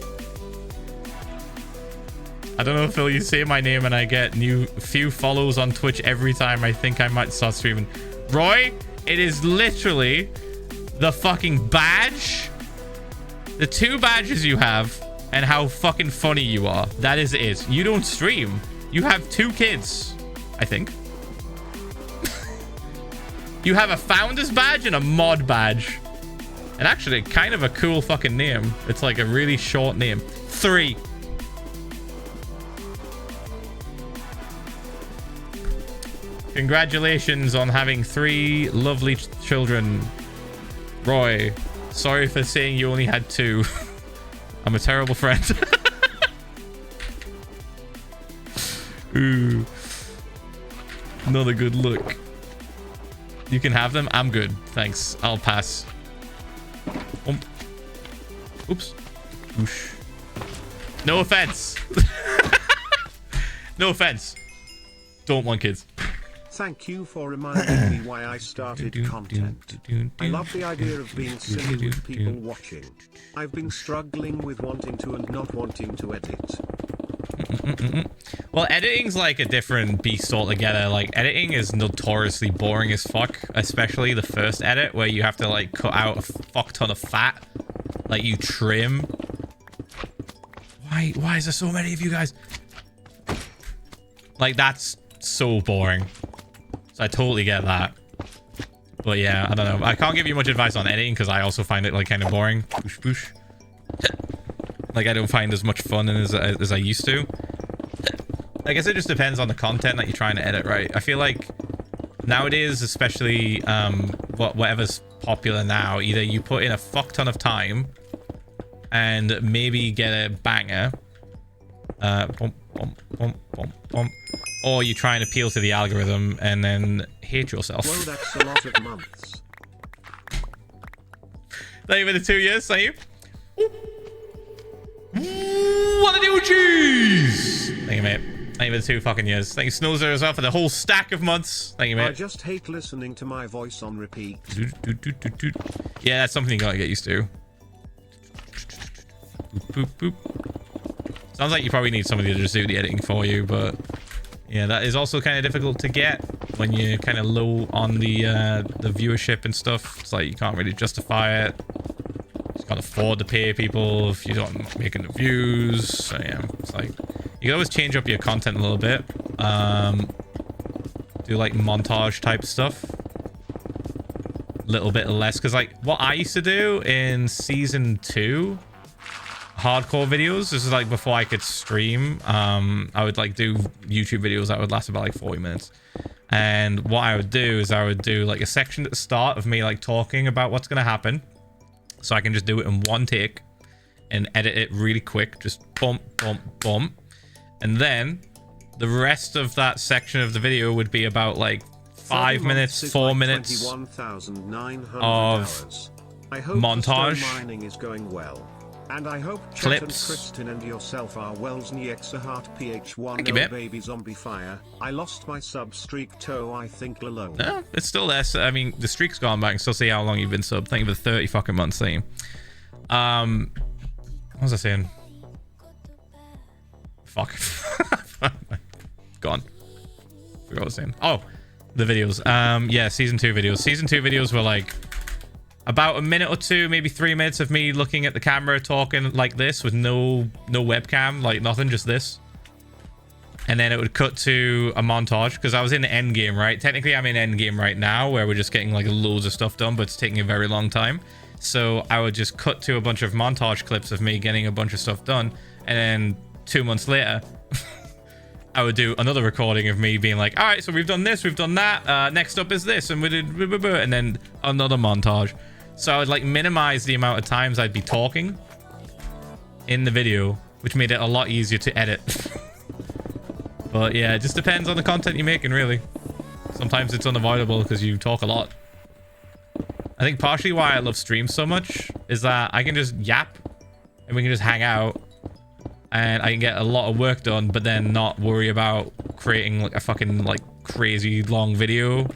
I don't know, Phil, you say my name and I get few follows on Twitch every time. I think I might start streaming. Roy, it is literally the fucking badge, the 2 badges you have, and how fucking funny you are. That is it. You don't stream. You have 2 kids, I think. You have a founder's badge and a mod badge. And actually, kind of a cool fucking name. It's like a really short name. 3. Congratulations on having 3 lovely children. Roy, sorry for saying you only had 2. I'm a terrible friend. Ooh. Not a good look. You can have them. I'm good. Thanks. I'll pass. Oops. Oosh. No offense. No offense. Don't want kids. Thank you for reminding me why I started content. I love the idea of being silly with people watching. I've been struggling with wanting to and not wanting to edit. Well, editing's like a different beast altogether. Like, editing is notoriously boring as fuck, especially the first edit where you have to like cut out a fuck ton of fat. Like, you trim. Why is there so many of you guys? Like, that's so boring. So I totally get that. But yeah, I don't know. I can't give you much advice on editing because I also find it like kind of boring. Push push. Like, I don't find as much fun as I used to. I guess it just depends on the content that you're trying to edit, right? I feel like nowadays, especially whatever's popular now. Either you put in a fuck ton of time and maybe get a banger, or you try and appeal to the algorithm and then hate yourself. Whoa, that's a lot of months. Thank you for the 2 years. Thank you. What a do, cheese! Thank you, mate. Thank you for the 2 fucking years. Thank you, Snoozer, as well, for the whole stack of months. Thank you, mate. I just hate listening to my voice on repeat. Yeah, that's something you gotta get used to. Boop, boop, boop. Sounds like you probably need somebody to just do the editing for you, but yeah, that is also kind of difficult to get when you're kind of low on the viewership and stuff. It's like you can't really justify it. You can't afford to pay people if you're not making the views. So yeah, it's like you can always change up your content a little bit. Do like montage type stuff. A little bit less, because like what I used to do in season 2, hardcore videos, this is like before I could stream, I would like do YouTube videos that would last about like 40 minutes. And what I would do is I would do like a section at the start of me like talking about what's going to happen, so I can just do it in one take and edit it really quick, just bump, bump, bump. And then the rest of that section of the video would be about like 5 minutes, 4 minutes of I hope montage. Mining is going well. And I hope Chet and Clips. Kristen and yourself are wells. Heart PH1 Thank you, no babe. baby zombie fire. I lost my sub streak toe, I think alone. No, it's still there. So, I mean, the streak's gone back. I can still see how long you've been subbed. Thank you for the 30 fucking months. Thank you. What was I saying? Fuck. Gone. Forgot what I was saying. Oh, the videos. Yeah, season 2 videos. Season 2 videos were like about a minute or 2, maybe 3 minutes of me looking at the camera talking like this with no webcam, like nothing, just this. And then it would cut to a montage because I was in the end game, right? Technically, I'm in end game right now where we're just getting like loads of stuff done, but it's taking a very long time. So I would just cut to a bunch of montage clips of me getting a bunch of stuff done. And then 2 months later, I would do another recording of me being like, all right, so we've done this, we've done that. Next up is this. And we did, and then another montage. So I would like minimize the amount of times I'd be talking in the video, which made it a lot easier to edit. But yeah, it just depends on the content you're making, really. Sometimes it's unavoidable because you talk a lot. I think partially why I love streams so much is that I can just yap and we can just hang out and I can get a lot of work done, but then not worry about creating like a fucking like crazy long video.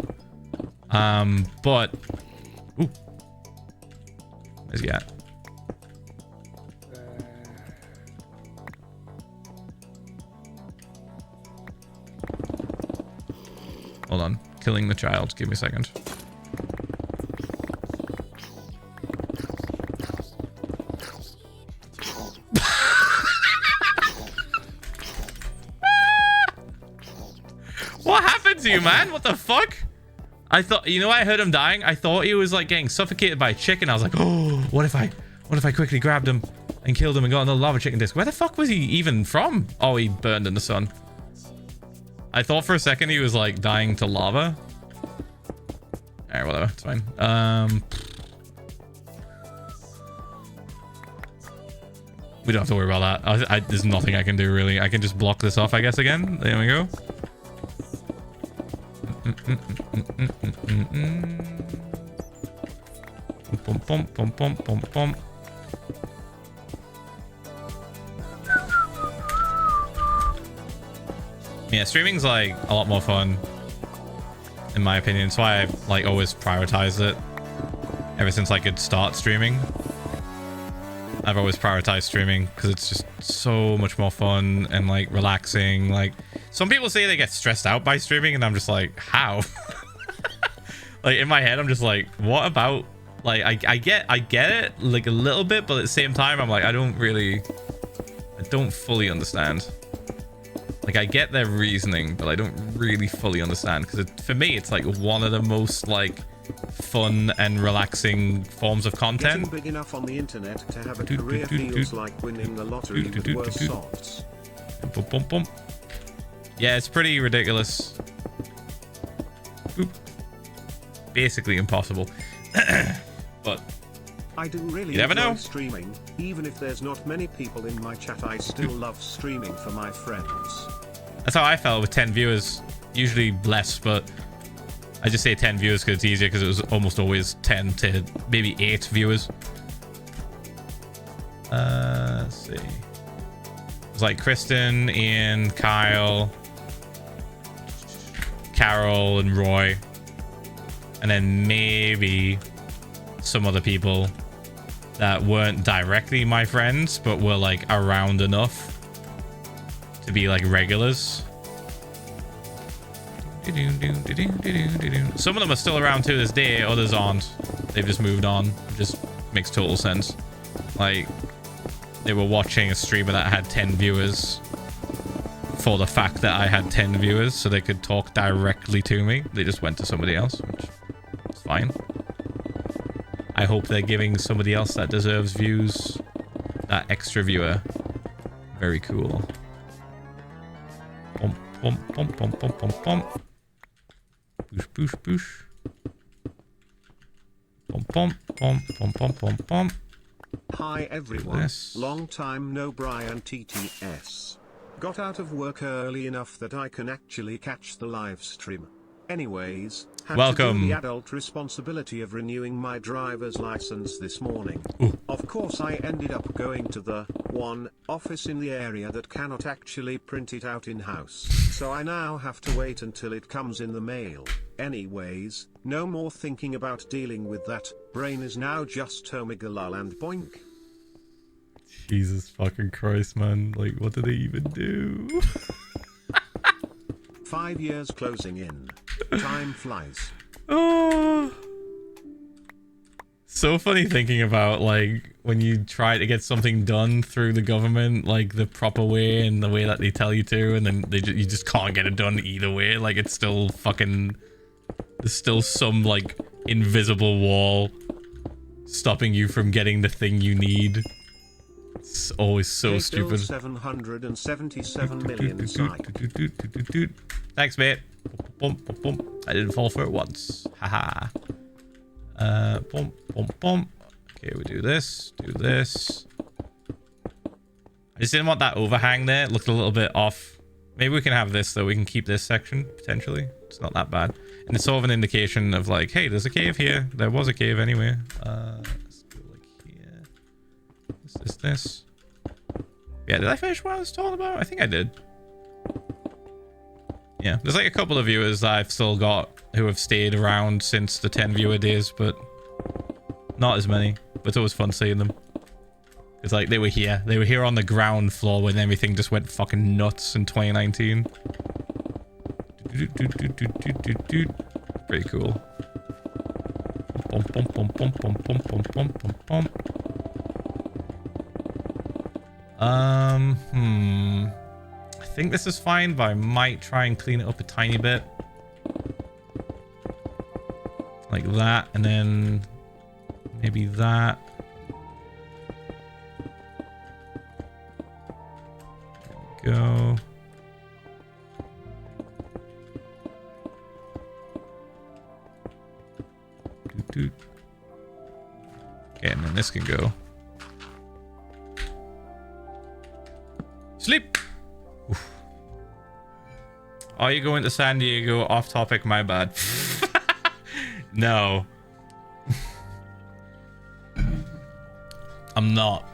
But ooh, where's he at? Hold on, killing the child. Give me a second. What happened to you, man? What the fuck? I thought, you know, I heard him dying. I thought he was like getting suffocated by a chicken. I was like, oh, what if I quickly grabbed him and killed him and got another lava chicken disc? Where the fuck was he even from? Oh, he burned in the sun. I thought for a second he was like dying to lava. Alright, whatever, it's fine. We don't have to worry about that. There's nothing I can do, really. I can just block this off, I guess, again. There we go. Bum, bum, bum, bum, bum, bum. Yeah, streaming's like a lot more fun, in my opinion. That's why I like always prioritize it. Ever since I could start streaming, I've always prioritized streaming because it's just so much more fun and like relaxing. Like some people say they get stressed out by streaming, and I'm just like, how? Like in my head, I'm just like, what about? Like I get it like a little bit, but at the same time, I'm like, I don't fully understand. Like, I get their reasoning, but I don't really fully understand. Because for me, it's like one of the most like fun and relaxing forms of content. Getting big enough on the internet to have a career feels like winning the lottery with worse softs. Bum, bum, bum. Yeah, it's pretty ridiculous. Boop. Basically impossible. I do really You never enjoy know. streaming. Even if there's not many people in my chat, I still love streaming for my friends. That's how I felt with 10 viewers. Usually less, but I just say 10 viewers because it's easier, because it was almost always 10 to maybe 8 viewers. Let's see. It was like Kristen, Ian, Kyle, Carol, and Roy. And then maybe some other people that weren't directly my friends, but were like around enough to be like regulars. Some of them are still around to this day, others aren't. They've just moved on. It just makes total sense. Like, they were watching a streamer that had 10 viewers for the fact that I had 10 viewers, so they could talk directly to me. They just went to somebody else, which is fine. I hope they're giving somebody else that deserves views that extra viewer. Very cool. Bump, bump, bump, bump, bump, bump, bump. Boosh, boosh, boosh. Bump, bump, bump, bump, bump, bump, bump. Hi everyone. This. Long time no Brian TTS. Got out of work early enough that I can actually catch the live stream. Anyways, had Welcome. to do the adult responsibility of renewing my driver's license this morning. Ooh. Of course I ended up going to the one office in the area that cannot actually print it out in-house. So I now have to wait until it comes in the mail. Anyways, no more thinking about dealing with that. Brain is now just omega lol and boink. Jesus fucking Christ, man. Like, what do they even do? 5 years closing in. Time flies. Oh. So funny thinking about, like, when you try to get something done through the government, like, the proper way and the way that they tell you to, and then you just can't get it done either way. Like, it's still fucking... There's still some, like, invisible wall stopping you from getting the thing you need. It's always so stupid. 777 million psych. Thanks, mate. Bump, bump, bump. I didn't fall for it once. Haha. Bump, bump, bump. Okay, we do this. Do this. I just didn't want that overhang there. It looked a little bit off. Maybe we can have this, though. We can keep this section, potentially. It's not that bad. And it's sort of an indication of, like, hey, there's a cave here. There was a cave anyway. Let's go, like, here. This. Yeah, did I finish what I was talking about? I think I did. Yeah, there's like a couple of viewers that I've still got who have stayed around since the 10 viewer days, but not as many. But it's always fun seeing them. It's like they were here. They were here on the ground floor when everything just went fucking nuts in 2019. Pretty cool. Bump, bump, bump, bump, bump, bump, bump, bump, bump, bump. I think this is fine, but I might try and clean it up a tiny bit. Like that, and then maybe that. There we go. Okay, and then this can go. Sleep. Oof. Are you going to San Diego? Off topic, my bad. No. I'm not.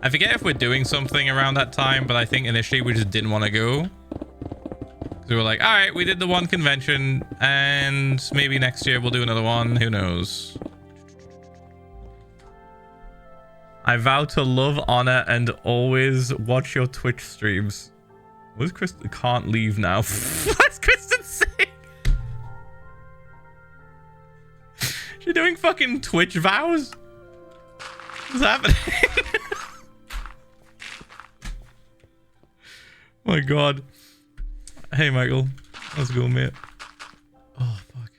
I forget if we're doing something around that time, but I think initially we just didn't want to go. So we were like, all right, we did the one convention, and maybe next year we'll do another one. Who knows? I vow to love, honor, and always watch your Twitch streams. What is Kristen? Can't leave now. What's Kristen saying? She's doing fucking Twitch vows? What's happening? My god. Hey, Michael. Let's go, mate. Oh, fuck.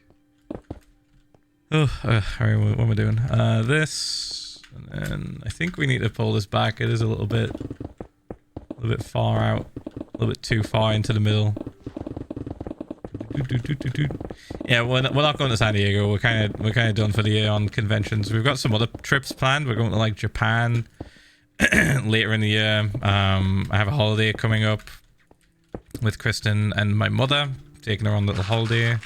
Oh, alright, what am I doing? This. And then I think we need to pull this back. It is a little bit far out. A little bit too far into the middle. Yeah, we're not going to San Diego. We're kind of done for the year on conventions. We've got some other trips planned. We're going to like Japan later in the year. I have a holiday coming up with Kristen and my mother, taking her on a little holiday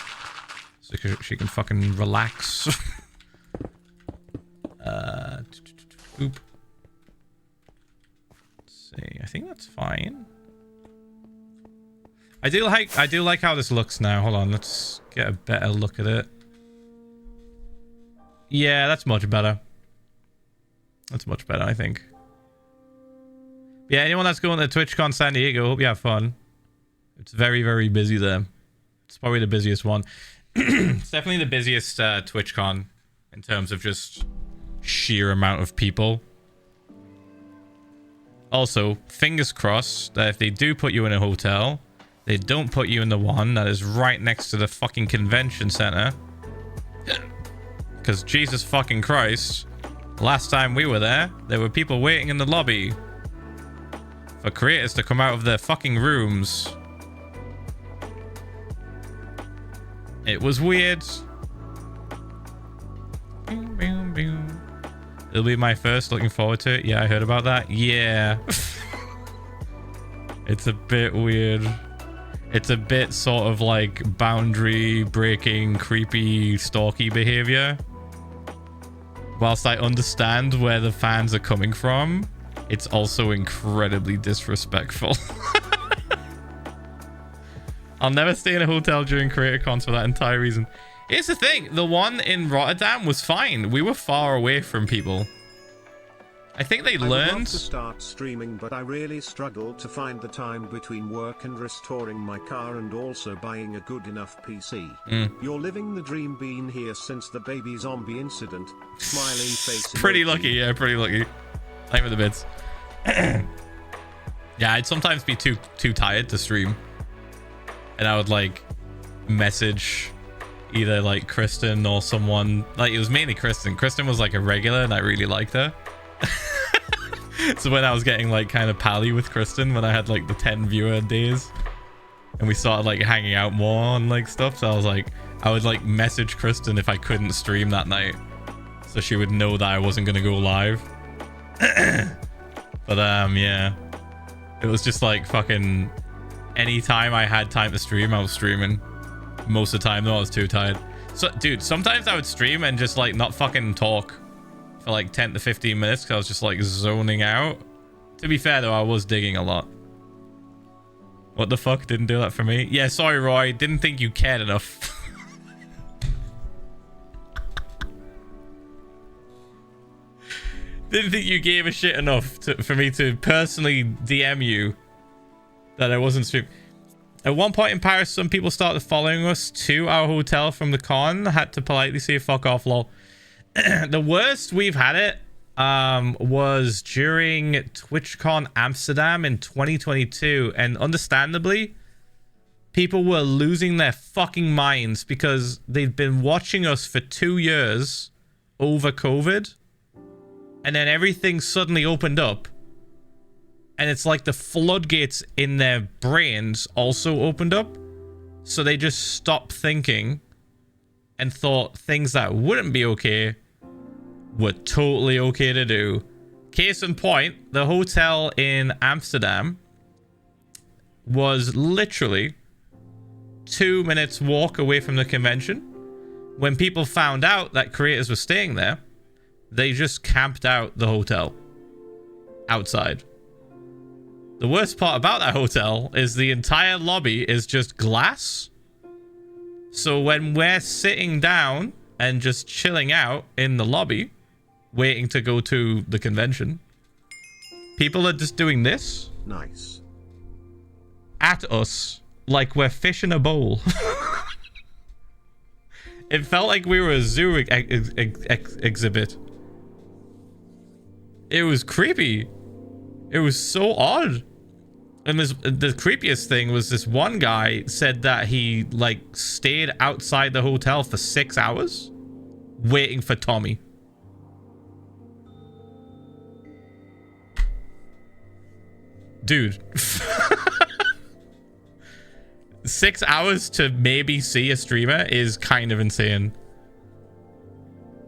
so she can fucking relax. Boop. Let's see. I think that's fine. I do like how this looks now. Hold on, let's get a better look at it. Yeah, that's much better. That's much better, I think. Yeah, anyone that's going to TwitchCon San Diego, hope you have fun. It's very, very busy there. It's probably the busiest one. It's definitely the busiest TwitchCon in terms of just sheer amount of people. Also, fingers crossed that if they do put you in a hotel, they don't put you in the one that is right next to the fucking convention center. Because Jesus fucking Christ, last time we were there were people waiting in the lobby for creators to come out of their fucking rooms. It was weird. It'll be my first, looking forward to it. Yeah, I heard about that. Yeah. It's a bit weird. It's a bit sort of like boundary breaking, creepy, stalky behavior. Whilst I understand where the fans are coming from, it's also incredibly disrespectful. I'll never stay in a hotel during Creator Cons for that entire reason. Here's the thing. The one in Rotterdam was fine. We were far away from people. I think they I would love learned to start streaming, but I really struggle to find the time between work and restoring my car and also buying a good enough PC. You're living the dream, been here since the baby zombie incident. Smiley face. Pretty emoji. lucky, yeah, pretty lucky. Thank you for the bits. Yeah, I'd sometimes be too tired to stream. And I would like message either like Kristen or someone. Like, it was mainly Kristen. Kristen was like a regular and I really liked her. So when I was getting like kind of pally with Kristen, when I had like the 10 viewer days and we started like hanging out more on like stuff, so I was like, I would like message Kristen if I couldn't stream that night so she would know that I wasn't gonna go live. But yeah, it was just like fucking anytime I had time to stream, I was streaming. Most of the time though, I was too tired. So dude, sometimes I would stream and just like not fucking talk for like 10 to 15 minutes because I was just like zoning out. To be fair though, I was digging a lot. What the fuck? Didn't do that for me? Yeah, sorry Roy, didn't think you cared enough. Didn't think you gave a shit enough for me to personally DM you that I wasn't streaming. At one point in Paris, some people started following us to our hotel from the con. Had to politely say fuck off, lol. The worst we've had it was during TwitchCon Amsterdam in 2022, and understandably people were losing their fucking minds because they'd been watching us for 2 years over COVID, and then everything suddenly opened up and it's like the floodgates in their brains also opened up, so they just stopped thinking and thought things that wouldn't be okay were totally okay to do. Case in point, the hotel in Amsterdam was literally 2 minutes walk away from the convention. When people found out that creators were staying there, they just camped out the hotel outside. The worst part about that hotel is the entire lobby is just glass. So when we're sitting down and just chilling out in the lobby, waiting to go to the convention, people are just doing this. Nice. At us like we're fish in a bowl. It felt like we were a zoo exhibit. It was creepy. It was so odd. And the creepiest thing was this one guy said that he like stayed outside the hotel for 6 hours waiting for Tommy. Dude. 6 hours to maybe see a streamer is kind of insane.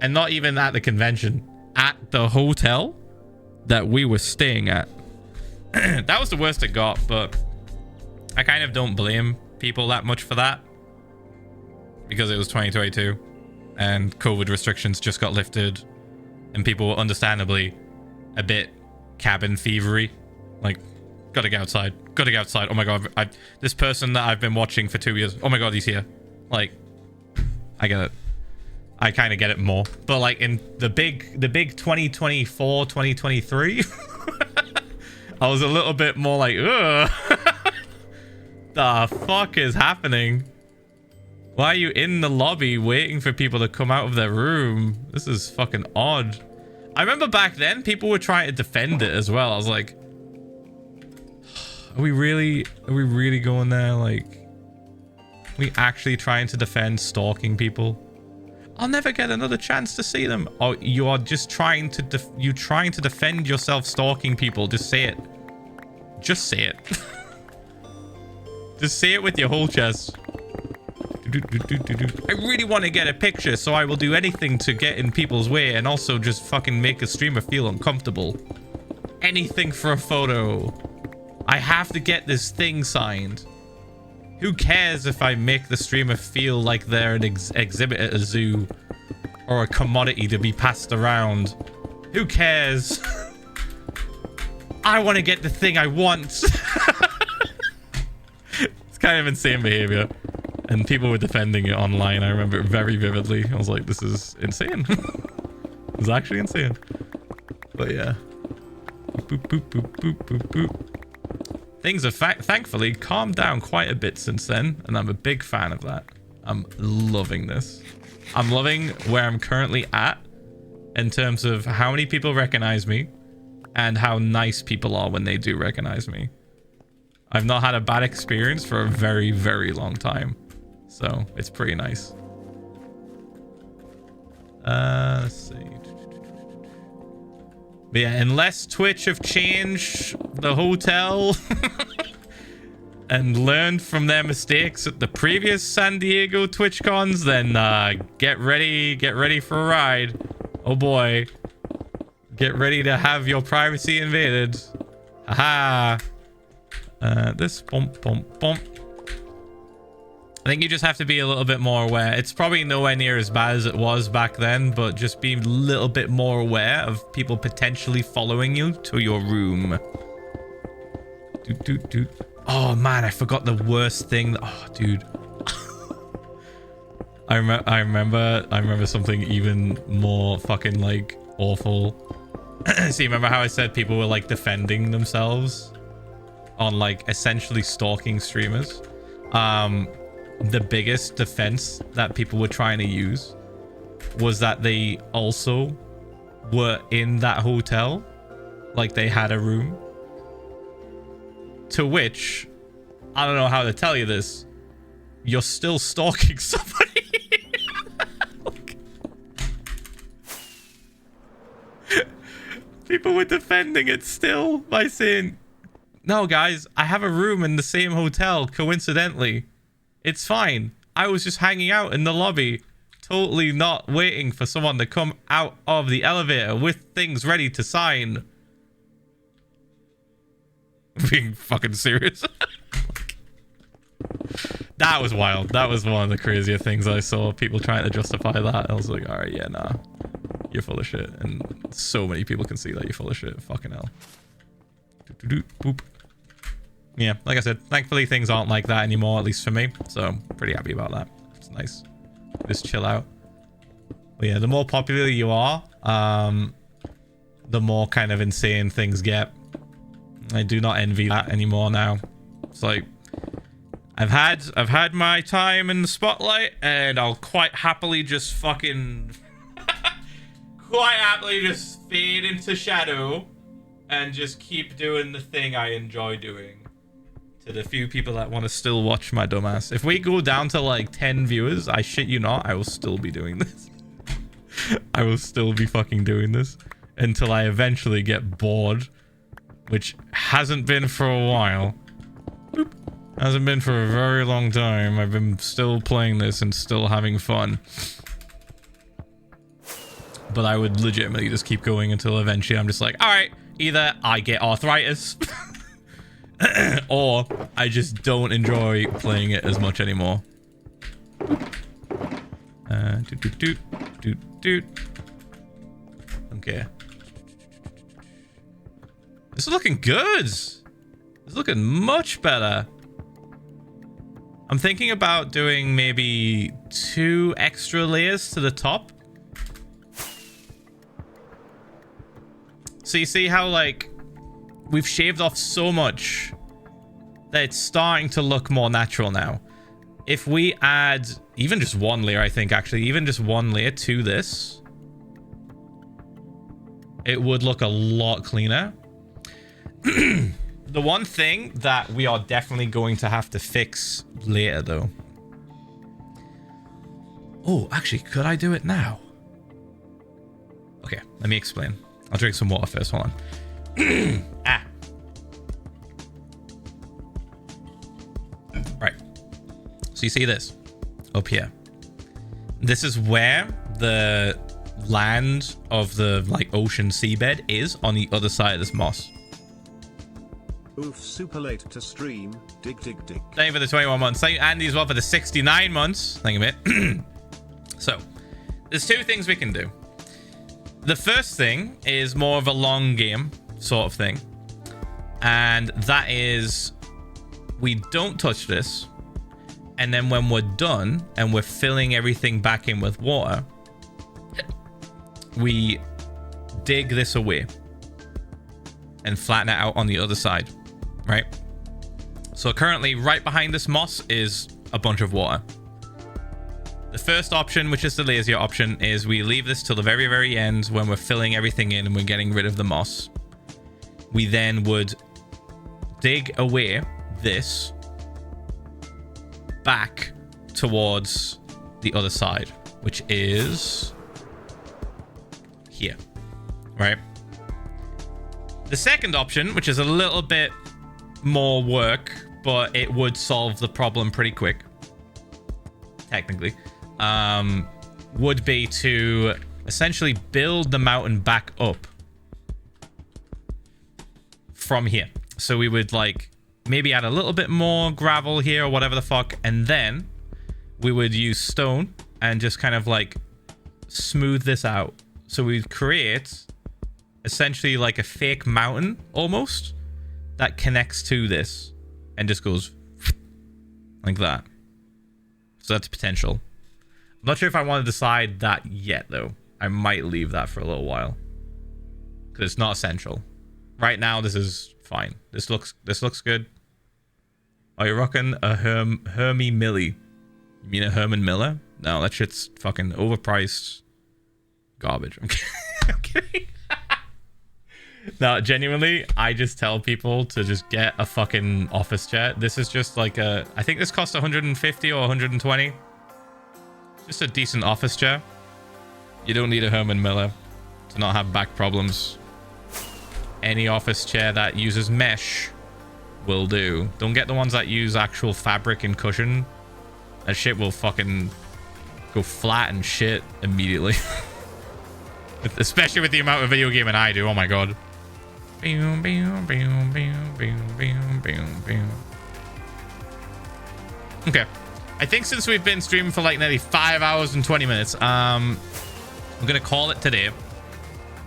And not even at the convention. At the hotel that we were staying at. That was the worst it got, but I kind of don't blame people that much for that. Because it was 2022 and COVID restrictions just got lifted and people were understandably a bit cabin fevery. Like, gotta get outside. Gotta get outside. Oh my god, this person that I've been watching for 2 years. Oh my god, he's here. Like, I get it. I kind of get it more. But like in the big 2024, 2023, I was a little bit more like, ugh. The fuck is happening? Why are you in the lobby waiting for people to come out of their room? This is fucking odd. I remember back then people were trying to defend it as well. I was like, are we really going there? Like, are we actually trying to defend stalking people? I'll never get another chance to see them. Oh, you are just trying to defend yourself stalking people. Just say it. Just say it. Just say it with your whole chest. I really want to get a picture, so I will do anything to get in people's way and also just fucking make a streamer feel uncomfortable. Anything for a photo. I have to get this thing signed. Who cares if I make the streamer feel like they're an exhibit at a zoo or a commodity to be passed around? Who cares? I want to get the thing I want. It's kind of insane behavior. And people were defending it online. I remember it very vividly. I was like, this is insane. It's actually insane. But yeah. Boop, boop, boop, boop, boop, boop. Things have thankfully calmed down quite a bit since then, and I'm a big fan of that. I'm loving this. I'm loving where I'm currently at in terms of how many people recognize me and how nice people are when they do recognize me. I've not had a bad experience for a very, very long time. So it's pretty nice. Let's see. But yeah, unless Twitch have changed the hotel and learned from their mistakes at the previous San Diego TwitchCons, then get ready for a ride. Oh boy. Get ready to have your privacy invaded. Haha. This bump, bump, bump. I think you just have to be a little bit more aware. It's probably nowhere near as bad as it was back then, but just be a little bit more aware of people potentially following you to your room. Oh man, I forgot the worst thing. Oh, dude. I remember something even more fucking like awful. See, remember how I said people were like defending themselves on like essentially stalking streamers? The biggest defense that people were trying to use was that they also were in that hotel, like they had a room. To which, I don't know how to tell you this, you're still stalking somebody. People were defending it still by saying, no guys, I have a room in the same hotel coincidentally. It's fine. I was just hanging out in the lobby, totally not waiting for someone to come out of the elevator with things ready to sign. Being fucking serious. That was wild. That was one of the crazier things I saw. People trying to justify that. I was like, all right, yeah, nah. You're full of shit. And so many people can see that you're full of shit. Fucking hell. Boop. Yeah, like I said, thankfully things aren't like that anymore, at least for me. So I'm pretty happy about that. It's nice. Just chill out. But yeah, the more popular you are, the more kind of insane things get. I do not envy that anymore now. It's like I've had my time in the spotlight, and I'll quite happily just fucking quite happily just fade into shadow and just keep doing the thing I enjoy doing. To the few people that want to still watch my dumbass. If we go down to like 10 viewers, I shit you not, I will still be doing this. I will still be fucking doing this until I eventually get bored, which hasn't been for a while. Boop. Hasn't been for a very long time. I've been still playing this and still having fun. But I would legitimately just keep going until eventually I'm just like, all right, either I get arthritis or I just don't enjoy playing it as much anymore. Okay. This is looking good. It's looking much better. I'm thinking about doing maybe 2 extra layers to the top. So you see how, like, we've shaved off so much that it's starting to look more natural now. If we add even just 1 layer, I think, actually, even just 1 layer to this, it would look a lot cleaner. The one thing that we are definitely going to have to fix later, though. Oh, actually, could I do it now? Okay, let me explain. I'll drink some water first. Hold on. Right. So you see this up here. This is where the land of the, like, ocean seabed is on the other side of this moss. Oof, super late to stream. Dig. Thank you for the 21 months. Thank you, Andy, as well, for the 69 months. Thank you, mate. So, there's 2 things we can do. The first thing is more of a long game sort of thing. And that is, we don't touch this. And then when we're done and we're filling everything back in with water, we dig this away and flatten it out on the other side, right? So currently right behind this moss is a bunch of water. The first option, which is the lazier option, is we leave this till the very, very end when we're filling everything in and we're getting rid of the moss. We then would dig away this back towards the other side, which is here, right? The second option, which is a little bit more work, but it would solve the problem pretty quick, technically, would be to essentially build the mountain back up from here. So we would, like, maybe add a little bit more gravel here or whatever the fuck, and then we would use stone and just kind of, like, smooth this out. So we'd create essentially like a fake mountain almost that connects to this and just goes like that. So that's potential. I'm not sure if I want to decide that yet, though. I might leave that for a little while because it's not essential. Right now, this is fine. This looks good. Are you rocking a Hermie Millie? You mean a Herman Miller? No, that shit's fucking overpriced garbage. I'm kidding. No, genuinely, I just tell people to just get a fucking office chair. This is just like a... I think this costs 150 or 120. Just a decent office chair. You don't need a Herman Miller to not have back problems. Any office chair that uses mesh will do. Don't get the ones that use actual fabric and cushion. That shit will fucking go flat and shit immediately. Especially with the amount of video gaming I do. Oh my god. Okay. I think since we've been streaming for like nearly 5 hours and 20 minutes, I'm gonna call it today.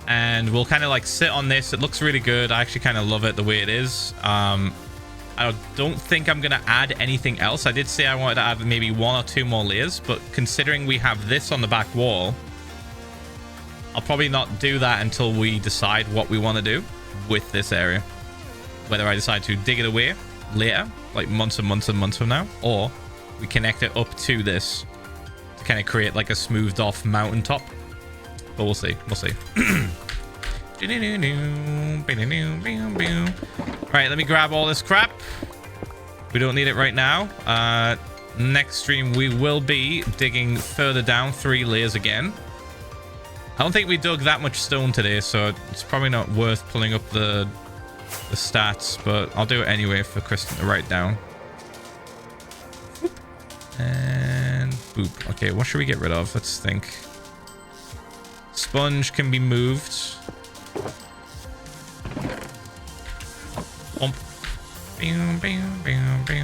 And we'll kind of like sit on this. It looks really good. I actually kind of love it the way it is. I don't think I'm gonna add anything else. I did say I wanted to add maybe 1 or 2 more layers, but considering we have this on the back wall, I'll probably not do that until we decide what we want to do with this area. Whether I decide to dig it away later, like months and months and months from now, or we connect it up to this to kind of create like a smoothed off mountaintop. But we'll see. We'll see. Right, let me grab all this crap. We don't need it right now. Next stream, we will be digging further down 3 layers again. I don't think we dug that much stone today, so it's probably not worth pulling up the stats, but I'll do it anyway for Kristen to write down. And boop. Okay, what should we get rid of? Let's think. Sponge can be moved.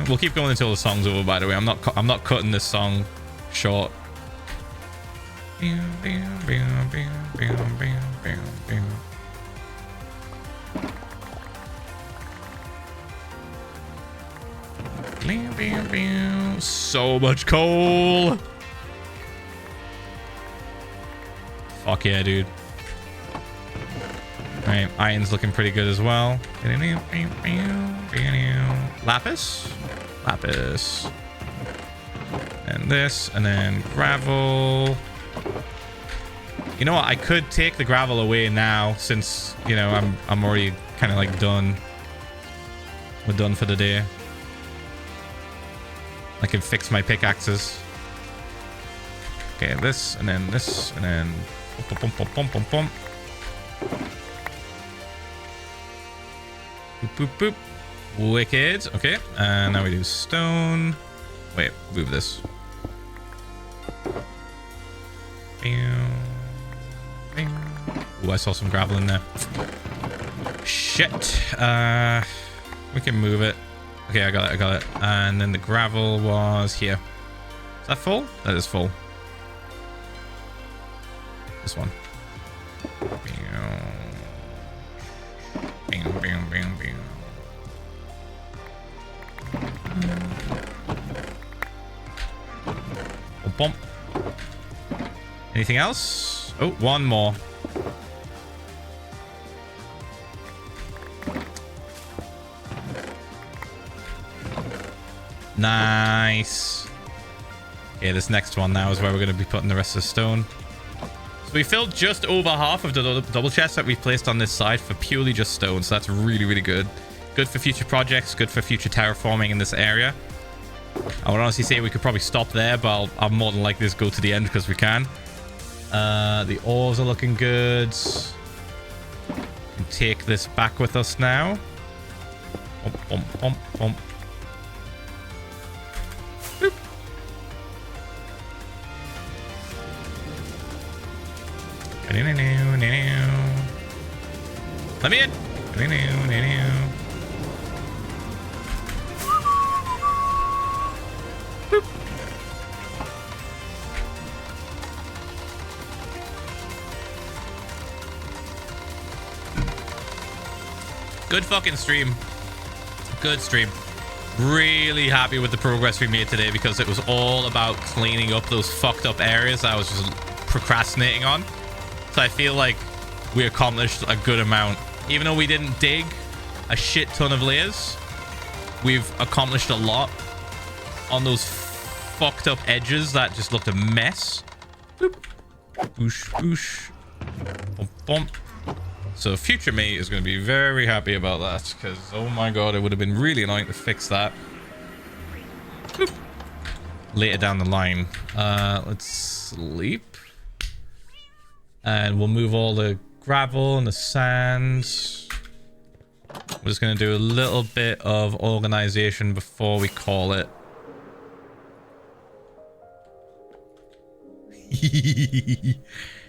We'll keep going until the song's over, by the way. I'm not cutting this song short. So much coal. Fuck yeah, dude. Alright, iron's looking pretty good as well. Lapis? Lapis. And this, and then gravel. You know what? I could take the gravel away now since, you know, I'm already kind of like done. We're done for the day. I can fix my pickaxes. Okay, this, and then this, and then... Boom, boom, boom, boom, boom. Boop, boop, boop. Wicked. Okay, and now we do stone. Wait, move this. Ooh, I saw some gravel in there. Shit. We can move it. Okay, I got it. And then the gravel was here. Is that full? That is full. This one. Bump. Anything else? Oh, one more. Nice. Okay, this next one now is where we're going to be putting the rest of the stone. So we filled just over half of the double chest that we placed on this side for purely just stone. So that's really, really good. Good for future projects. Good for future terraforming in this area. I would honestly say we could probably stop there, but I'll more than likely just go to the end because we can. The ores are looking good. We can take this back with us now. Bump, bump, bump, bump. Boop. Let me in. Boop. Good fucking stream. Good stream. Really happy with the progress we made today because it was all about cleaning up those fucked up areas I was just procrastinating on. So I feel like we accomplished a good amount. Even though we didn't dig a shit ton of layers, we've accomplished a lot on those fucked up edges that just looked a mess. Boop. Boosh, boosh. Bump, bump. So future me is going to be very happy about that because, oh my god, it would have been really annoying to fix that. Boop. Later down the line. Let's sleep. And we'll move all the gravel and the sand. We're just going to do a little bit of organization before we call it.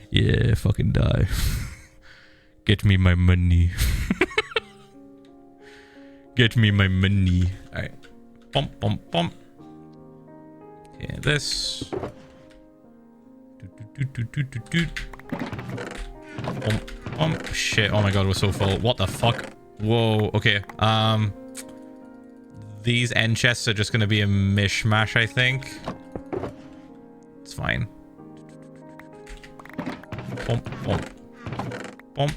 Yeah, fucking die. Get me my money. Get me my money. Alright. Bump, bump, bump. Okay, this. Bump, bump. Shit, oh my god, we're so full. What the fuck? Whoa, okay. These end chests are just gonna be a mishmash, I think. It's fine. Bump, bump. Bump.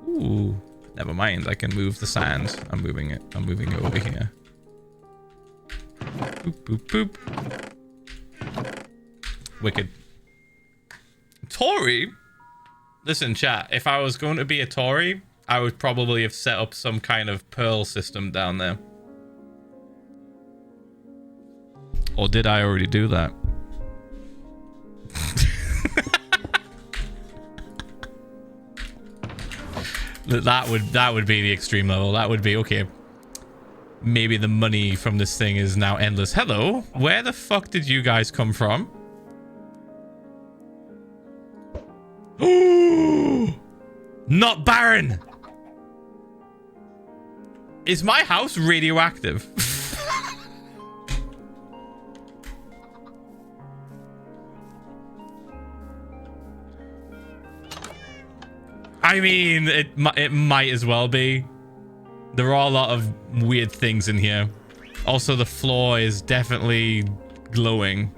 Ooh, never mind. I can move the sand. I'm moving it. I'm moving it over here. Boop, boop, boop. Wicked. Tory? Listen, chat. If I was going to be a Tory, I would probably have set up some kind of pearl system down there. Or did I already do that? That would be the extreme level. That would be okay. maybe the money from this thing is now endless. Hello, where the fuck did you guys come from? Ooh, not Baron. Is my house radioactive? I mean, it might as well be. There are a lot of weird things in here. Also, the floor is definitely glowing.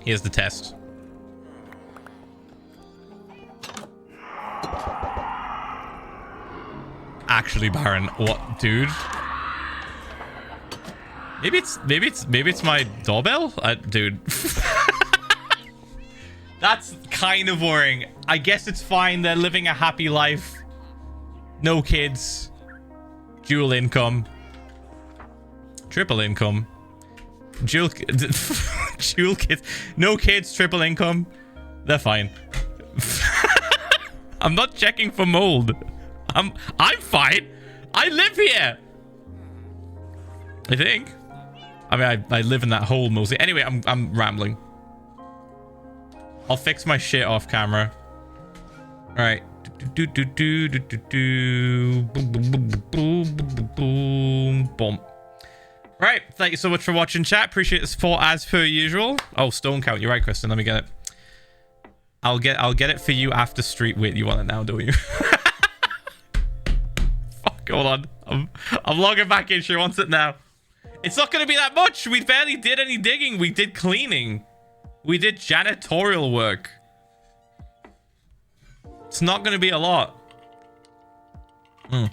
Here's the test. Actually, Baron, what, dude? Maybe it's my doorbell, dude. That's kind of worrying. I guess it's fine. They're living a happy life. No kids. Dual income. Triple income. Dual kids. No kids, triple income. They're fine. I'm not checking for mold. I'm fine. I live here. I think. I mean, I live in that hole mostly. Anyway, I'm rambling. I'll fix my shit off camera. All right. Boom. Right. Thank you so much for watching, chat. Appreciate the support as per usual. Oh, stone count. You're right, Kristen. Let me get it. I'll get it for you after street. Wait, you want it now, don't you? Fuck, hold on. I'm logging back in. She wants it now. It's not going to be that much. We barely did any digging. We did cleaning. We did janitorial work. It's not going to be a lot. All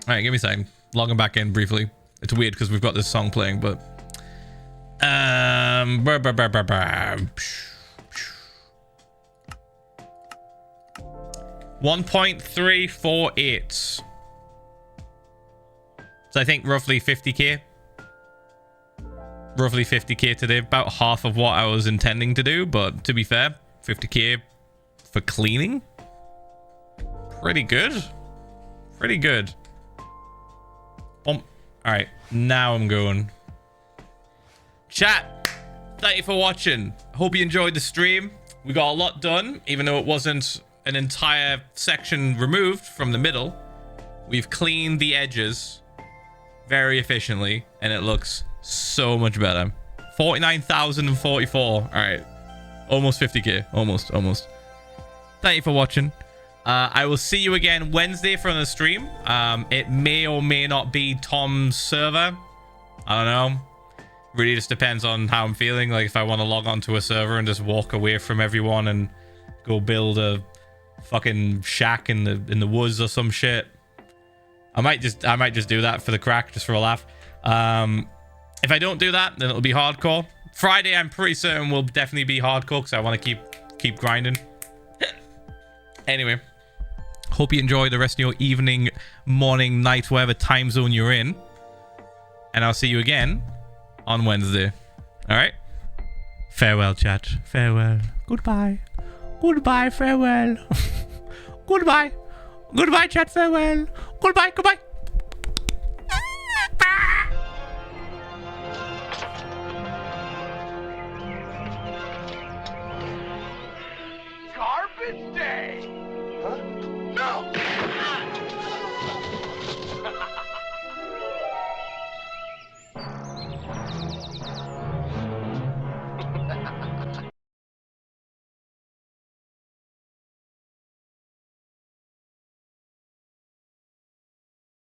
right, give me a second. Logging back in briefly. It's weird because we've got this song playing, but 1.348. So I think roughly 50k. Roughly 50k today. About half of what I was intending to do, but to be fair, 50k for cleaning. Pretty good. Pretty good. Alright, now I'm going. Chat, thank you for watching. Hope you enjoyed the stream. We got a lot done, even though it wasn't an entire section removed from the middle. We've cleaned the edges very efficiently, and it looks so much better. 49,044. All right, almost 50k. Almost. Thank you for watching. I will see you again Wednesday for the stream. It may or may not be Tom's server. I don't know. Really just depends on how I'm feeling. Like if I want to log onto a server and just walk away from everyone and go build a fucking shack in the woods or some shit. I might just do that for the crack, just for a laugh. If I don't do that, then it'll be hardcore. Friday, I'm pretty certain will definitely be hardcore because I want to keep grinding. Anyway, hope you enjoy the rest of your evening, morning, night, whatever time zone you're in. And I'll see you again on Wednesday. All right? Farewell, chat. Farewell. Goodbye. Goodbye, farewell. Goodbye. Goodbye, chat. Farewell. Goodbye.